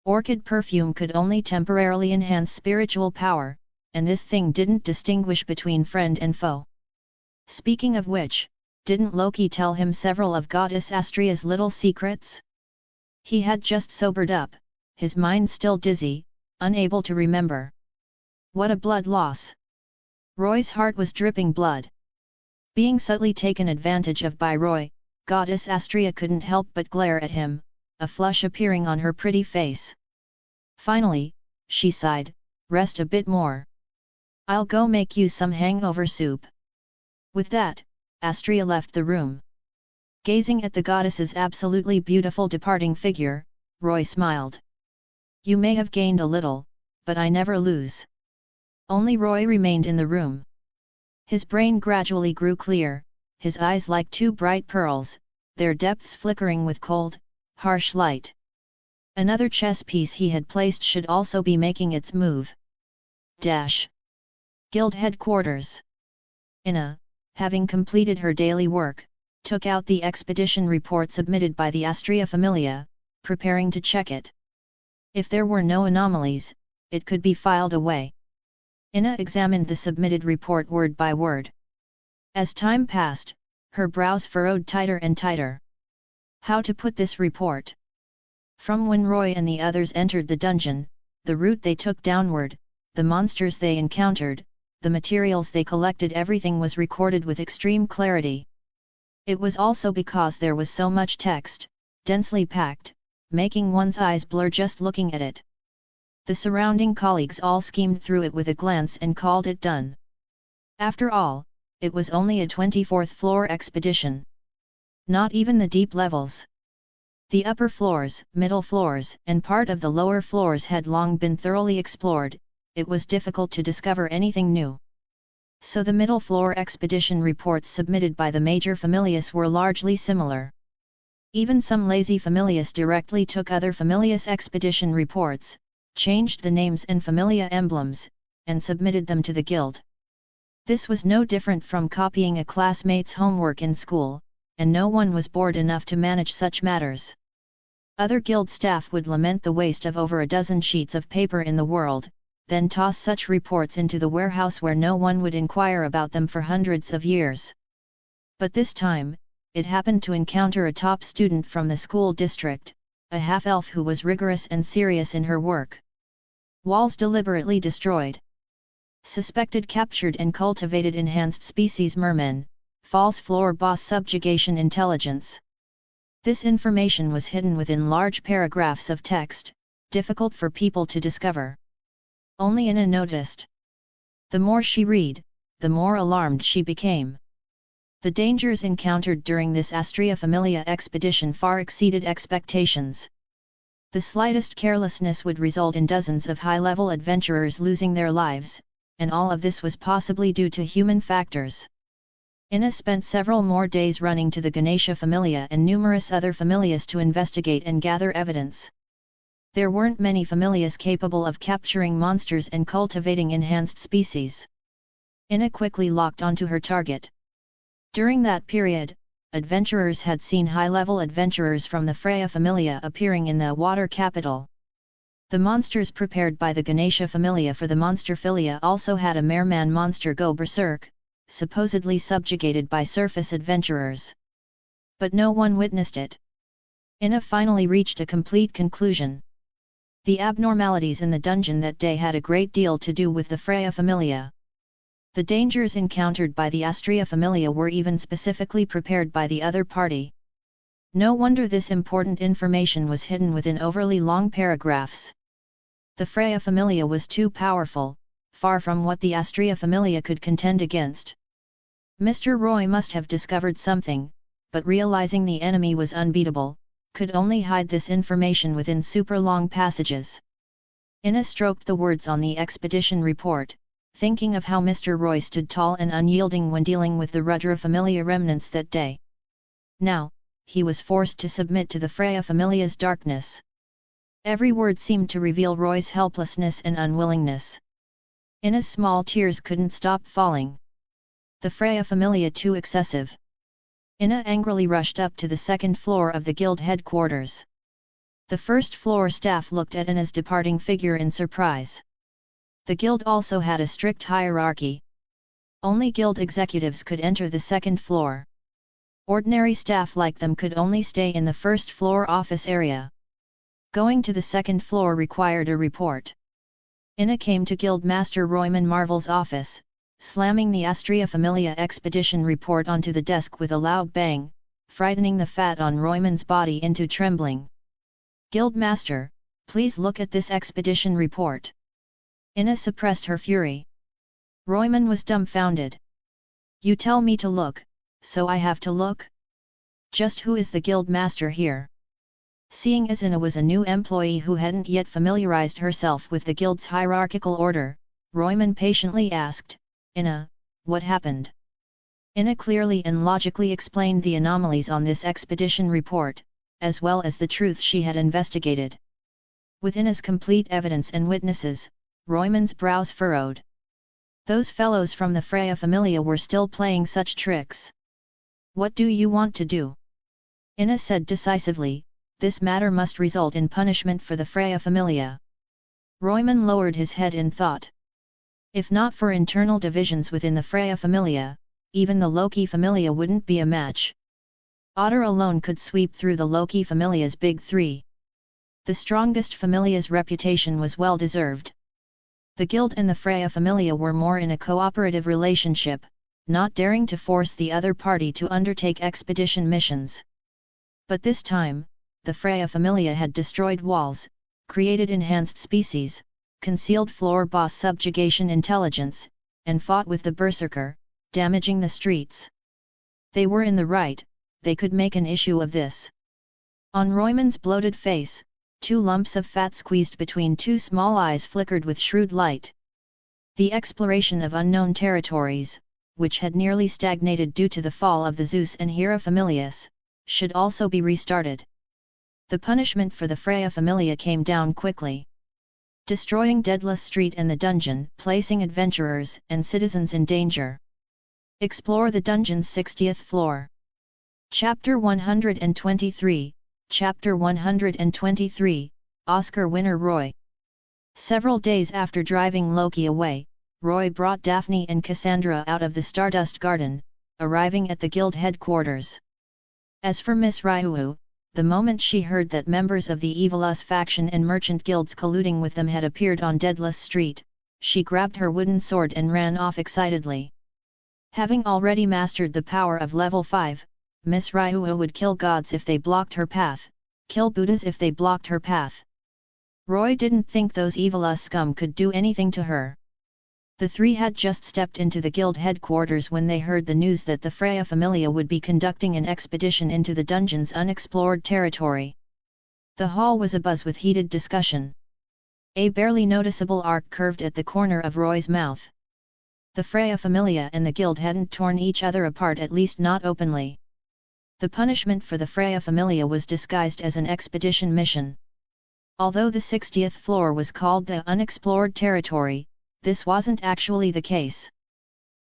Orchid perfume could only temporarily enhance spiritual power, and this thing didn't distinguish between friend and foe. Speaking of which, didn't Loki tell him several of Goddess Astraea's little secrets? He had just sobered up, his mind still dizzy, unable to remember. What a blood loss! Roy's heart was dripping blood. Being subtly taken advantage of by Roy, Goddess Astraea couldn't help but glare at him, a flush appearing on her pretty face. Finally, she sighed, rest a bit more. I'll go make you some hangover soup. With that, Astraea left the room. Gazing at the goddess's absolutely beautiful departing figure, Roy smiled. You may have gained a little, but I never lose. Only Roy remained in the room. His brain gradually grew clear, his eyes like two bright pearls, their depths flickering with cold, harsh light. Another chess piece he had placed should also be making its move. Guild headquarters. Inna, having completed her daily work, took out the expedition report submitted by the Astraea Familia, preparing to check it. If there were no anomalies, it could be filed away. Inna examined the submitted report word by word. As time passed, her brows furrowed tighter and tighter. How to put this report? From when Roy and the others entered the dungeon, the route they took downward, the monsters they encountered, the materials they collected, everything was recorded with extreme clarity. It was also because there was so much text, densely packed, making one's eyes blur just looking at it. The surrounding colleagues all schemed through it with a glance and called it done. After all, it was only a 24th floor expedition. Not even the deep levels. The upper floors, middle floors, and part of the lower floors had long been thoroughly explored. It was difficult to discover anything new. So the middle floor expedition reports submitted by the major Familias were largely similar. Even some lazy Familias directly took other Familias expedition reports, changed the names and Familia emblems, and submitted them to the guild. This was no different from copying a classmate's homework in school, and no one was bored enough to manage such matters. Other guild staff would lament the waste of over a dozen sheets of paper in the world, then toss such reports into the warehouse where no one would inquire about them for hundreds of years. But this time, it happened to encounter a top student from the school district, a half-elf who was rigorous and serious in her work. Walls deliberately destroyed. Suspected captured and cultivated enhanced species mermen, false floor boss subjugation intelligence. This information was hidden within large paragraphs of text, difficult for people to discover. Only Inna noticed. The more she read, the more alarmed she became. The dangers encountered during this Astraea Familia expedition far exceeded expectations. The slightest carelessness would result in dozens of high-level adventurers losing their lives, and all of this was possibly due to human factors. Inna spent several more days running to the Ganesha Familia and numerous other Familias to investigate and gather evidence. There weren't many Familias capable of capturing monsters and cultivating enhanced species. Inna quickly locked onto her target. During that period, adventurers had seen high-level adventurers from the Freya Familia appearing in the water capital. The monsters prepared by the Ganesha Familia for the Monster Filia also had a merman monster go berserk, supposedly subjugated by surface adventurers. But no one witnessed it. Inna finally reached a complete conclusion. The abnormalities in the dungeon that day had a great deal to do with the Freya Familia. The dangers encountered by the Astraea Familia were even specifically prepared by the other party. No wonder this important information was hidden within overly long paragraphs. The Freya Familia was too powerful, far from what the Astraea Familia could contend against. Mr. Roy must have discovered something, but realizing the enemy was unbeatable, could only hide this information within super long passages. Inna stroked the words on the expedition report, thinking of how Mr. Roy stood tall and unyielding when dealing with the Rudra Familia remnants that day. Now, he was forced to submit to the Freya Familia's darkness. Every word seemed to reveal Roy's helplessness and unwillingness. Ina's small tears couldn't stop falling. The Freya Familia too excessive. Ina angrily rushed up to the second floor of the guild headquarters. The first floor staff looked at Ina's departing figure in surprise. The guild also had a strict hierarchy. Only guild executives could enter the second floor. Ordinary staff like them could only stay in the first floor office area. Going to the second floor required a report. Ina came to Guild Master Royman Marvel's office, slamming the Astraea Familia expedition report onto the desk with a loud bang, frightening the fat on Royman's body into trembling. "Guild Master, please look at this expedition report." Ina suppressed her fury. Royman was dumbfounded. "You tell me to look, so I have to look? Just who is the Guild Master here?" Seeing as Ina was a new employee who hadn't yet familiarized herself with the guild's hierarchical order, Royman patiently asked, "Ina, what happened?" Ina clearly and logically explained the anomalies on this expedition report, as well as the truth she had investigated. With Ina's complete evidence and witnesses, Royman's brows furrowed. Those fellows from the Freya Familia were still playing such tricks. "What do you want to do?" Ina said decisively, "This matter must result in punishment for the Freya Familia." Royman lowered his head in thought. If not for internal divisions within the Freya Familia, even the Loki Familia wouldn't be a match. Otter alone could sweep through the Loki Familia's big three. The strongest Familia's reputation was well deserved. The guild and the Freya Familia were more in a cooperative relationship, not daring to force the other party to undertake expedition missions. But this time, the Freya Familia had destroyed walls, created enhanced species, concealed floor boss subjugation intelligence, and fought with the Berserker, damaging the streets. They were in the right, they could make an issue of this. On Royman's bloated face, 2 lumps of fat squeezed between 2 small eyes flickered with shrewd light. The exploration of unknown territories, which had nearly stagnated due to the fall of the Zeus and Hera Familias, should also be restarted. The punishment for the Freya Familia came down quickly. Destroying Daedalus Street and the dungeon, placing adventurers and citizens in danger. Explore the dungeon's 60th floor. Chapter 123, Chapter 123, Oscar winner Roy. Several days after driving Loki away, Roy brought Daphne and Cassandra out of the Stardust Garden, arriving at the guild headquarters. As for Miss Raihu, the moment she heard that members of the Evilus faction and merchant guilds colluding with them had appeared on Daedalus Street, she grabbed her wooden sword and ran off excitedly. Having already mastered the power of level 5, Miss Raihu would kill gods if they blocked her path, kill Buddhas if they blocked her path. Roy didn't think those Evilus scum could do anything to her. The three had just stepped into the guild headquarters when they heard the news that the Freya Familia would be conducting an expedition into the dungeon's unexplored territory. The hall was abuzz with heated discussion. A barely noticeable arc curved at the corner of Roy's mouth. The Freya Familia and the guild hadn't torn each other apart, at least not openly. The punishment for the Freya Familia was disguised as an expedition mission. Although the 60th floor was called the unexplored territory, this wasn't actually the case.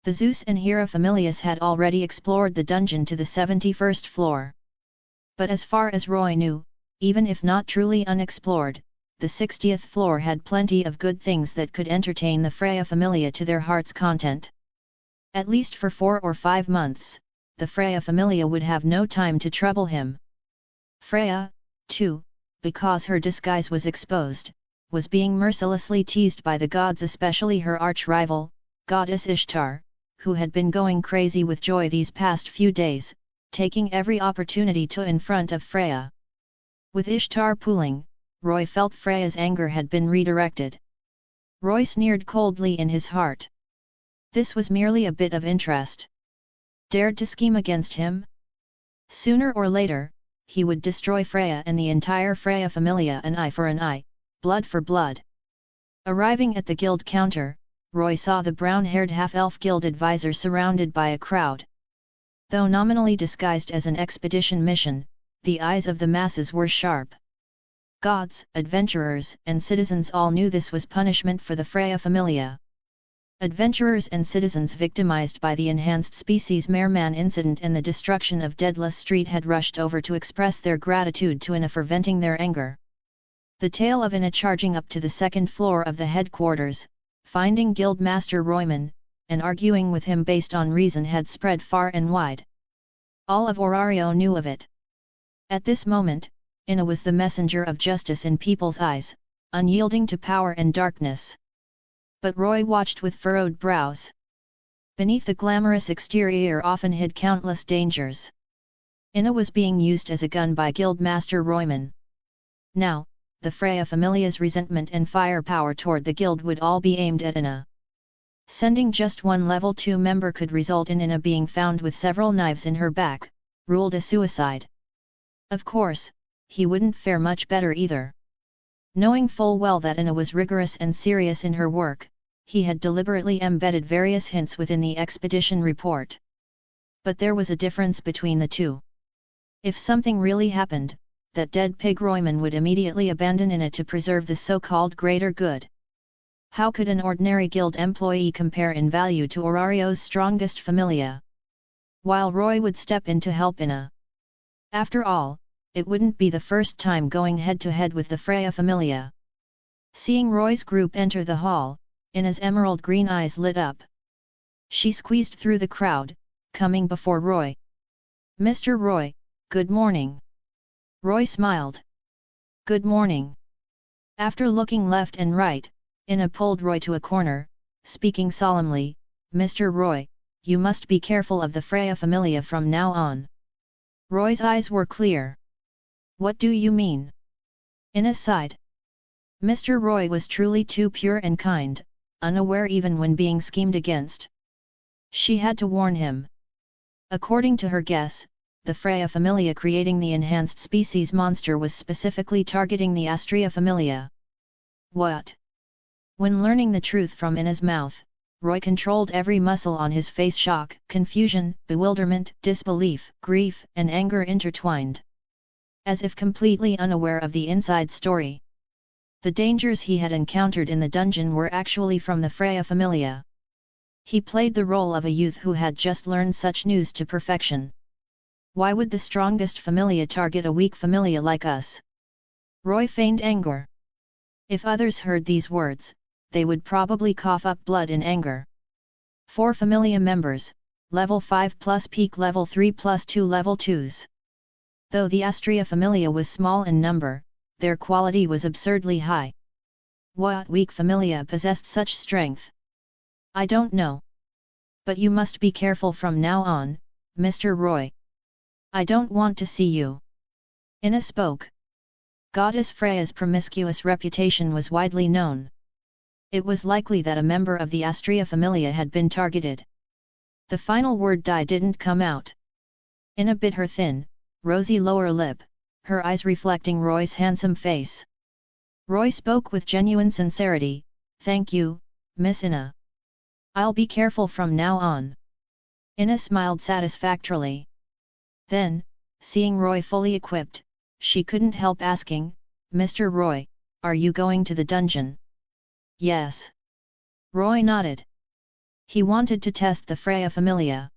The Zeus and Hera Familias had already explored the dungeon to the 71st floor. But as far as Roy knew, even if not truly unexplored, the 60th floor had plenty of good things that could entertain the Freya Familia to their heart's content. At least for 4 or 5 months, the Freya Familia would have no time to trouble him. Freya, too, because her disguise was exposed, was being mercilessly teased by the gods, especially her arch-rival, goddess Ishtar, who had been going crazy with joy these past few days, taking every opportunity to in front of Freya. With Ishtar pooling, Roy felt Freya's anger had been redirected. Roy sneered coldly in his heart. This was merely a bit of interest. Dared to scheme against him? Sooner or later, he would destroy Freya and the entire Freya Familia, an eye for an eye, blood for blood. Arriving at the guild counter, Roy saw the brown-haired half-elf guild advisor surrounded by a crowd. Though nominally disguised as an expedition mission, the eyes of the masses were sharp. Gods, adventurers, and citizens all knew this was punishment for the Astraea Familia. Adventurers and citizens victimized by the enhanced species Merman incident and the destruction of Deadless Street had rushed over to express their gratitude to Ina for venting their anger. The tale of Ina charging up to the second floor of the headquarters, finding Guildmaster Royman, and arguing with him based on reason had spread far and wide. All of Orario knew of it. At this moment, Ina was the messenger of justice in people's eyes, unyielding to power and darkness. But Roy watched with furrowed brows. Beneath the glamorous exterior often hid countless dangers. Ina was being used as a gun by Guildmaster Royman. Now, the Astraea Familia's resentment and firepower toward the guild would all be aimed at Ina. Sending just one level 2 member could result in Ina being found with several knives in her back, ruled a suicide. Of course, he wouldn't fare much better either. Knowing full well that Ina was rigorous and serious in her work, he had deliberately embedded various hints within the expedition report. But there was a difference between the two. If something really happened, that dead pig Royman would immediately abandon Ina to preserve the so-called greater good. How could an ordinary guild employee compare in value to Orario's strongest familia? While Roy would step in to help Ina. After all, it wouldn't be the first time going head-to-head with the Astraea Familia. Seeing Roy's group enter the hall, Ina's emerald green eyes lit up. She squeezed through the crowd, coming before Roy. "Mr. Roy, good morning." Roy smiled. "Good morning." After looking left and right, Ina pulled Roy to a corner, speaking solemnly, "Mr. Roy, you must be careful of the Astraea Familia from now on." Roy's eyes were clear. "What do you mean?" Ina sighed. Mr. Roy was truly too pure and kind, unaware even when being schemed against. She had to warn him. According to her guess, the Astraea Familia creating the enhanced species monster was specifically targeting the Astraea Familia. What? When learning the truth from Ina's mouth, Roy controlled every muscle on his face. Shock, confusion, bewilderment, disbelief, grief, and anger intertwined. As if completely unaware of the inside story. The dangers he had encountered in the dungeon were actually from the Astraea Familia. He played the role of a youth who had just learned such news to perfection. Why would the strongest familia target a weak familia like us? Roy feigned anger. If others heard these words, they would probably cough up blood in anger. 4 familia members, level 5 plus peak level 3 plus 2 level 2s. Though the Astraea Familia was small in number, their quality was absurdly high. What weak familia possessed such strength? I don't know. But you must be careful from now on, Mr. Roy. I don't want to see you. Ina spoke. Goddess Freya's promiscuous reputation was widely known. It was likely that a member of the Astraea Familia had been targeted. The final word didn't come out. Ina bit her thin, rosy lower lip, her eyes reflecting Roy's handsome face. Roy spoke with genuine sincerity, "Thank you, Miss Ina. I'll be careful from now on." Ina smiled satisfactorily. Then, seeing Roy fully equipped, she couldn't help asking, "Mr. Roy, are you going to the dungeon?" "Yes." Roy nodded. He wanted to test the Astraea Familia.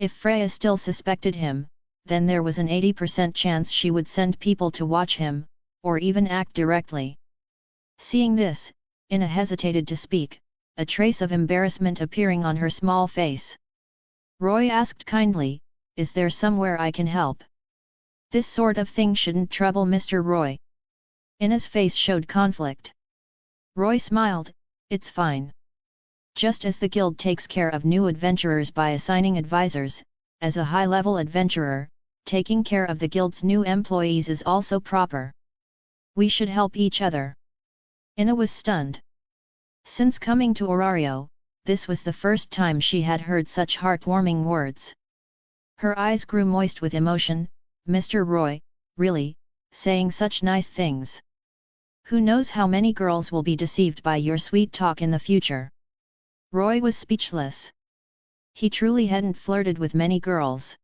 If Freya still suspected him, then there was an 80% chance she would send people to watch him, or even act directly. Seeing this, Ina hesitated to speak, a trace of embarrassment appearing on her small face. Roy asked kindly, "Is there somewhere I can help? This sort of thing shouldn't trouble Mr. Roy." Ina's face showed conflict. Roy smiled, "It's fine. Just as the guild takes care of new adventurers by assigning advisors, as a high-level adventurer, taking care of the guild's new employees is also proper. We should help each other." Ina was stunned. Since coming to Orario, this was the first time she had heard such heartwarming words. Her eyes grew moist with emotion. "Mr. Roy, really, saying such nice things. Who knows how many girls will be deceived by your sweet talk in the future." Roy was speechless. He truly hadn't flirted with many girls.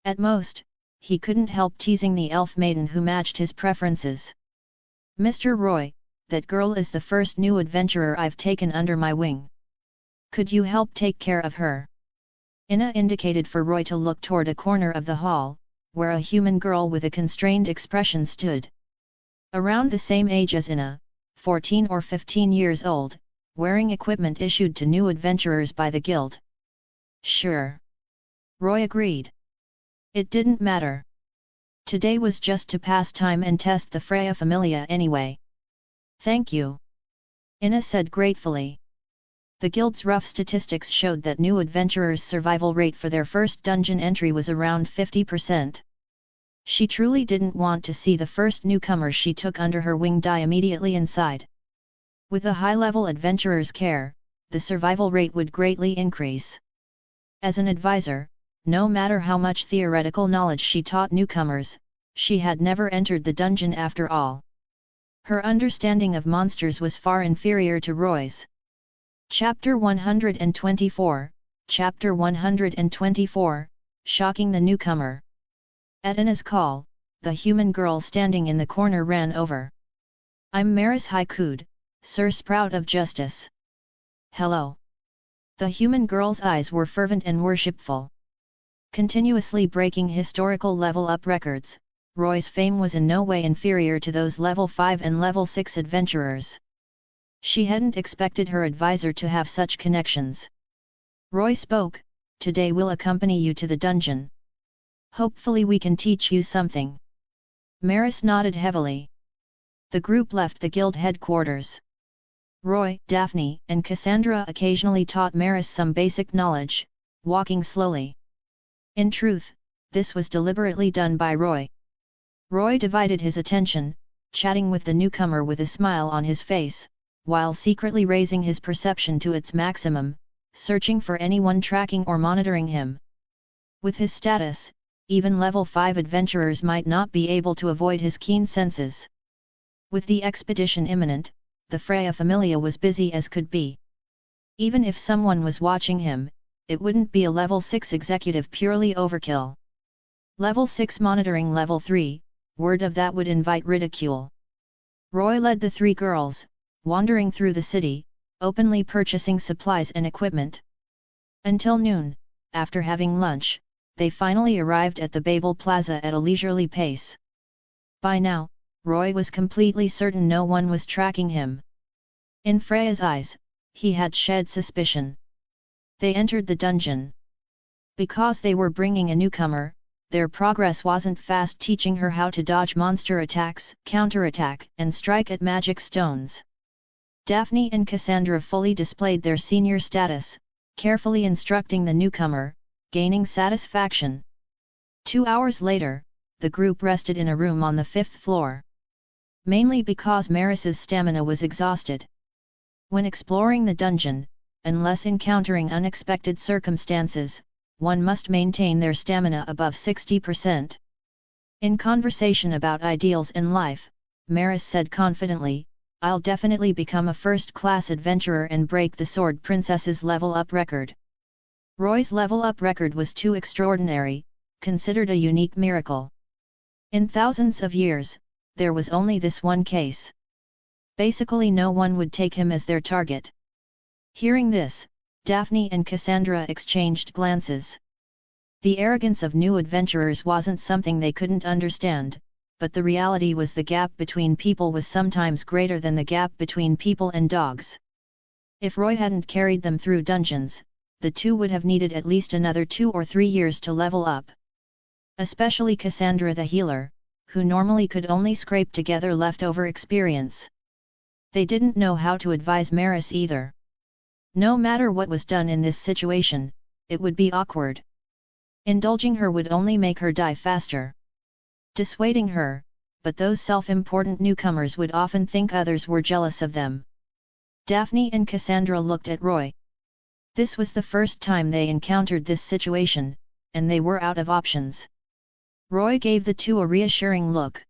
At most, he couldn't help teasing the elf maiden who matched his preferences. "Mr. Roy, that girl is the first new adventurer I've taken under my wing. Could you help take care of her?" Ina indicated for Roy to look toward a corner of the hall, where a human girl with a constrained expression stood. Around the same age as Ina, 14 or 15 years old, wearing equipment issued to new adventurers by the guild. "Sure," Roy agreed. It didn't matter. Today was just to pass time and test the Astraea Familia anyway. "Thank you," Ina said gratefully. The guild's rough statistics showed that new adventurers' survival rate for their first dungeon entry was around 50%. She truly didn't want to see the first newcomer she took under her wing die immediately inside. With a high-level adventurer's care, the survival rate would greatly increase. As an advisor, no matter how much theoretical knowledge she taught newcomers, she had never entered the dungeon after all. Her understanding of monsters was far inferior to Roy's. Chapter 124, Chapter 124, Shocking the Newcomer. At Ina's call, the human girl standing in the corner ran over. "I'm Maris Haikud, Sir Sprout of Justice." "Hello." The human girl's eyes were fervent and worshipful. Continuously breaking historical level-up records, Roy's fame was in no way inferior to those level 5 and level 6 adventurers. She hadn't expected her advisor to have such connections. Roy spoke, "Today we'll accompany you to the dungeon. Hopefully we can teach you something." Maris nodded heavily. The group left the guild headquarters. Roy, Daphne, and Cassandra occasionally taught Maris some basic knowledge, walking slowly. In truth, this was deliberately done by Roy. Roy divided his attention, chatting with the newcomer with a smile on his face, while secretly raising his perception to its maximum, searching for anyone tracking or monitoring him. With his status, even level 5 adventurers might not be able to avoid his keen senses. With the expedition imminent, the Astraea Familia was busy as could be. Even if someone was watching him, it wouldn't be a level 6 executive purely overkill. Level 6 monitoring level 3, word of that would invite ridicule. Roy led the 3 girls, wandering through the city, openly purchasing supplies and equipment. Until noon, after having lunch, they finally arrived at the Babel Plaza at a leisurely pace. By now, Roy was completely certain no one was tracking him. In Freya's eyes, he had shed suspicion. They entered the dungeon. Because they were bringing a newcomer, their progress wasn't fast, teaching her how to dodge monster attacks, counterattack, and strike at magic stones. Daphne and Cassandra fully displayed their senior status, carefully instructing the newcomer, gaining satisfaction. 2 hours later, the group rested in a room on the 5th floor. Mainly because Maris's stamina was exhausted. When exploring the dungeon, unless encountering unexpected circumstances, one must maintain their stamina above 60%. In conversation about ideals in life, Maris said confidently, "I'll definitely become a first-class adventurer and break the Sword Princess's level-up record." Roy's level-up record was too extraordinary, considered a unique miracle. In thousands of years, there was only this one case. Basically no one would take him as their target. Hearing this, Daphne and Cassandra exchanged glances. The arrogance of new adventurers wasn't something they couldn't understand, but the reality was the gap between people was sometimes greater than the gap between people and dogs. If Roy hadn't carried them through dungeons, the two would have needed at least another 2 or 3 years to level up. Especially Cassandra the healer, who normally could only scrape together leftover experience. They didn't know how to advise Maris either. No matter what was done in this situation, it would be awkward. Indulging her would only make her die faster. Dissuading her, but those self-important newcomers would often think others were jealous of them. Daphne and Cassandra looked at Roy. This was the first time they encountered this situation, and they were out of options. Roy gave the two a reassuring look.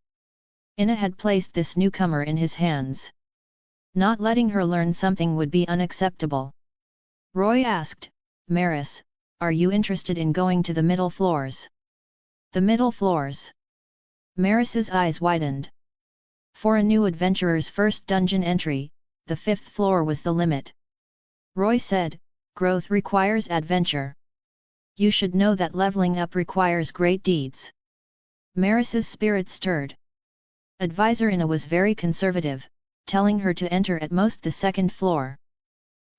Ina had placed this newcomer in his hands. Not letting her learn something would be unacceptable. Roy asked, "Maris, are you interested in going to the middle floors? The middle floors. Maris's eyes widened. For a new adventurer's first dungeon entry, the 5th floor was the limit. Roy said, growth requires adventure. You should know that leveling up requires great deeds. Maris's spirit stirred. Advisor Ina was very conservative, telling her to enter at most the 2nd floor.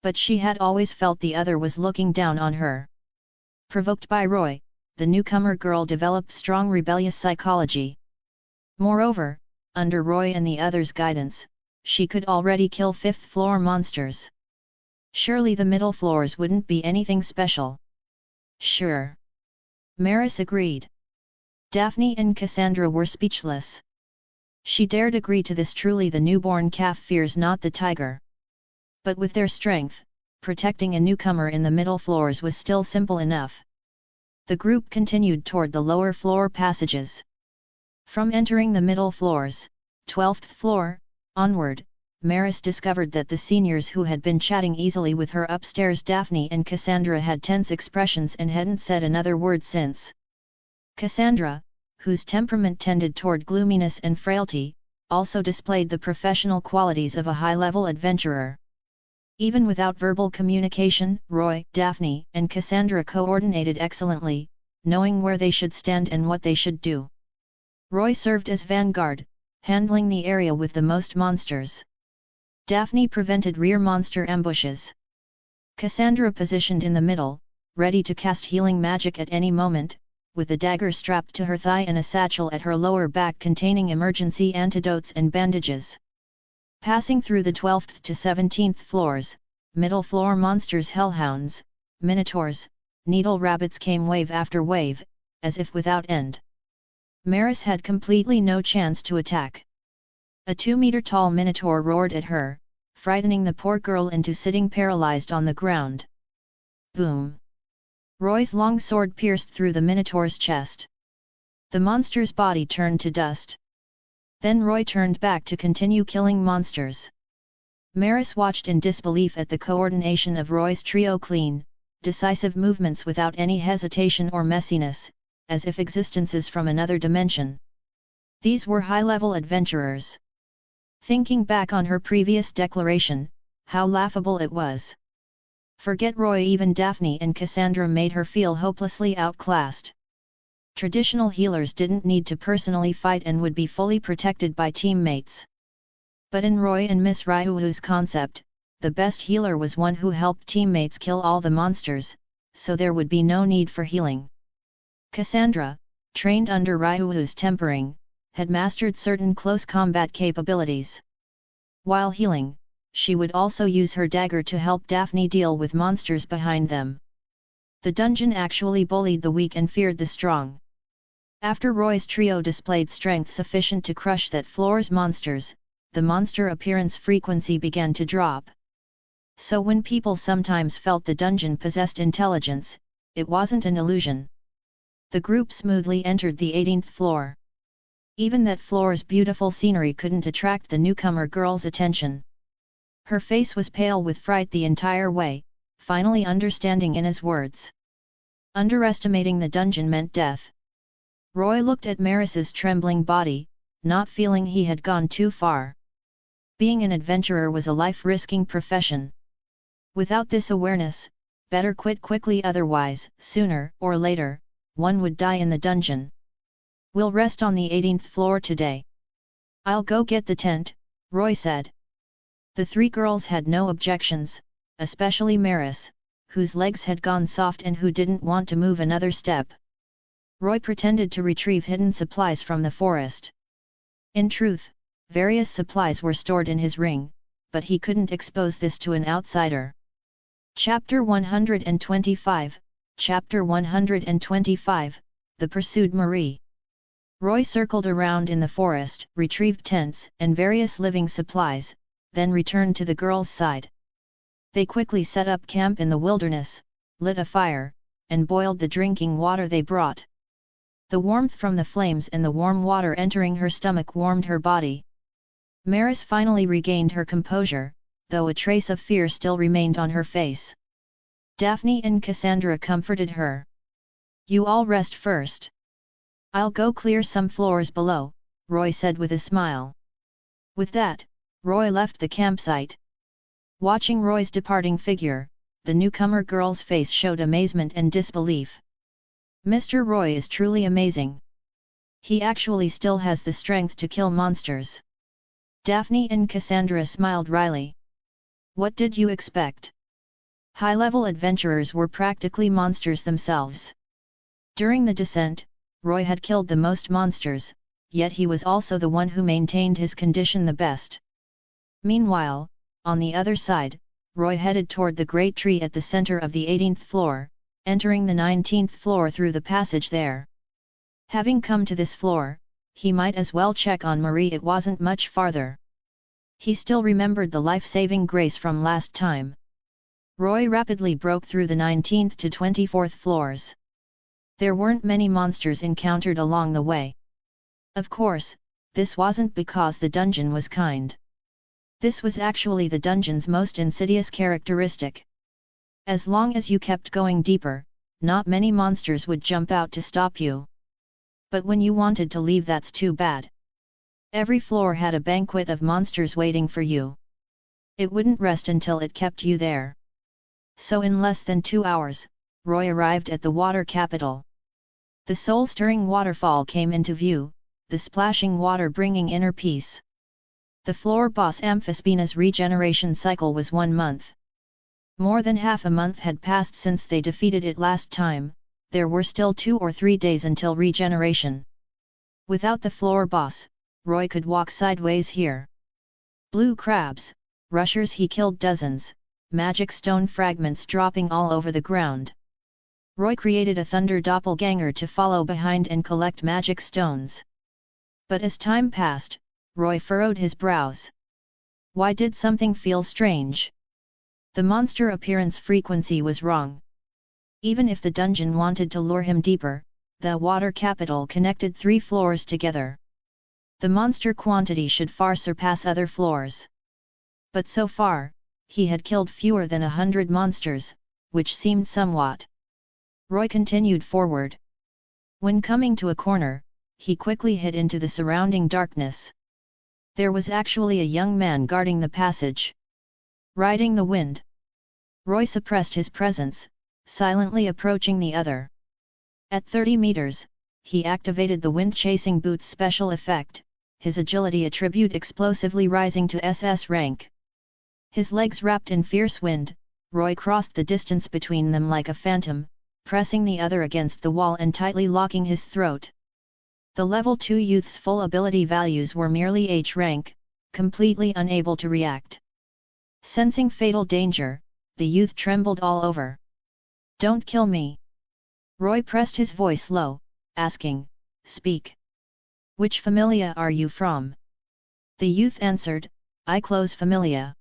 But she had always felt the other was looking down on her. Provoked by Roy, the newcomer girl developed strong rebellious psychology. Moreover, under Roy and the others' guidance, she could already kill 5th floor monsters. Surely the middle floors wouldn't be anything special. Sure. Maris agreed. Daphne and Cassandra were speechless. She dared agree to this. Truly the newborn calf fears not the tiger. But with their strength, protecting a newcomer in the middle floors was still simple enough. The group continued toward the lower floor passages. From entering the middle floors, 12th floor, onward, Maris discovered that the seniors who had been chatting easily with her upstairs, Daphne and Cassandra, had tense expressions and hadn't said another word since. Cassandra, whose temperament tended toward gloominess and frailty, also displayed the professional qualities of a high-level adventurer. Even without verbal communication, Roy, Daphne, and Cassandra coordinated excellently, knowing where they should stand and what they should do. Roy served as vanguard, handling the area with the most monsters. Daphne prevented rear monster ambushes. Cassandra positioned in the middle, ready to cast healing magic at any moment, with a dagger strapped to her thigh and a satchel at her lower back containing emergency antidotes and bandages. Passing through the 12th to 17th floors, middle floor monsters, hellhounds, minotaurs, needle rabbits came wave after wave, as if without end. Maris had completely no chance to attack. A 2-meter-tall minotaur roared at her, frightening the poor girl into sitting paralyzed on the ground. Boom! Roy's long sword pierced through the minotaur's chest. The monster's body turned to dust. Then Roy turned back to continue killing monsters. Maris watched in disbelief at the coordination of Roy's trio, clean, decisive movements without any hesitation or messiness, as if existences from another dimension. These were high-level adventurers. Thinking back on her previous declaration, how laughable it was. Forget Roy, even Daphne and Cassandra made her feel hopelessly outclassed. Traditional healers didn't need to personally fight and would be fully protected by teammates. But in Roy and Miss Ryuhu's concept, the best healer was one who helped teammates kill all the monsters, so there would be no need for healing. Cassandra, trained under Ryuhu's tempering, had mastered certain close combat capabilities. While healing, she would also use her dagger to help Daphne deal with monsters behind them. The dungeon actually bullied the weak and feared the strong. After Roy's trio displayed strength sufficient to crush that floor's monsters, the monster appearance frequency began to drop. So when people sometimes felt the dungeon possessed intelligence, it wasn't an illusion. The group smoothly entered the 18th floor. Even that floor's beautiful scenery couldn't attract the newcomer girl's attention. Her face was pale with fright the entire way, finally understanding Ina's words. Underestimating the dungeon meant death. Roy looked at Maris's trembling body, not feeling he had gone too far. Being an adventurer was a life-risking profession. Without this awareness, better quit quickly, otherwise, sooner or later, one would die in the dungeon. We'll rest on the 18th floor today. I'll go get the tent, Roy said. The 3 girls had no objections, especially Maris, whose legs had gone soft and who didn't want to move another step. Roy pretended to retrieve hidden supplies from the forest. In truth, various supplies were stored in his ring, but he couldn't expose this to an outsider. Chapter 125, Chapter 125, The Pursued Marie. Roy circled around in the forest, retrieved tents and various living supplies, then returned to the girls' side. They quickly set up camp in the wilderness, lit a fire, and boiled the drinking water they brought. The warmth from the flames and the warm water entering her stomach warmed her body. Maris finally regained her composure, though a trace of fear still remained on her face. Daphne and Cassandra comforted her. "You all rest first. I'll go clear some floors below," Roy said with a smile. With that, Roy left the campsite. Watching Roy's departing figure, the newcomer girl's face showed amazement and disbelief. "Mr. Roy is truly amazing. He actually still has the strength to kill monsters." Daphne and Cassandra smiled wryly. "What did you expect? High-level adventurers were practically monsters themselves." During the descent, Roy had killed the most monsters, yet he was also the one who maintained his condition the best. Meanwhile, on the other side, Roy headed toward the great tree at the center of the 18th floor, entering the 19th floor through the passage there. Having come to this floor, he might as well check on Marie. It wasn't much farther. He still remembered the life-saving grace from last time. Roy rapidly broke through the 19th to 24th floors. There weren't many monsters encountered along the way. Of course, this wasn't because the dungeon was kind. This was actually the dungeon's most insidious characteristic. As long as you kept going deeper, not many monsters would jump out to stop you. But when you wanted to leave, that's too bad. Every floor had a banquet of monsters waiting for you. It wouldn't rest until it kept you there. So in less than 2 hours, Roy arrived at the water capital. The soul-stirring waterfall came into view, the splashing water bringing inner peace. The floor boss Amphisbaena's regeneration cycle was 1 month. More than half a month had passed since they defeated it last time. There were still 2 or 3 days until regeneration. Without the floor boss, Roy could walk sideways here. Blue crabs, rushers, he killed dozens, magic stone fragments dropping all over the ground. Roy created a thunder doppelganger to follow behind and collect magic stones. But as time passed, Roy furrowed his brows. Why did something feel strange? The monster appearance frequency was wrong. Even if the dungeon wanted to lure him deeper, the water capital connected 3 floors together. The monster quantity should far surpass other floors. But so far, he had killed fewer than 100 monsters, which seemed somewhat. Roy continued forward. When coming to a corner, he quickly hid into the surrounding darkness. There was actually a young man guarding the passage. Riding the wind. Roy suppressed his presence, silently approaching the other. At 30 meters, he activated the wind-chasing boots special effect, his agility attribute explosively rising to SS rank. His legs wrapped in fierce wind, Roy crossed the distance between them like a phantom, pressing the other against the wall and tightly locking his throat. The level 2 youth's full ability values were merely H rank, completely unable to react. Sensing fatal danger, the youth trembled all over. "Don't kill me." Roy pressed his voice low, asking, "Speak. Which familia are you from?" The youth answered, "Iclos Familia."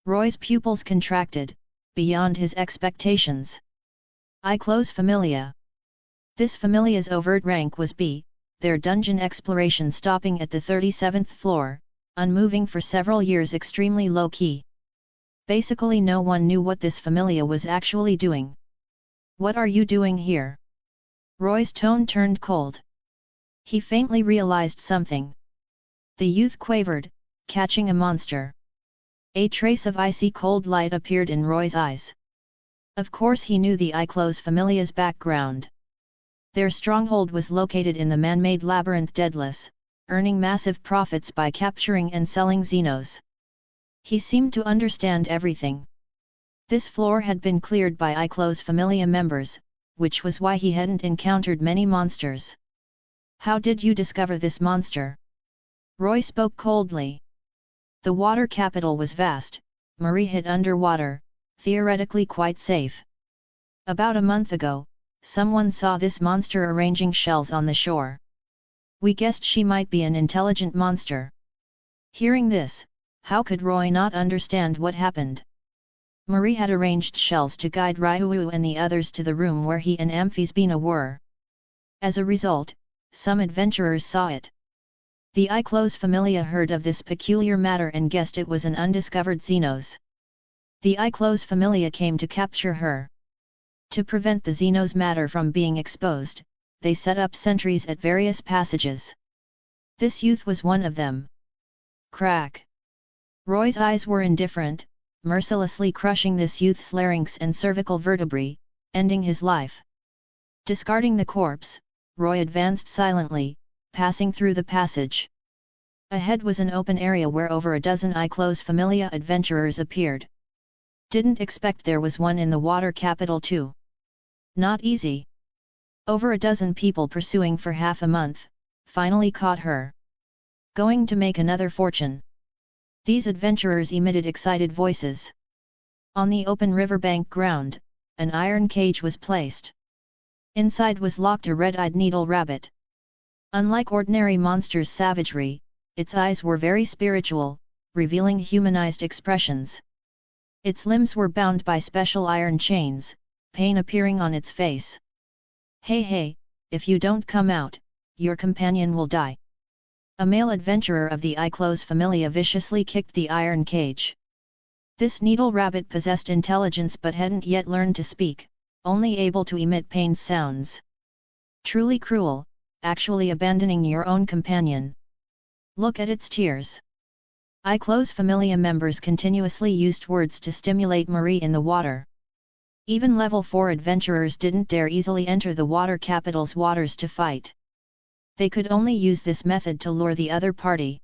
Roy's pupils contracted, beyond his expectations. Iclos Familia. This familia's overt rank was B, their dungeon exploration stopping at the 37th floor, unmoving for several years, extremely low-key. Basically no one knew what this familia was actually doing. "What are you doing here?" Roy's tone turned cold. He faintly realized something. The youth quavered, "Catching a monster." A trace of icy cold light appeared in Roy's eyes. Of course he knew the Iclos Familia's background. Their stronghold was located in the man-made labyrinth Daedalus, earning massive profits by capturing and selling Xenos. He seemed to understand everything. This floor had been cleared by Iclos Familia members, which was why he hadn't encountered many monsters. "How did you discover this monster?" Roy spoke coldly. The water capital was vast, Marie hid underwater, theoretically quite safe. About a month ago, someone saw this monster arranging shells on the shore. We guessed she might be an intelligent monster. Hearing this, how could Roy not understand what happened? Marie had arranged shells to guide Ryu and the others to the room where he and Amphisbaena were. As a result, some adventurers saw it. The Iclos Familia heard of this peculiar matter and guessed it was an undiscovered Xenos. The Iclos Familia came to capture her. To prevent the Xenos matter from being exposed, they set up sentries at various passages. This youth was one of them. Crack! Roy's eyes were indifferent, mercilessly crushing this youth's larynx and cervical vertebrae, ending his life. Discarding the corpse, Roy advanced silently, passing through the passage. Ahead was an open area where over a dozen Iclos Familia adventurers appeared. Didn't expect there was one in the water capital too. Not easy. Over a dozen people pursuing for half a month, finally caught her. Going to make another fortune. These adventurers emitted excited voices. On the open riverbank ground, an iron cage was placed. Inside was locked a red-eyed needle rabbit. Unlike ordinary monsters' savagery, its eyes were very spiritual, revealing humanized expressions. Its limbs were bound by special iron chains, pain appearing on its face. Hey hey, if you don't come out, your companion will die. A male adventurer of the Iclos Familia viciously kicked the iron cage. This needle rabbit possessed intelligence but hadn't yet learned to speak, only able to emit pain sounds. Truly cruel, actually abandoning your own companion. Look at its tears. Iclos Familia members continuously used words to stimulate Marie in the water. Even level 4 adventurers didn't dare easily enter the water capital's waters to fight. They could only use this method to lure the other party.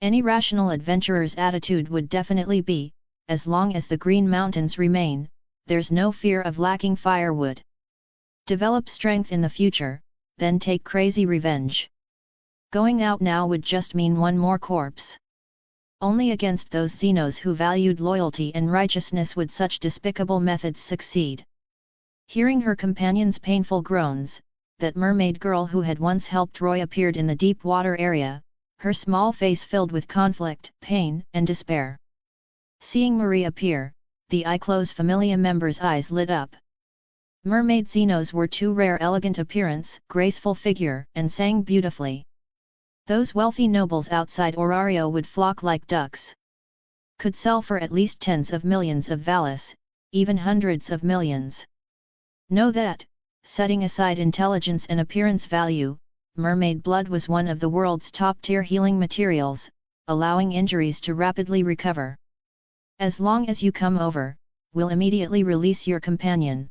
Any rational adventurer's attitude would definitely be, as long as the Green Mountains remain, there's no fear of lacking firewood. Develop strength in the future, then take crazy revenge. Going out now would just mean one more corpse. Only against those Xenos who valued loyalty and righteousness would such despicable methods succeed. Hearing her companion's painful groans, that mermaid girl who had once helped Roy appeared in the deep water area, her small face filled with conflict, pain, and despair. Seeing Marie appear, the Iclos Familia members' eyes lit up. Mermaid Xenos were too rare, elegant appearance, graceful figure, and sang beautifully. Those wealthy nobles outside Orario would flock like ducks. Could sell for at least tens of millions of valis, even hundreds of millions. Know that, setting aside intelligence and appearance value, mermaid blood was one of the world's top-tier healing materials, allowing injuries to rapidly recover. As long as you come over, we'll immediately release your companion.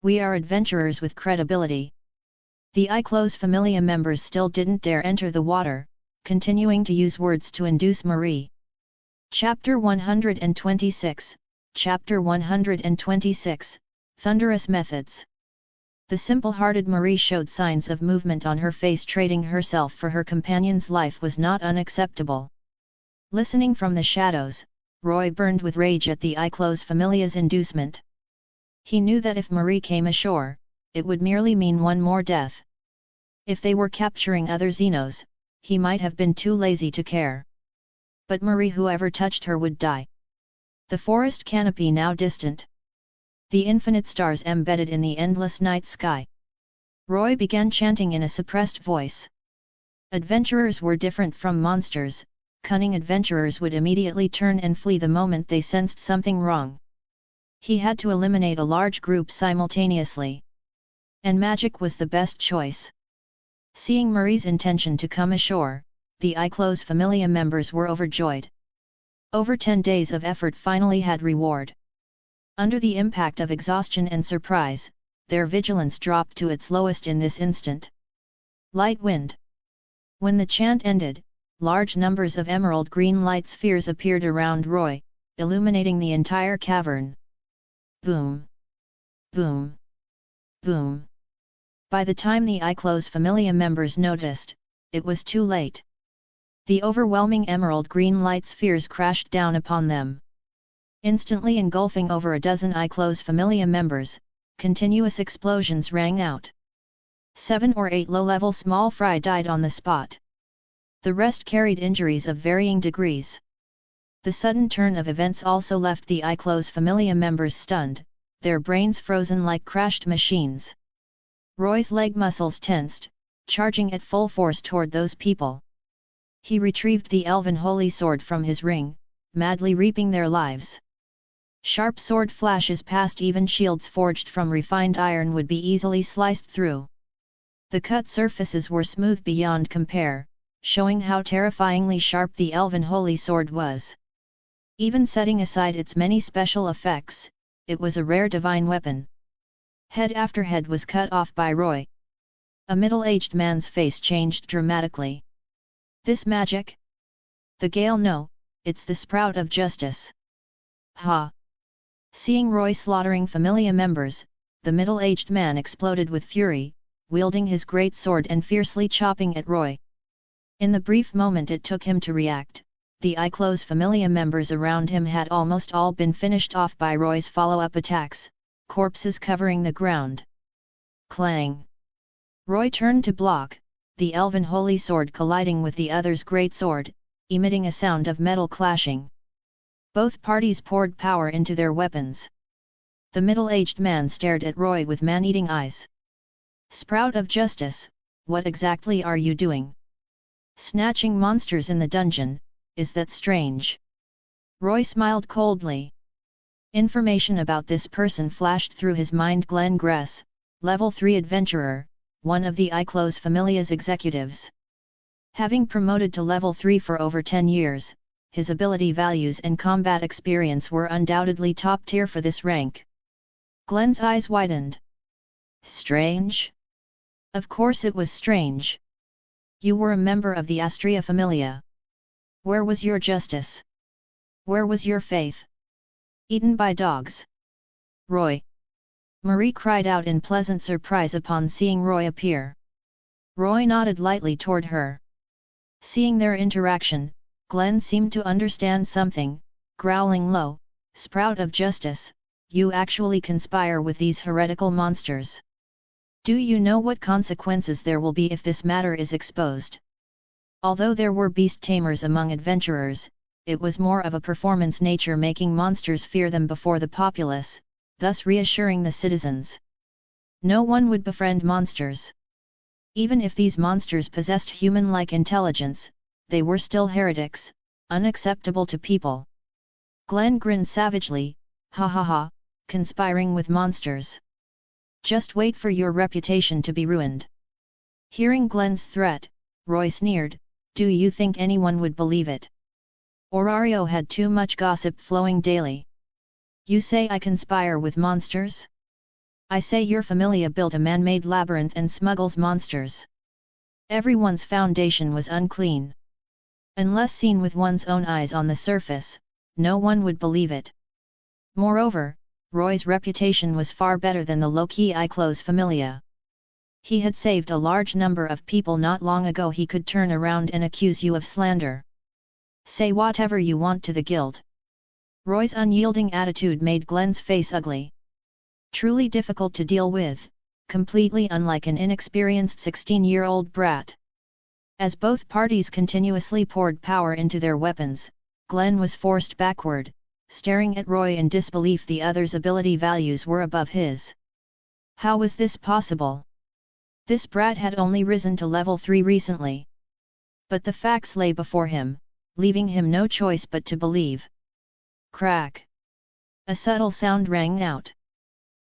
We are adventurers with credibility. The Iclos Familia members still didn't dare enter the water, continuing to use words to induce Marie. Chapter 126, Chapter 126, Thunderous Methods. The simple-hearted Marie showed signs of movement on her face. Trading herself for her companion's life was not unacceptable. Listening from the shadows, Roy burned with rage at the Iclos Familia's inducement. He knew that if Marie came ashore, it would merely mean one more death. If they were capturing other Xenos, he might have been too lazy to care. But Marie, whoever touched her would die. The forest canopy now distant. The infinite stars embedded in the endless night sky. Roy began chanting in a suppressed voice. Adventurers were different from monsters. Cunning adventurers would immediately turn and flee the moment they sensed something wrong. He had to eliminate a large group simultaneously. And magic was the best choice. Seeing Marie's intention to come ashore, the Iclos Familia members were overjoyed. Over 10 days of effort finally had reward. Under the impact of exhaustion and surprise, their vigilance dropped to its lowest in this instant. Light wind. When the chant ended, large numbers of emerald green light spheres appeared around Roy, illuminating the entire cavern. Boom! Boom! Boom! By the time the Iclos Familia members noticed, it was too late. The overwhelming emerald green light spheres crashed down upon them. Instantly engulfing over a dozen Iclos Familia members, continuous explosions rang out. 7 or 8 low-level small fry died on the spot. The rest carried injuries of varying degrees. The sudden turn of events also left the Iclos Familia members stunned, their brains frozen like crashed machines. Roy's leg muscles tensed, charging at full force toward those people. He retrieved the elven holy sword from his ring, madly reaping their lives. Sharp sword flashes past, even shields forged from refined iron would be easily sliced through. The cut surfaces were smooth beyond compare, showing how terrifyingly sharp the elven holy sword was. Even setting aside its many special effects, it was a rare divine weapon. Head after head was cut off by Roy. A middle-aged man's face changed dramatically. This magic? The Gale? No, it's the Sprout of Justice. Ha! Seeing Roy slaughtering Familia members, the middle-aged man exploded with fury, wielding his great sword and fiercely chopping at Roy. In the brief moment it took him to react, the eye-close Familia members around him had almost all been finished off by Roy's follow-up attacks, corpses covering the ground. Clang! Roy turned to block, the elven holy sword colliding with the other's great sword, emitting a sound of metal clashing. Both parties poured power into their weapons. The middle-aged man stared at Roy with man-eating eyes. Sprout of Justice, what exactly are you doing? Snatching monsters in the dungeon, is that strange? Roy smiled coldly. Information about this person flashed through his mind. Glenn Gress, level 3 adventurer, one of the eye-close Familia's executives. Having promoted to level 3 for over 10 years, his ability values and combat experience were undoubtedly top tier for this rank. Glenn's eyes widened. Strange? Of course it was strange. You were a member of the Astraea Familia. Where was your justice? Where was your faith? Eaten by dogs. Roy! Marie cried out in pleasant surprise upon seeing Roy appear. Roy nodded lightly toward her. Seeing their interaction, Glenn seemed to understand something, growling low, Sprout of Justice, you actually conspire with these heretical monsters. Do you know what consequences there will be if this matter is exposed? Although there were beast tamers among adventurers, it was more of a performance nature, making monsters fear them before the populace, thus reassuring the citizens. No one would befriend monsters. Even if these monsters possessed human-like intelligence, they were still heretics, unacceptable to people. Glenn grinned savagely, ha ha ha, conspiring with monsters. Just wait for your reputation to be ruined. Hearing Glenn's threat, Roy sneered, do you think anyone would believe it? Orario had too much gossip flowing daily. You say I conspire with monsters? I say your Familia built a man-made labyrinth and smuggles monsters. Everyone's foundation was unclean. Unless seen with one's own eyes on the surface, no one would believe it. Moreover, Roy's reputation was far better than the low-key eye-close Familia. He had saved a large number of people not long ago. He could turn around and accuse you of slander. Say whatever you want to the guild. Roy's unyielding attitude made Glenn's face ugly. Truly difficult to deal with, completely unlike an inexperienced 16-year-old brat. As both parties continuously poured power into their weapons, Glenn was forced backward, staring at Roy in disbelief. The other's ability values were above his. How was this possible? This brat had only risen to level 3 recently. But the facts lay before him, leaving him no choice but to believe. Crack! A subtle sound rang out.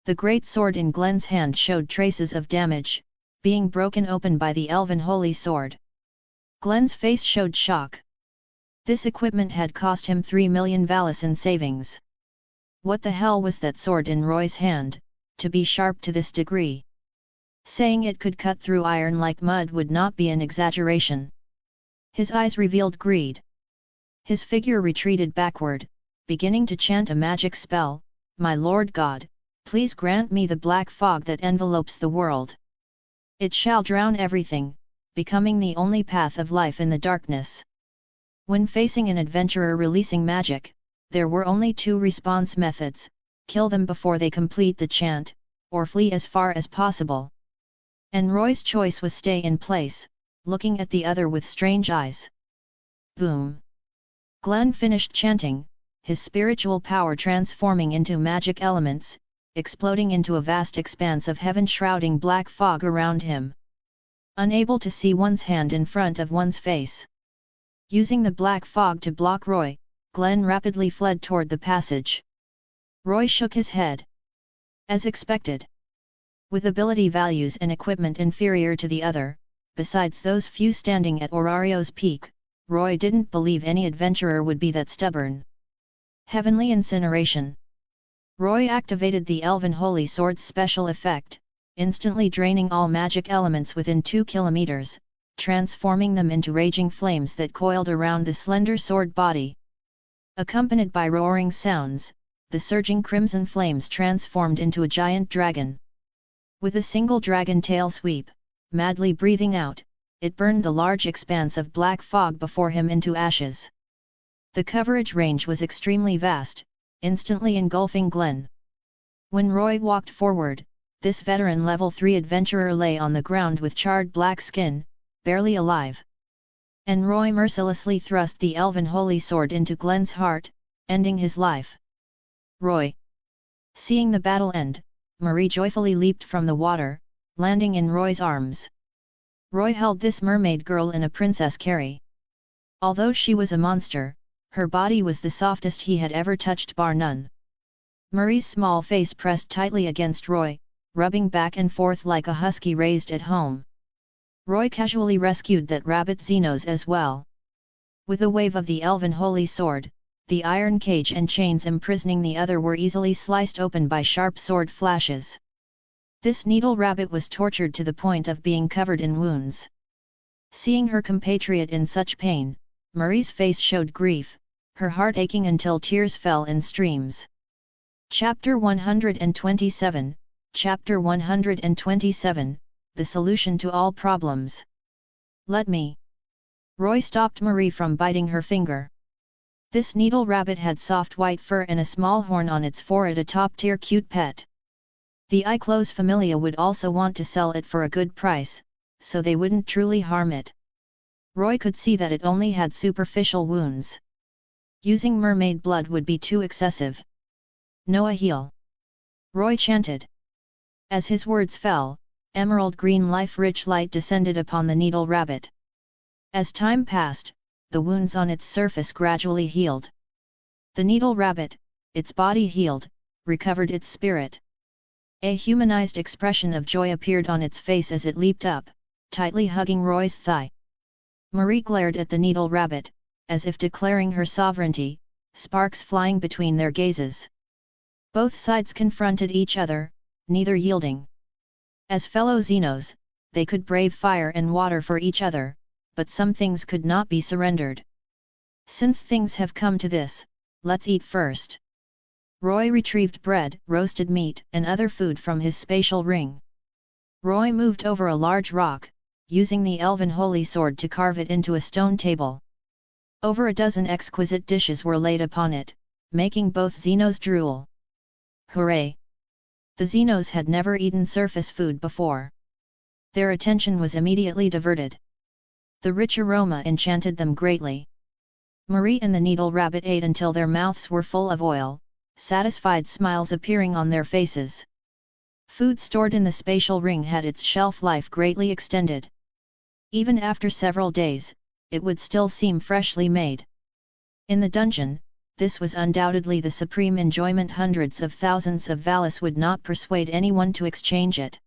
The great sword in Glenn's hand showed traces of damage, being broken open by the elven holy sword. Glenn's face showed shock. This equipment had cost him 3 million Valis in savings. What the hell was that sword in Roy's hand, to be sharp to this degree? Saying it could cut through iron like mud would not be an exaggeration. His eyes revealed greed. His figure retreated backward, beginning to chant a magic spell, My Lord God, please grant me the black fog that envelopes the world. It shall drown everything, becoming the only path of life in the darkness. When facing an adventurer releasing magic, there were only 2 response methods: kill them before they complete the chant, or flee as far as possible. And Roy's choice was stay in place, looking at the other with strange eyes. Boom! Glenn finished chanting, his spiritual power transforming into magic elements, exploding into a vast expanse of heaven shrouding black fog around him. Unable to see one's hand in front of one's face. Using the black fog to block Roy, Glenn rapidly fled toward the passage. Roy shook his head. As expected. With ability values and equipment inferior to the other, besides those few standing at Orario's peak, Roy didn't believe any adventurer would be that stubborn. Heavenly Incineration. Roy activated the Elven Holy Sword's special effect, instantly draining all magic elements within 2 kilometers, transforming them into raging flames that coiled around the slender sword body. Accompanied by roaring sounds, the surging crimson flames transformed into a giant dragon. With a single dragon tail sweep, madly breathing out, it burned the large expanse of black fog before him into ashes. The coverage range was extremely vast, instantly engulfing Glenn. When Roy walked forward, this veteran level 3 adventurer lay on the ground with charred black skin, barely alive. And Roy mercilessly thrust the Elven Holy Sword into Glenn's heart, ending his life. Roy. Seeing the battle end, Marie joyfully leaped from the water, landing in Roy's arms. Roy held this mermaid girl in a princess carry. Although she was a monster, her body was the softest he had ever touched bar none. Marie's small face pressed tightly against Roy, rubbing back and forth like a husky raised at home. Roy casually rescued that rabbit Xenos as well. With a wave of the Elven Holy Sword, the iron cage and chains imprisoning the other were easily sliced open by sharp sword flashes. This needle rabbit was tortured to the point of being covered in wounds. Seeing her compatriot in such pain, Marie's face showed grief, her heart aching until tears fell in streams. Chapter 127, Chapter 127, The Solution to All Problems. Let me. Roy stopped Marie from biting her finger. This needle rabbit had soft white fur and a small horn on its forehead, a top-tier cute pet. The Iclos Familia would also want to sell it for a good price, so they wouldn't truly harm it. Roy could see that it only had superficial wounds. Using mermaid blood would be too excessive. Noah heal. Roy chanted. As his words fell, emerald green life-rich light descended upon the needle rabbit. As time passed, the wounds on its surface gradually healed. The needle rabbit, its body healed, recovered its spirit. A humanized expression of joy appeared on its face as it leaped up, tightly hugging Roy's thigh. Marie glared at the needle rabbit, as if declaring her sovereignty, sparks flying between their gazes. Both sides confronted each other, neither yielding. As fellow Xenos, they could brave fire and water for each other, but some things could not be surrendered. Since things have come to this, let's eat first. Roy retrieved bread, roasted meat, and other food from his spatial ring. Roy moved over a large rock, using the Elven Holy Sword to carve it into a stone table. Over a dozen exquisite dishes were laid upon it, making both Xenos drool. Hooray! The Xenos had never eaten surface food before. Their attention was immediately diverted. The rich aroma enchanted them greatly. Marie and the needle rabbit ate until their mouths were full of oil, satisfied smiles appearing on their faces. Food stored in the spatial ring had its shelf life greatly extended. Even after several days, it would still seem freshly made. In the dungeon, this was undoubtedly the supreme enjoyment. Hundreds of thousands of Valis would not persuade anyone to exchange it.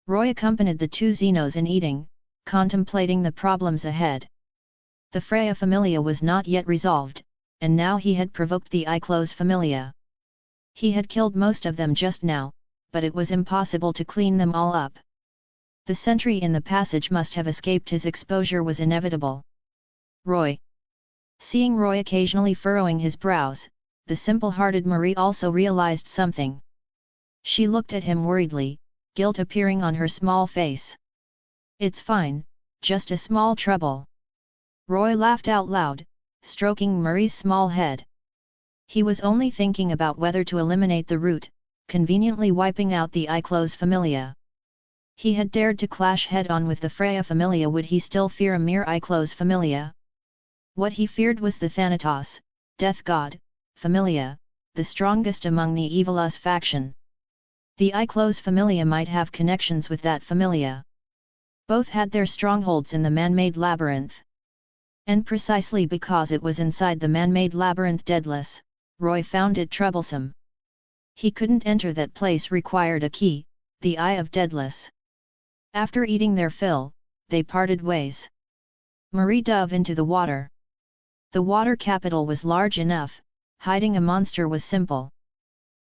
Roy accompanied the two Xenos in eating, contemplating the problems ahead. The Freya Familia was not yet resolved, and now he had provoked the Iclos Familia. He had killed most of them just now, but it was impossible to clean them all up. The sentry in the passage must have escaped. His exposure was inevitable. Roy. Seeing Roy occasionally furrowing his brows, the simple-hearted Marie also realized something. She looked at him worriedly, guilt appearing on her small face. It's fine, just a small trouble. Roy laughed out loud, stroking Marie's small head. He was only thinking about whether to eliminate the root, conveniently wiping out the Iclos Familia. He had dared to clash head-on with the Freya Familia. Would he still fear a mere Iclos Familia? What he feared was the Thanatos, Death God, Familia, the strongest among the Evilus faction. The Iclos Familia might have connections with that Familia. Both had their strongholds in the man-made labyrinth. And precisely because it was inside the man-made labyrinth Deadless, Roy found it troublesome. He couldn't enter that place, required a key, the Eye of Deadless. After eating their fill, they parted ways. Marie dove into the water. The water capital was large enough, hiding a monster was simple.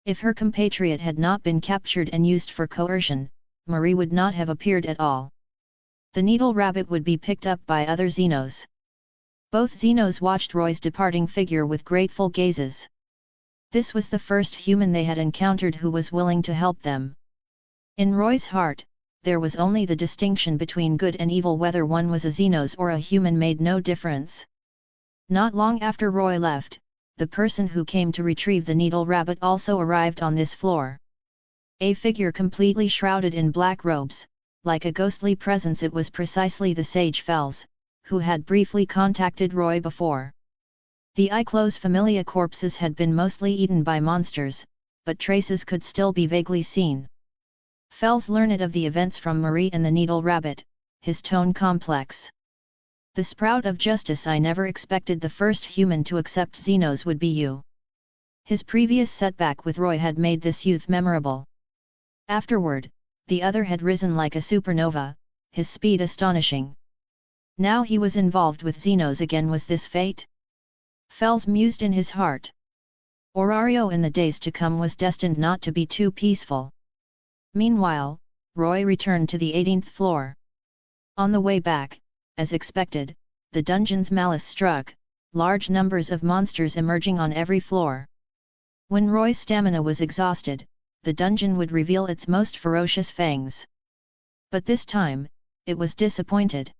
If her compatriot had not been captured and used for coercion, Marie would not have appeared at all. The needle rabbit would be picked up by other Xenos. Both Xenos watched Roy's departing figure with grateful gazes. This was the first human they had encountered who was willing to help them. In Roy's heart, there was only the distinction between good and evil. Whether one was a Xenos or a human made no difference. Not long after Roy left, the person who came to retrieve the needle rabbit also arrived on this floor. A figure completely shrouded in black robes, like a ghostly presence. It was precisely the sage Fels, who had briefly contacted Roy before. The Iclos Familia corpses had been mostly eaten by monsters, but traces could still be vaguely seen. Fels learned of the events from Marie and the needle rabbit, his tone complex. The sprout of justice, I never expected the first human to accept Xenos would be you. His previous setback with Roy had made this youth memorable. Afterward, the other had risen like a supernova, his speed astonishing. Now he was involved with Xenos again. Was this fate? Fels mused in his heart. Orario in the days to come was destined not to be too peaceful. Meanwhile, Roy returned to the 18th floor. On the way back, as expected, the dungeon's malice struck, large numbers of monsters emerging on every floor. When Roy's stamina was exhausted, the dungeon would reveal its most ferocious fangs. But this time, it was disappointed.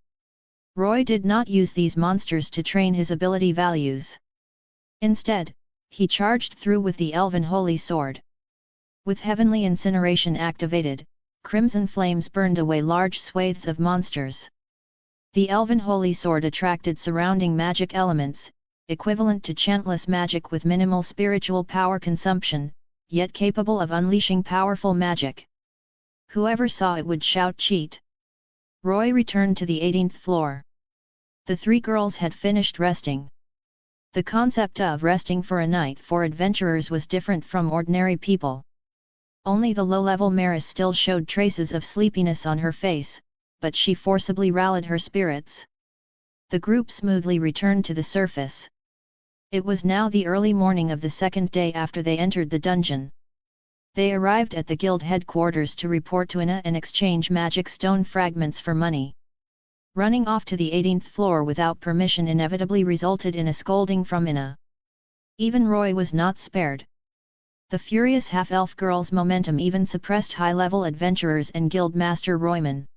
Roy did not use these monsters to train his ability values. Instead, he charged through with the Elven Holy Sword. With heavenly incineration activated, crimson flames burned away large swathes of monsters. The Elven Holy Sword attracted surrounding magic elements, equivalent to chantless magic with minimal spiritual power consumption, yet capable of unleashing powerful magic. Whoever saw it would shout cheat. Roy returned to the 18th floor. The three girls had finished resting. The concept of resting for a night for adventurers was different from ordinary people. Only the low-level Maris still showed traces of sleepiness on her face, but she forcibly rallied her spirits. The group smoothly returned to the surface. It was now the early morning of the second day after they entered the dungeon. They arrived at the guild headquarters to report to Ina and exchange magic stone fragments for money. Running off to the 18th floor without permission inevitably resulted in a scolding from Ina. Even Roy was not spared. The furious half-elf girl's momentum even suppressed high-level adventurers and guild master Royman.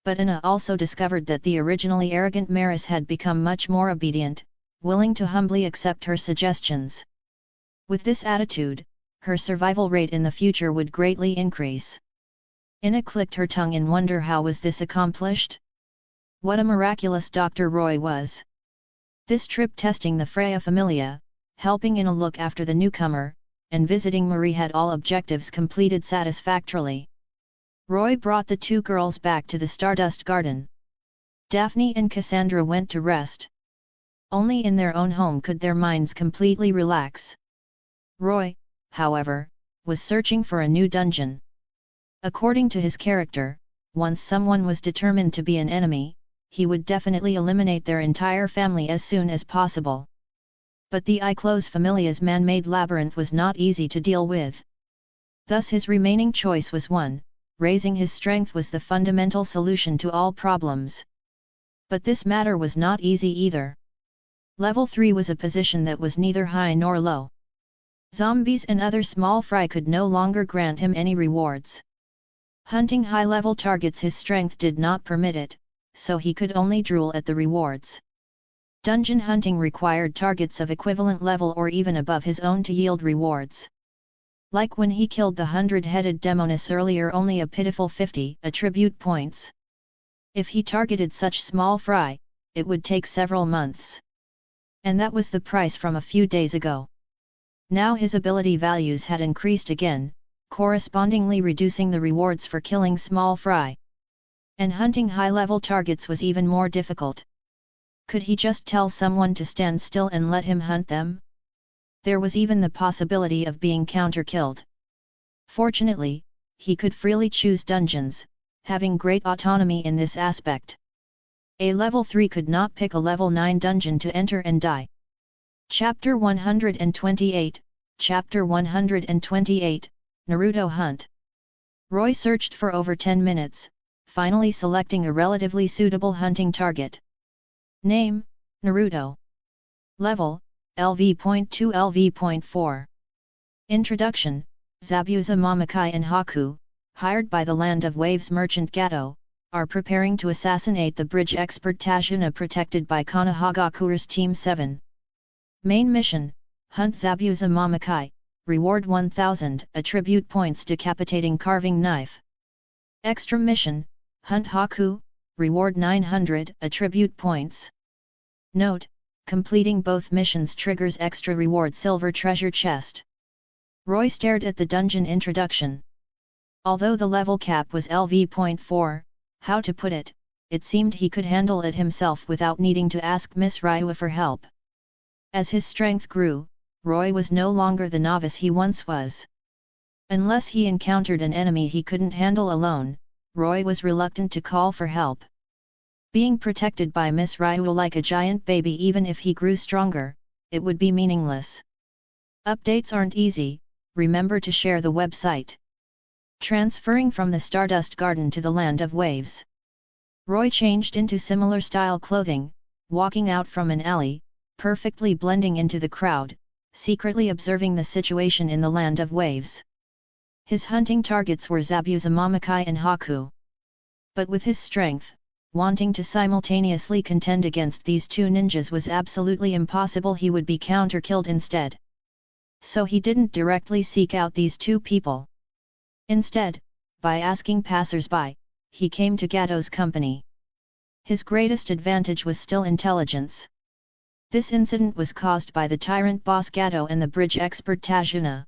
But Ina also discovered that the originally arrogant Maris had become much more obedient, willing to humbly accept her suggestions. With this attitude, her survival rate in the future would greatly increase. Ina clicked her tongue in wonder. How was this accomplished? What a miraculous Dr. Roy was! This trip testing the Freya Familia, helping Ina look after the newcomer, and visiting Marie had all objectives completed satisfactorily. Roy brought the two girls back to the Stardust Garden. Daphne and Cassandra went to rest. Only in their own home could their minds completely relax. Roy, however, was searching for a new dungeon. According to his character, once someone was determined to be an enemy, he would definitely eliminate their entire family as soon as possible. But the Iclos Familia's man-made labyrinth was not easy to deal with. Thus his remaining choice was one: raising his strength was the fundamental solution to all problems. But this matter was not easy either. Level 3 was a position that was neither high nor low. Zombies and other small fry could no longer grant him any rewards. Hunting high-level targets his strength did not permit it, so he could only drool at the rewards. Dungeon hunting required targets of equivalent level or even above his own to yield rewards. Like when he killed the 100-headed Demonis earlier, only a pitiful 50 attribute points. If he targeted such small fry, it would take several months. And that was the price from a few days ago. Now his ability values had increased again, correspondingly reducing the rewards for killing small fry. And hunting high-level targets was even more difficult. Could he just tell someone to stand still and let him hunt them? There was even the possibility of being counter-killed. Fortunately, he could freely choose dungeons, having great autonomy in this aspect. A level 3 could not pick a level 9 dungeon to enter and die. Chapter 128, Chapter 128, Naruto Hunt. Roy searched for over 10 minutes, finally selecting a relatively suitable hunting target. Name, Naruto. Level, LV.2 LV.4. Introduction, Zabuza Momokai and Haku, hired by the Land of Waves merchant Gato, are preparing to assassinate the bridge expert Tajuna protected by Konohagakure's Team 7. Main mission, hunt Zabuza Momokai, reward 1000 attribute points decapitating carving knife. Extra mission, hunt Haku, reward 900 attribute points. Note, completing both missions triggers extra reward silver treasure chest. Roy stared at the dungeon introduction. Although the level cap was LV.4, how to put it, it seemed he could handle it himself without needing to ask Miss Ryua for help. As his strength grew, Roy was no longer the novice he once was. Unless he encountered an enemy he couldn't handle alone, Roy was reluctant to call for help. Being protected by Miss Ryua like a giant baby, even if he grew stronger, it would be meaningless. Updates aren't easy, remember to share the website. Transferring from the Stardust Garden to the Land of Waves. Roy changed into similar style clothing, walking out from an alley, perfectly blending into the crowd, secretly observing the situation in the Land of Waves. His hunting targets were Zabuza Momokai and Haku. But with his strength, wanting to simultaneously contend against these two ninjas was absolutely impossible. He would be counter-killed instead. So he didn't directly seek out these two people. Instead, by asking passers-by, he came to Gato's company. His greatest advantage was still intelligence. This incident was caused by the tyrant boss Gato and the bridge expert Tajuna.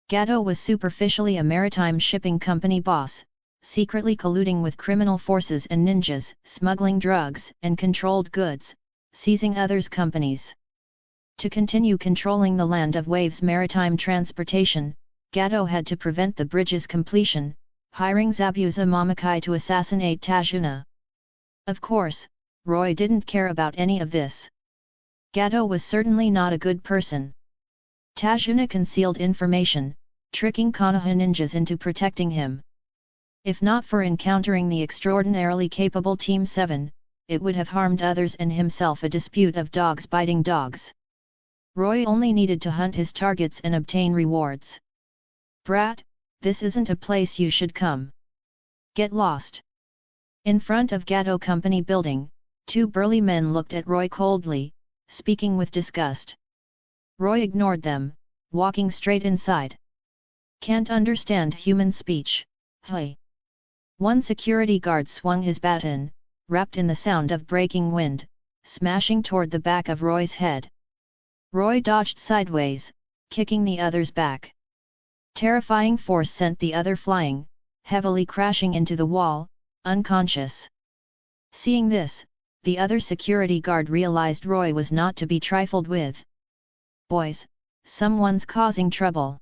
Gato was superficially a maritime shipping company boss, secretly colluding with criminal forces and ninjas, smuggling drugs and controlled goods, seizing others' companies. To continue controlling the Land of Waves maritime transportation, Gato had to prevent the bridge's completion, hiring Zabuza Momokai to assassinate Tajuna. Of course, Roy didn't care about any of this. Gato was certainly not a good person. Tajuna concealed information, tricking Konoha ninjas into protecting him. If not for encountering the extraordinarily capable Team 7, it would have harmed others and himself. A dispute of dogs biting dogs. Roy only needed to hunt his targets and obtain rewards. Brat, this isn't a place you should come. Get lost. In front of Gato Company building, two burly men looked at Roy coldly, speaking with disgust. Roy ignored them, walking straight inside. Can't understand human speech, hey. One security guard swung his baton, wrapped in the sound of breaking wind, smashing toward the back of Roy's head. Roy dodged sideways, kicking the other's back. Terrifying force sent the other flying, heavily crashing into the wall, unconscious. Seeing this, the other security guard realized Roy was not to be trifled with. Boys, someone's causing trouble.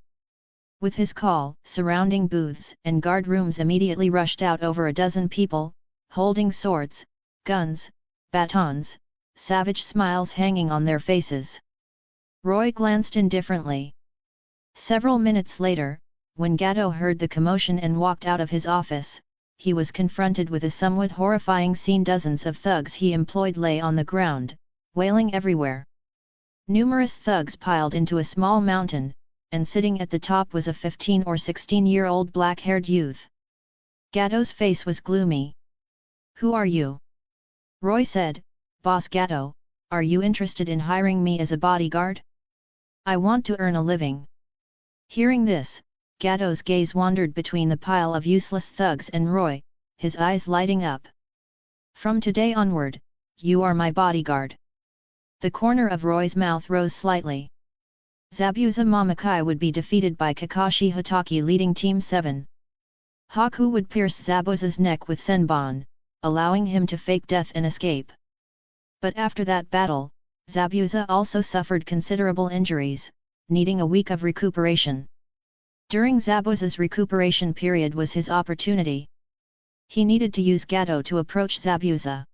With his call, surrounding booths and guard rooms immediately rushed out over a dozen people, holding swords, guns, batons, savage smiles hanging on their faces. Roy glanced indifferently. Several minutes later, when Gato heard the commotion and walked out of his office, he was confronted with a somewhat horrifying scene. Dozens of thugs he employed lay on the ground, wailing everywhere. Numerous thugs piled into a small mountain, and sitting at the top was a 15 or 16-year-old black-haired youth. Gato's face was gloomy. "Who are you?" Roy said. "Boss Gato, are you interested in hiring me as a bodyguard? I want to earn a living." Hearing this, Gato's gaze wandered between the pile of useless thugs and Roy, his eyes lighting up. "From today onward, you are my bodyguard." The corner of Roy's mouth rose slightly. Zabuza Momokai would be defeated by Kakashi Hatake leading Team 7. Haku would pierce Zabuza's neck with Senbon, allowing him to fake death and escape. But after that battle, Zabuza also suffered considerable injuries, needing a week of recuperation. During Zabuza's recuperation period was his opportunity. He needed to use Gato to approach Zabuza.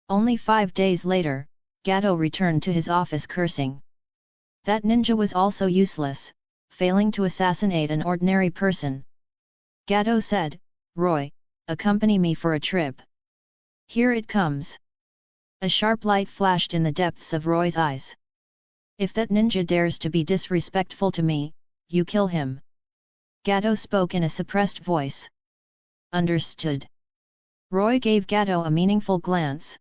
Only 5 days later, Gato returned to his office cursing. That ninja was also useless, failing to assassinate an ordinary person. Gato said, "Roy, accompany me for a trip." "Here it comes." A sharp light flashed in the depths of Roy's eyes. "If that ninja dares to be disrespectful to me, you kill him." Gato spoke in a suppressed voice. "Understood." Roy gave Gato a meaningful glance.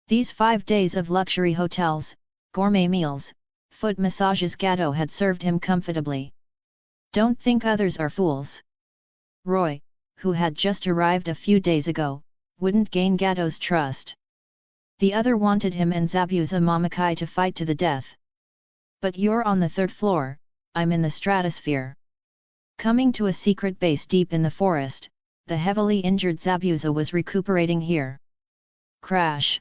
These 5 days of luxury hotels, gourmet meals, foot massages Gato had served him comfortably. "Don't think others are fools." Roy, who had just arrived a few days ago, wouldn't gain Gato's trust. The other wanted him and Zabuza Mamakai to fight to the death. "But you're on the 3rd floor, I'm in the stratosphere." Coming to a secret base deep in the forest, the heavily injured Zabuza was recuperating here. Crash!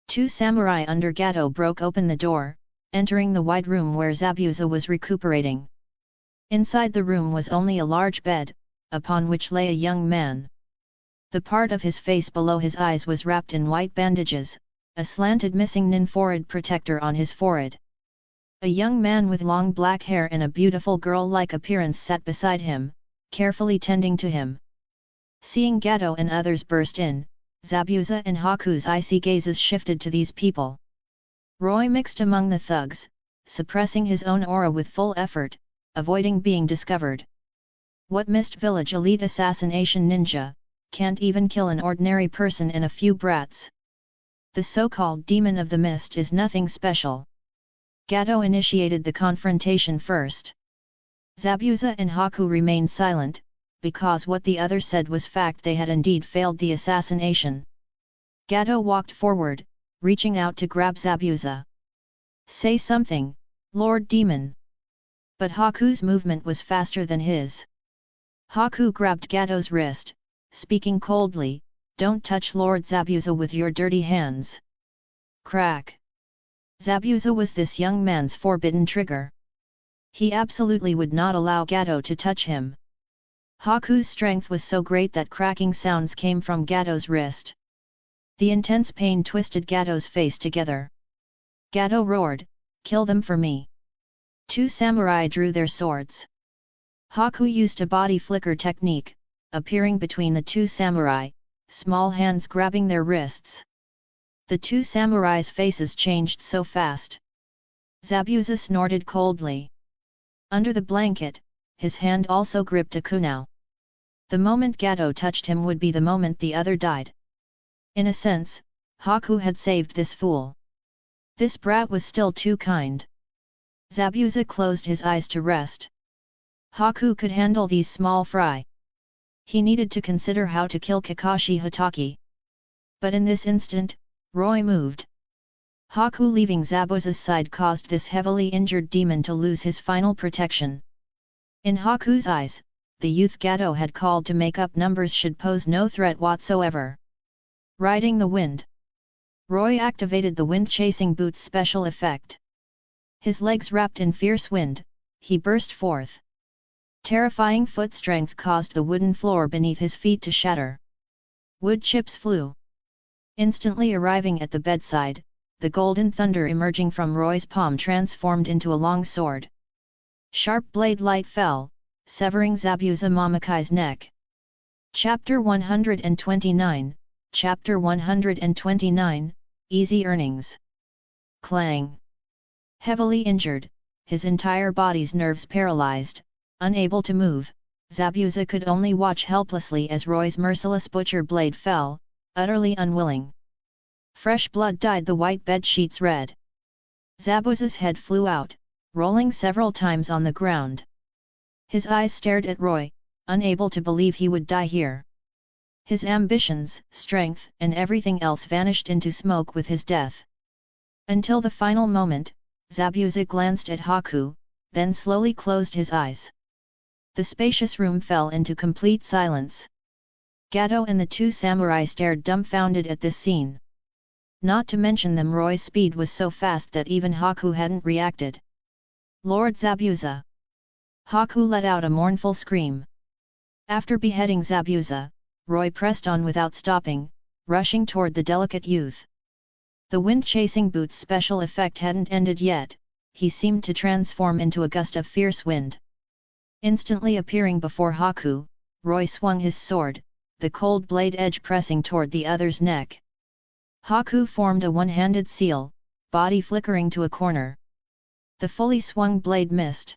2 samurai under Gato broke open the door, entering the wide room where Zabuza was recuperating. Inside the room was only a large bed, upon which lay a young man. The part of his face below his eyes was wrapped in white bandages, a slanted missing nin forehead protector on his forehead. A young man with long black hair and a beautiful girl-like appearance sat beside him, carefully tending to him. Seeing Gato and others burst in, Zabuza and Haku's icy gazes shifted to these people. Roy mixed among the thugs, suppressing his own aura with full effort, avoiding being discovered. What Mist Village elite assassination ninja, can't even kill an ordinary person and a few brats? The so-called Demon of the Mist is nothing special. Gato initiated the confrontation first. Zabuza and Haku remained silent, because what the other said was fact. They had indeed failed the assassination. Gato walked forward, reaching out to grab Zabuza. "Say something, Lord Demon." But Haku's movement was faster than his. Haku grabbed Gato's wrist, speaking coldly, "Don't touch Lord Zabuza with your dirty hands." Crack! Zabuza was this young man's forbidden trigger. He absolutely would not allow Gato to touch him. Haku's strength was so great that cracking sounds came from Gato's wrist. The intense pain twisted Gato's face together. Gato roared, "Kill them for me." 2 samurai drew their swords. Haku used a body flicker technique, appearing between the 2 samurai, small hands grabbing their wrists. The 2 samurai's faces changed so fast. Zabuza snorted coldly. Under the blanket, his hand also gripped a kunai. The moment Gato touched him would be the moment the other died. In a sense, Haku had saved this fool. This brat was still too kind. Zabuza closed his eyes to rest. Haku could handle these small fry. He needed to consider how to kill Kakashi Hatake. But in this instant, Roy moved. Haku leaving Zabuza's side caused this heavily injured demon to lose his final protection. In Haku's eyes, the youth Gato had called to make up numbers should pose no threat whatsoever. Riding the wind. Roy activated the wind-chasing boots special effect. His legs wrapped in fierce wind, he burst forth. Terrifying foot strength caused the wooden floor beneath his feet to shatter. Wood chips flew. Instantly arriving at the bedside, the golden thunder emerging from Roy's palm transformed into a long sword. Sharp blade light fell, severing Zabuza Mamakai's neck. Chapter 129, Chapter 129, Easy Earnings. Clang. Heavily injured, his entire body's nerves paralyzed, unable to move, Zabuza could only watch helplessly as Roy's merciless butcher blade fell, utterly unwilling. Fresh blood dyed the white bed sheets red. Zabuza's head flew out, rolling several times on the ground. His eyes stared at Roy, unable to believe he would die here. His ambitions, strength, and everything else vanished into smoke with his death. Until the final moment, Zabuza glanced at Haku, then slowly closed his eyes. The spacious room fell into complete silence. Gato and the 2 samurai stared dumbfounded at this scene. Not to mention them, Roy's speed was so fast that even Haku hadn't reacted. "Lord Zabuza! Haku let out a mournful scream. After beheading Zabuza, Roy pressed on without stopping, rushing toward the delicate youth. The wind-chasing boots special effect hadn't ended yet, he seemed to transform into a gust of fierce wind. Instantly appearing before Haku, Roy swung his sword, the cold blade edge pressing toward the other's neck. Haku formed a one-handed seal, body flickering to a corner. The fully swung blade missed.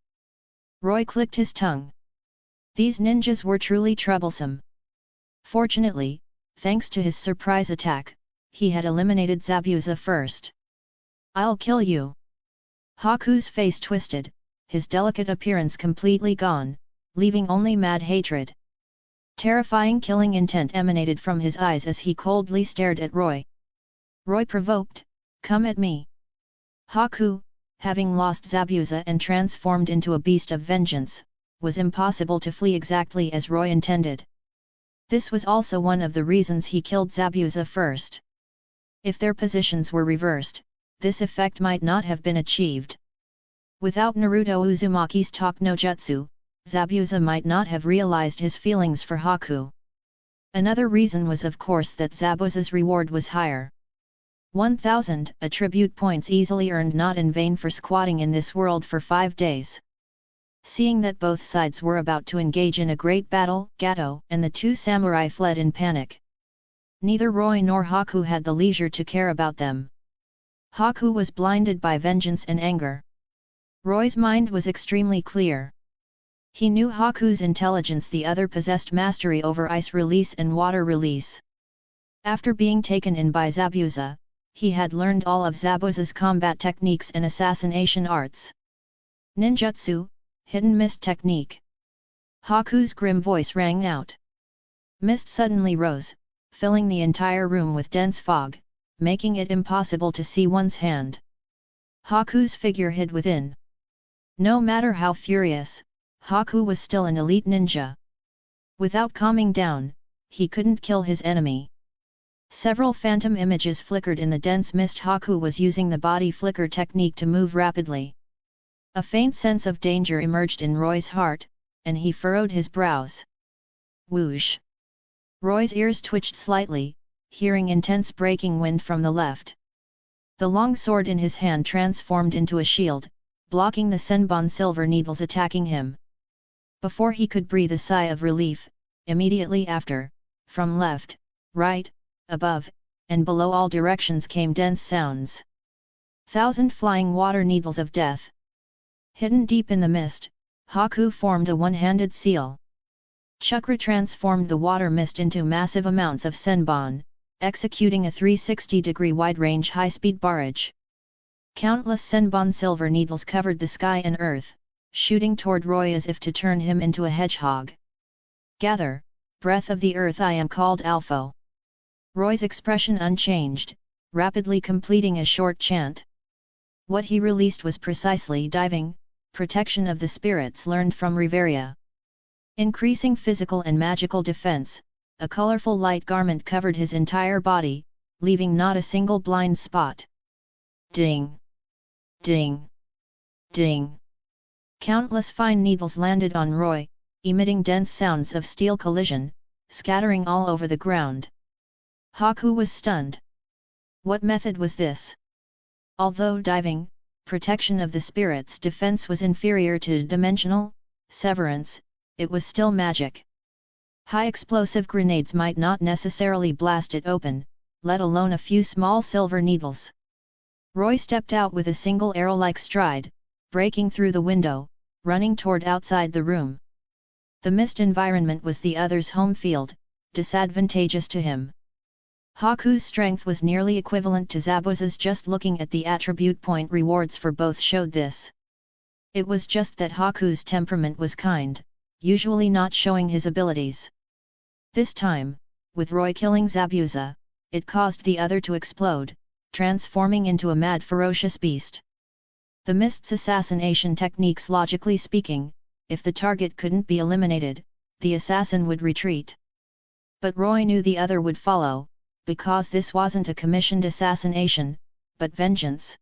Roy clicked his tongue. These ninjas were truly troublesome. Fortunately, thanks to his surprise attack, he had eliminated Zabuza first. "I'll kill you." Haku's face twisted, his delicate appearance completely gone, leaving only mad hatred. Terrifying killing intent emanated from his eyes as he coldly stared at Roy. Roy provoked, "Come at me." Haku, having lost Zabuza and transformed into a beast of vengeance, was impossible to flee exactly as Roy intended. This was also one of the reasons he killed Zabuza first. If their positions were reversed, this effect might not have been achieved. Without Naruto Uzumaki's talk no jutsu, Zabuza might not have realized his feelings for Haku. Another reason was of course that Zabuza's reward was higher. 1,000 attribute points easily earned not in vain for squatting in this world for 5 days. Seeing that both sides were about to engage in a great battle, Gato and the two samurai fled in panic. Neither Roy nor Haku had the leisure to care about them. Haku was blinded by vengeance and anger. Roy's mind was extremely clear. He knew Haku's intelligence, the other possessed mastery over ice release and water release. After being taken in by Zabuza, he had learned all of Zabuza's combat techniques and assassination arts. Ninjutsu, hidden mist technique. Haku's grim voice rang out. Mist suddenly rose, filling the entire room with dense fog, making it impossible to see one's hand. Haku's figure hid within. No matter how furious, Haku was still an elite ninja. Without calming down, he couldn't kill his enemy. Several phantom images flickered in the dense mist. Haku was using the body flicker technique to move rapidly. A faint sense of danger emerged in Roy's heart, and he furrowed his brows. Whoosh! Roy's ears twitched slightly, hearing intense breaking wind from the left. The long sword in his hand transformed into a shield, blocking the Senbon silver needles attacking him. Before he could breathe a sigh of relief, immediately after, from left, right, above, and below all directions came dense sounds. 1,000 flying water needles of death. Hidden deep in the mist, Haku formed a one-handed seal. Chakra transformed the water mist into massive amounts of Senbon, executing a 360-degree wide-range high-speed barrage. Countless Senbon silver needles covered the sky and earth, shooting toward Roy as if to turn him into a hedgehog. Gather, breath of the earth, I am called Alpha. Roy's expression unchanged, rapidly completing a short chant. What he released was precisely diving, protection of the spirits learned from Riveria. Increasing physical and magical defense, a colorful light garment covered his entire body, leaving not a single blind spot. Ding! Ding! Ding! Countless fine needles landed on Roy, emitting dense sounds of steel collision, scattering all over the ground. Haku was stunned. What method was this? Although diving, protection of the spirit's defense was inferior to dimensional severance, it was still magic. High explosive grenades might not necessarily blast it open, let alone a few small silver needles. Roy stepped out with a single arrow-like stride, breaking through the window, running toward outside the room. The mist environment was the other's home field, disadvantageous to him. Haku's strength was nearly equivalent to Zabuza's. Just looking at the attribute point rewards for both showed this. It was just that Haku's temperament was kind, usually not showing his abilities. This time, with Roy killing Zabuza, it caused the other to explode, transforming into a mad ferocious beast. The mist's assassination techniques, logically speaking, if the target couldn't be eliminated, the assassin would retreat. But Roy knew the other would follow, because this wasn't a commissioned assassination, but vengeance.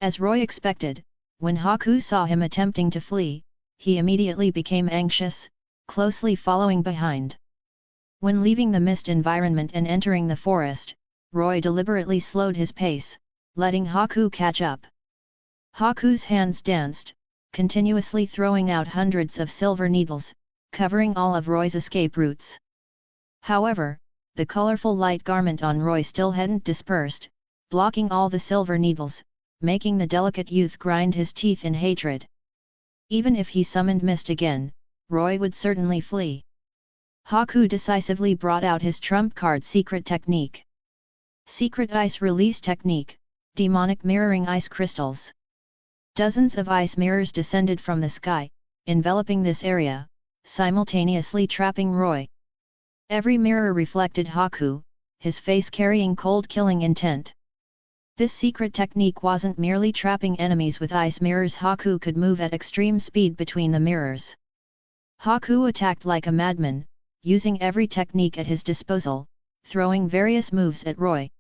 As Roy expected, when Haku saw him attempting to flee, he immediately became anxious, closely following behind. When leaving the mist environment and entering the forest, Roy deliberately slowed his pace, letting Haku catch up. Haku's hands danced, continuously throwing out hundreds of silver needles, covering all of Roy's escape routes. However, the colorful light garment on Roy still hadn't dispersed, blocking all the silver needles, making the delicate youth grind his teeth in hatred. Even if he summoned mist again, Roy would certainly flee. Haku decisively brought out his trump card secret technique. Secret ice release technique, demonic mirroring ice crystals. Dozens of ice mirrors descended from the sky, enveloping this area, simultaneously trapping Roy. Every mirror reflected Haku, his face carrying cold killing intent. This secret technique wasn't merely trapping enemies with ice mirrors. Haku could move at extreme speed between the mirrors. Haku attacked like a madman, using every technique at his disposal, throwing various moves at Roy.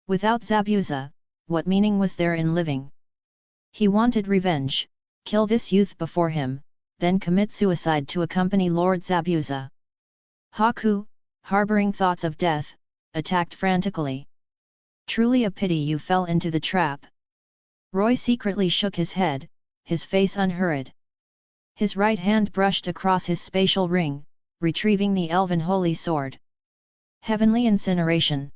Without Zabuza, what meaning was there in living? He wanted revenge, kill this youth before him, then commit suicide to accompany Lord Zabuza. Haku, harboring thoughts of death, attacked frantically. Truly a pity you fell into the trap. Roy secretly shook his head, his face unhurried. His right hand brushed across his spatial ring, retrieving the elven holy sword. Heavenly incineration.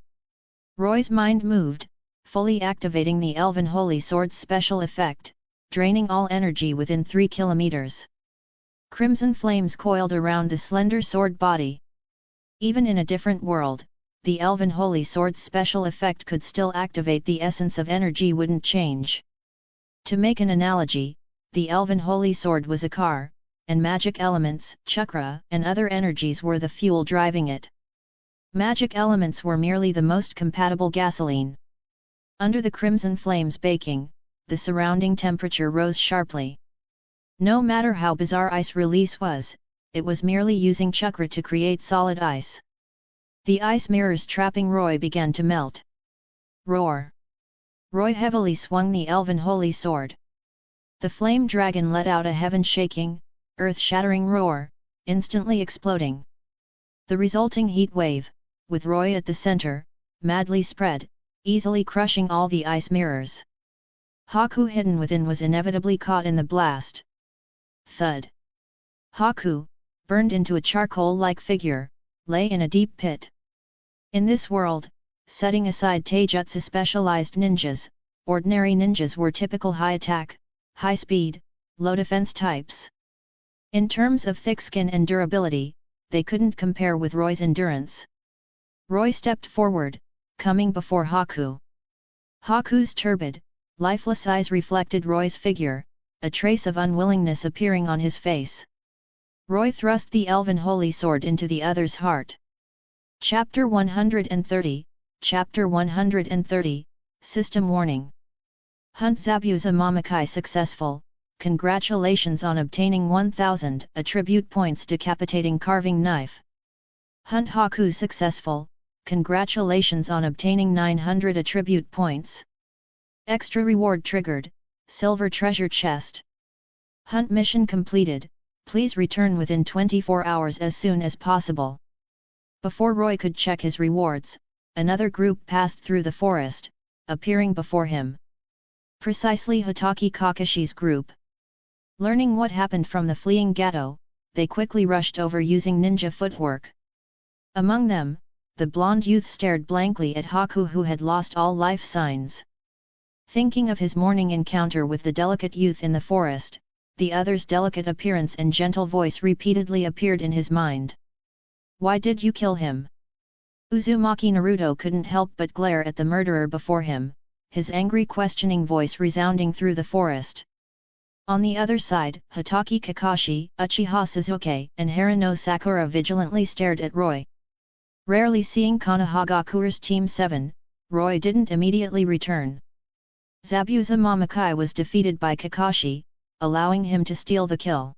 Roy's mind moved, fully activating the elven holy sword's special effect, draining all energy within 3 kilometers. Crimson flames coiled around the slender sword body. Even in a different world, the elven holy sword's special effect could still activate. The essence of energy wouldn't change. To make an analogy, the elven holy sword was a car, and magic elements, chakra, and other energies were the fuel driving it. Magic elements were merely the most compatible gasoline. Under the crimson flames baking, the surrounding temperature rose sharply. No matter how bizarre ice release was, it was merely using chakra to create solid ice. The ice mirrors trapping Roy began to melt. Roar! Roy heavily swung the elven holy sword. The flame dragon let out a heaven-shaking, earth-shattering roar, instantly exploding. The resulting heat wave, with Roy at the center, madly spread, easily crushing all the ice mirrors. Haku hidden within was inevitably caught in the blast. Thud! Haku, burned into a charcoal-like figure, lay in a deep pit. In this world, setting aside taijutsu specialized ninjas, ordinary ninjas were typical high attack, high speed, low defense types. In terms of thick skin and durability, they couldn't compare with Roy's endurance. Roy stepped forward, coming before Haku. Haku's turbid, lifeless eyes reflected Roy's figure, a trace of unwillingness appearing on his face. Roy thrust the elven holy sword into the other's heart. Chapter 130, Chapter 130, System Warning. Hunt Zabuza Mamakai successful, congratulations on obtaining 1000 attribute points. Decapitating carving knife. Hunt Haku successful, congratulations on obtaining 900 attribute points. Extra reward triggered, silver treasure chest. Hunt mission completed, please return within 24 hours as soon as possible. Before Roy could check his rewards, another group passed through the forest, appearing before him. Precisely Hitaki Kakashi's group. Learning what happened from the fleeing Gato, they quickly rushed over using ninja footwork. Among them, the blonde youth stared blankly at Haku, who had lost all life signs. Thinking of his morning encounter with the delicate youth in the forest, the other's delicate appearance and gentle voice repeatedly appeared in his mind. Why did you kill him? Uzumaki Naruto couldn't help but glare at the murderer before him, his angry questioning voice resounding through the forest. On the other side, Hitaki Kakashi, Uchiha Sasuke, and Harino Sakura vigilantly stared at Roy. Rarely seeing Konohagakure's Team 7, Roy didn't immediately return. Zabuza Mamakai was defeated by Kakashi, allowing him to steal the kill.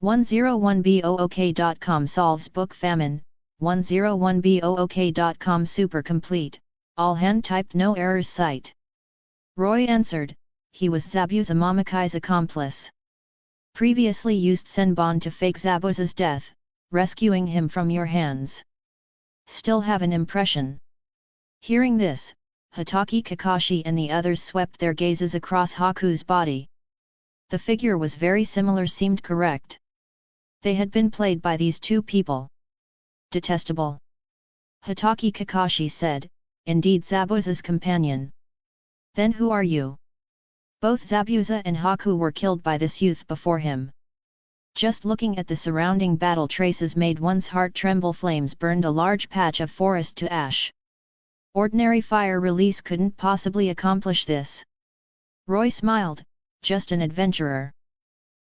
101book.com solves book famine, 101book.com super complete, all hand typed no errors site. Roy answered, he was Zabuza Mamakai's accomplice. Previously used Senbon to fake Zabuza's death, rescuing him from your hands. Still have an impression. Hearing this, Hitaki Kakashi and the others swept their gazes across Haku's body. The figure was very similar, seemed correct. They had been played by these two people. Detestable. Hitaki Kakashi said, indeed Zabuza's companion. Then who are you? Both Zabuza and Haku were killed by this youth before him. Just looking at the surrounding battle traces made one's heart tremble. Flames burned a large patch of forest to ash. Ordinary fire release couldn't possibly accomplish this. Roy smiled, just an adventurer.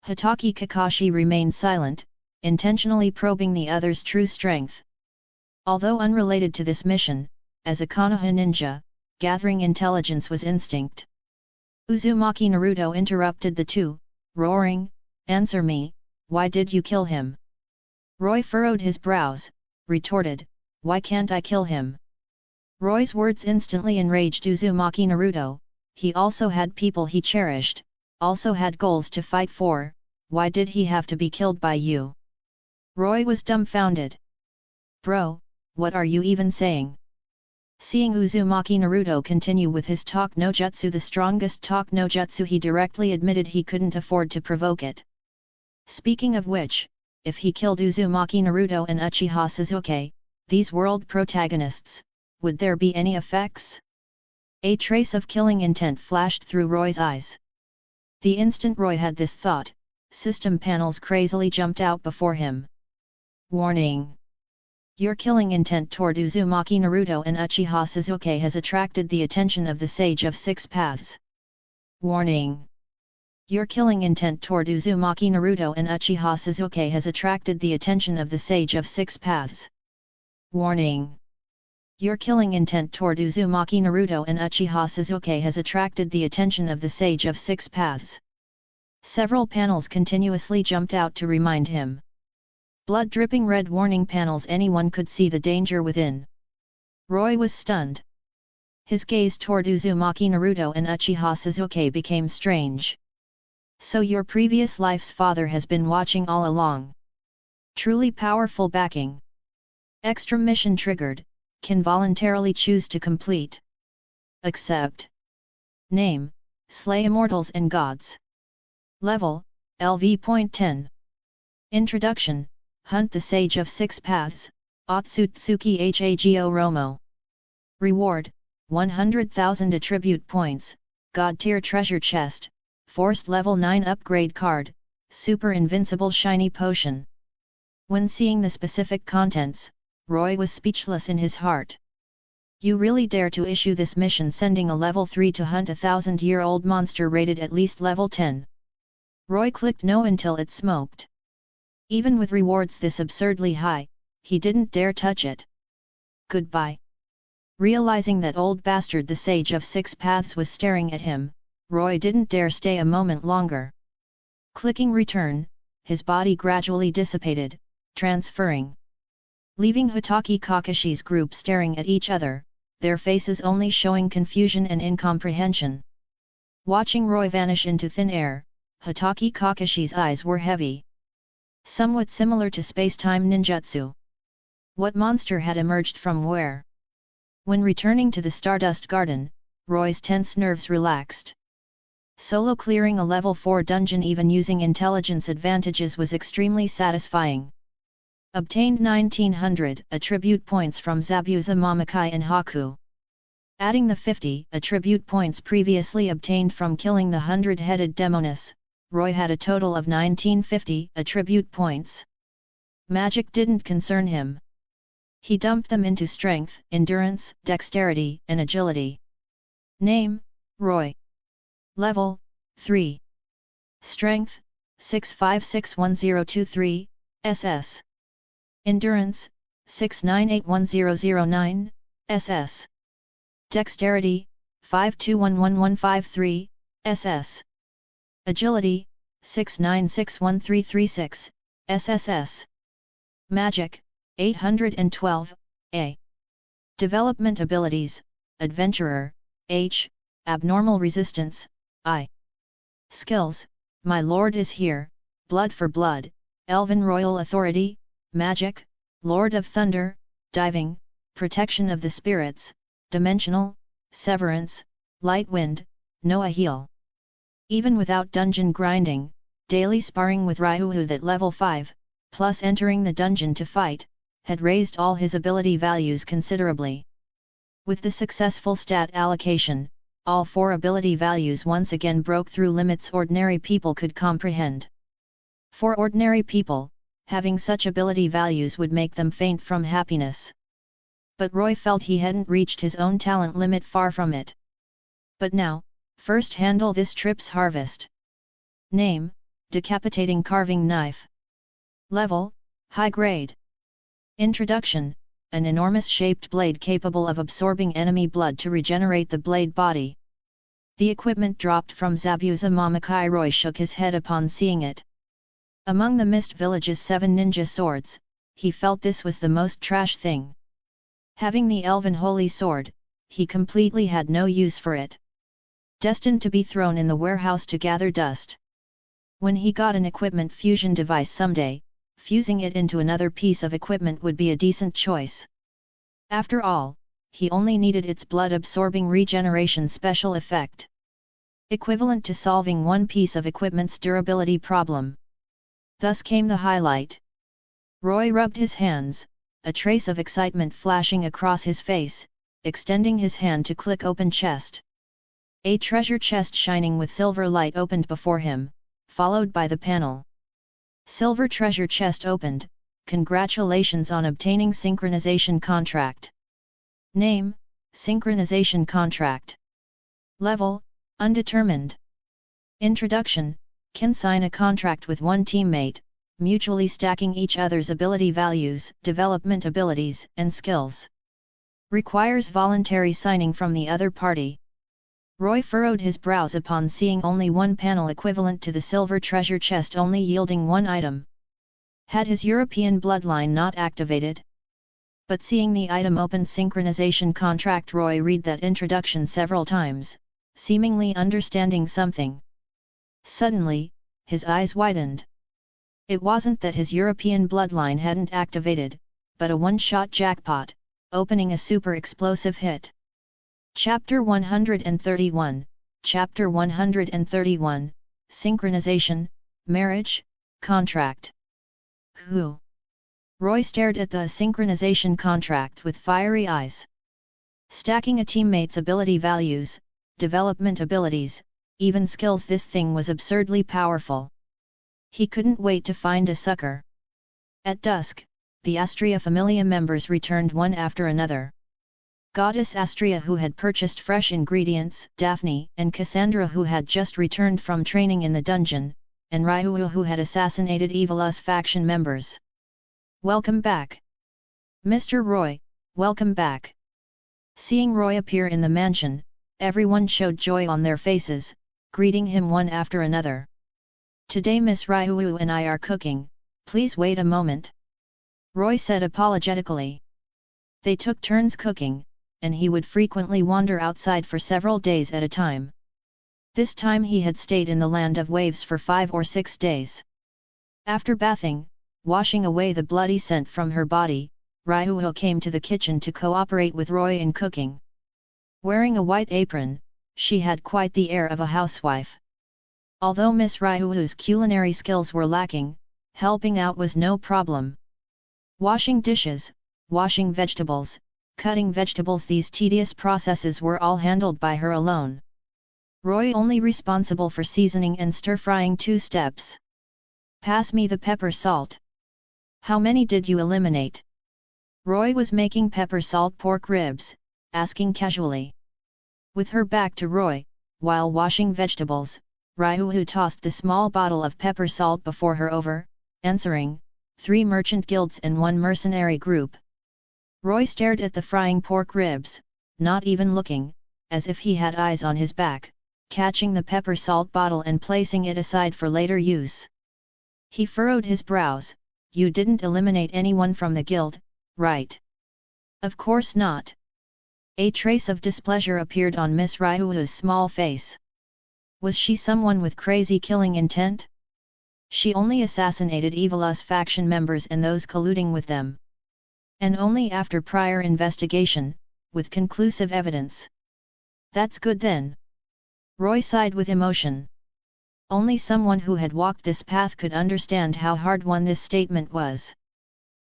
Hitaki Kakashi remained silent, intentionally probing the other's true strength. Although unrelated to this mission, as a Konoha ninja, gathering intelligence was instinct. Uzumaki Naruto interrupted the two, roaring, "Answer me, why did you kill him?" Roy furrowed his brows, retorted, "Why can't I kill him?" Roy's words instantly enraged Uzumaki Naruto. He also had people he cherished, also had goals to fight for. Why did he have to be killed by you? Roy was dumbfounded. Bro, what are you even saying? Seeing Uzumaki Naruto continue with his talk no jutsu, the strongest talk no jutsu, he directly admitted he couldn't afford to provoke it. Speaking of which, if he killed Uzumaki Naruto and Uchiha Sasuke, these world protagonists, would there be any effects? A trace of killing intent flashed through Roy's eyes. The instant Roy had this thought, system panels crazily jumped out before him. Warning! Your killing intent toward Uzumaki Naruto and Uchiha Sasuke has attracted the attention of the Sage of Six Paths. Warning! Your killing intent toward Uzumaki Naruto and Uchiha Sasuke has attracted the attention of the Sage of Six Paths. Warning! Your killing intent toward Uzumaki Naruto and Uchiha Sasuke has attracted the attention of the Sage of Six Paths. Several panels continuously jumped out to remind him. Blood-dripping red warning panels, anyone could see the danger within. Roy was stunned. His gaze toward Uzumaki Naruto and Uchiha Sasuke became strange. So your previous life's father has been watching all along. Truly powerful backing. Extra mission triggered, can voluntarily choose to complete. Accept. Name, Slay Immortals and Gods. Level, LV.10. Introduction, Hunt the Sage of Six Paths, Otsutsuki Hago Romo. Reward, 100,000 attribute points, God tier treasure chest, Forced level 9 upgrade card, Super Invincible Shiny Potion. When seeing the specific contents, Roy was speechless in his heart. You really dare to issue this mission sending a level 3 to hunt a 1,000-year-old monster rated at least level 10? Roy clicked no until it smoked. Even with rewards this absurdly high, he didn't dare touch it. Goodbye. Realizing that old bastard the Sage of Six Paths was staring at him, Roy didn't dare stay a moment longer. Clicking return, his body gradually dissipated, transferring. Leaving Hitaki Kakashi's group staring at each other, their faces only showing confusion and incomprehension. Watching Roy vanish into thin air, Hitaki Kakashi's eyes were heavy. Somewhat similar to space-time ninjutsu. What monster had emerged from where? When returning to the Stardust Garden, Roy's tense nerves relaxed. Solo clearing a level 4 dungeon even using intelligence advantages was extremely satisfying. Obtained 1900 attribute points from Zabuza Momokai and Haku. Adding the 50 attribute points previously obtained from killing the 100-headed Demoness, Roy had a total of 1950 attribute points. Magic didn't concern him. He dumped them into strength, endurance, dexterity, and agility. Name, Roy. Level, 3. Strength, 6561023, SS. Endurance, 6981009, SS. Dexterity, 521153, SS. Agility, 6961336, SSS. Magic, 812, A. Development abilities, Adventurer, H. Abnormal resistance, I. Skills, My Lord is here, blood for blood, elven royal authority, magic, lord of thunder, diving, protection of the spirits, dimensional, severance, light wind, Noah heal. Even without dungeon grinding, daily sparring with Ryuhu that level 5, plus entering the dungeon to fight, had raised all his ability values considerably. With the successful stat allocation, all 4 ability values once again broke through limits ordinary people could comprehend. For ordinary people, having such ability values would make them faint from happiness. But Roy felt he hadn't reached his own talent limit, far from it. But now, first handle this trip's harvest. Name, decapitating carving knife. Level, high grade. Introduction, an enormous shaped blade capable of absorbing enemy blood to regenerate the blade body. The equipment dropped from Zabuza Mamakai. Roy shook his head upon seeing it. Among the Mist Village's 7 ninja swords, he felt this was the most trash thing. Having the elven holy sword, he completely had no use for it. Destined to be thrown in the warehouse to gather dust. When he got an equipment fusion device someday, fusing it into another piece of equipment would be a decent choice. After all, he only needed its blood-absorbing regeneration special effect. Equivalent to solving one piece of equipment's durability problem. Thus came the highlight. Roy rubbed his hands, a trace of excitement flashing across his face, extending his hand to click open chest. A treasure chest shining with silver light opened before him, followed by the panel. Silver treasure chest opened. Congratulations on obtaining synchronization contract. Name, synchronization contract. Level, undetermined. Introduction, can sign a contract with one teammate, mutually stacking each other's ability values, development abilities, and skills. Requires voluntary signing from the other party. Roy furrowed his brows upon seeing only one panel equivalent to the silver treasure chest only yielding one item. Had his European bloodline not activated? But seeing the item open synchronization contract, Roy read that introduction several times, seemingly understanding something. Suddenly, his eyes widened. It wasn't that his European bloodline hadn't activated, but a one-shot jackpot, opening a super explosive hit. Chapter 131, Chapter 131, Synchronization, Marriage, Contract. Who? Roy stared at the synchronization contract with fiery eyes. Stacking a teammate's ability values, development abilities, even skills, this thing was absurdly powerful. He couldn't wait to find a sucker. At dusk, the Astraea Familia members returned one after another. Goddess Astraea, who had purchased fresh ingredients, Daphne and Cassandra, who had just returned from training in the dungeon, and Ryuhu, who had assassinated Evilus faction members. Welcome back. Mr. Roy, welcome back. Seeing Roy appear in the mansion, everyone showed joy on their faces, greeting him one after another. Today Miss Ryuhu and I are cooking, please wait a moment. Roy said apologetically. They took turns cooking, and he would frequently wander outside for several days at a time. This time he had stayed in the land of waves for 5 or 6 days. After bathing, washing away the bloody scent from her body, Ryuhu came to the kitchen to cooperate with Roy in cooking. Wearing a white apron, she had quite the air of a housewife. Although Miss Ryuhu's culinary skills were lacking, helping out was no problem. Washing dishes, washing vegetables, cutting vegetables, these tedious processes were all handled by her alone. Roy only responsible for seasoning and stir-frying 2 steps. Pass me the pepper salt. How many did you eliminate? Roy was making pepper salt pork ribs, asking casually. With her back to Roy, while washing vegetables, Ryuhu tossed the small bottle of pepper salt before her over, answering, 3 merchant guilds and 1 mercenary group. Roy stared at the frying pork ribs, not even looking, as if he had eyes on his back, catching the pepper salt bottle and placing it aside for later use. He furrowed his brows. You didn't eliminate anyone from the guild, right? Of course not. A trace of displeasure appeared on Miss Ryuhu's small face. Was she someone with crazy killing intent? She only assassinated Evilus faction members and those colluding with them. And only after prior investigation, with conclusive evidence. That's good then. Roy sighed with emotion. Only someone who had walked this path could understand how hard-won this statement was.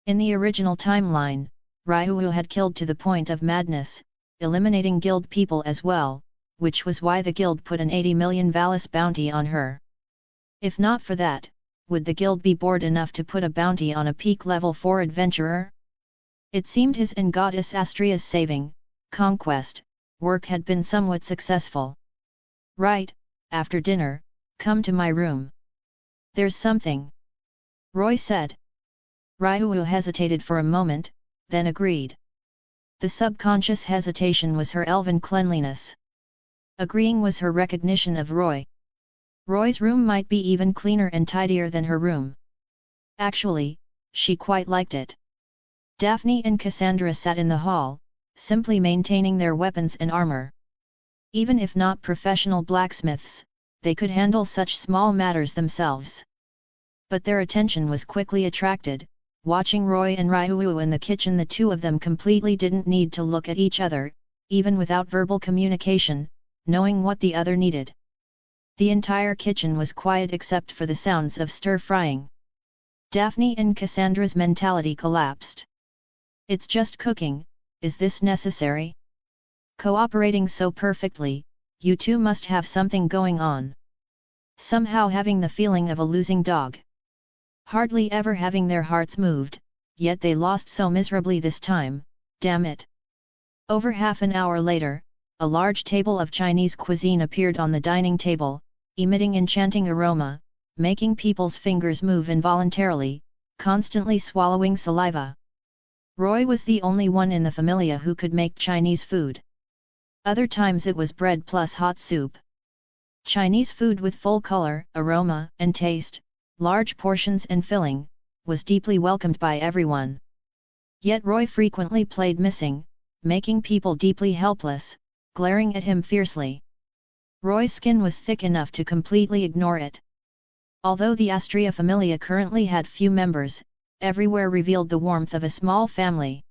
In the original timeline, Ryu had killed to the point of madness, eliminating guild people as well, which was why the guild put an 80 million Valis bounty on her. If not for that, would the guild be bored enough to put a bounty on a peak level 4 adventurer? It seemed his and goddess Astraea's saving, conquest, work had been somewhat successful. Right, after dinner, come to my room. There's something. Roy said. Ryu hesitated for a moment, then agreed. The subconscious hesitation was her elven cleanliness. Agreeing was her recognition of Roy. Roy's room might be even cleaner and tidier than her room. Actually, she quite liked it. Daphne and Cassandra sat in the hall, simply maintaining their weapons and armor. Even if not professional blacksmiths, they could handle such small matters themselves. But their attention was quickly attracted. Watching Roy and Ryu in the kitchen, the two of them completely didn't need to look at each other, even without verbal communication, knowing what the other needed. The entire kitchen was quiet except for the sounds of stir-frying. Daphne and Cassandra's mentality collapsed. It's just cooking, is this necessary? Cooperating so perfectly, you two must have something going on. Somehow having the feeling of a losing dog. Hardly ever having their hearts moved, yet they lost so miserably this time, damn it. Over half an hour later, a large table of Chinese cuisine appeared on the dining table, emitting enchanting aroma, making people's fingers move involuntarily, constantly swallowing saliva. Roy was the only one in the Familia who could make Chinese food. Other times it was bread plus hot soup. Chinese food with full color, aroma, and taste, large portions and filling, was deeply welcomed by everyone. Yet Roy frequently played missing, making people deeply helpless, glaring at him fiercely. Roy's skin was thick enough to completely ignore it. Although the Astraea Familia currently had few members, everywhere revealed the warmth of a small family.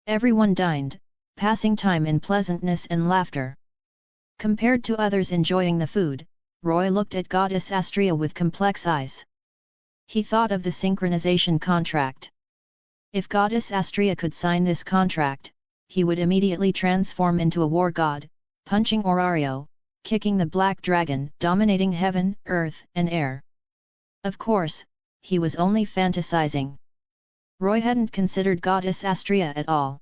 Everyone dined, passing time in pleasantness and laughter. Compared to others enjoying the food, Roy looked at goddess Astraea with complex eyes. He thought of the synchronization contract. If goddess Astraea could sign this contract, he would immediately transform into a war god, punching Orario, kicking the black dragon, dominating heaven, earth, and air. Of course, he was only fantasizing. Roy hadn't considered goddess Astraea at all.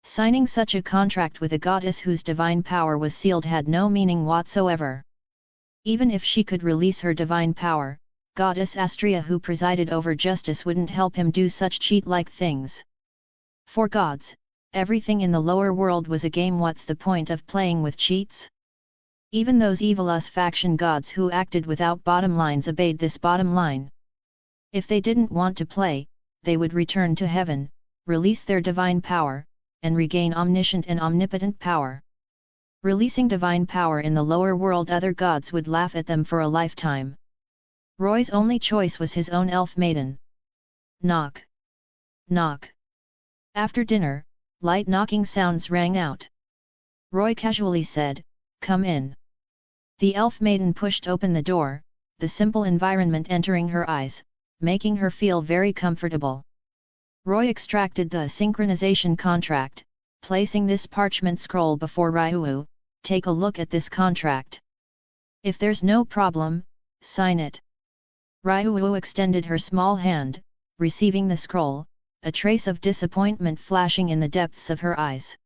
Signing such a contract with a goddess whose divine power was sealed had no meaning whatsoever. Even if she could release her divine power, goddess Astraea who presided over justice wouldn't help him do such cheat-like things. For gods, everything in the lower world was a game. What's the point of playing with cheats? Even those Evilus faction gods who acted without bottom lines obeyed this bottom line. If they didn't want to play, they would return to heaven, release their divine power, and regain omniscient and omnipotent power. Releasing divine power in the lower world, other gods would laugh at them for a lifetime. Roy's only choice was his own elf maiden. Knock. Knock. After dinner, light knocking sounds rang out. Roy casually said, "Come in." The elf maiden pushed open the door, the simple environment entering her eyes, making her feel very comfortable. Roy extracted the synchronization contract, placing this parchment scroll before Ryu. "Take a look at this contract. If there's no problem, sign it." Ryu extended her small hand, receiving the scroll, a trace of disappointment flashing in the depths of her eyes.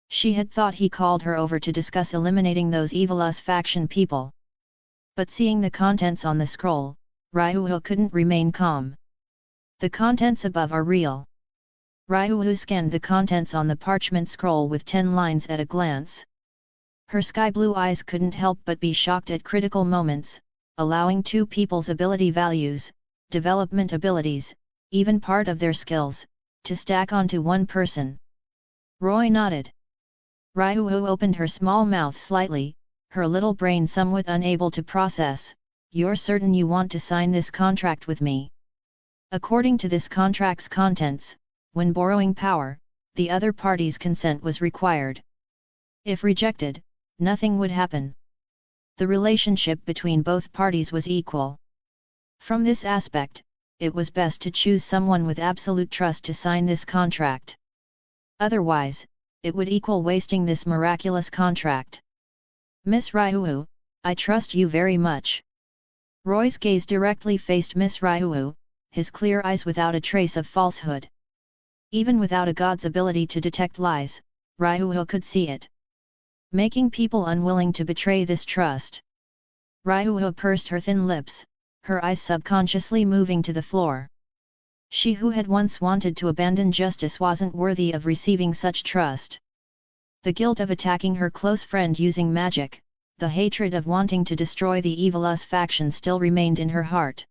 She had thought he called her over to discuss eliminating those Evilus faction people. But seeing the contents on the scroll, Ryu couldn't remain calm. The contents above are real. Ryu scanned the contents on the parchment scroll with 10 lines at a glance. Her sky-blue eyes couldn't help but be shocked at critical moments, allowing two people's ability values, development abilities, even part of their skills, to stack onto one person. Roy nodded. Ryu opened her small mouth slightly, her little brain somewhat unable to process, you're certain you want to sign this contract with me? According to this contract's contents, when borrowing power, the other party's consent was required. If rejected, nothing would happen. The relationship between both parties was equal. From this aspect, it was best to choose someone with absolute trust to sign this contract. Otherwise, it would equal wasting this miraculous contract. Miss Ryu, I trust you very much. Roy's gaze directly faced Miss Ryu, his clear eyes without a trace of falsehood. Even without a god's ability to detect lies, Ryu could see it, making people unwilling to betray this trust. Ryu pursed her thin lips, her eyes subconsciously moving to the floor. She who had once wanted to abandon justice wasn't worthy of receiving such trust. The guilt of attacking her close friend using magic, the hatred of wanting to destroy the Evilus faction still remained in her heart.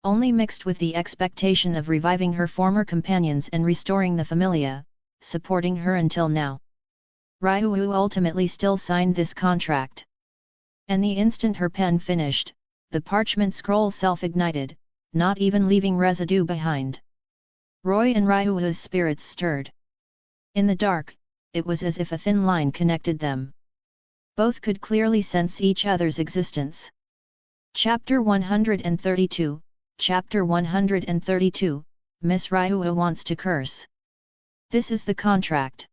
Only mixed with the expectation of reviving her former companions and restoring the Familia, supporting her until now. Ryu ultimately still signed this contract. And the instant her pen finished, the parchment scroll self-ignited, not even leaving residue behind. Roy and Ryu's spirits stirred. In the dark, it was as if a thin line connected them. Both could clearly sense each other's existence. Chapter 132, Chapter 132, Miss Ryu wants to curse. This is the contract.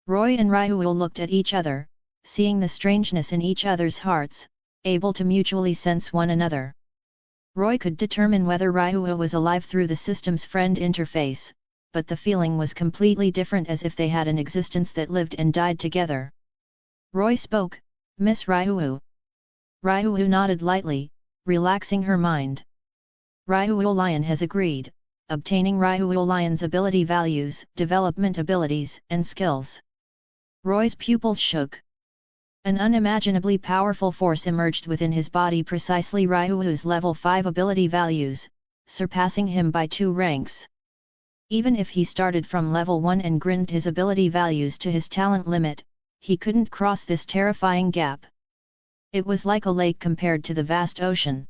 Roy and Ryu looked at each other, seeing the strangeness in each other's hearts, able to mutually sense one another. Roy could determine whether Ryu was alive through the system's friend interface, but the feeling was completely different, as if they had an existence that lived and died together. Roy spoke, Miss Ryu. Ryu nodded lightly, relaxing her mind. Ryu Lion has agreed, obtaining Ryu Lion's ability values, development abilities, and skills. Roy's pupils shook. An unimaginably powerful force emerged within his body, precisely Ryu's level 5 ability values, surpassing him by 2 ranks. Even if he started from level 1 and grinned his ability values to his talent limit, he couldn't cross this terrifying gap. It was like a lake compared to the vast ocean.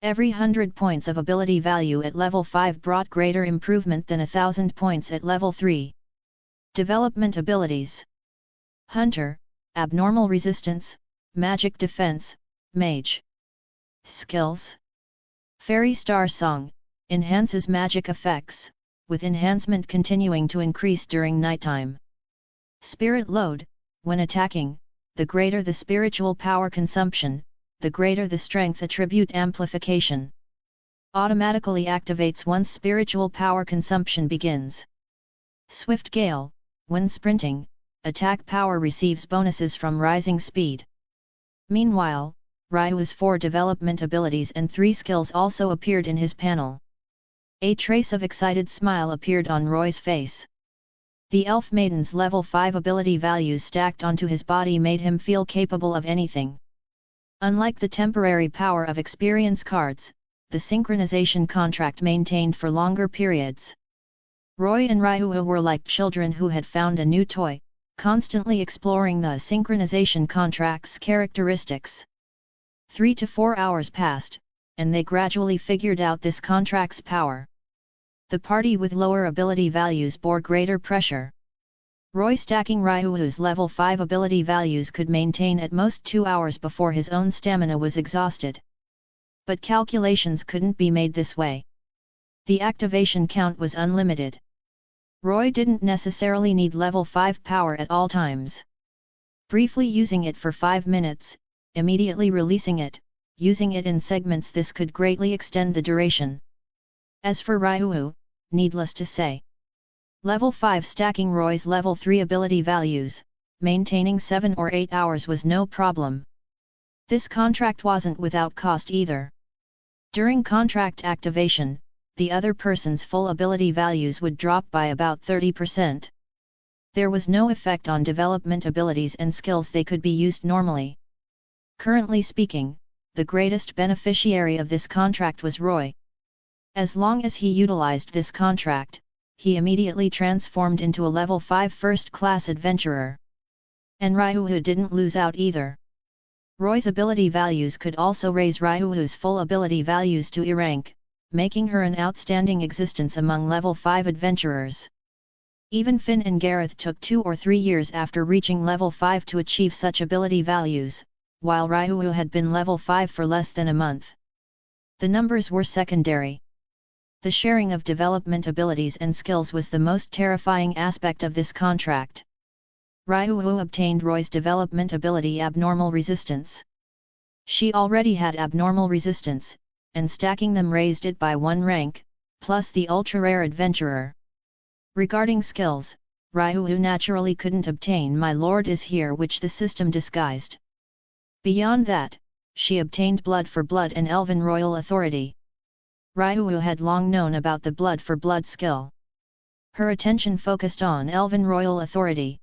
Every 100 points of ability value at level 5 brought greater improvement than 1,000 points at level 3. Development abilities: Hunter, Abnormal Resistance, Magic Defense, Mage. Skills: Fairy Star Song, enhances magic effects, with enhancement continuing to increase during nighttime. Spirit Load, when attacking, the greater the spiritual power consumption, the greater the strength attribute amplification. Automatically activates once spiritual power consumption begins. Swift Gale, when sprinting, attack power receives bonuses from rising speed. Meanwhile, Ryu's 4 development abilities and 3 skills also appeared in his panel. A trace of excited smile appeared on Roy's face. The Elf Maiden's level 5 ability values stacked onto his body made him feel capable of anything. Unlike the temporary power of experience cards, the synchronization contract maintained for longer periods. Roy and Ryu were like children who had found a new toy, constantly exploring the synchronization contract's characteristics. 3 to 4 hours passed, and they gradually figured out this contract's power. The party with lower ability values bore greater pressure. Roy, stacking Ryu's level 5 ability values, could maintain at most 2 hours before his own stamina was exhausted. But calculations couldn't be made this way. The activation count was unlimited. Roy didn't necessarily need level 5 power at all times. Briefly using it for 5 minutes, immediately releasing it, using it in segments, this could greatly extend the duration. As for Ryu, needless to say, level 5 stacking Roy's level 3 ability values, maintaining 7 or 8 hours was no problem. This contract wasn't without cost either. During contract activation, the other person's full ability values would drop by about 30%. There was no effect on development abilities and skills, they could be used normally. Currently speaking, the greatest beneficiary of this contract was Roy. As long as he utilized this contract, he immediately transformed into a level 5 first-class adventurer. And Ryu didn't lose out either. Roy's ability values could also raise Ryuu's full ability values to E rank, making her an outstanding existence among level 5 adventurers. Even Finn and Gareth took 2 or 3 years after reaching level 5 to achieve such ability values, while Ryuu had been level 5 for less than a month. The numbers were secondary. The sharing of development abilities and skills was the most terrifying aspect of this contract. Ryuu obtained Roy's development ability Abnormal Resistance. She already had Abnormal Resistance, and stacking them raised it by 1 rank, plus the ultra-rare Adventurer. Regarding skills, Ryuu naturally couldn't obtain My Lord is Here, which the system disguised. Beyond that, she obtained Blood for Blood and Elven Royal Authority. Ryuu had long known about the Blood for Blood skill. Her attention focused on Elven Royal Authority.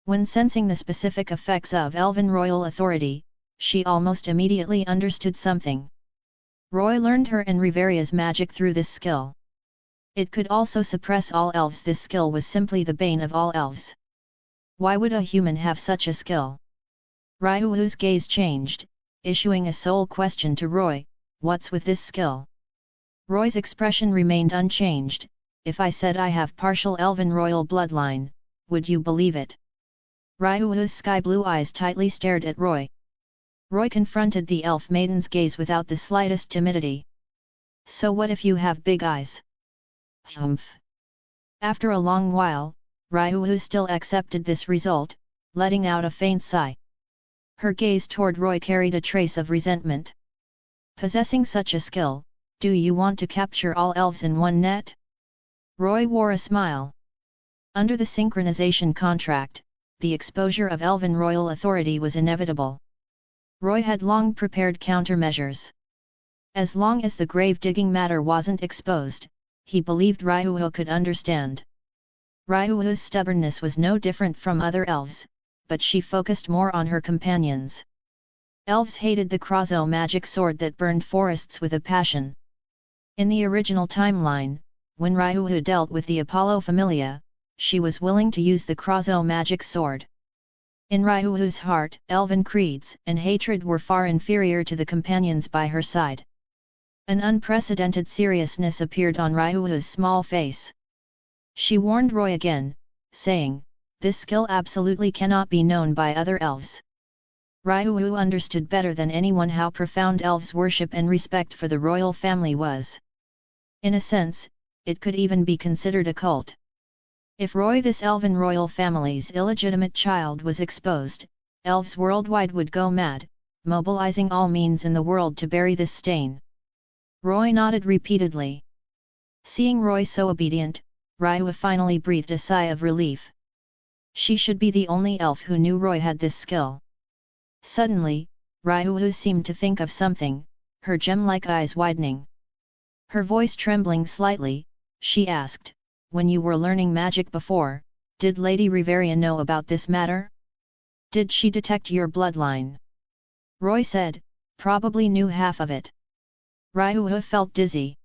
When sensing the specific effects of Elven Royal Authority, she almost immediately understood something. Roy learned her and Riveria's magic through this skill. It could also suppress all elves. This skill was simply the bane of all elves. Why would a human have such a skill? Ryuu's gaze changed, issuing a sole question to Roy, what's with this skill? Roy's expression remained unchanged. If I said I have partial Elven royal bloodline, would you believe it? Ryuu's sky-blue eyes tightly stared at Roy. Roy confronted the elf maiden's gaze without the slightest timidity. So what if you have big eyes? Humph. After a long while, Ryuu still accepted this result, letting out a faint sigh. Her gaze toward Roy carried a trace of resentment. Possessing such a skill, do you want to capture all elves in one net? Roy wore a smile. Under the synchronization contract, the exposure of Elven Royal Authority was inevitable. Roy had long prepared countermeasures. As long as the grave-digging matter wasn't exposed, he believed Ryuu could understand. Ryuu's stubbornness was no different from other elves, but she focused more on her companions. Elves hated the Krazo magic sword that burned forests with a passion. In the original timeline, when Ryuu dealt with the Apollo Familia, she was willing to use the Krazo magic sword. In Ryuu's heart, elven creeds and hatred were far inferior to the companions by her side. An unprecedented seriousness appeared on Ryuu's small face. She warned Roy again, saying, "This skill absolutely cannot be known by other elves." Ryuu understood better than anyone how profound elves' worship and respect for the royal family was. In a sense, it could even be considered a cult. If Roy, this elven royal family's illegitimate child, was exposed, elves worldwide would go mad, mobilizing all means in the world to bury this stain. Roy nodded repeatedly. Seeing Roy so obedient, Ryuu finally breathed a sigh of relief. She should be the only elf who knew Roy had this skill. Suddenly, Ryuu seemed to think of something, her gem-like eyes widening. Her voice trembling slightly, she asked, "When you were learning magic before, did Lady Riveria know about this matter? Did she detect your bloodline?" Roy said, "Probably knew half of it." Ryuu felt dizzy.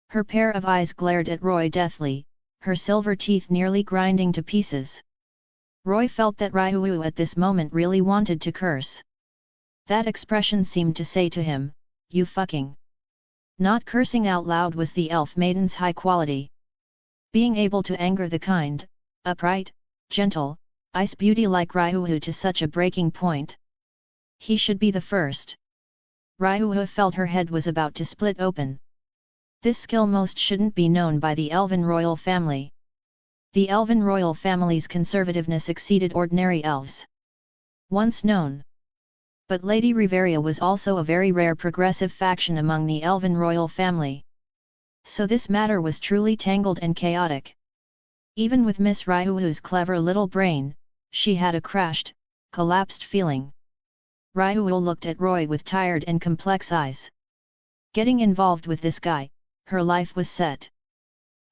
Her pair of eyes glared at Roy deathly, her silver teeth nearly grinding to pieces. Roy felt that Ryuu at this moment really wanted to curse. That expression seemed to say to him, "You fucking..." Not cursing out loud was the elf maiden's high quality. Being able to anger the kind, upright, gentle, ice beauty like Ryuu to such a breaking point. He should be the first. Ryuu felt her head was about to split open. This skill most shouldn't be known by the Elven royal family. The Elven royal family's conservativeness exceeded ordinary elves. Once known. But Lady Riveria was also a very rare progressive faction among the Elven royal family. So this matter was truly tangled and chaotic. Even with Miss Ryuu's clever little brain, she had a crashed, collapsed feeling. Ryuu looked at Roy with tired and complex eyes. Getting involved with this guy, her life was set.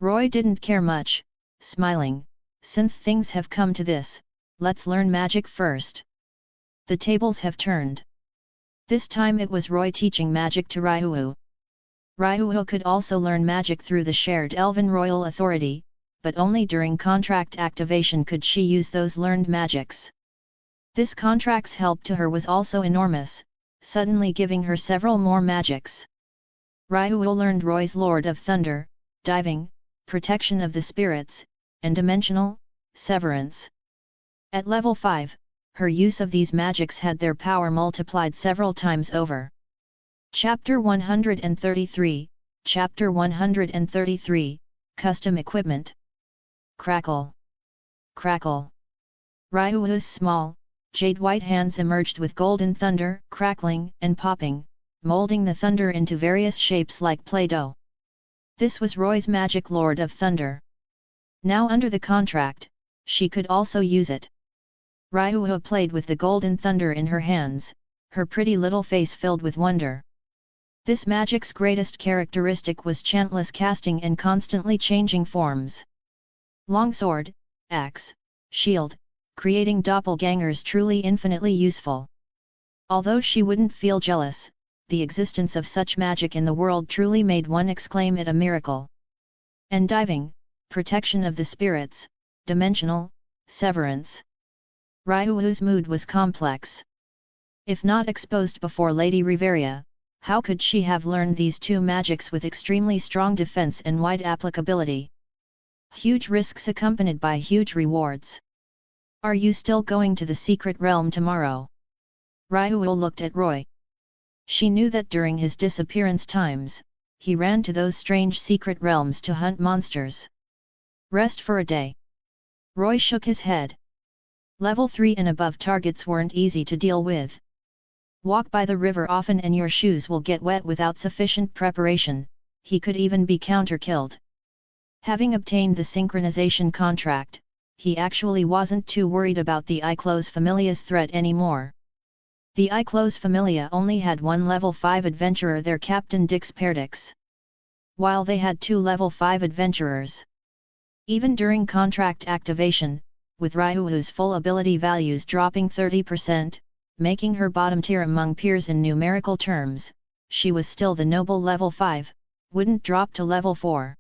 Roy didn't care much, smiling, "Since things have come to this, let's learn magic first." The tables have turned. This time it was Roy teaching magic to Ryuu. Ryuu could also learn magic through the shared Elven Royal Authority, but only during contract activation could she use those learned magics. This contract's help to her was also enormous, suddenly giving her several more magics. Ryu learned Roy's Lord of Thunder, diving, protection of the spirits, and dimensional, severance. At level 5, her use of these magics had their power multiplied several times over. Chapter 133, Chapter 133, Custom Equipment. Crackle. Crackle. Ryu's small, jade-white hands emerged with golden thunder, crackling and popping, molding the thunder into various shapes like Play-Doh. This was Roy's magic Lord of Thunder. Now under the contract, she could also use it. Ryu played with the golden thunder in her hands, her pretty little face filled with wonder. This magic's greatest characteristic was chantless casting and constantly changing forms. Longsword, axe, shield, creating doppelgangers truly infinitely useful. Although she wouldn't feel jealous, the existence of such magic in the world truly made one exclaim it a miracle. And diving, protection of the spirits, dimensional, severance. Ryu's mood was complex. If not exposed before Lady Riveria, how could she have learned these two magics with extremely strong defense and wide applicability? Huge risks accompanied by huge rewards. Are you still going to the secret realm tomorrow? Ryu looked at Roy. She knew that during his disappearance times, he ran to those strange secret realms to hunt monsters. Rest for a day. Roy shook his head. Level 3 and above targets weren't easy to deal with. Walk by the river often and your shoes will get wet without sufficient preparation, he could even be counter-killed. Having obtained the synchronization contract, he actually wasn't too worried about the Iclos Familia's threat anymore. The Iclos Familia only had one level 5 adventurer, their captain Dix Perdix, while they had 2 level 5 adventurers. Even during contract activation, with Ryu's full ability values dropping 30%, making her bottom tier among peers in numerical terms, she was still the noble level 5, wouldn't drop to level 4.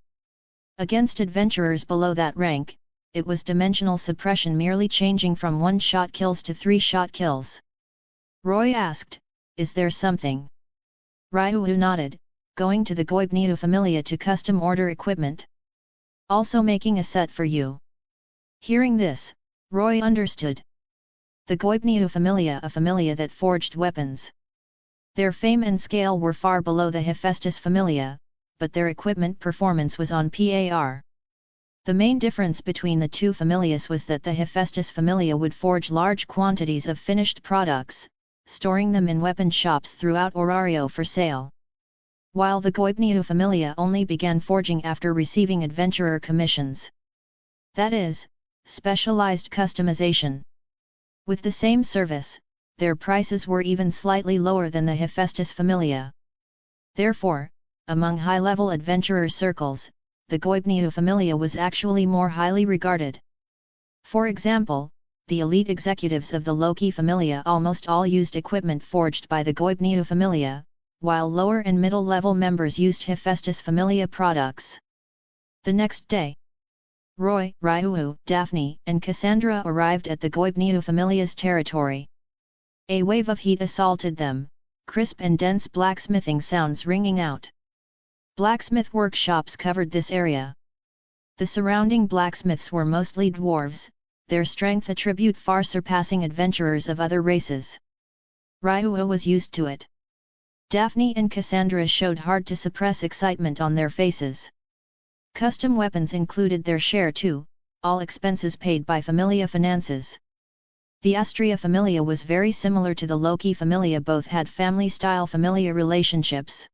Against adventurers below that rank, it was dimensional suppression, merely changing from 1-shot kills to 3-shot kills. Roy asked, "Is there something?" Ryu nodded, "Going to the Goibniu Familia to custom order equipment. Also making a set for you." Hearing this, Roy understood. The Goibniu Familia, a familia that forged weapons. Their fame and scale were far below the Hephaestus Familia, but their equipment performance was on par. The main difference between the two familias was that the Hephaestus Familia would forge large quantities of finished products, storing them in weapon shops throughout Orario for sale. While the Goibniu Familia only began forging after receiving adventurer commissions. That is, specialized customization. With the same service, their prices were even slightly lower than the Hephaestus Familia. Therefore, among high-level adventurer circles, the Goibniu Familia was actually more highly regarded. For example, the elite executives of the Loki Familia almost all used equipment forged by the Goibniu Familia, while lower and middle-level members used Hephaestus Familia products. The next day, Roy, Ryu, Daphne, and Cassandra arrived at the Goibniu Familia's territory. A wave of heat assaulted them, crisp and dense blacksmithing sounds ringing out. Blacksmith workshops covered this area. The surrounding blacksmiths were mostly dwarves, their strength attribute far surpassing adventurers of other races. Ryu was used to it. Daphne and Cassandra showed hard-to-suppress excitement on their faces. Custom weapons included their share too, all expenses paid by Familia Finances. The Astraea Familia was very similar to the Loki Familia, both had family-style familia relationships.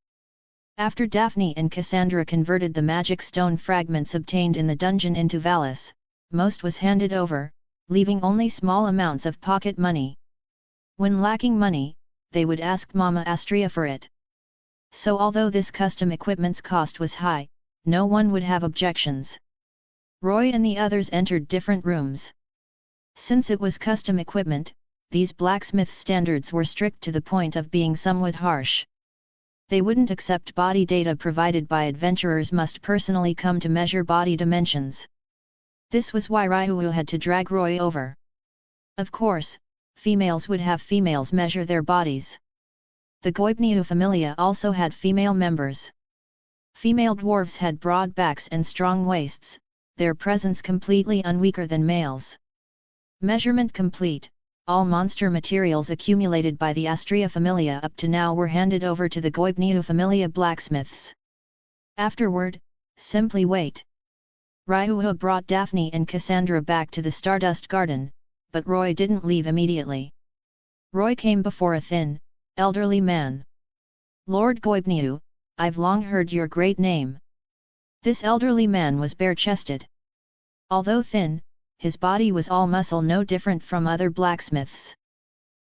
After Daphne and Cassandra converted the magic stone fragments obtained in the dungeon into Valis, most was handed over, leaving only small amounts of pocket money. When lacking money, they would ask Mama Astraea for it. So although this custom equipment's cost was high, no one would have objections. Roy and the others entered different rooms. Since it was custom equipment, these blacksmith standards were strict to the point of being somewhat harsh. They wouldn't accept body data provided by adventurers, must personally come to measure body dimensions. This was why Ryu had to drag Roy over. Of course, females would have females measure their bodies. The Astraea Familia also had female members. Female dwarves had broad backs and strong waists, their presence completely unweaker than males. Measurement complete, all monster materials accumulated by the Astraea Familia up to now were handed over to the Astraea Familia blacksmiths. Afterward, simply wait. Ryuha brought Daphne and Cassandra back to the Stardust Garden, but Roy didn't leave immediately. Roy came before a thin, elderly man. Lord Goibniu, I've long heard your great name. This elderly man was bare-chested. Although thin, his body was all muscle, no different from other blacksmiths.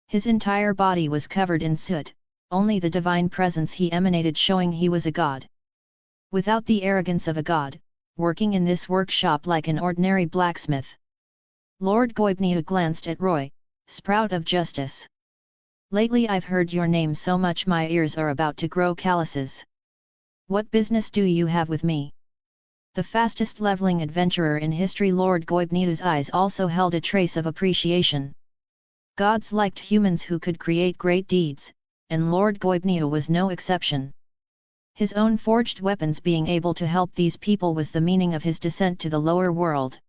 His entire body was covered in soot, only the divine presence he emanated showing he was a god. Without the arrogance of a god, working in this workshop like an ordinary blacksmith. Lord Goibniu glanced at Roy, sprout of justice. Lately I've heard your name so much my ears are about to grow calluses. What business do you have with me? The fastest leveling adventurer in history. Lord Goibniu's eyes also held a trace of appreciation. Gods liked humans who could create great deeds, and Lord Goibniu was no exception. His own forged weapons being able to help these people was the meaning of his descent to the lower world.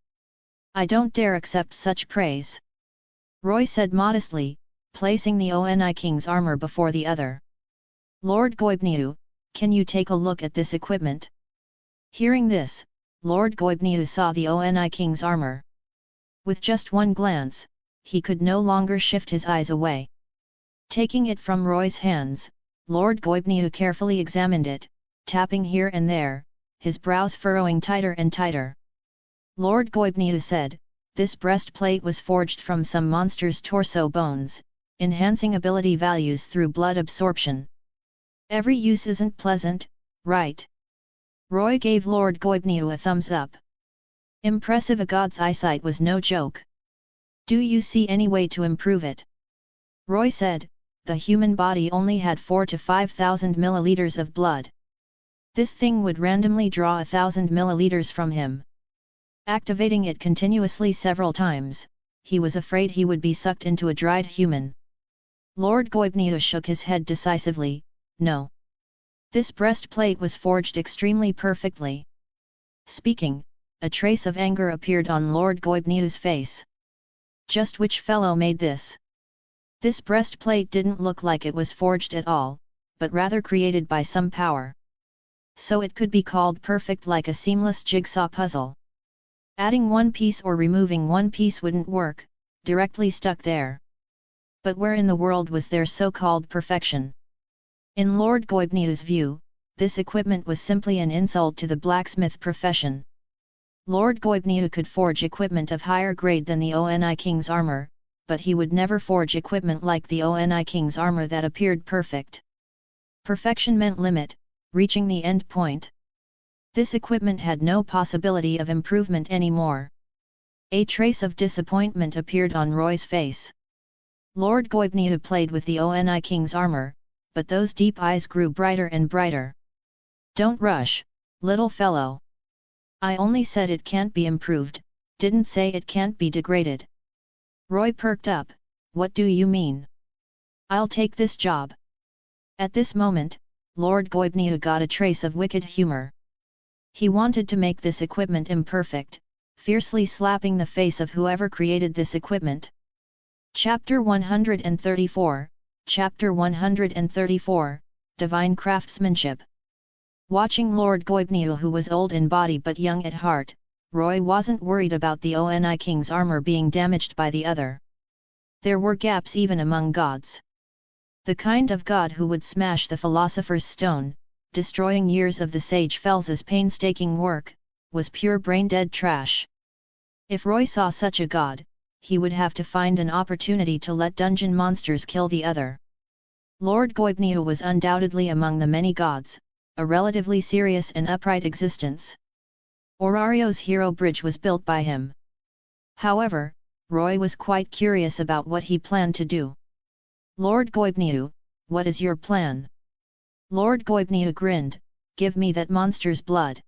I don't dare accept such praise. Roy said modestly, placing the Oni King's armor before the other. Lord Goibniu, can you take a look at this equipment? Hearing this, Lord Goibniu saw the Oni King's armor. With just one glance, he could no longer shift his eyes away. Taking it from Roy's hands, Lord Goibniu carefully examined it, tapping here and there, his brows furrowing tighter and tighter. Lord Goibniu said, this breastplate was forged from some monster's torso bones, enhancing ability values through blood absorption. Every use isn't pleasant, right? Roy gave Lord Goibniu a thumbs up. Impressive, a god's eyesight was no joke. Do you see any way to improve it? Roy said, the human body only had 4 to 5,000 milliliters of blood. This thing would randomly draw 1,000 milliliters from him. Activating it continuously several times, he was afraid he would be sucked into a dried human. Lord Goibniu shook his head decisively, no. This breastplate was forged extremely perfectly. Speaking, a trace of anger appeared on Lord Goibniu's face. Just which fellow made this? This breastplate didn't look like it was forged at all, but rather created by some power. So it could be called perfect, like a seamless jigsaw puzzle. Adding one piece or removing one piece wouldn't work, directly stuck there. But where in the world was there so-called perfection? In Lord Goibniu's view, this equipment was simply an insult to the blacksmith profession. Lord Goibniu could forge equipment of higher grade than the Oni King's armor, but he would never forge equipment like the Oni King's armor that appeared perfect. Perfection meant limit, reaching the end point. This equipment had no possibility of improvement anymore. A trace of disappointment appeared on Roy's face. Lord Goibniu played with the Oni King's armor, but those deep eyes grew brighter and brighter. Don't rush, little fellow. I only said it can't be improved, didn't say it can't be degraded. Roy perked up, what do you mean? I'll take this job. At this moment, Lord Goibniu got a trace of wicked humor. He wanted to make this equipment imperfect, fiercely slapping the face of whoever created this equipment. Chapter 134, Chapter 134, Divine Craftsmanship. Watching Lord Goibniu, who was old in body but young at heart, Roy wasn't worried about the Oni King's armor being damaged by the other. There were gaps even among gods. The kind of god who would smash the philosopher's stone, destroying years of the sage Fels's painstaking work, was pure brain-dead trash. If Roy saw such a god, he would have to find an opportunity to let dungeon monsters kill the other. Lord Goibniu was undoubtedly among the many gods, a relatively serious and upright existence. Orario's hero bridge was built by him. However, Roy was quite curious about what he planned to do. Lord Goibniu, what is your plan? Lord Goibniu grinned, give me that monster's blood.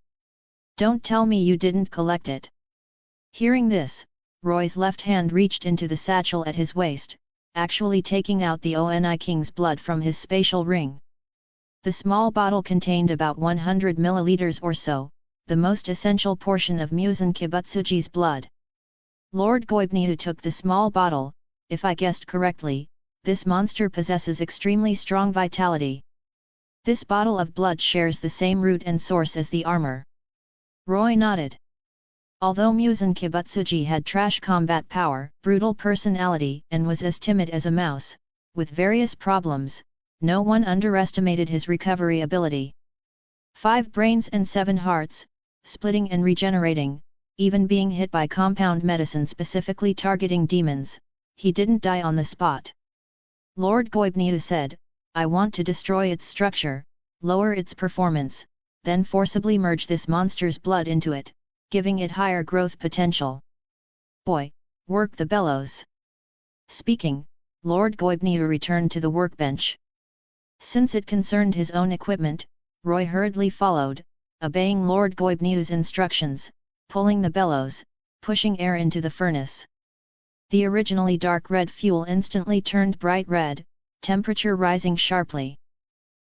Don't tell me you didn't collect it. Hearing this, Roy's left hand reached into the satchel at his waist, actually taking out the Oni King's blood from his spatial ring. The small bottle contained about 100 milliliters or so, the most essential portion of Muzan Kibutsuji's blood. Lord Goibniu took the small bottle. If I guessed correctly, this monster possesses extremely strong vitality. This bottle of blood shares the same root and source as the armor. Roy nodded. Although Muzan Kibutsuji had trash combat power, brutal personality, and was as timid as a mouse, with various problems, no one underestimated his recovery ability. 5 brains and 7 hearts, splitting and regenerating, even being hit by compound medicine specifically targeting demons, he didn't die on the spot. Lord Goibniu said, I want to destroy its structure, lower its performance, then forcibly merge this monster's blood into it, giving it higher growth potential. Boy, work the bellows. Speaking, Lord Goibniu returned to the workbench. Since it concerned his own equipment, Roy hurriedly followed, obeying Lord Goibniu's instructions, pulling the bellows, pushing air into the furnace. The originally dark red fuel instantly turned bright red, temperature rising sharply.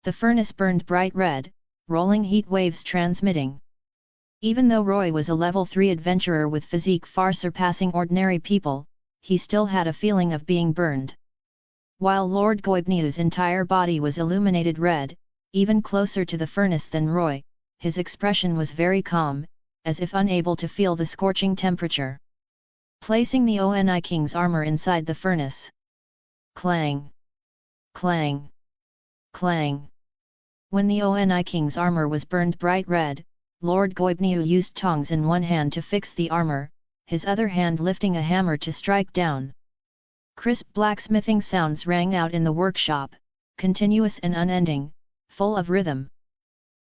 The furnace burned bright red, rolling heat waves transmitting. Even though Roy was a level 3 adventurer with physique far surpassing ordinary people, he still had a feeling of being burned. While Lord Goibniu's entire body was illuminated red, even closer to the furnace than Roy, his expression was very calm, as if unable to feel the scorching temperature. Placing the Oni King's armor inside the furnace. Clang! Clang! Clang! When the Oni King's armor was burned bright red, Lord Goibniu used tongs in one hand to fix the armor, his other hand lifting a hammer to strike down. Crisp blacksmithing sounds rang out in the workshop, continuous and unending, full of rhythm.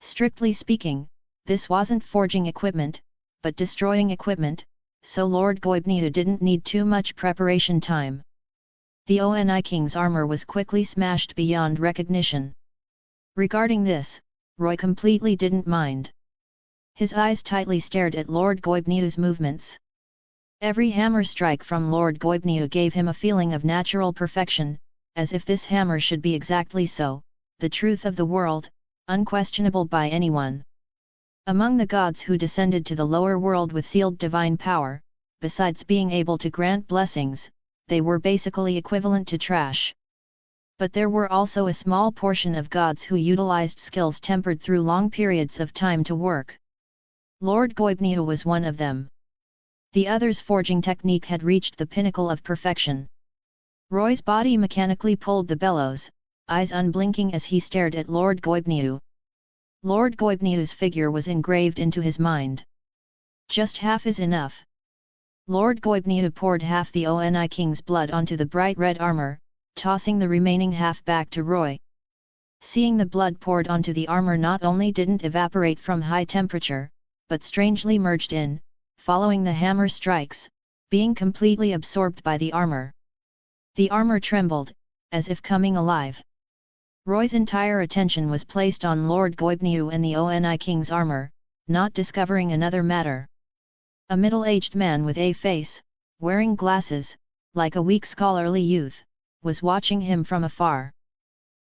Strictly speaking, this wasn't forging equipment, but destroying equipment, so Lord Goibniu didn't need too much preparation time. The Oni King's armor was quickly smashed beyond recognition. Regarding this, Roy completely didn't mind. His eyes tightly stared at Lord Goibniu's movements. Every hammer strike from Lord Goibniu gave him a feeling of natural perfection, as if this hammer should be exactly so, the truth of the world, unquestionable by anyone. Among the gods who descended to the lower world with sealed divine power, besides being able to grant blessings, they were basically equivalent to trash. But there were also a small portion of gods who utilized skills tempered through long periods of time to work. Lord Goibniu was one of them. The other's forging technique had reached the pinnacle of perfection. Roy's body mechanically pulled the bellows, eyes unblinking as he stared at Lord Goibniu. Lord Goibniu's figure was engraved into his mind. Just half is enough. Lord Goibniu poured half the Oni King's blood onto the bright red armor, tossing the remaining half back to Roy. Seeing the blood poured onto the armor not only didn't evaporate from high temperature, but strangely merged in, following the hammer strikes, being completely absorbed by the armor. The armor trembled, as if coming alive. Roy's entire attention was placed on Lord Goibniu and the Oni King's armor, not discovering another matter. A middle-aged man with a face, wearing glasses, like a weak scholarly youth, was watching him from afar.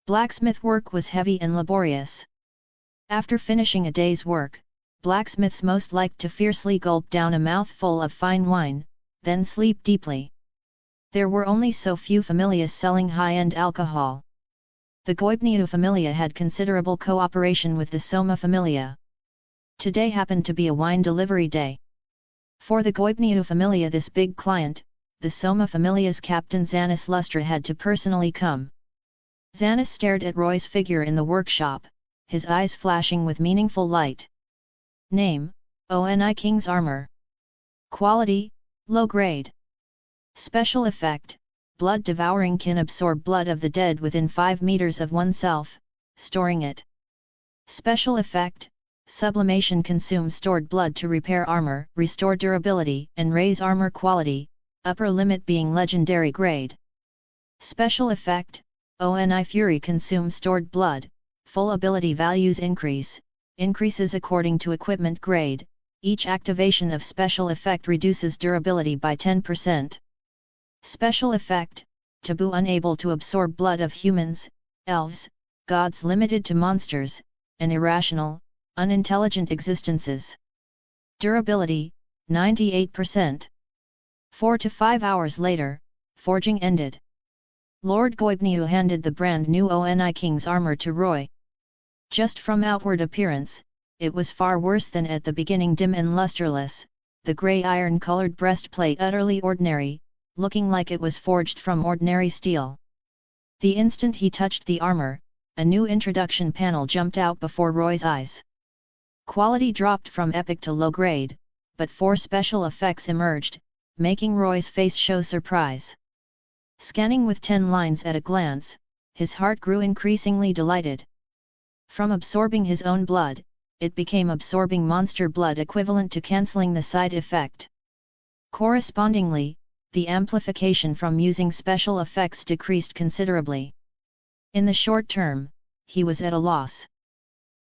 Blacksmith work was heavy and laborious. After finishing a day's work, blacksmiths most liked to fiercely gulp down a mouthful of fine wine, then sleep deeply. There were only so few familias selling high-end alcohol. The Goibniu Familia had considerable cooperation with the Soma Familia. Today happened to be a wine delivery day. For the Goibniu Familia, this big client, the Soma Familia's captain Xanis Lustra, had to personally come. Xanis stared at Roy's figure in the workshop, his eyes flashing with meaningful light. Name: Oni King's armor. Quality: low grade. Special effect: blood devouring, can absorb blood of the dead within 5 meters of oneself, storing it. Special effect: sublimation, consume stored blood to repair armor, restore durability, and raise armor quality, upper limit being legendary grade. Special effect: Oni Fury, consume stored blood, full ability values increases according to equipment grade, each activation of special effect reduces durability by 10%. Special effect: taboo unable to absorb blood of humans, elves, gods limited to monsters, and irrational, unintelligent existences. Durability, 98%. 4 to 5 hours later, forging ended. Lord Goibniu handed the brand new Oni King's armor to Roy. Just from outward appearance, it was far worse than at the beginning, dim and lusterless, the grey iron-colored breastplate utterly ordinary, looking like it was forged from ordinary steel. The instant he touched the armor, a new introduction panel jumped out before Roy's eyes. Quality dropped from epic to low grade, but 4 special effects emerged, making Roy's face show surprise. Scanning with 10 lines at a glance, his heart grew increasingly delighted. From absorbing his own blood, it became absorbing monster blood, equivalent to cancelling the side effect. Correspondingly, the amplification from using special effects decreased considerably. In the short term, he was at a loss.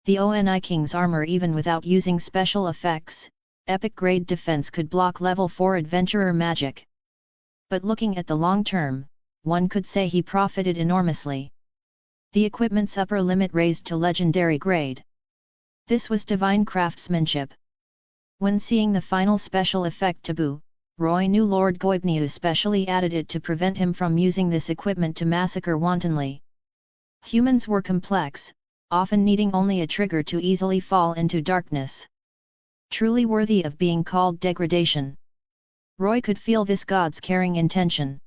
The Oni King's armor, even without using special effects, epic grade defense could block level 4 adventurer magic. But looking at the long term, one could say he profited enormously. The equipment's upper limit raised to legendary grade. This was divine craftsmanship. When seeing the final special effect taboo, Roy knew Lord Goibniu specially added it to prevent him from using this equipment to massacre wantonly. Humans were complex, often needing only a trigger to easily fall into darkness. Truly worthy of being called degradation. Roy could feel this god's caring intention.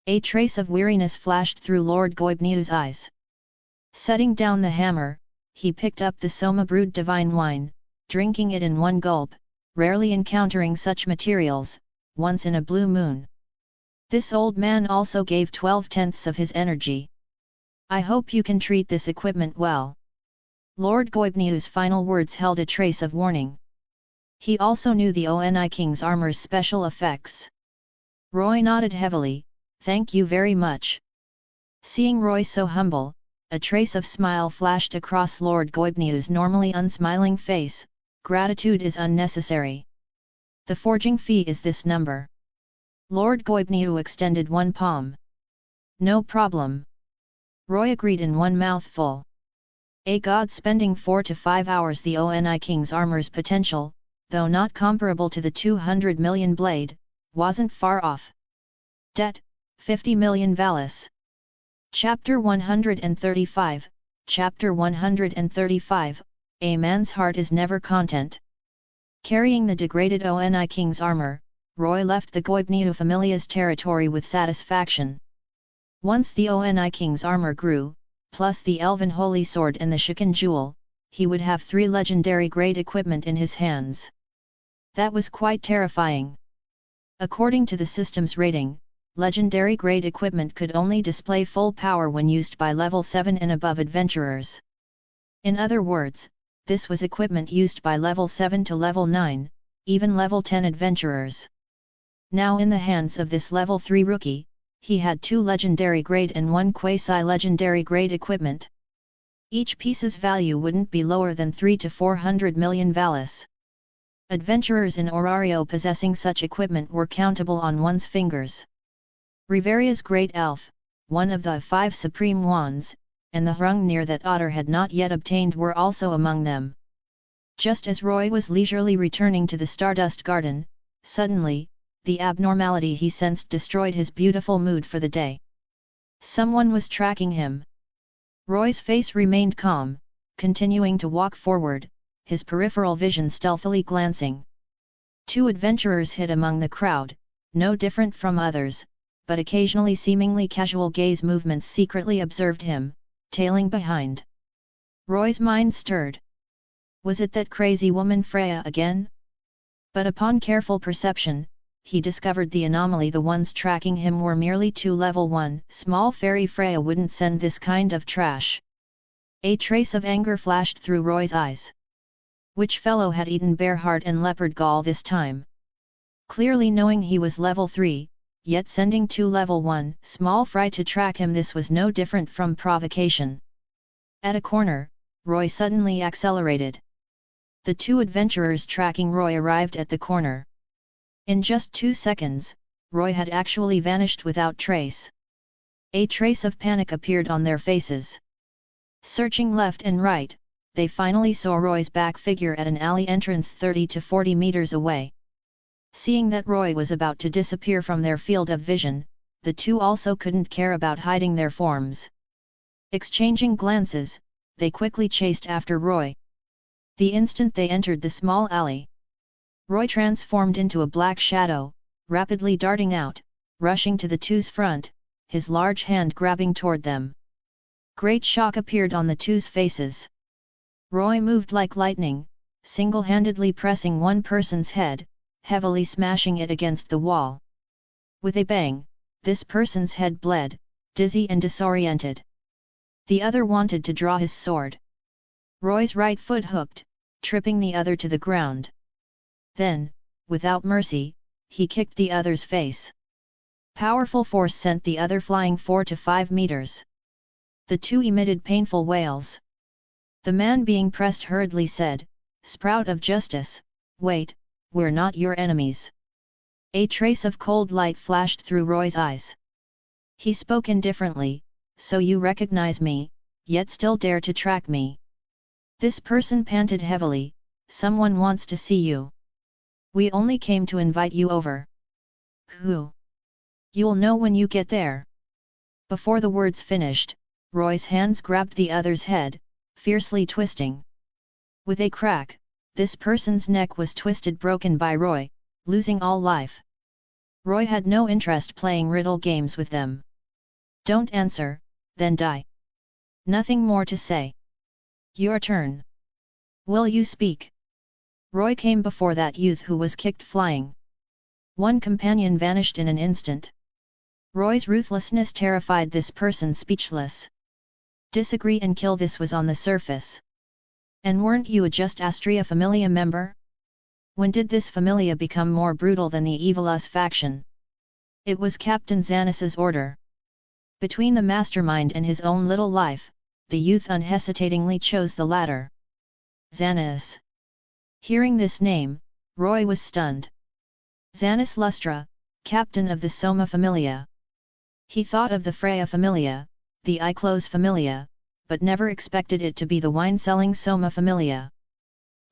A trace of weariness flashed through Lord Goibniu's eyes. Setting down the hammer, he picked up the Soma brewed divine wine, drinking it in one gulp, rarely encountering such materials, once in a blue moon. This old man also gave 12/10 of his energy. I hope you can treat this equipment well. Lord Goibniu's final words held a trace of warning. He also knew the Oni King's armor's special effects. Roy nodded heavily, thank you very much. Seeing Roy so humble, a trace of smile flashed across Lord Goibniu's normally unsmiling face. Gratitude is unnecessary. The forging fee is this number. Lord Goibniu extended one palm. No problem. Roy agreed in one mouthful. A god spending 4 to 5 hours the Oni King's armor's potential, though not comparable to the 200 million blade, wasn't far off. Debt, 50 million Valis. Chapter 135, Chapter 135, A man's heart is never content. Carrying the degraded Oni King's armor, Roy left the Goibniu Familia's territory with satisfaction. Once the Oni King's armor grew, plus the Elven Holy Sword and the Shikan Jewel, he would have 3 legendary grade equipment in his hands. That was quite terrifying. According to the system's rating, legendary grade equipment could only display full power when used by level 7 and above adventurers. In other words, this was equipment used by level 7 to level 9, even level 10 adventurers. Now in the hands of this level 3 rookie, he had 2 legendary grade and 1 quasi-legendary grade equipment. Each piece's value wouldn't be lower than 3 to 400 million Valis. Adventurers in Orario possessing such equipment were countable on one's fingers. Riveria's Great Elf, one of the 5 supreme wands, and the Hrungnir that Otter had not yet obtained were also among them. Just as Roy was leisurely returning to the Stardust Garden, suddenly, the abnormality he sensed destroyed his beautiful mood for the day. Someone was tracking him. Roy's face remained calm, continuing to walk forward, his peripheral vision stealthily glancing. 2 adventurers hid among the crowd, no different from others, but occasionally seemingly casual gaze movements secretly observed him, tailing behind. Roy's mind stirred. Was it that crazy woman Freya again? But upon careful perception, he discovered the anomaly. The ones tracking him were merely 2 level 1, small fairy Freya wouldn't send this kind of trash. A trace of anger flashed through Roy's eyes. Which fellow had eaten bear heart and leopard gall this time? Clearly knowing he was level 3, yet sending 2 level 1, small fry to track him, this was no different from provocation. At a corner, Roy suddenly accelerated. The 2 adventurers tracking Roy arrived at the corner. In just 2 seconds, Roy had actually vanished without trace. A trace of panic appeared on their faces. Searching left and right, they finally saw Roy's back figure at an alley entrance 30 to 40 meters away. Seeing that Roy was about to disappear from their field of vision, the two also couldn't care about hiding their forms. Exchanging glances, they quickly chased after Roy. The instant they entered the small alley, Roy transformed into a black shadow, rapidly darting out, rushing to the two's front, his large hand grabbing toward them. Great shock appeared on the two's faces. Roy moved like lightning, single-handedly pressing one person's head, heavily smashing it against the wall. With a bang, this person's head bled, dizzy and disoriented. The other wanted to draw his sword. Roy's right foot hooked, tripping the other to the ground. Then, without mercy, he kicked the other's face. Powerful force sent the other flying 4 to 5 meters. The two emitted painful wails. The man being pressed hurriedly said, "Sprout of justice, wait, we're not your enemies." A trace of cold light flashed through Roy's eyes. He spoke indifferently, "So you recognize me, yet still dare to track me?" This person panted heavily, "Someone wants to see you. We only came to invite you over." "Who?" "You'll know when you get there." Before the words finished, Roy's hands grabbed the other's head, fiercely twisting. With a crack, this person's neck was twisted, broken by Roy, losing all life. Roy had no interest playing riddle games with them. "Don't answer, then die." Nothing more to say. "Your turn. Will you speak?" Roy came before that youth who was kicked flying. One companion vanished in an instant. Roy's ruthlessness terrified this person speechless. "Disagree and kill," this was on the surface. "And weren't you a just Astraea Familia member? When did this Familia become more brutal than the evil Us faction?" It was Captain Xanas's order. Between the mastermind and his own little life, the youth unhesitatingly chose the latter. Xanas. Hearing this name, Roy was stunned. Xanas Lustra, captain of the Soma Familia. He thought of the Freya Familia, the eye-close Familia, but never expected it to be the wine-selling Soma Familia.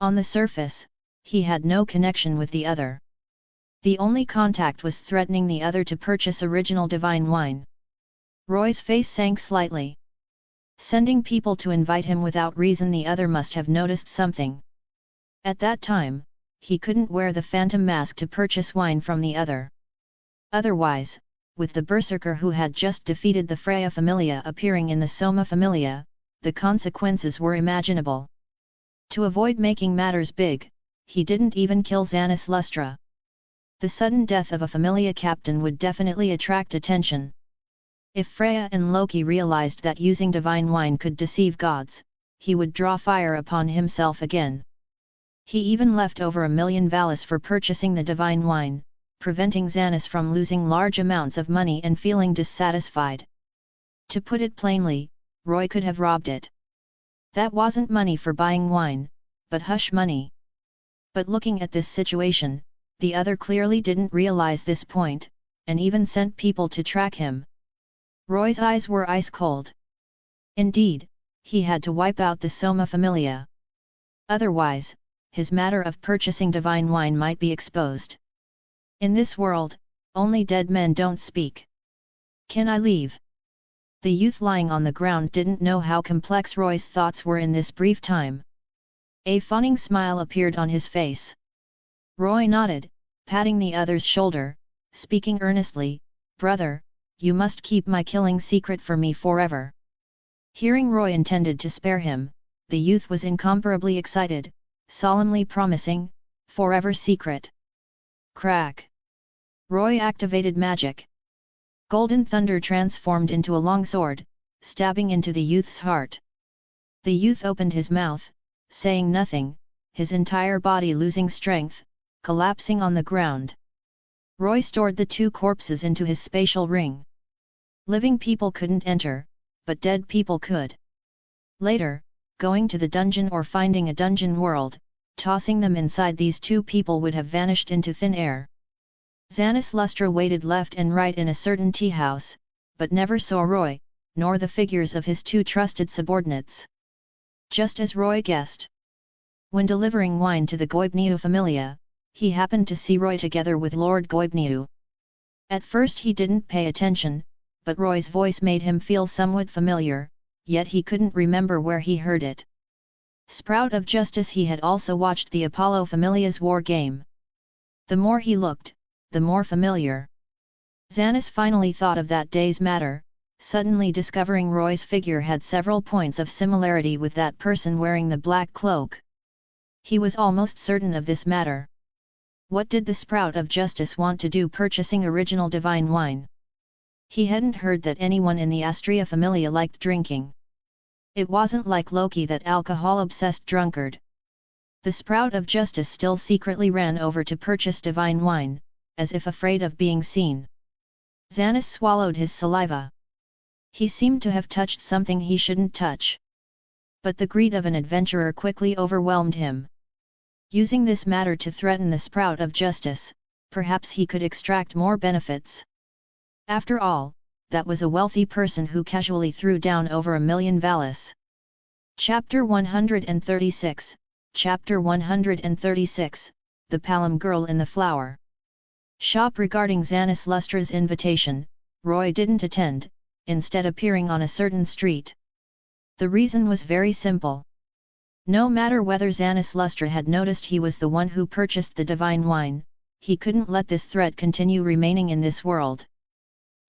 On the surface, he had no connection with the other. The only contact was threatening the other to purchase original divine wine. Roy's face sank slightly. Sending people to invite him without reason, the other must have noticed something. At that time, he couldn't wear the phantom mask to purchase wine from the other. Otherwise, with the berserker who had just defeated the Freya Familia appearing in the Soma Familia, the consequences were imaginable. To avoid making matters big, he didn't even kill Xanas Lustra. The sudden death of a Familia captain would definitely attract attention. If Freya and Loki realized that using divine wine could deceive gods, he would draw fire upon himself again. He even left over 1 million valis for purchasing the divine wine, preventing Xanas from losing large amounts of money and feeling dissatisfied. To put it plainly, Roy could have robbed it. That wasn't money for buying wine, but hush money. But looking at this situation, the other clearly didn't realize this point, and even sent people to track him. Roy's eyes were ice cold. Indeed, he had to wipe out the Soma Familia. Otherwise, his matter of purchasing divine wine might be exposed. In this world, only dead men don't speak. "Can I leave?" The youth lying on the ground didn't know how complex Roy's thoughts were in this brief time. A fawning smile appeared on his face. Roy nodded, patting the other's shoulder, speaking earnestly, "Brother, you must keep my killing secret for me forever." Hearing Roy intended to spare him, the youth was incomparably excited, solemnly promising, "Forever secret." Crack! Roy activated magic. Golden thunder transformed into a long sword, stabbing into the youth's heart. The youth opened his mouth, saying nothing, his entire body losing strength, collapsing on the ground. Roy stored the two corpses into his spatial ring. Living people couldn't enter, but dead people could. Later, going to the dungeon or finding a dungeon world, tossing them inside, these two people would have vanished into thin air. Xanas Lustra waited left and right in a certain tea house, but never saw Roy, nor the figures of his two trusted subordinates. Just as Roy guessed. When delivering wine to the Goibniu Familia, he happened to see Roy together with Lord Goibniu. At first he didn't pay attention, but Roy's voice made him feel somewhat familiar, yet he couldn't remember where he heard it. Sprout of Justice. He had also watched the Apollo Familia's war game. The more he looked, the more familiar. Xanis finally thought of that day's matter, suddenly discovering Roy's figure had several points of similarity with that person wearing the black cloak. He was almost certain of this matter. What did the Sprout of Justice want to do purchasing original divine wine? He hadn't heard that anyone in the Astraea Familia liked drinking. It wasn't like Loki, that alcohol-obsessed drunkard. The Sprout of Justice still secretly ran over to purchase divine wine, as if afraid of being seen. Xanis swallowed his saliva. He seemed to have touched something he shouldn't touch. But the greed of an adventurer quickly overwhelmed him. Using this matter to threaten the Sprout of Justice, perhaps he could extract more benefits. After all, that was a wealthy person who casually threw down over 1,000,000 valis. Chapter 136, Chapter 136, The Palom Girl in the Flower Shop. Regarding Xanis Lustra's invitation, Roy didn't attend, instead appearing on a certain street. The reason was very simple. No matter whether Xanis Lustra had noticed he was the one who purchased the divine wine, he couldn't let this threat continue remaining in this world.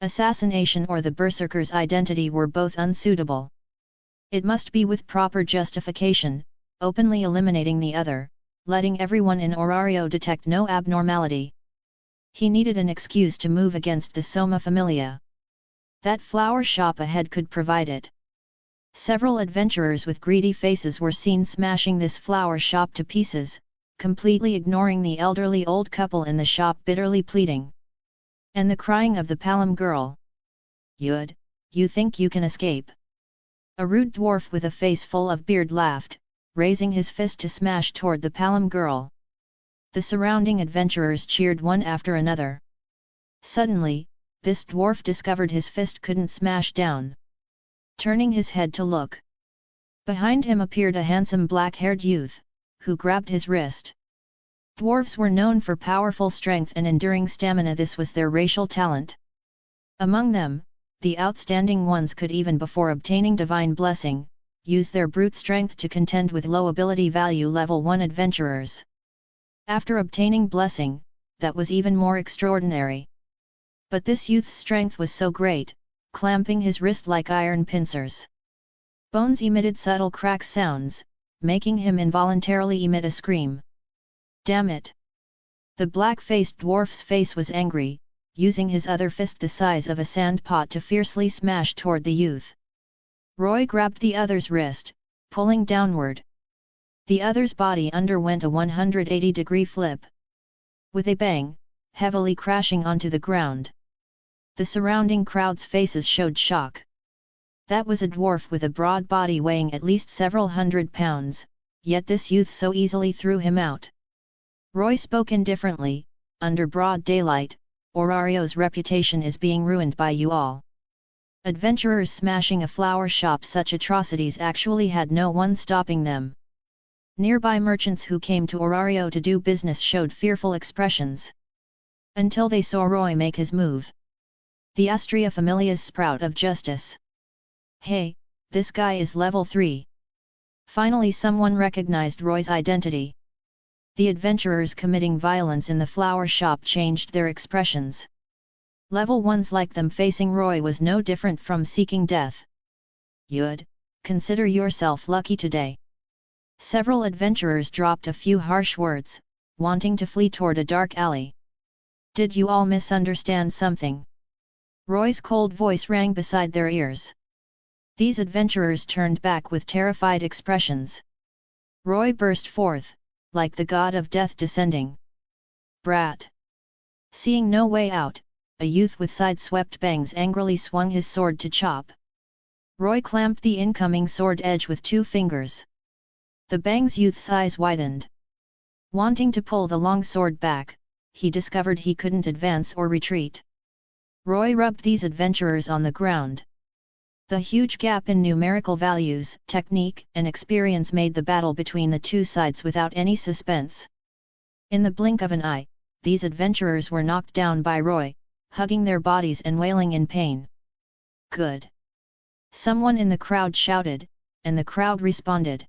Assassination or the berserker's identity were both unsuitable. It must be with proper justification, openly eliminating the other, letting everyone in Orario detect no abnormality. He needed an excuse to move against the Soma Familia. That flower shop ahead could provide it. Several adventurers with greedy faces were seen smashing this flower shop to pieces, completely ignoring the elderly old couple in the shop bitterly pleading. And the crying of the Palom girl. "Yud, you think you can escape?" A rude dwarf with a face full of beard laughed, raising his fist to smash toward the Palom girl. The surrounding adventurers cheered one after another. Suddenly, this dwarf discovered his fist couldn't smash down. Turning his head to look. Behind him appeared a handsome black-haired youth, who grabbed his wrist. Dwarves were known for powerful strength and enduring stamina. This was their racial talent. Among them, the outstanding ones could, even before obtaining divine blessing, use their brute strength to contend with low ability value level 1 adventurers. After obtaining blessing, that was even more extraordinary. But this youth's strength was so great, clamping his wrist like iron pincers. Bones emitted subtle crack sounds, making him involuntarily emit a scream. "Damn it!" The black-faced dwarf's face was angry, using his other fist the size of a sand pot to fiercely smash toward the youth. Roy grabbed the other's wrist, pulling downward. The other's body underwent a 180-degree flip. With a bang, heavily crashing onto the ground. The surrounding crowd's faces showed shock. That was a dwarf with a broad body weighing at least several hundred pounds, yet this youth so easily threw him out. Roy spoke indifferently, "Under broad daylight, Orario's reputation is being ruined by you all. Adventurers smashing a flower shop, such atrocities actually had no one stopping them." Nearby merchants who came to Orario to do business showed fearful expressions. Until they saw Roy make his move. The Astraea Familia's Sprout of Justice. "Hey, this guy is level 3. Finally someone recognized Roy's identity. The adventurers committing violence in the flower shop changed their expressions. Level 1s like them facing Roy was no different from seeking death. "Yud, consider yourself lucky today." Several adventurers dropped a few harsh words, wanting to flee toward a dark alley. "Did you all misunderstand something?" Roy's cold voice rang beside their ears. These adventurers turned back with terrified expressions. Roy burst forth, like the god of death descending. "Brat!" Seeing no way out, a youth with side-swept bangs angrily swung his sword to chop. Roy clamped the incoming sword edge with 2 fingers. The bang's youth's eyes widened. Wanting to pull the long sword back, he discovered he couldn't advance or retreat. Roy rubbed these adventurers on the ground. The huge gap in numerical values, technique, and experience made the battle between the two sides without any suspense. In the blink of an eye, these adventurers were knocked down by Roy, hugging their bodies and wailing in pain. "Good!" someone in the crowd shouted, and the crowd responded.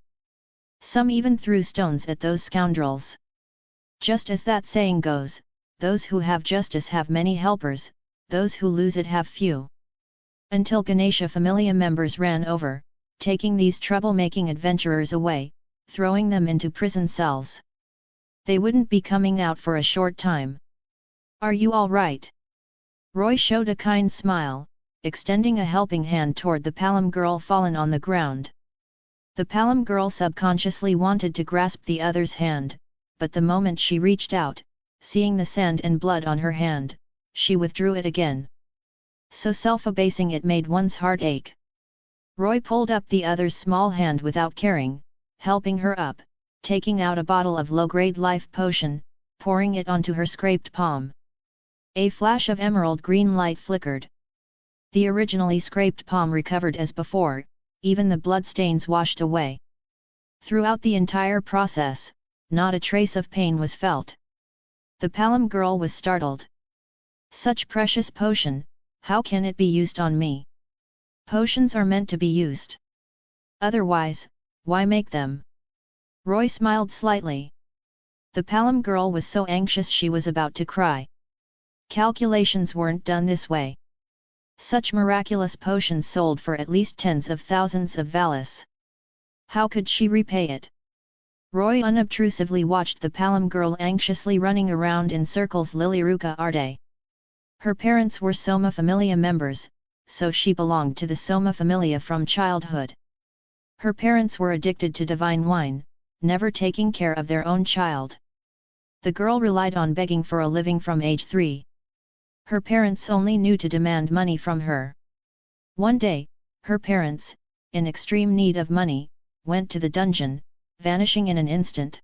Some even threw stones at those scoundrels. Just as that saying goes, those who have justice have many helpers, those who lose it have few. Until Ganesha Familia members ran over, taking these troublemaking adventurers away, throwing them into prison cells. They wouldn't be coming out for a short time. "Are you all right?" Roy showed a kind smile, extending a helping hand toward the Palam girl fallen on the ground. The Palam girl subconsciously wanted to grasp the other's hand, but the moment she reached out, seeing the sand and blood on her hand, she withdrew it again. So self-abasing it made one's heart ache. Roy pulled up the other's small hand without caring, helping her up, taking out a bottle of low-grade life potion, pouring it onto her scraped palm. A flash of emerald green light flickered. The originally scraped palm recovered as before, even the bloodstains washed away. Throughout the entire process, not a trace of pain was felt. The Palam girl was startled. "Such precious potion, how can it be used on me? Potions are meant to be used. Otherwise, why make them?" Roy smiled slightly. The Palam girl was so anxious she was about to cry. Calculations weren't done this way. Such miraculous potions sold for at least tens of thousands of valis. How could she repay it? Roy unobtrusively watched the Palam girl anxiously running around in circles Lilyruka Arde. Her parents were Soma Familia members, so she belonged to the Soma Familia from childhood. Her parents were addicted to divine wine, never taking care of their own child. The girl relied on begging for a living from age 3. Her parents only knew to demand money from her. One day, her parents, in extreme need of money, went to the dungeon, vanishing in an instant.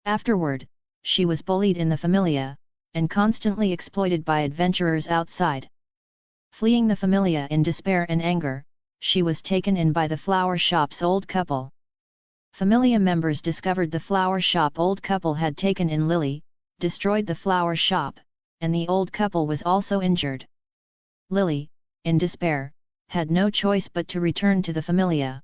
Afterward, she was bullied in the Familia, and constantly exploited by adventurers outside. Fleeing the Familia in despair and anger, she was taken in by the flower shop's old couple. Familia members discovered the flower shop old couple had taken in Lily, destroyed the flower shop, and the old couple was also injured. Lily, in despair, had no choice but to return to the Familia.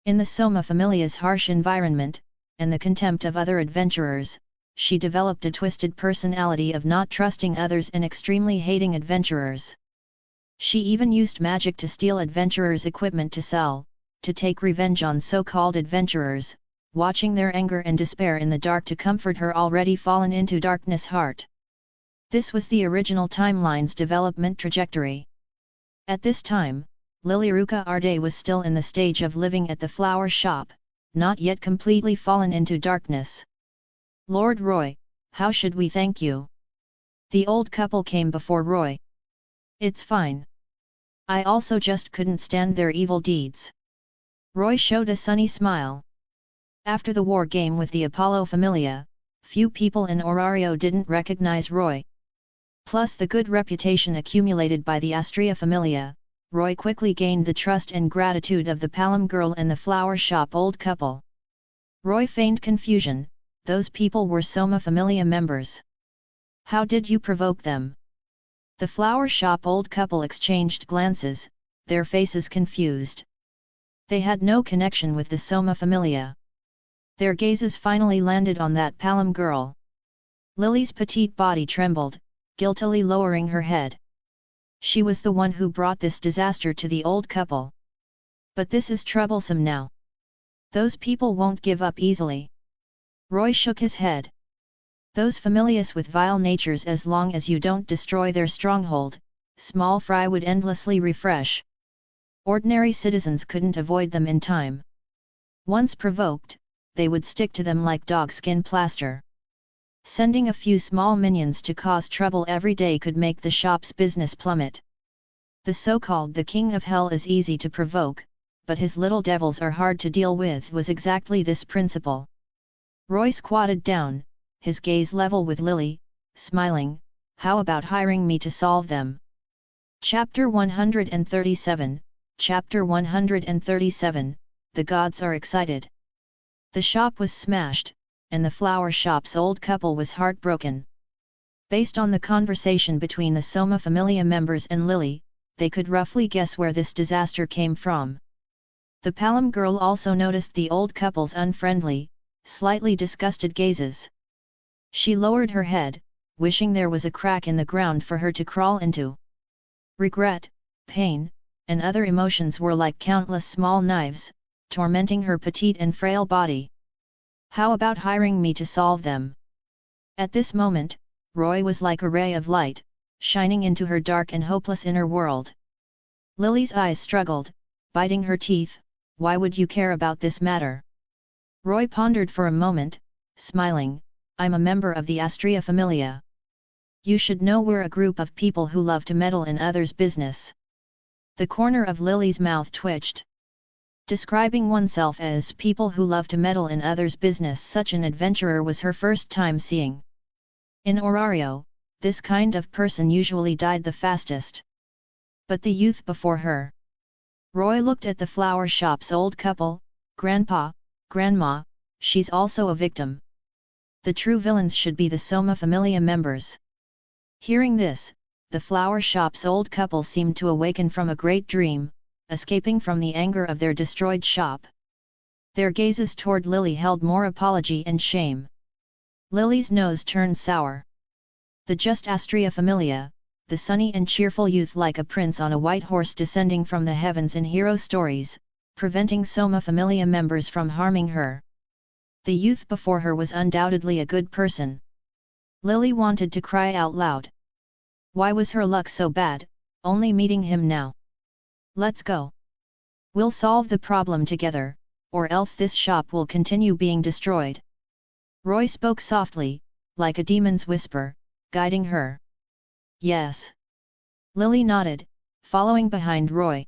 In the Soma Familia's harsh environment, and the contempt of other adventurers, she developed a twisted personality of not trusting others and extremely hating adventurers. She even used magic to steal adventurers' equipment to sell, to take revenge on so-called adventurers, watching their anger and despair in the dark to comfort her already fallen into darkness heart. This was the original timeline's development trajectory. At this time, Lilyruka Arde was still in the stage of living at the flower shop, not yet completely fallen into darkness. "Lord Roy, how should we thank you?" The old couple came before Roy. "It's fine. I also just couldn't stand their evil deeds." Roy showed a sunny smile. After the war game with the Apollo Familia, few people in Orario didn't recognize Roy. Plus the good reputation accumulated by the Astraea Familia, Roy quickly gained the trust and gratitude of the Palam girl and the flower shop old couple. Roy feigned confusion, those people were Soma Familia members. "How did you provoke them?" The flower shop old couple exchanged glances, their faces confused. They had no connection with the Soma Familia. Their gazes finally landed on that Palam girl. Lily's petite body trembled, guiltily lowering her head. She was the one who brought this disaster to the old couple. But this is troublesome now. Those people won't give up easily. Roy shook his head. Those familias with vile natures, as long as you don't destroy their stronghold, small fry would endlessly refresh. Ordinary citizens couldn't avoid them in time. Once provoked, they would stick to them like dogskin plaster. Sending a few small minions to cause trouble every day could make the shop's business plummet. The so-called the King of Hell is easy to provoke, but his little devils are hard to deal with was exactly this principle. Roy squatted down, his gaze level with Lily, smiling, "How about hiring me to solve them? Chapter 137, Chapter 137, The Gods Are Excited. The shop was smashed, and the flower shop's old couple was heartbroken. Based on the conversation between the Soma Familia members and Lily, they could roughly guess where this disaster came from. The Palom girl also noticed the old couple's unfriendly, slightly disgusted gazes. She lowered her head, wishing there was a crack in the ground for her to crawl into. Regret, pain, and other emotions were like countless small knives, tormenting her petite and frail body. How about hiring me to solve them? At this moment, Roy was like a ray of light, shining into her dark and hopeless inner world. Lily's eyes struggled, biting her teeth. Why would you care about this matter? Roy pondered for a moment, smiling. I'm a member of the Astraea Familia. You should know we're a group of people who love to meddle in others' business. The corner of Lily's mouth twitched. Describing oneself as people who love to meddle in others' business, such an adventurer was her first time seeing. In Orario, this kind of person usually died the fastest. But the youth before her. Roy looked at the flower shop's old couple, Grandpa, Grandma, she's also a victim. The true villains should be the Soma Familia members. Hearing this, the flower shop's old couple seemed to awaken from a great dream, escaping from the anger of their destroyed shop. Their gazes toward Lily held more apology and shame. Lily's nose turned sour. The just Astraea Familia, the sunny and cheerful youth like a prince on a white horse descending from the heavens in hero stories, preventing Soma Familia members from harming her. The youth before her was undoubtedly a good person. Lily wanted to cry out loud. Why was her luck so bad, only meeting him now? Let's go. We'll solve the problem together, or else this shop will continue being destroyed. Roy spoke softly, like a demon's whisper, guiding her. Yes. Lily nodded, following behind Roy.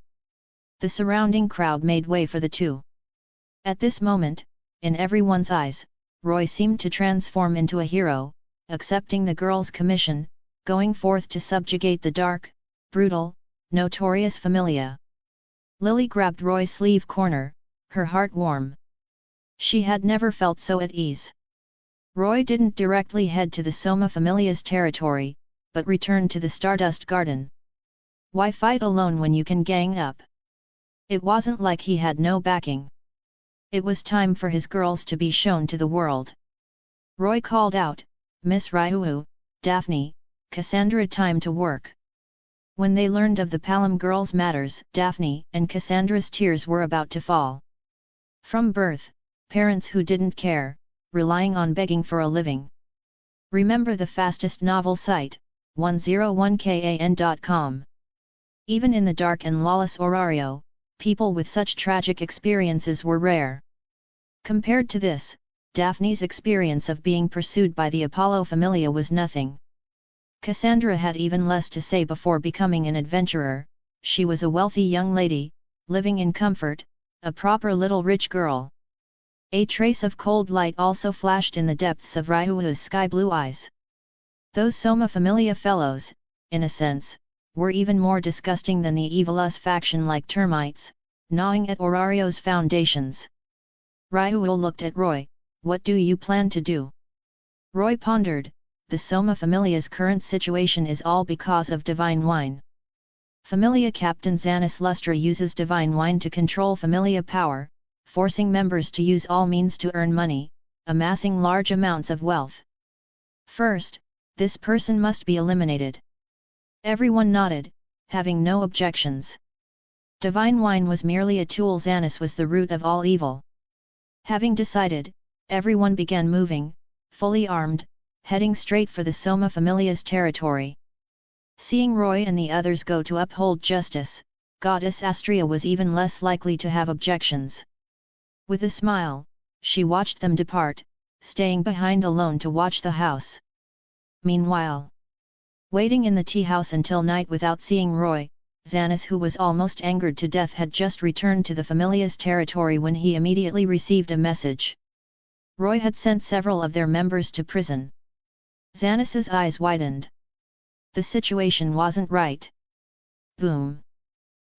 The surrounding crowd made way for the two. At this moment, in everyone's eyes, Roy seemed to transform into a hero, accepting the girl's commission, going forth to subjugate the dark, brutal, notorious Familia. Lily grabbed Roy's sleeve corner, her heart warm. She had never felt so at ease. Roy didn't directly head to the Soma Familia's territory, but returned to the Stardust Garden. Why fight alone when you can gang up? It wasn't like he had no backing. It was time for his girls to be shown to the world. Roy called out, Miss Ryuhu, Daphne, Cassandra, time to work. When they learned of the Palom girls' matters, Daphne and Cassandra's tears were about to fall. From birth, parents who didn't care, relying on begging for a living. Remember the fastest novel site, 101kan.com. Even in the dark and lawless Orario, people with such tragic experiences were rare. Compared to this, Daphne's experience of being pursued by the Apollo Familia was nothing. Cassandra had even less to say before becoming an adventurer. She was a wealthy young lady, living in comfort, a proper little rich girl. A trace of cold light also flashed in the depths of Ryuhu's sky-blue eyes. Those Soma Familia fellows, in a sense, were even more disgusting than the Evilus faction, like termites, gnawing at Orario's foundations. Ryuhu looked at Roy. What do you plan to do? Roy pondered. The Soma Familia's current situation is all because of divine wine. Familia Captain Xanis Lustra uses divine wine to control Familia power, forcing members to use all means to earn money, amassing large amounts of wealth. First, this person must be eliminated. Everyone nodded, having no objections. Divine wine was merely a tool. Xanis was the root of all evil. Having decided, everyone began moving, fully armed, heading straight for the Soma Familia's territory. Seeing Roy and the others go to uphold justice, Goddess Astraea was even less likely to have objections. With a smile, she watched them depart, staying behind alone to watch the house. Meanwhile, waiting in the tea house until night without seeing Roy, Xanis, who was almost angered to death, had just returned to the Familia's territory when he immediately received a message. Roy had sent several of their members to prison. Xanis's eyes widened. The situation wasn't right. Boom!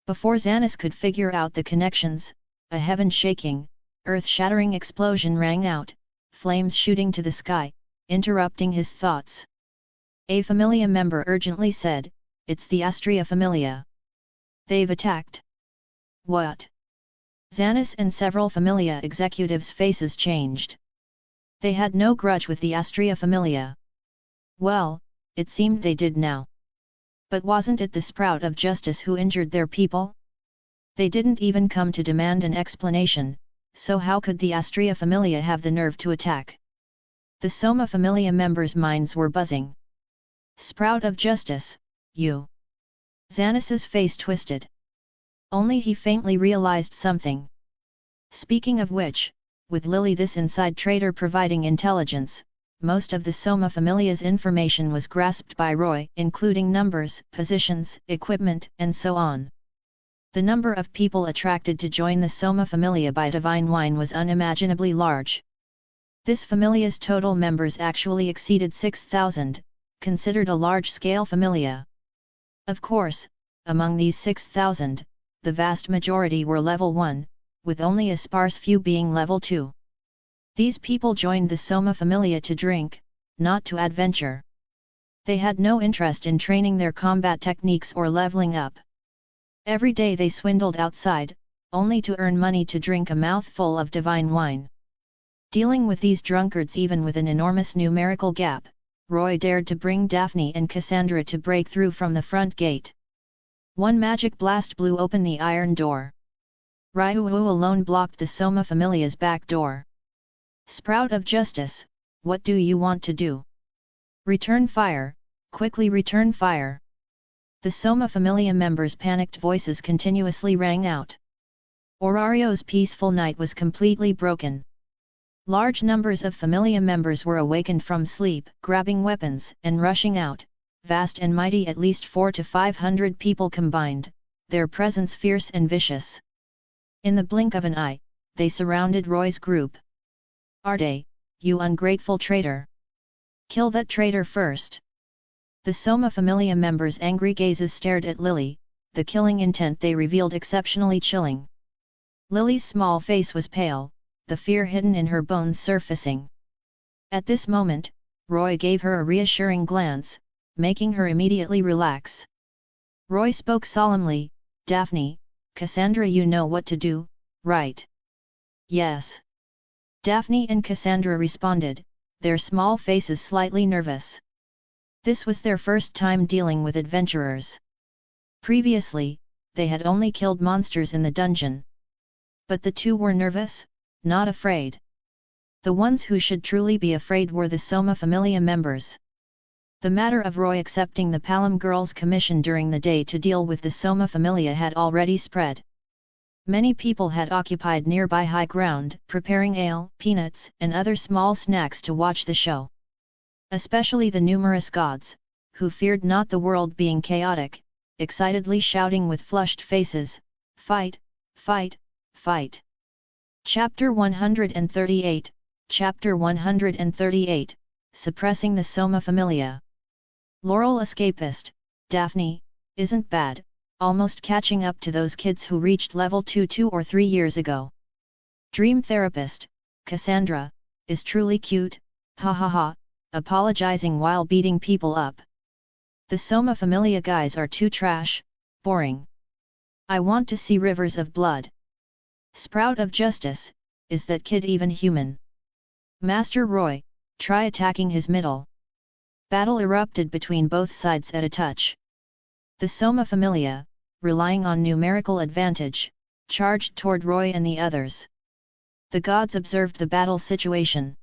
Before Xanas could figure out the connections, a heaven-shaking, earth-shattering explosion rang out, flames shooting to the sky, interrupting his thoughts. A Familia member urgently said, "It's the Astraea Familia. They've attacked." What? Xanas and several Familia executives' faces changed. They had no grudge with the Astraea Familia. Well, it seemed they did now. But wasn't it the Sprout of Justice who injured their people? They didn't even come to demand an explanation, so how could the Astraea Familia have the nerve to attack? The Soma Familia members' minds were buzzing. Sprout of Justice, you! Xanas's face twisted. Only he faintly realized something. Speaking of which, with Lily this inside trader providing intelligence, most of the Soma Familia's information was grasped by Roy, including numbers, positions, equipment, and so on. The number of people attracted to join the Soma Familia by Divine Wine was unimaginably large. This Familia's total members actually exceeded 6,000, considered a large-scale Familia. Of course, among these 6,000, the vast majority were level 1, with only a sparse few being level 2. These people joined the Soma Familia to drink, not to adventure. They had no interest in training their combat techniques or leveling up. Every day they swindled outside, only to earn money to drink a mouthful of divine wine. Dealing with these drunkards even with an enormous numerical gap, Roy dared to bring Daphne and Cassandra to break through from the front gate. One magic blast blew open the iron door. Ryu alone blocked the Soma Familia's back door. "Sprout of Justice, what do you want to do? Return fire, quickly return fire!" The Soma Familia members' panicked voices continuously rang out. Orario's peaceful night was completely broken. Large numbers of Familia members were awakened from sleep, grabbing weapons and rushing out, vast and mighty, at least 400 to 500 people combined, their presence fierce and vicious. In the blink of an eye, they surrounded Roy's group. "Arde, you ungrateful traitor! Kill that traitor first!" The Soma Familia members' angry gazes stared at Lily, the killing intent they revealed exceptionally chilling. Lily's small face was pale, the fear hidden in her bones surfacing. At this moment, Roy gave her a reassuring glance, making her immediately relax. Roy spoke solemnly, "Daphne, Cassandra, you know what to do, right?" "Yes." Daphne and Cassandra responded, their small faces slightly nervous. This was their first time dealing with adventurers. Previously, they had only killed monsters in the dungeon. But the two were nervous, not afraid. The ones who should truly be afraid were the Soma Familia members. The matter of Roy accepting the Palom girls' commission during the day to deal with the Soma Familia had already spread. Many people had occupied nearby high ground, preparing ale, peanuts, and other small snacks to watch the show. Especially the numerous gods, who feared not the world being chaotic, excitedly shouting with flushed faces, "Fight! Fight! Fight!" Chapter 138, Chapter 138, Suppressing the Soma Familia. Laurel escapist, Daphne, isn't bad, almost catching up to those kids who reached level 2 2 or 3 years ago. Dream therapist, Cassandra, is truly cute, ha ha ha, apologizing while beating people up. The Soma Familia guys are too trash, boring. I want to see rivers of blood. Sprout of Justice, is that kid even human? Master Roy, try attacking his middle. Battle erupted between both sides at a touch. The Soma Familia, relying on numerical advantage, charged toward Roy and the others. The gods observed the battle situation.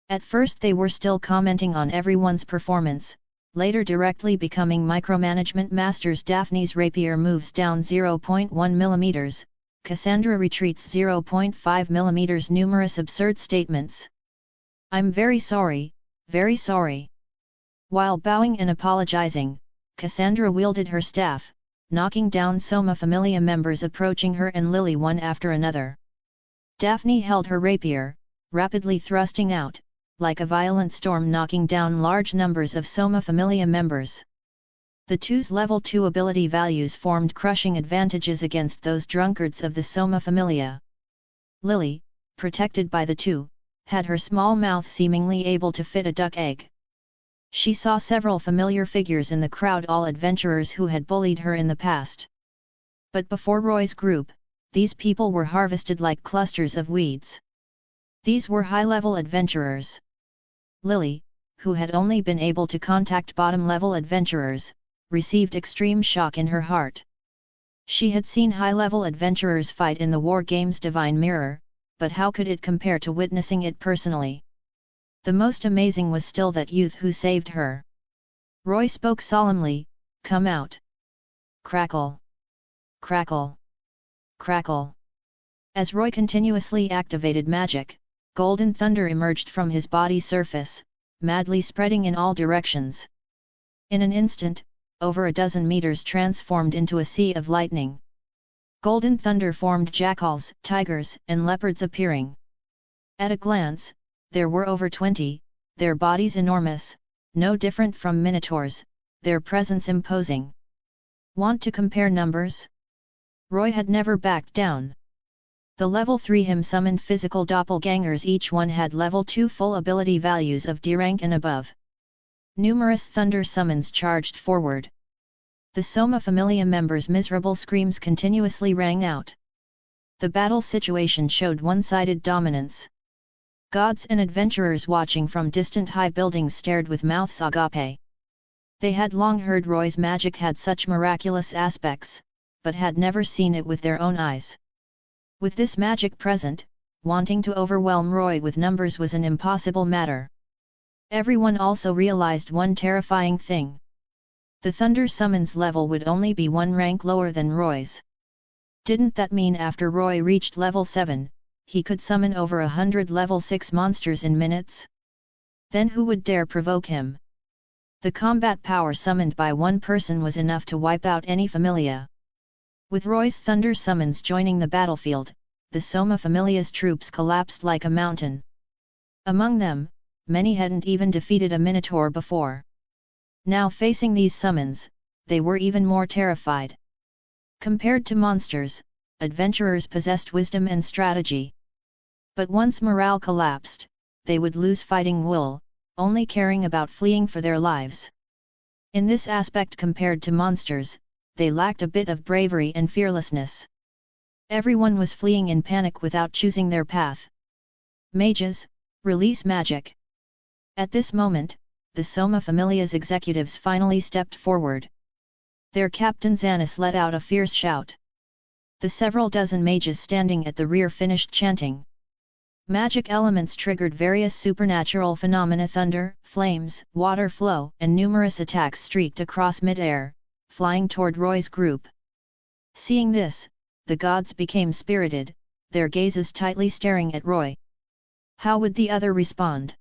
At first they were still commenting on everyone's performance, later directly becoming micromanagement masters. Daphne's rapier moves down 0.1 mm, Cassandra retreats 0.5 mm. Numerous absurd statements. "I'm very sorry, very sorry." While bowing and apologizing, Cassandra wielded her staff, knocking down Soma Familia members approaching her and Lily one after another. Daphne held her rapier, rapidly thrusting out, like a violent storm, knocking down large numbers of Soma Familia members. The two's level 2 ability values formed crushing advantages against those drunkards of the Soma Familia. Lily, protected by the two, had her small mouth seemingly able to fit a duck egg. She saw several familiar figures in the crowd, all adventurers who had bullied her in the past. But before Roy's group, these people were harvested like clusters of weeds. These were high-level adventurers. Lily, who had only been able to contact bottom-level adventurers, received extreme shock in her heart. She had seen high-level adventurers fight in the war game's Divine Mirror, but how could it compare to witnessing it personally? The most amazing was still that youth who saved her. Roy spoke solemnly, "Come out." Crackle. Crackle. Crackle. As Roy continuously activated magic, golden thunder emerged from his body surface, madly spreading in all directions. In an instant, over a dozen meters transformed into a sea of lightning. Golden thunder formed jackals, tigers, and leopards appearing. At a glance, there were over 20, their bodies enormous, no different from minotaurs, their presence imposing. Want to compare numbers? Roy had never backed down. The level 3 him summoned physical doppelgangers, each one had level 2 full ability values of D rank and above. Numerous thunder summons charged forward. The Soma Familia members' miserable screams continuously rang out. The battle situation showed one-sided dominance. Gods and adventurers watching from distant high buildings stared with mouths agape. They had long heard Roy's magic had such miraculous aspects, but had never seen it with their own eyes. With this magic present, wanting to overwhelm Roy with numbers was an impossible matter. Everyone also realized one terrifying thing. The thunder summons level would only be one rank lower than Roy's. Didn't that mean after Roy reached level 7, he could summon over 100 level 6 monsters in minutes? Then who would dare provoke him? The combat power summoned by one person was enough to wipe out any Familia. With Roy's thunder summons joining the battlefield, the Soma Familia's troops collapsed like a mountain. Among them, many hadn't even defeated a minotaur before. Now facing these summons, they were even more terrified. Compared to monsters, adventurers possessed wisdom and strategy. But once morale collapsed, they would lose fighting will, only caring about fleeing for their lives. In this aspect compared to monsters, they lacked a bit of bravery and fearlessness. Everyone was fleeing in panic without choosing their path. Mages, release magic. At this moment, the Soma Familia's executives finally stepped forward. Their captain Xanis let out a fierce shout. The several dozen mages standing at the rear finished chanting. Magic elements triggered various supernatural phenomena: thunder, flames, water flow, and numerous attacks streaked across mid-air, flying toward Roy's group. Seeing this, the gods became spirited, their gazes tightly staring at Roy. How would the other respond?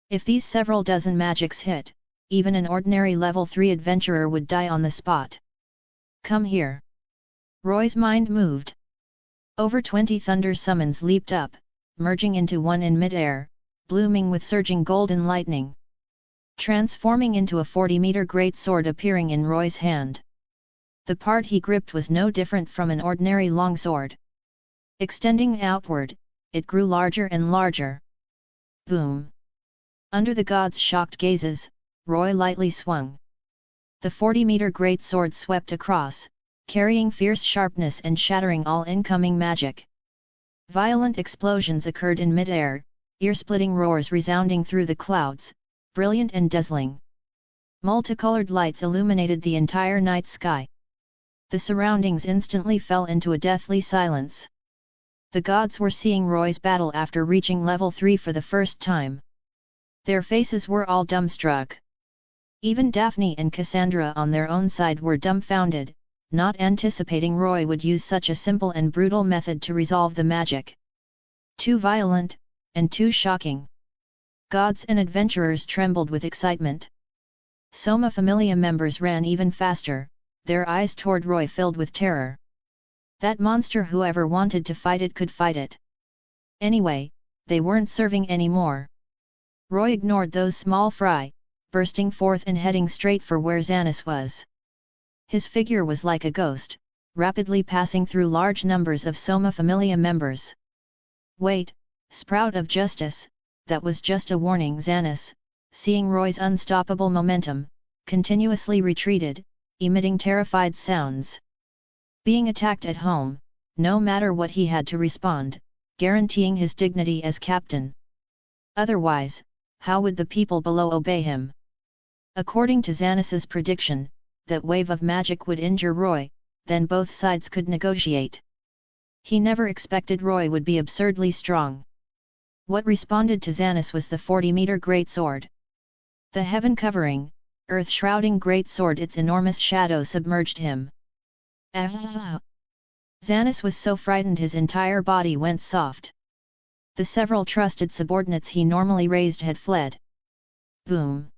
If these several dozen magics hit, even an ordinary level 3 adventurer would die on the spot. Come here. Roy's mind moved. Over 20 thunder summons leaped up, merging into one in mid-air, blooming with surging golden lightning. Transforming into a 40-meter great sword appearing in Roy's hand. The part he gripped was no different from an ordinary longsword. Extending outward, it grew larger and larger. Boom! Under the gods' shocked gazes, Roy lightly swung. The 40-meter great sword swept across, carrying fierce sharpness and shattering all incoming magic. Violent explosions occurred in mid-air, ear-splitting roars resounding through the clouds, brilliant and dazzling. Multicolored lights illuminated the entire night sky. The surroundings instantly fell into a deathly silence. The gods were seeing Roy's battle after reaching level 3 for the first time. Their faces were all dumbstruck. Even Daphne and Cassandra on their own side were dumbfounded, not anticipating Roy would use such a simple and brutal method to resolve the magic. Too violent, and too shocking. Gods and adventurers trembled with excitement. Soma Familia members ran even faster, their eyes toward Roy filled with terror. That monster, whoever wanted to fight it could fight it. Anyway, they weren't serving anymore. Roy ignored those small fry, bursting forth and heading straight for where Xanis was. His figure was like a ghost, rapidly passing through large numbers of Soma Familia members. "Wait, Sprout of Justice," that was just a warning. Xanis, seeing Roy's unstoppable momentum, continuously retreated, emitting terrified sounds. Being attacked at home, no matter what he had to respond, guaranteeing his dignity as captain. Otherwise, how would the people below obey him? According to Xanis's prediction, that wave of magic would injure Roy, then both sides could negotiate. He never expected Roy would be absurdly strong. What responded to Xanis was the 40-meter greatsword. The heaven-covering, earth-shrouding greatsword, its enormous shadow submerged him. Xanis was so frightened his entire body went soft. The several trusted subordinates he normally raised had fled. Boom!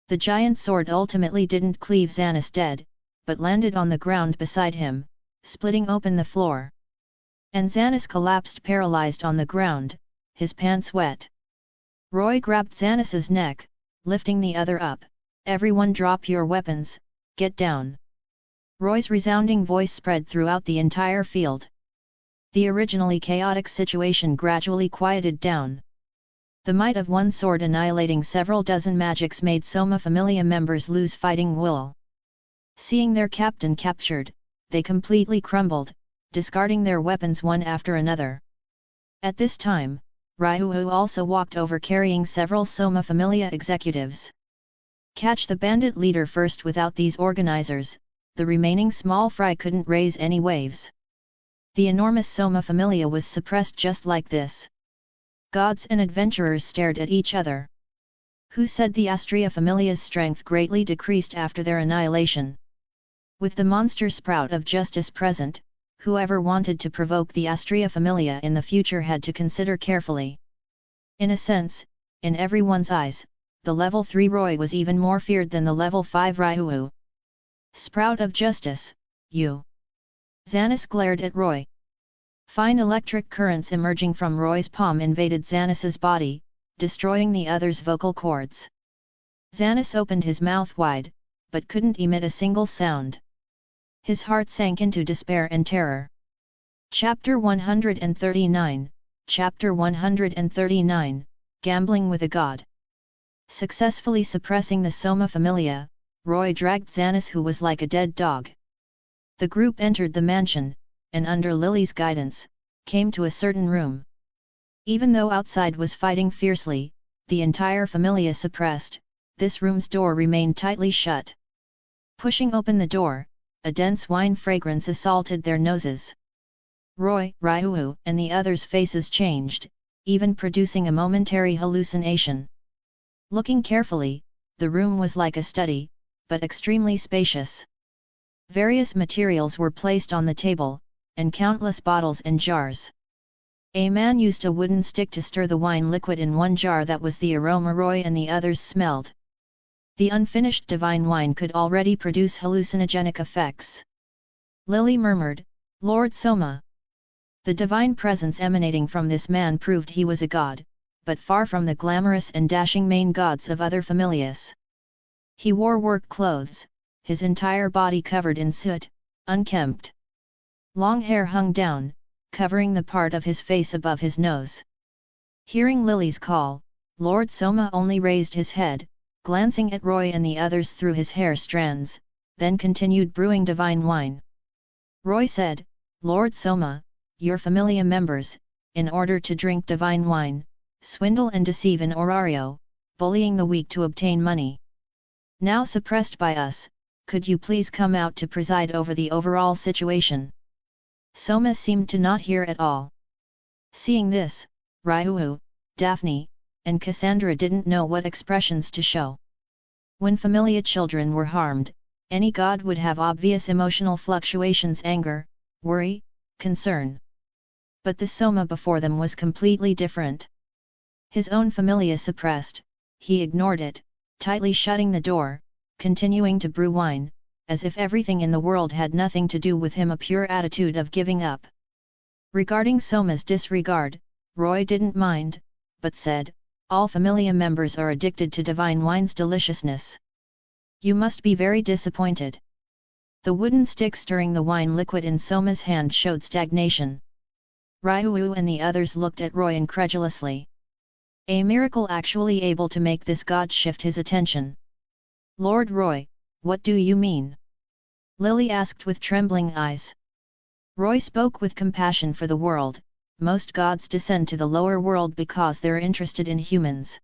The giant sword ultimately didn't cleave Xanis dead, but landed on the ground beside him, splitting open the floor. And Xanis collapsed paralyzed on the ground, his pants wet. Roy grabbed Xanis's neck, lifting the other up. "Everyone drop your weapons, get down." Roy's resounding voice spread throughout the entire field. The originally chaotic situation gradually quieted down. The might of one sword annihilating several dozen magics made Soma Familia members lose fighting will. Seeing their captain captured, they completely crumbled, discarding their weapons one after another. At this time, Raihu also walked over carrying several Soma Familia executives. Catch the bandit leader first. Without these organizers, the remaining small fry couldn't raise any waves. The enormous Soma Familia was suppressed just like this. Gods and adventurers stared at each other. Who said the Astraea Familia's strength greatly decreased after their annihilation? With the monster Sprout of Justice present, whoever wanted to provoke the Astraea Familia in the future had to consider carefully. In a sense, in everyone's eyes, the level 3 Roy was even more feared than the level 5 Raihu. "Sprout of Justice, you!" Xanis glared at Roy. Fine electric currents emerging from Roy's palm invaded Xanis's body, destroying the other's vocal cords. Xanis opened his mouth wide, but couldn't emit a single sound. His heart sank into despair and terror. Chapter 139, Chapter 139, Gambling with a God. Successfully suppressing the Soma Familia, Roy dragged Xanis, who was like a dead dog. The group entered the mansion, and under Lily's guidance, came to a certain room. Even though outside was fighting fiercely, the entire Familia suppressed, this room's door remained tightly shut. Pushing open the door, a dense wine fragrance assaulted their noses. Roy, Raihu, and the others' faces changed, even producing a momentary hallucination. Looking carefully, the room was like a study, but extremely spacious. Various materials were placed on the table, and countless bottles and jars. A man used a wooden stick to stir the wine liquid in one jar. That was the aroma Roy and the others smelled. The unfinished divine wine could already produce hallucinogenic effects. Lily murmured, "Lord Soma." The divine presence emanating from this man proved he was a god, but far from the glamorous and dashing main gods of other familias. He wore work clothes, his entire body covered in soot, unkempt. Long hair hung down, covering the part of his face above his nose. Hearing Lily's call, Lord Soma only raised his head, glancing at Roy and the others through his hair strands, then continued brewing divine wine. Roy said, "Lord Soma, your Familia members, in order to drink divine wine, swindle and deceive in Orario, bullying the weak to obtain money. Now suppressed by us, could you please come out to preside over the overall situation?" Soma seemed to not hear at all. Seeing this, Raihu, Daphne, and Cassandra didn't know what expressions to show. When Familia children were harmed, any god would have obvious emotional fluctuations: anger, worry, concern. But the Soma before them was completely different. His own Familia suppressed, he ignored it, tightly shutting the door, continuing to brew wine, as if everything in the world had nothing to do with him, a pure attitude of giving up. Regarding Soma's disregard, Roy didn't mind, but said, "All Familia members are addicted to divine wine's deliciousness. You must be very disappointed." The wooden stick stirring the wine liquid in Soma's hand showed stagnation. Ryu and the others looked at Roy incredulously. A miracle actually able to make this god shift his attention. Lord Roy, what do you mean? Lily asked with trembling eyes. Roy spoke with compassion for the world. Most gods descend to the lower world because they're interested in humans.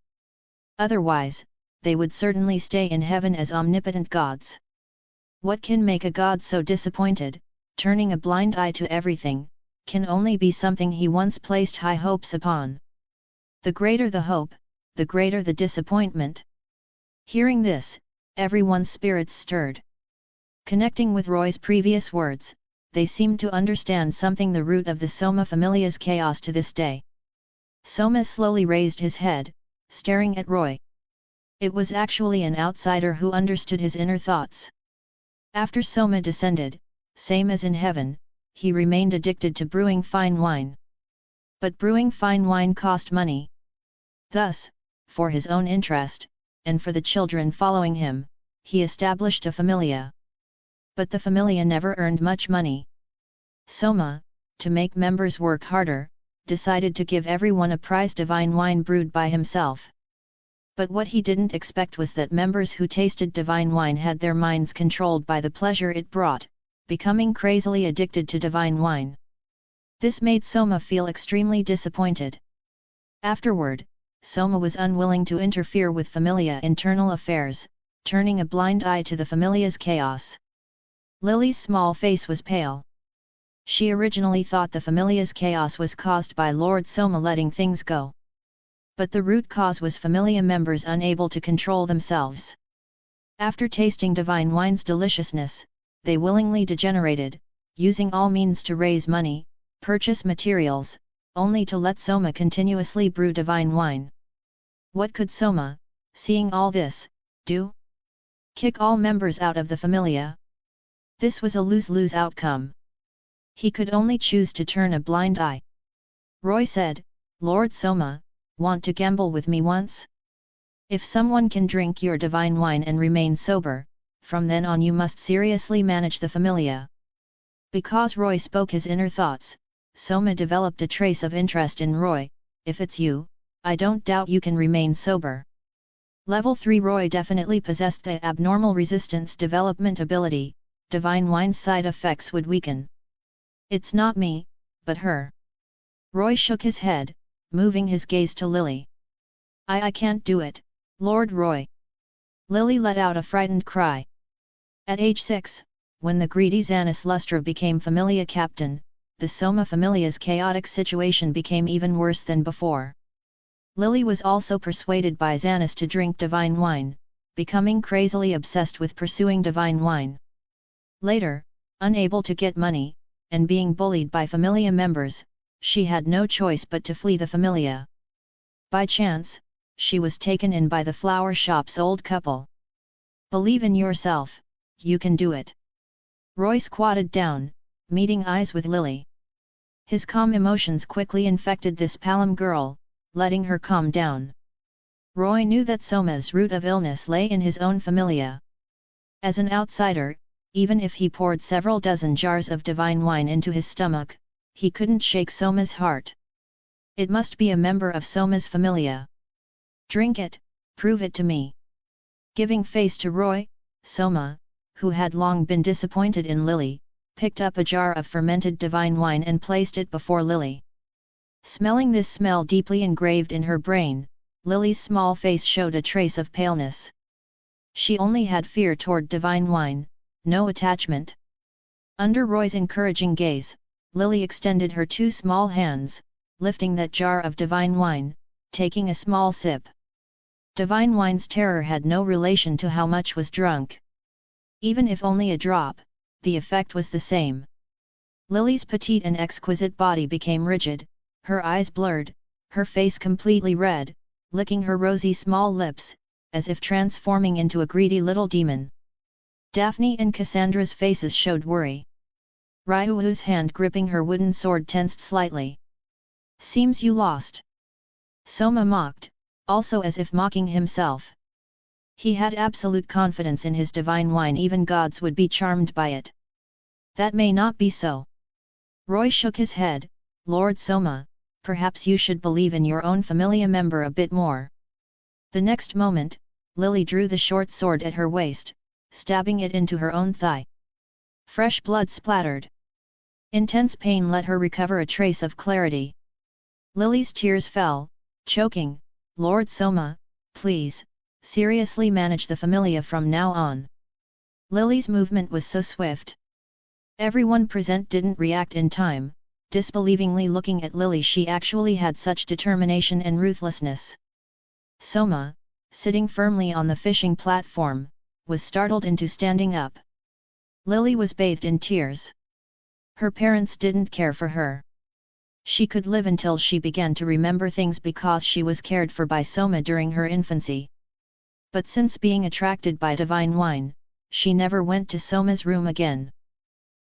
Otherwise, they would certainly stay in heaven as omnipotent gods. What can make a god so disappointed, turning a blind eye to everything, can only be something he once placed high hopes upon. The greater the hope, the greater the disappointment. Hearing this, everyone's spirits stirred. Connecting with Roy's previous words, they seemed to understand something, the root of the Soma Familia's chaos to this day. Soma slowly raised his head, staring at Roy. It was actually an outsider who understood his inner thoughts. After Soma descended, same as in heaven, he remained addicted to brewing fine wine. But brewing fine wine cost money. Thus, for his own interest, and for the children following him, he established a familia. But the familia never earned much money. Soma, to make members work harder, decided to give everyone a prize divine wine brewed by himself. But what he didn't expect was that members who tasted divine wine had their minds controlled by the pleasure it brought, becoming crazily addicted to divine wine. This made Soma feel extremely disappointed. Afterward, Soma was unwilling to interfere with familia internal affairs, turning a blind eye to the familia's chaos. Lily's small face was pale. She originally thought the familia's chaos was caused by Lord Soma letting things go. But the root cause was familia members unable to control themselves. After tasting divine wine's deliciousness, they willingly degenerated, using all means to raise money, purchase materials, only to let Soma continuously brew divine wine. What could Soma, seeing all this, do? Kick all members out of the familia? This was a lose-lose outcome. He could only choose to turn a blind eye. Roy said, Lord Soma, want to gamble with me once? If someone can drink your divine wine and remain sober, from then on you must seriously manage the familia. Because Roy spoke his inner thoughts, Soma developed a trace of interest in Roy. If it's you, I don't doubt you can remain sober. Level 3 Roy definitely possessed the abnormal resistance development ability. Divine wine's side effects would weaken. It's not me, but her. Roy shook his head, moving his gaze to Lily. I can't do it, Lord Roy. Lily let out a frightened cry. At age 6, when the greedy Xanis Lustra became Familia Captain, the Soma Familia's chaotic situation became even worse than before. Lily was also persuaded by Xanis to drink divine wine, becoming crazily obsessed with pursuing divine wine. Later, unable to get money, and being bullied by familia members, she had no choice but to flee the familia. By chance, she was taken in by the flower shop's old couple. Believe in yourself, you can do it. Roy squatted down, meeting eyes with Lily. His calm emotions quickly infected this Palom girl, letting her calm down. Roy knew that Soma's root of illness lay in his own familia. As an outsider, even if he poured several dozen jars of divine wine into his stomach, he couldn't shake Soma's heart. It must be a member of Soma's familia. Drink it, prove it to me. Giving face to Roy, Soma, who had long been disappointed in Lily, picked up a jar of fermented divine wine and placed it before Lily. Smelling this smell deeply engraved in her brain, Lily's small face showed a trace of paleness. She only had fear toward divine wine, no attachment. Under Roy's encouraging gaze, Lily extended her two small hands, lifting that jar of divine wine, taking a small sip. Divine wine's terror had no relation to how much was drunk. Even if only a drop, the effect was the same. Lily's petite and exquisite body became rigid, her eyes blurred, her face completely red, licking her rosy small lips, as if transforming into a greedy little demon. Daphne and Cassandra's faces showed worry. Ryuu's hand gripping her wooden sword tensed slightly. Seems you lost. Soma mocked, also as if mocking himself. He had absolute confidence in his divine wine, even gods would be charmed by it. That may not be so. Roy shook his head. Lord Soma, perhaps you should believe in your own Familia member a bit more. The next moment, Lily drew the short sword at her waist, stabbing it into her own thigh. Fresh blood splattered. Intense pain let her recover a trace of clarity. Lily's tears fell, choking. Lord Soma, please, seriously manage the Familia from now on. Lily's movement was so swift. Everyone present didn't react in time, disbelievingly looking at Lily. She actually had such determination and ruthlessness. Soma, sitting firmly on the fishing platform, was startled into standing up. Lily was bathed in tears. Her parents didn't care for her. She could live until she began to remember things because she was cared for by Soma during her infancy. But since being attracted by divine wine, she never went to Soma's room again.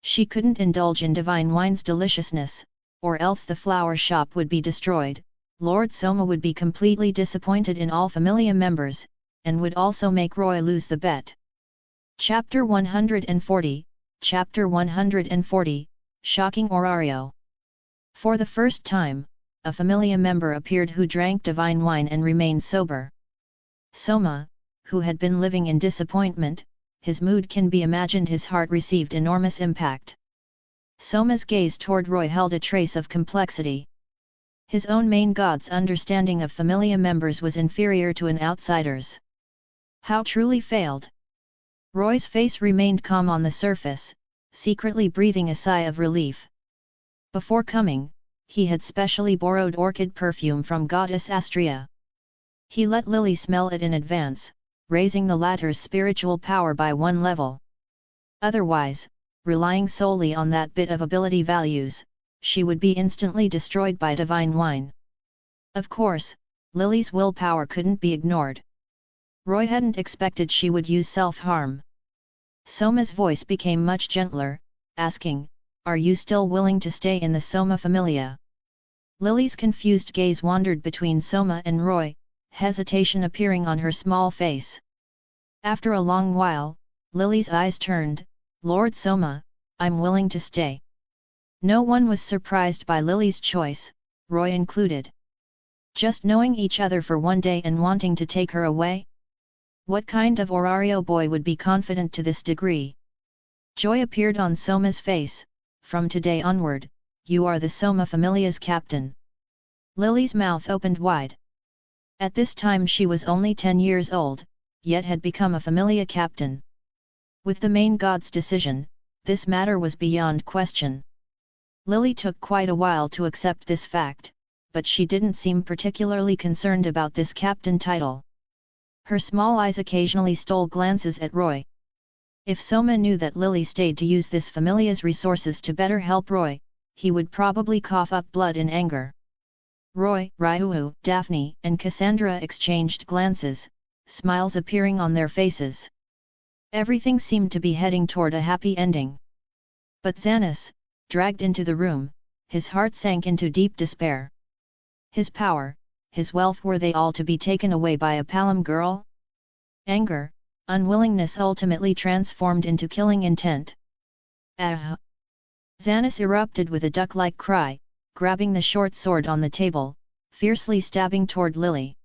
She couldn't indulge in divine wine's deliciousness, or else the flower shop would be destroyed. Lord Soma would be completely disappointed in all Familia members, and would also make Roy lose the bet. Chapter 140, Chapter 140, Shocking Orario. For the first time, a Familia member appeared who drank divine wine and remained sober. Soma, who had been living in disappointment, his mood can be imagined. His heart received enormous impact. Soma's gaze toward Roy held a trace of complexity. His own main god's understanding of Familia members was inferior to an outsider's. How truly failed! Roy's face remained calm on the surface, secretly breathing a sigh of relief. Before coming, he had specially borrowed orchid perfume from goddess Astraea. He let Lily smell it in advance, raising the latter's spiritual power by one level. Otherwise, relying solely on that bit of ability values, she would be instantly destroyed by divine wine. Of course, Lily's willpower couldn't be ignored. Roy hadn't expected she would use self-harm. Soma's voice became much gentler, asking, "Are you still willing to stay in the Soma Familia?" Lily's confused gaze wandered between Soma and Roy, hesitation appearing on her small face. After a long while, Lily's eyes turned. "Lord Soma, I'm willing to stay." No one was surprised by Lily's choice, Roy included. Just knowing each other for one day and wanting to take her away? What kind of Orario boy would be confident to this degree? Joy appeared on Soma's face. "From today onward, you are the Soma Familia's captain." Lily's mouth opened wide. At this time she was only 10 years old, yet had become a Familia captain. With the main god's decision, this matter was beyond question. Lily took quite a while to accept this fact, but she didn't seem particularly concerned about this captain title. Her small eyes occasionally stole glances at Roy. If Soma knew that Lily stayed to use this Familia's resources to better help Roy, he would probably cough up blood in anger. Roy, Ryuhu, Daphne, and Cassandra exchanged glances, smiles appearing on their faces. Everything seemed to be heading toward a happy ending. But Xanis, dragged into the room, his heart sank into deep despair. His power, his wealth, were they all to be taken away by a Palam girl? Anger, unwillingness ultimately transformed into killing intent. Ah! Xanis erupted with a duck-like cry, grabbing the short sword on the table, fiercely stabbing toward Lily.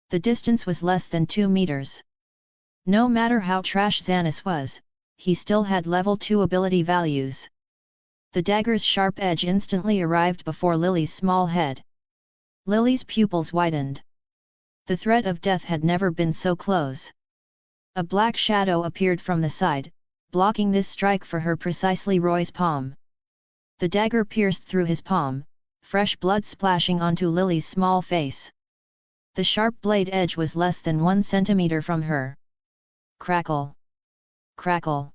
The distance was less than 2 meters. No matter how trash Xanis was, he still had level 2 ability values. The dagger's sharp edge instantly arrived before Lily's small head. Lily's pupils widened. The threat of death had never been so close. A black shadow appeared from the side, blocking this strike for her precisely. Roy's palm. The dagger pierced through his palm, fresh blood splashing onto Lily's small face. The sharp blade edge was less than 1 centimeter from her. Crackle! Crackle!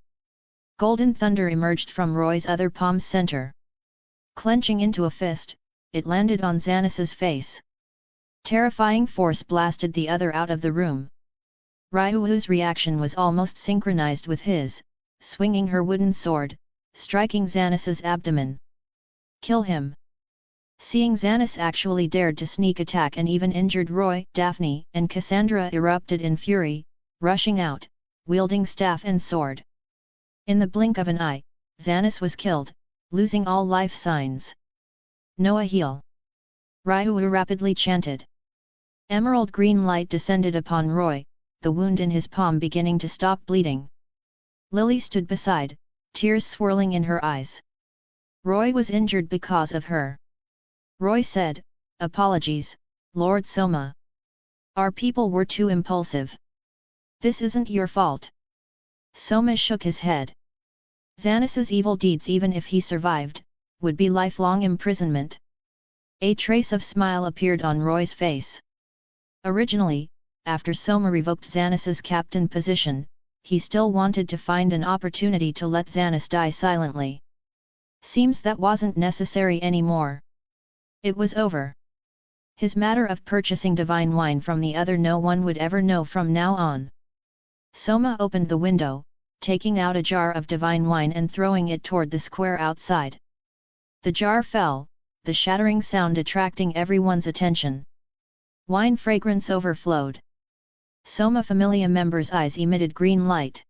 Golden thunder emerged from Roy's other palm's center. Clenching into a fist, it landed on Xanis's face. Terrifying force blasted the other out of the room. Ryuhu's reaction was almost synchronized with his, swinging her wooden sword, striking Xanis's abdomen. "Kill him!" Seeing Xanis actually dared to sneak attack and even injured Roy, Daphne and Cassandra erupted in fury. rushing out, wielding staff and sword. In the blink of an eye, Xanas was killed, losing all life signs. Noah heal! Ryu rapidly chanted. Emerald green light descended upon Roy, the wound in his palm beginning to stop bleeding. Lily stood beside, tears swirling in her eyes. Roy was injured because of her. Roy said, "Apologies, Lord Soma. Our people were too impulsive. This isn't your fault." Soma shook his head. Xanas's evil deeds, even if he survived, would be lifelong imprisonment. A trace of smile appeared on Roy's face. Originally, after Soma revoked Xanas's captain position, he still wanted to find an opportunity to let Xanas die silently. Seems that wasn't necessary anymore. It was over. His matter of purchasing divine wine from the other no one would ever know from now on. Soma opened the window, taking out a jar of divine wine and throwing it toward the square outside. The jar fell, the shattering sound attracting everyone's attention. Wine fragrance overflowed. Soma Familia members' eyes emitted green light.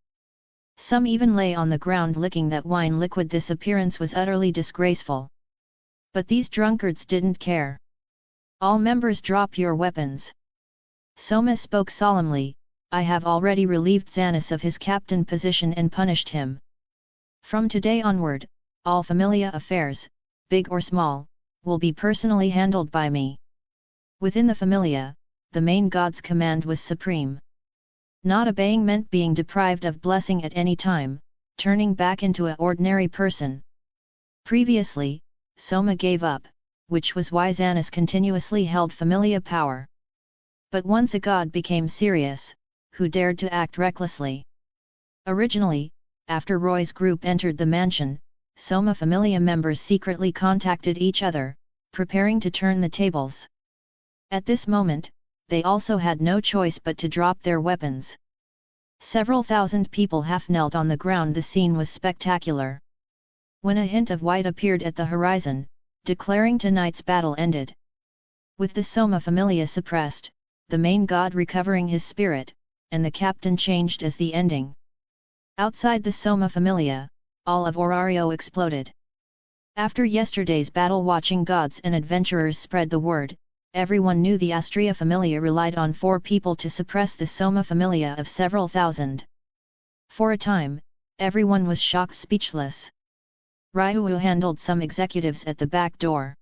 Some even lay on the ground licking that wine liquid. This appearance was utterly disgraceful. But these drunkards didn't care. "All members drop your weapons." Soma spoke solemnly, "I have already relieved Xanas of his captain position and punished him. From today onward, all Familia affairs, big or small, will be personally handled by me." Within the Familia, the main god's command was supreme. Not obeying meant being deprived of blessing at any time, turning back into an ordinary person. Previously, Soma gave up, which was why Xanas continuously held Familia power. But once a god became serious, who dared to act recklessly? Originally, after Roy's group entered the mansion, Soma Familia members secretly contacted each other, preparing to turn the tables. At this moment, they also had no choice but to drop their weapons. Several thousand people half-knelt on the ground. The scene was spectacular. When a hint of white appeared at the horizon, declaring tonight's battle ended. With the Soma Familia suppressed, the main god recovering his spirit, and the captain changed as the ending. Outside the Soma Familia, all of Orario exploded. After yesterday's battle, watching gods and adventurers spread the word. Everyone knew the Astraea Familia relied on 4 people to suppress the Soma Familia of several thousand. For a time, everyone was shocked, speechless. Ryu handled some executives at the back door.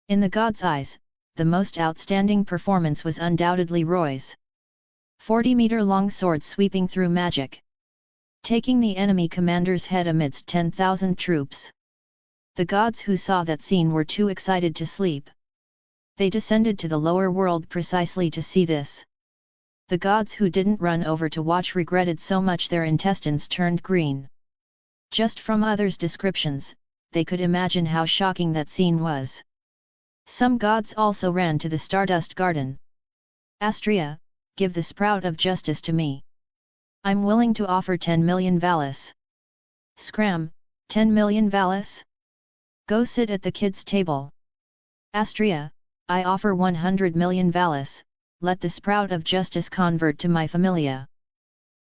In the god's eyes, the most outstanding performance was undoubtedly Roy's 40-meter-long sword sweeping through magic, taking the enemy commander's head amidst 10,000 troops. The gods who saw that scene were too excited to sleep. They descended to the lower world precisely to see this. The gods who didn't run over to watch regretted so much their intestines turned green. Just from others' descriptions, they could imagine how shocking that scene was. Some gods also ran to the Stardust Garden. "Astraea, give the Sprout of Justice to me. I'm willing to offer 10 million valis." "Scram, 10 million valis? Go sit at the kids' table." "Astraea, I offer 100 million valis, let the Sprout of Justice convert to my Familia."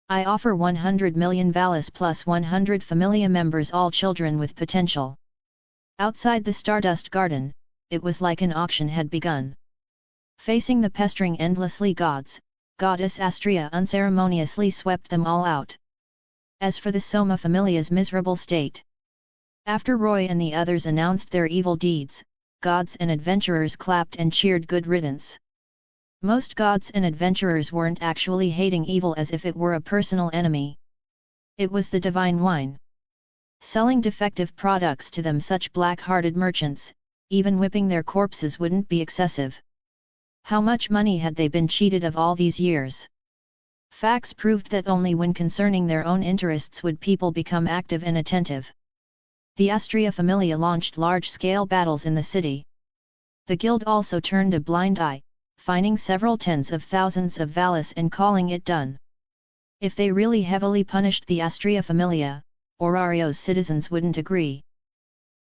"I offer 100 million valis plus 100 Familia members, all children with potential." Outside the Stardust Garden, it was like an auction had begun. Facing the pestering endlessly gods, Goddess Astraea unceremoniously swept them all out. As for the Soma Familia's miserable state, after Roy and the others announced their evil deeds, gods and adventurers clapped and cheered good riddance. Most gods and adventurers weren't actually hating evil as if it were a personal enemy. It was the divine wine. Selling defective products to them, such black-hearted merchants, even whipping their corpses wouldn't be excessive. How much money had they been cheated of all these years? Facts proved that only when concerning their own interests would people become active and attentive. The Astraea Familia launched large-scale battles in the city. The guild also turned a blind eye, fining several tens of thousands of valis and calling it done. If they really heavily punished the Astraea Familia, Orario's citizens wouldn't agree.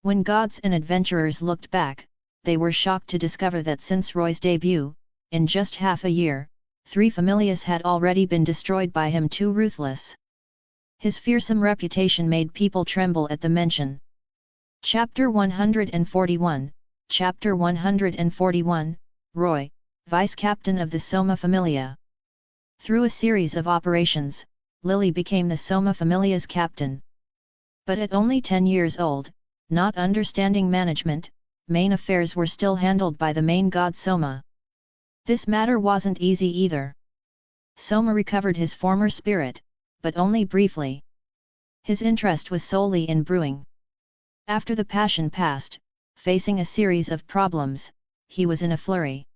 When gods and adventurers looked back, they were shocked to discover that since Roy's debut, in just half a year, 3 Familias had already been destroyed by him, too ruthless. His fearsome reputation made people tremble at the mention. Chapter 141, Chapter 141, Roy, Vice-Captain of the Soma Familia. Through a series of operations, Lily became the Soma Familia's captain. But at only 10 years old, not understanding management, main affairs were still handled by the main god Soma. This matter wasn't easy either. Soma recovered his former spirit, but only briefly. His interest was solely in brewing. After the passion passed, facing a series of problems, he was in a flurry.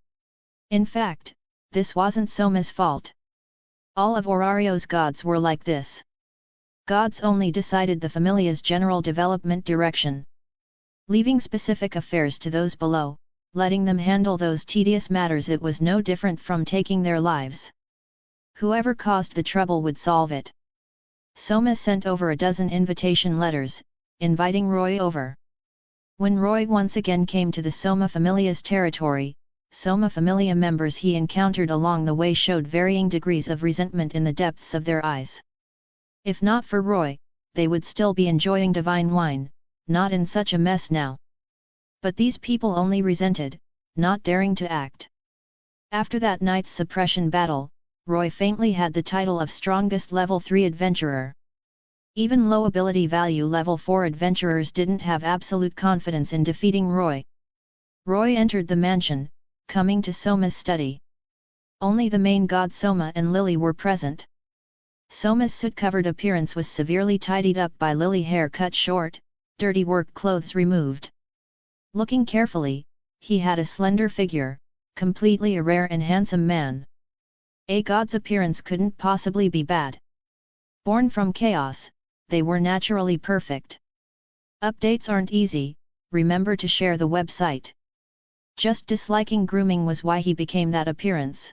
In fact, this wasn't Soma's fault. All of Orario's gods were like this. Gods only decided the Familia's general development direction, leaving specific affairs to those below, letting them handle those tedious matters. It was no different from taking their lives. Whoever caused the trouble would solve it. Soma sent over a dozen invitation letters, inviting Roy over. When Roy once again came to the Soma Familia's territory, Soma Familia members he encountered along the way showed varying degrees of resentment in the depths of their eyes. If not for Roy, they would still be enjoying divine wine, not in such a mess now. But these people only resented, not daring to act. After that night's suppression battle, Roy faintly had the title of strongest level 3 adventurer. Even low ability value level 4 adventurers didn't have absolute confidence in defeating Roy. Roy entered the mansion, coming to Soma's study. Only the main god Soma and Lily were present. Soma's soot-covered appearance was severely tidied up by Lily, hair cut short, dirty work clothes removed. Looking carefully, he had a slender figure, completely a rare and handsome man. A god's appearance couldn't possibly be bad. Born from chaos, they were naturally perfect. Updates aren't easy, remember to share the website. Just disliking grooming was why he became that appearance.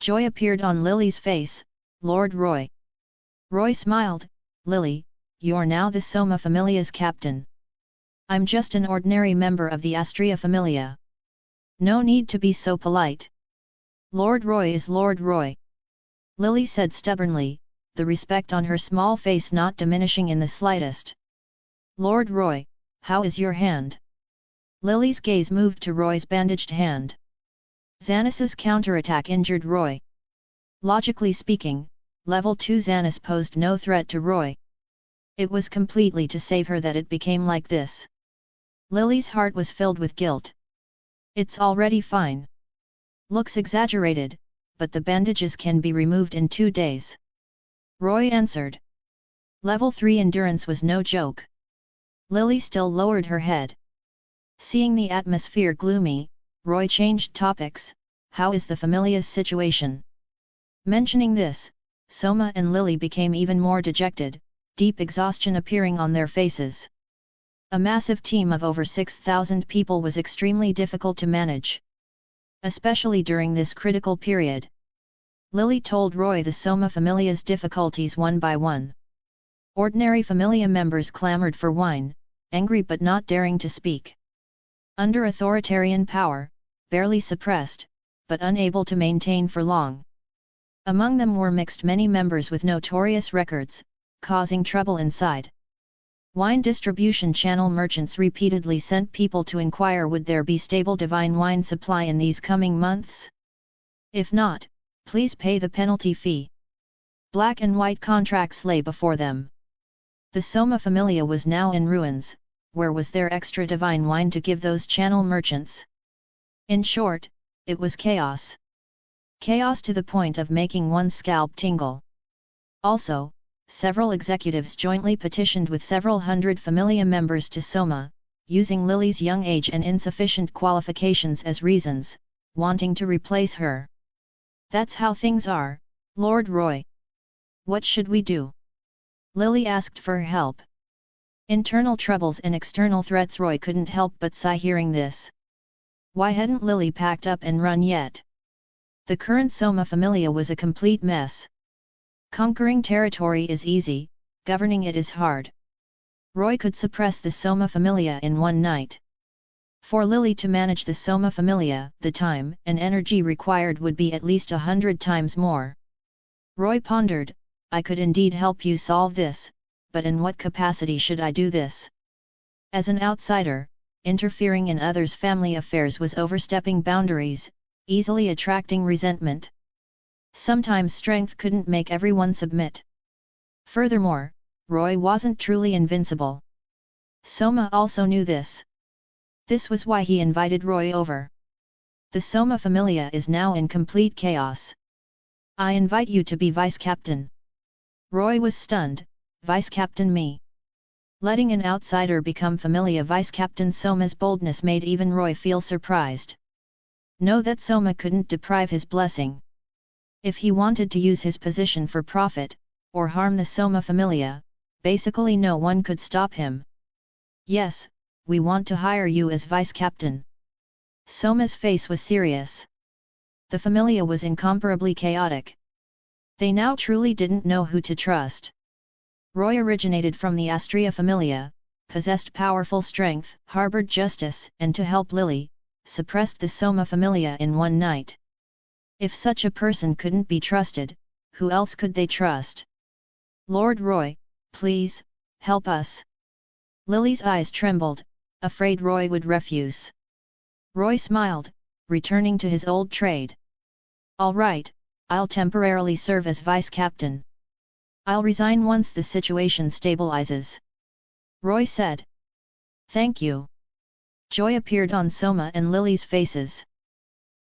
Joy appeared on Lily's face. Lord Roy. Roy smiled. Lily, you're now the Soma Familia's captain. I'm just an ordinary member of the Astraea Familia. No need to be so polite. Lord Roy is Lord Roy. Lily said stubbornly, the respect on her small face not diminishing in the slightest. Lord Roy, how is your hand? Lily's gaze moved to Roy's bandaged hand. Xannis's counterattack injured Roy. Logically speaking, level 2 Xannis posed no threat to Roy. It was completely to save her that it became like this. Lily's heart was filled with guilt. It's already fine. Looks exaggerated, but the bandages can be removed in 2 days. Roy answered. Level 3 endurance was no joke. Lily still lowered her head. Seeing the atmosphere gloomy, Roy changed topics. How is the Familia's situation? Mentioning this, Soma and Lily became even more dejected, deep exhaustion appearing on their faces. A massive team of over 6,000 people was extremely difficult to manage, especially during this critical period. Lily told Roy the Soma Familia's difficulties one by one. Ordinary Familia members clamored for wine, angry but not daring to speak. Under authoritarian power, barely suppressed, but unable to maintain for long. Among them were mixed many members with notorious records, causing trouble inside. Wine distribution channel merchants repeatedly sent people to inquire would there be stable divine wine supply in these coming months? If not, please pay the penalty fee. Black and white contracts lay before them. The Soma Familia was now in ruins. Where was there extra divine wine to give those channel merchants? In short, it was chaos. Chaos to the point of making one's scalp tingle. Also, several executives jointly petitioned with several hundred Familia members to Soma, using Lily's young age and insufficient qualifications as reasons, wanting to replace her. That's how things are, Lord Roy. What should we do? Lily asked for help. Internal troubles and external threats. Roy couldn't help but sigh hearing this. Why hadn't Lily packed up and run yet? The current Soma Familia was a complete mess. Conquering territory is easy, governing it is hard. Roy could suppress the Soma Familia in one night. For Lily to manage the Soma Familia, the time and energy required would be at least 100 times more. Roy pondered, I could indeed help you solve this, but in what capacity should I do this? As an outsider, interfering in others' family affairs was overstepping boundaries, easily attracting resentment. Sometimes strength couldn't make everyone submit. Furthermore, Roy wasn't truly invincible. Soma also knew this. This was why he invited Roy over. The Soma Familia is now in complete chaos. I invite you to be vice-captain. Roy was stunned. Vice-captain me? Letting an outsider become Familia vice-captain. Soma's boldness made even Roy feel surprised. Know that Soma couldn't deprive his blessing. If he wanted to use his position for profit, or harm the Soma Familia, basically no one could stop him. Yes, we want to hire you as vice-captain. Soma's face was serious. The Familia was incomparably chaotic. They now truly didn't know who to trust. Roy originated from the Astraea Familia, possessed powerful strength, harbored justice, and to help Lily, suppressed the Soma Familia in one night. If such a person couldn't be trusted, who else could they trust? Lord Roy, please, help us. Lily's eyes trembled, afraid Roy would refuse. Roy smiled, returning to his old trade. All right, I'll temporarily serve as vice-captain. I'll resign once the situation stabilizes. Roy said. Thank you. Joy appeared on Soma and Lily's faces.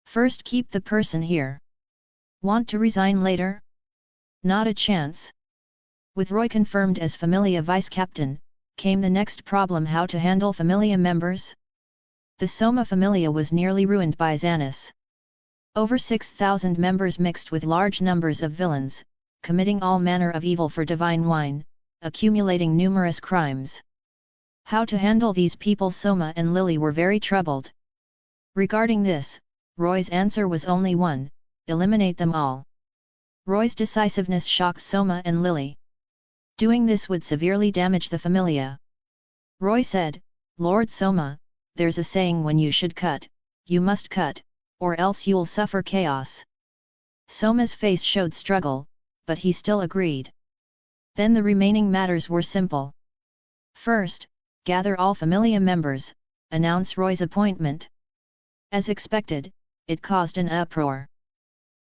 First keep the person here. Want to resign later? Not a chance. With Roy confirmed as Familia vice-captain, came the next problem: how to handle Familia members. The Soma Familia was nearly ruined by Xanis. Over 6,000 members mixed with large numbers of villains, committing all manner of evil for divine wine, accumulating numerous crimes. How to handle these people? Soma and Lily were very troubled. Regarding this, Roy's answer was only one: eliminate them all. Roy's decisiveness shocked Soma and Lily. Doing this would severely damage the Familia. Roy said, Lord Soma, there's a saying: when you should cut, you must cut, or else you'll suffer chaos. Soma's face showed struggle, but he still agreed. Then the remaining matters were simple. First, gather all Familia members, announce Roy's appointment. As expected, it caused an uproar.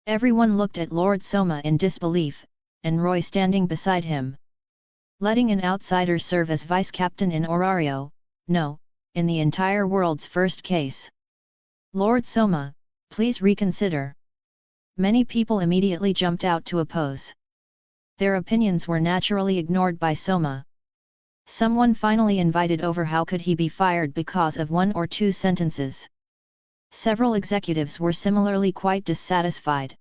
Everyone looked at Lord Soma in disbelief, and Roy standing beside him. Letting an outsider serve as vice-captain in Orario? No, in the entire world's first case. Lord Soma, please reconsider. Many people immediately jumped out to oppose. Their opinions were naturally ignored by Soma. Someone finally invited over: how could he be fired because of 1 or 2 sentences? Several executives were similarly quite dissatisfied.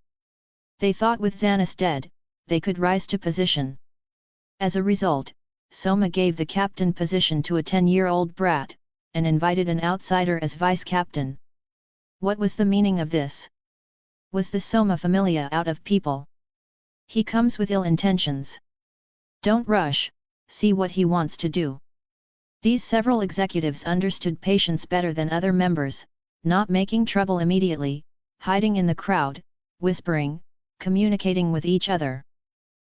They thought with Xanis dead, they could rise to position. As a result, Soma gave the captain position to a 10-year-old brat, and invited an outsider as vice-captain. What was the meaning of this? Was the Soma Familia out of people? He comes with ill intentions. Don't rush, see what he wants to do. These several executives understood patience better than other members, not making trouble immediately, hiding in the crowd, whispering, communicating with each other.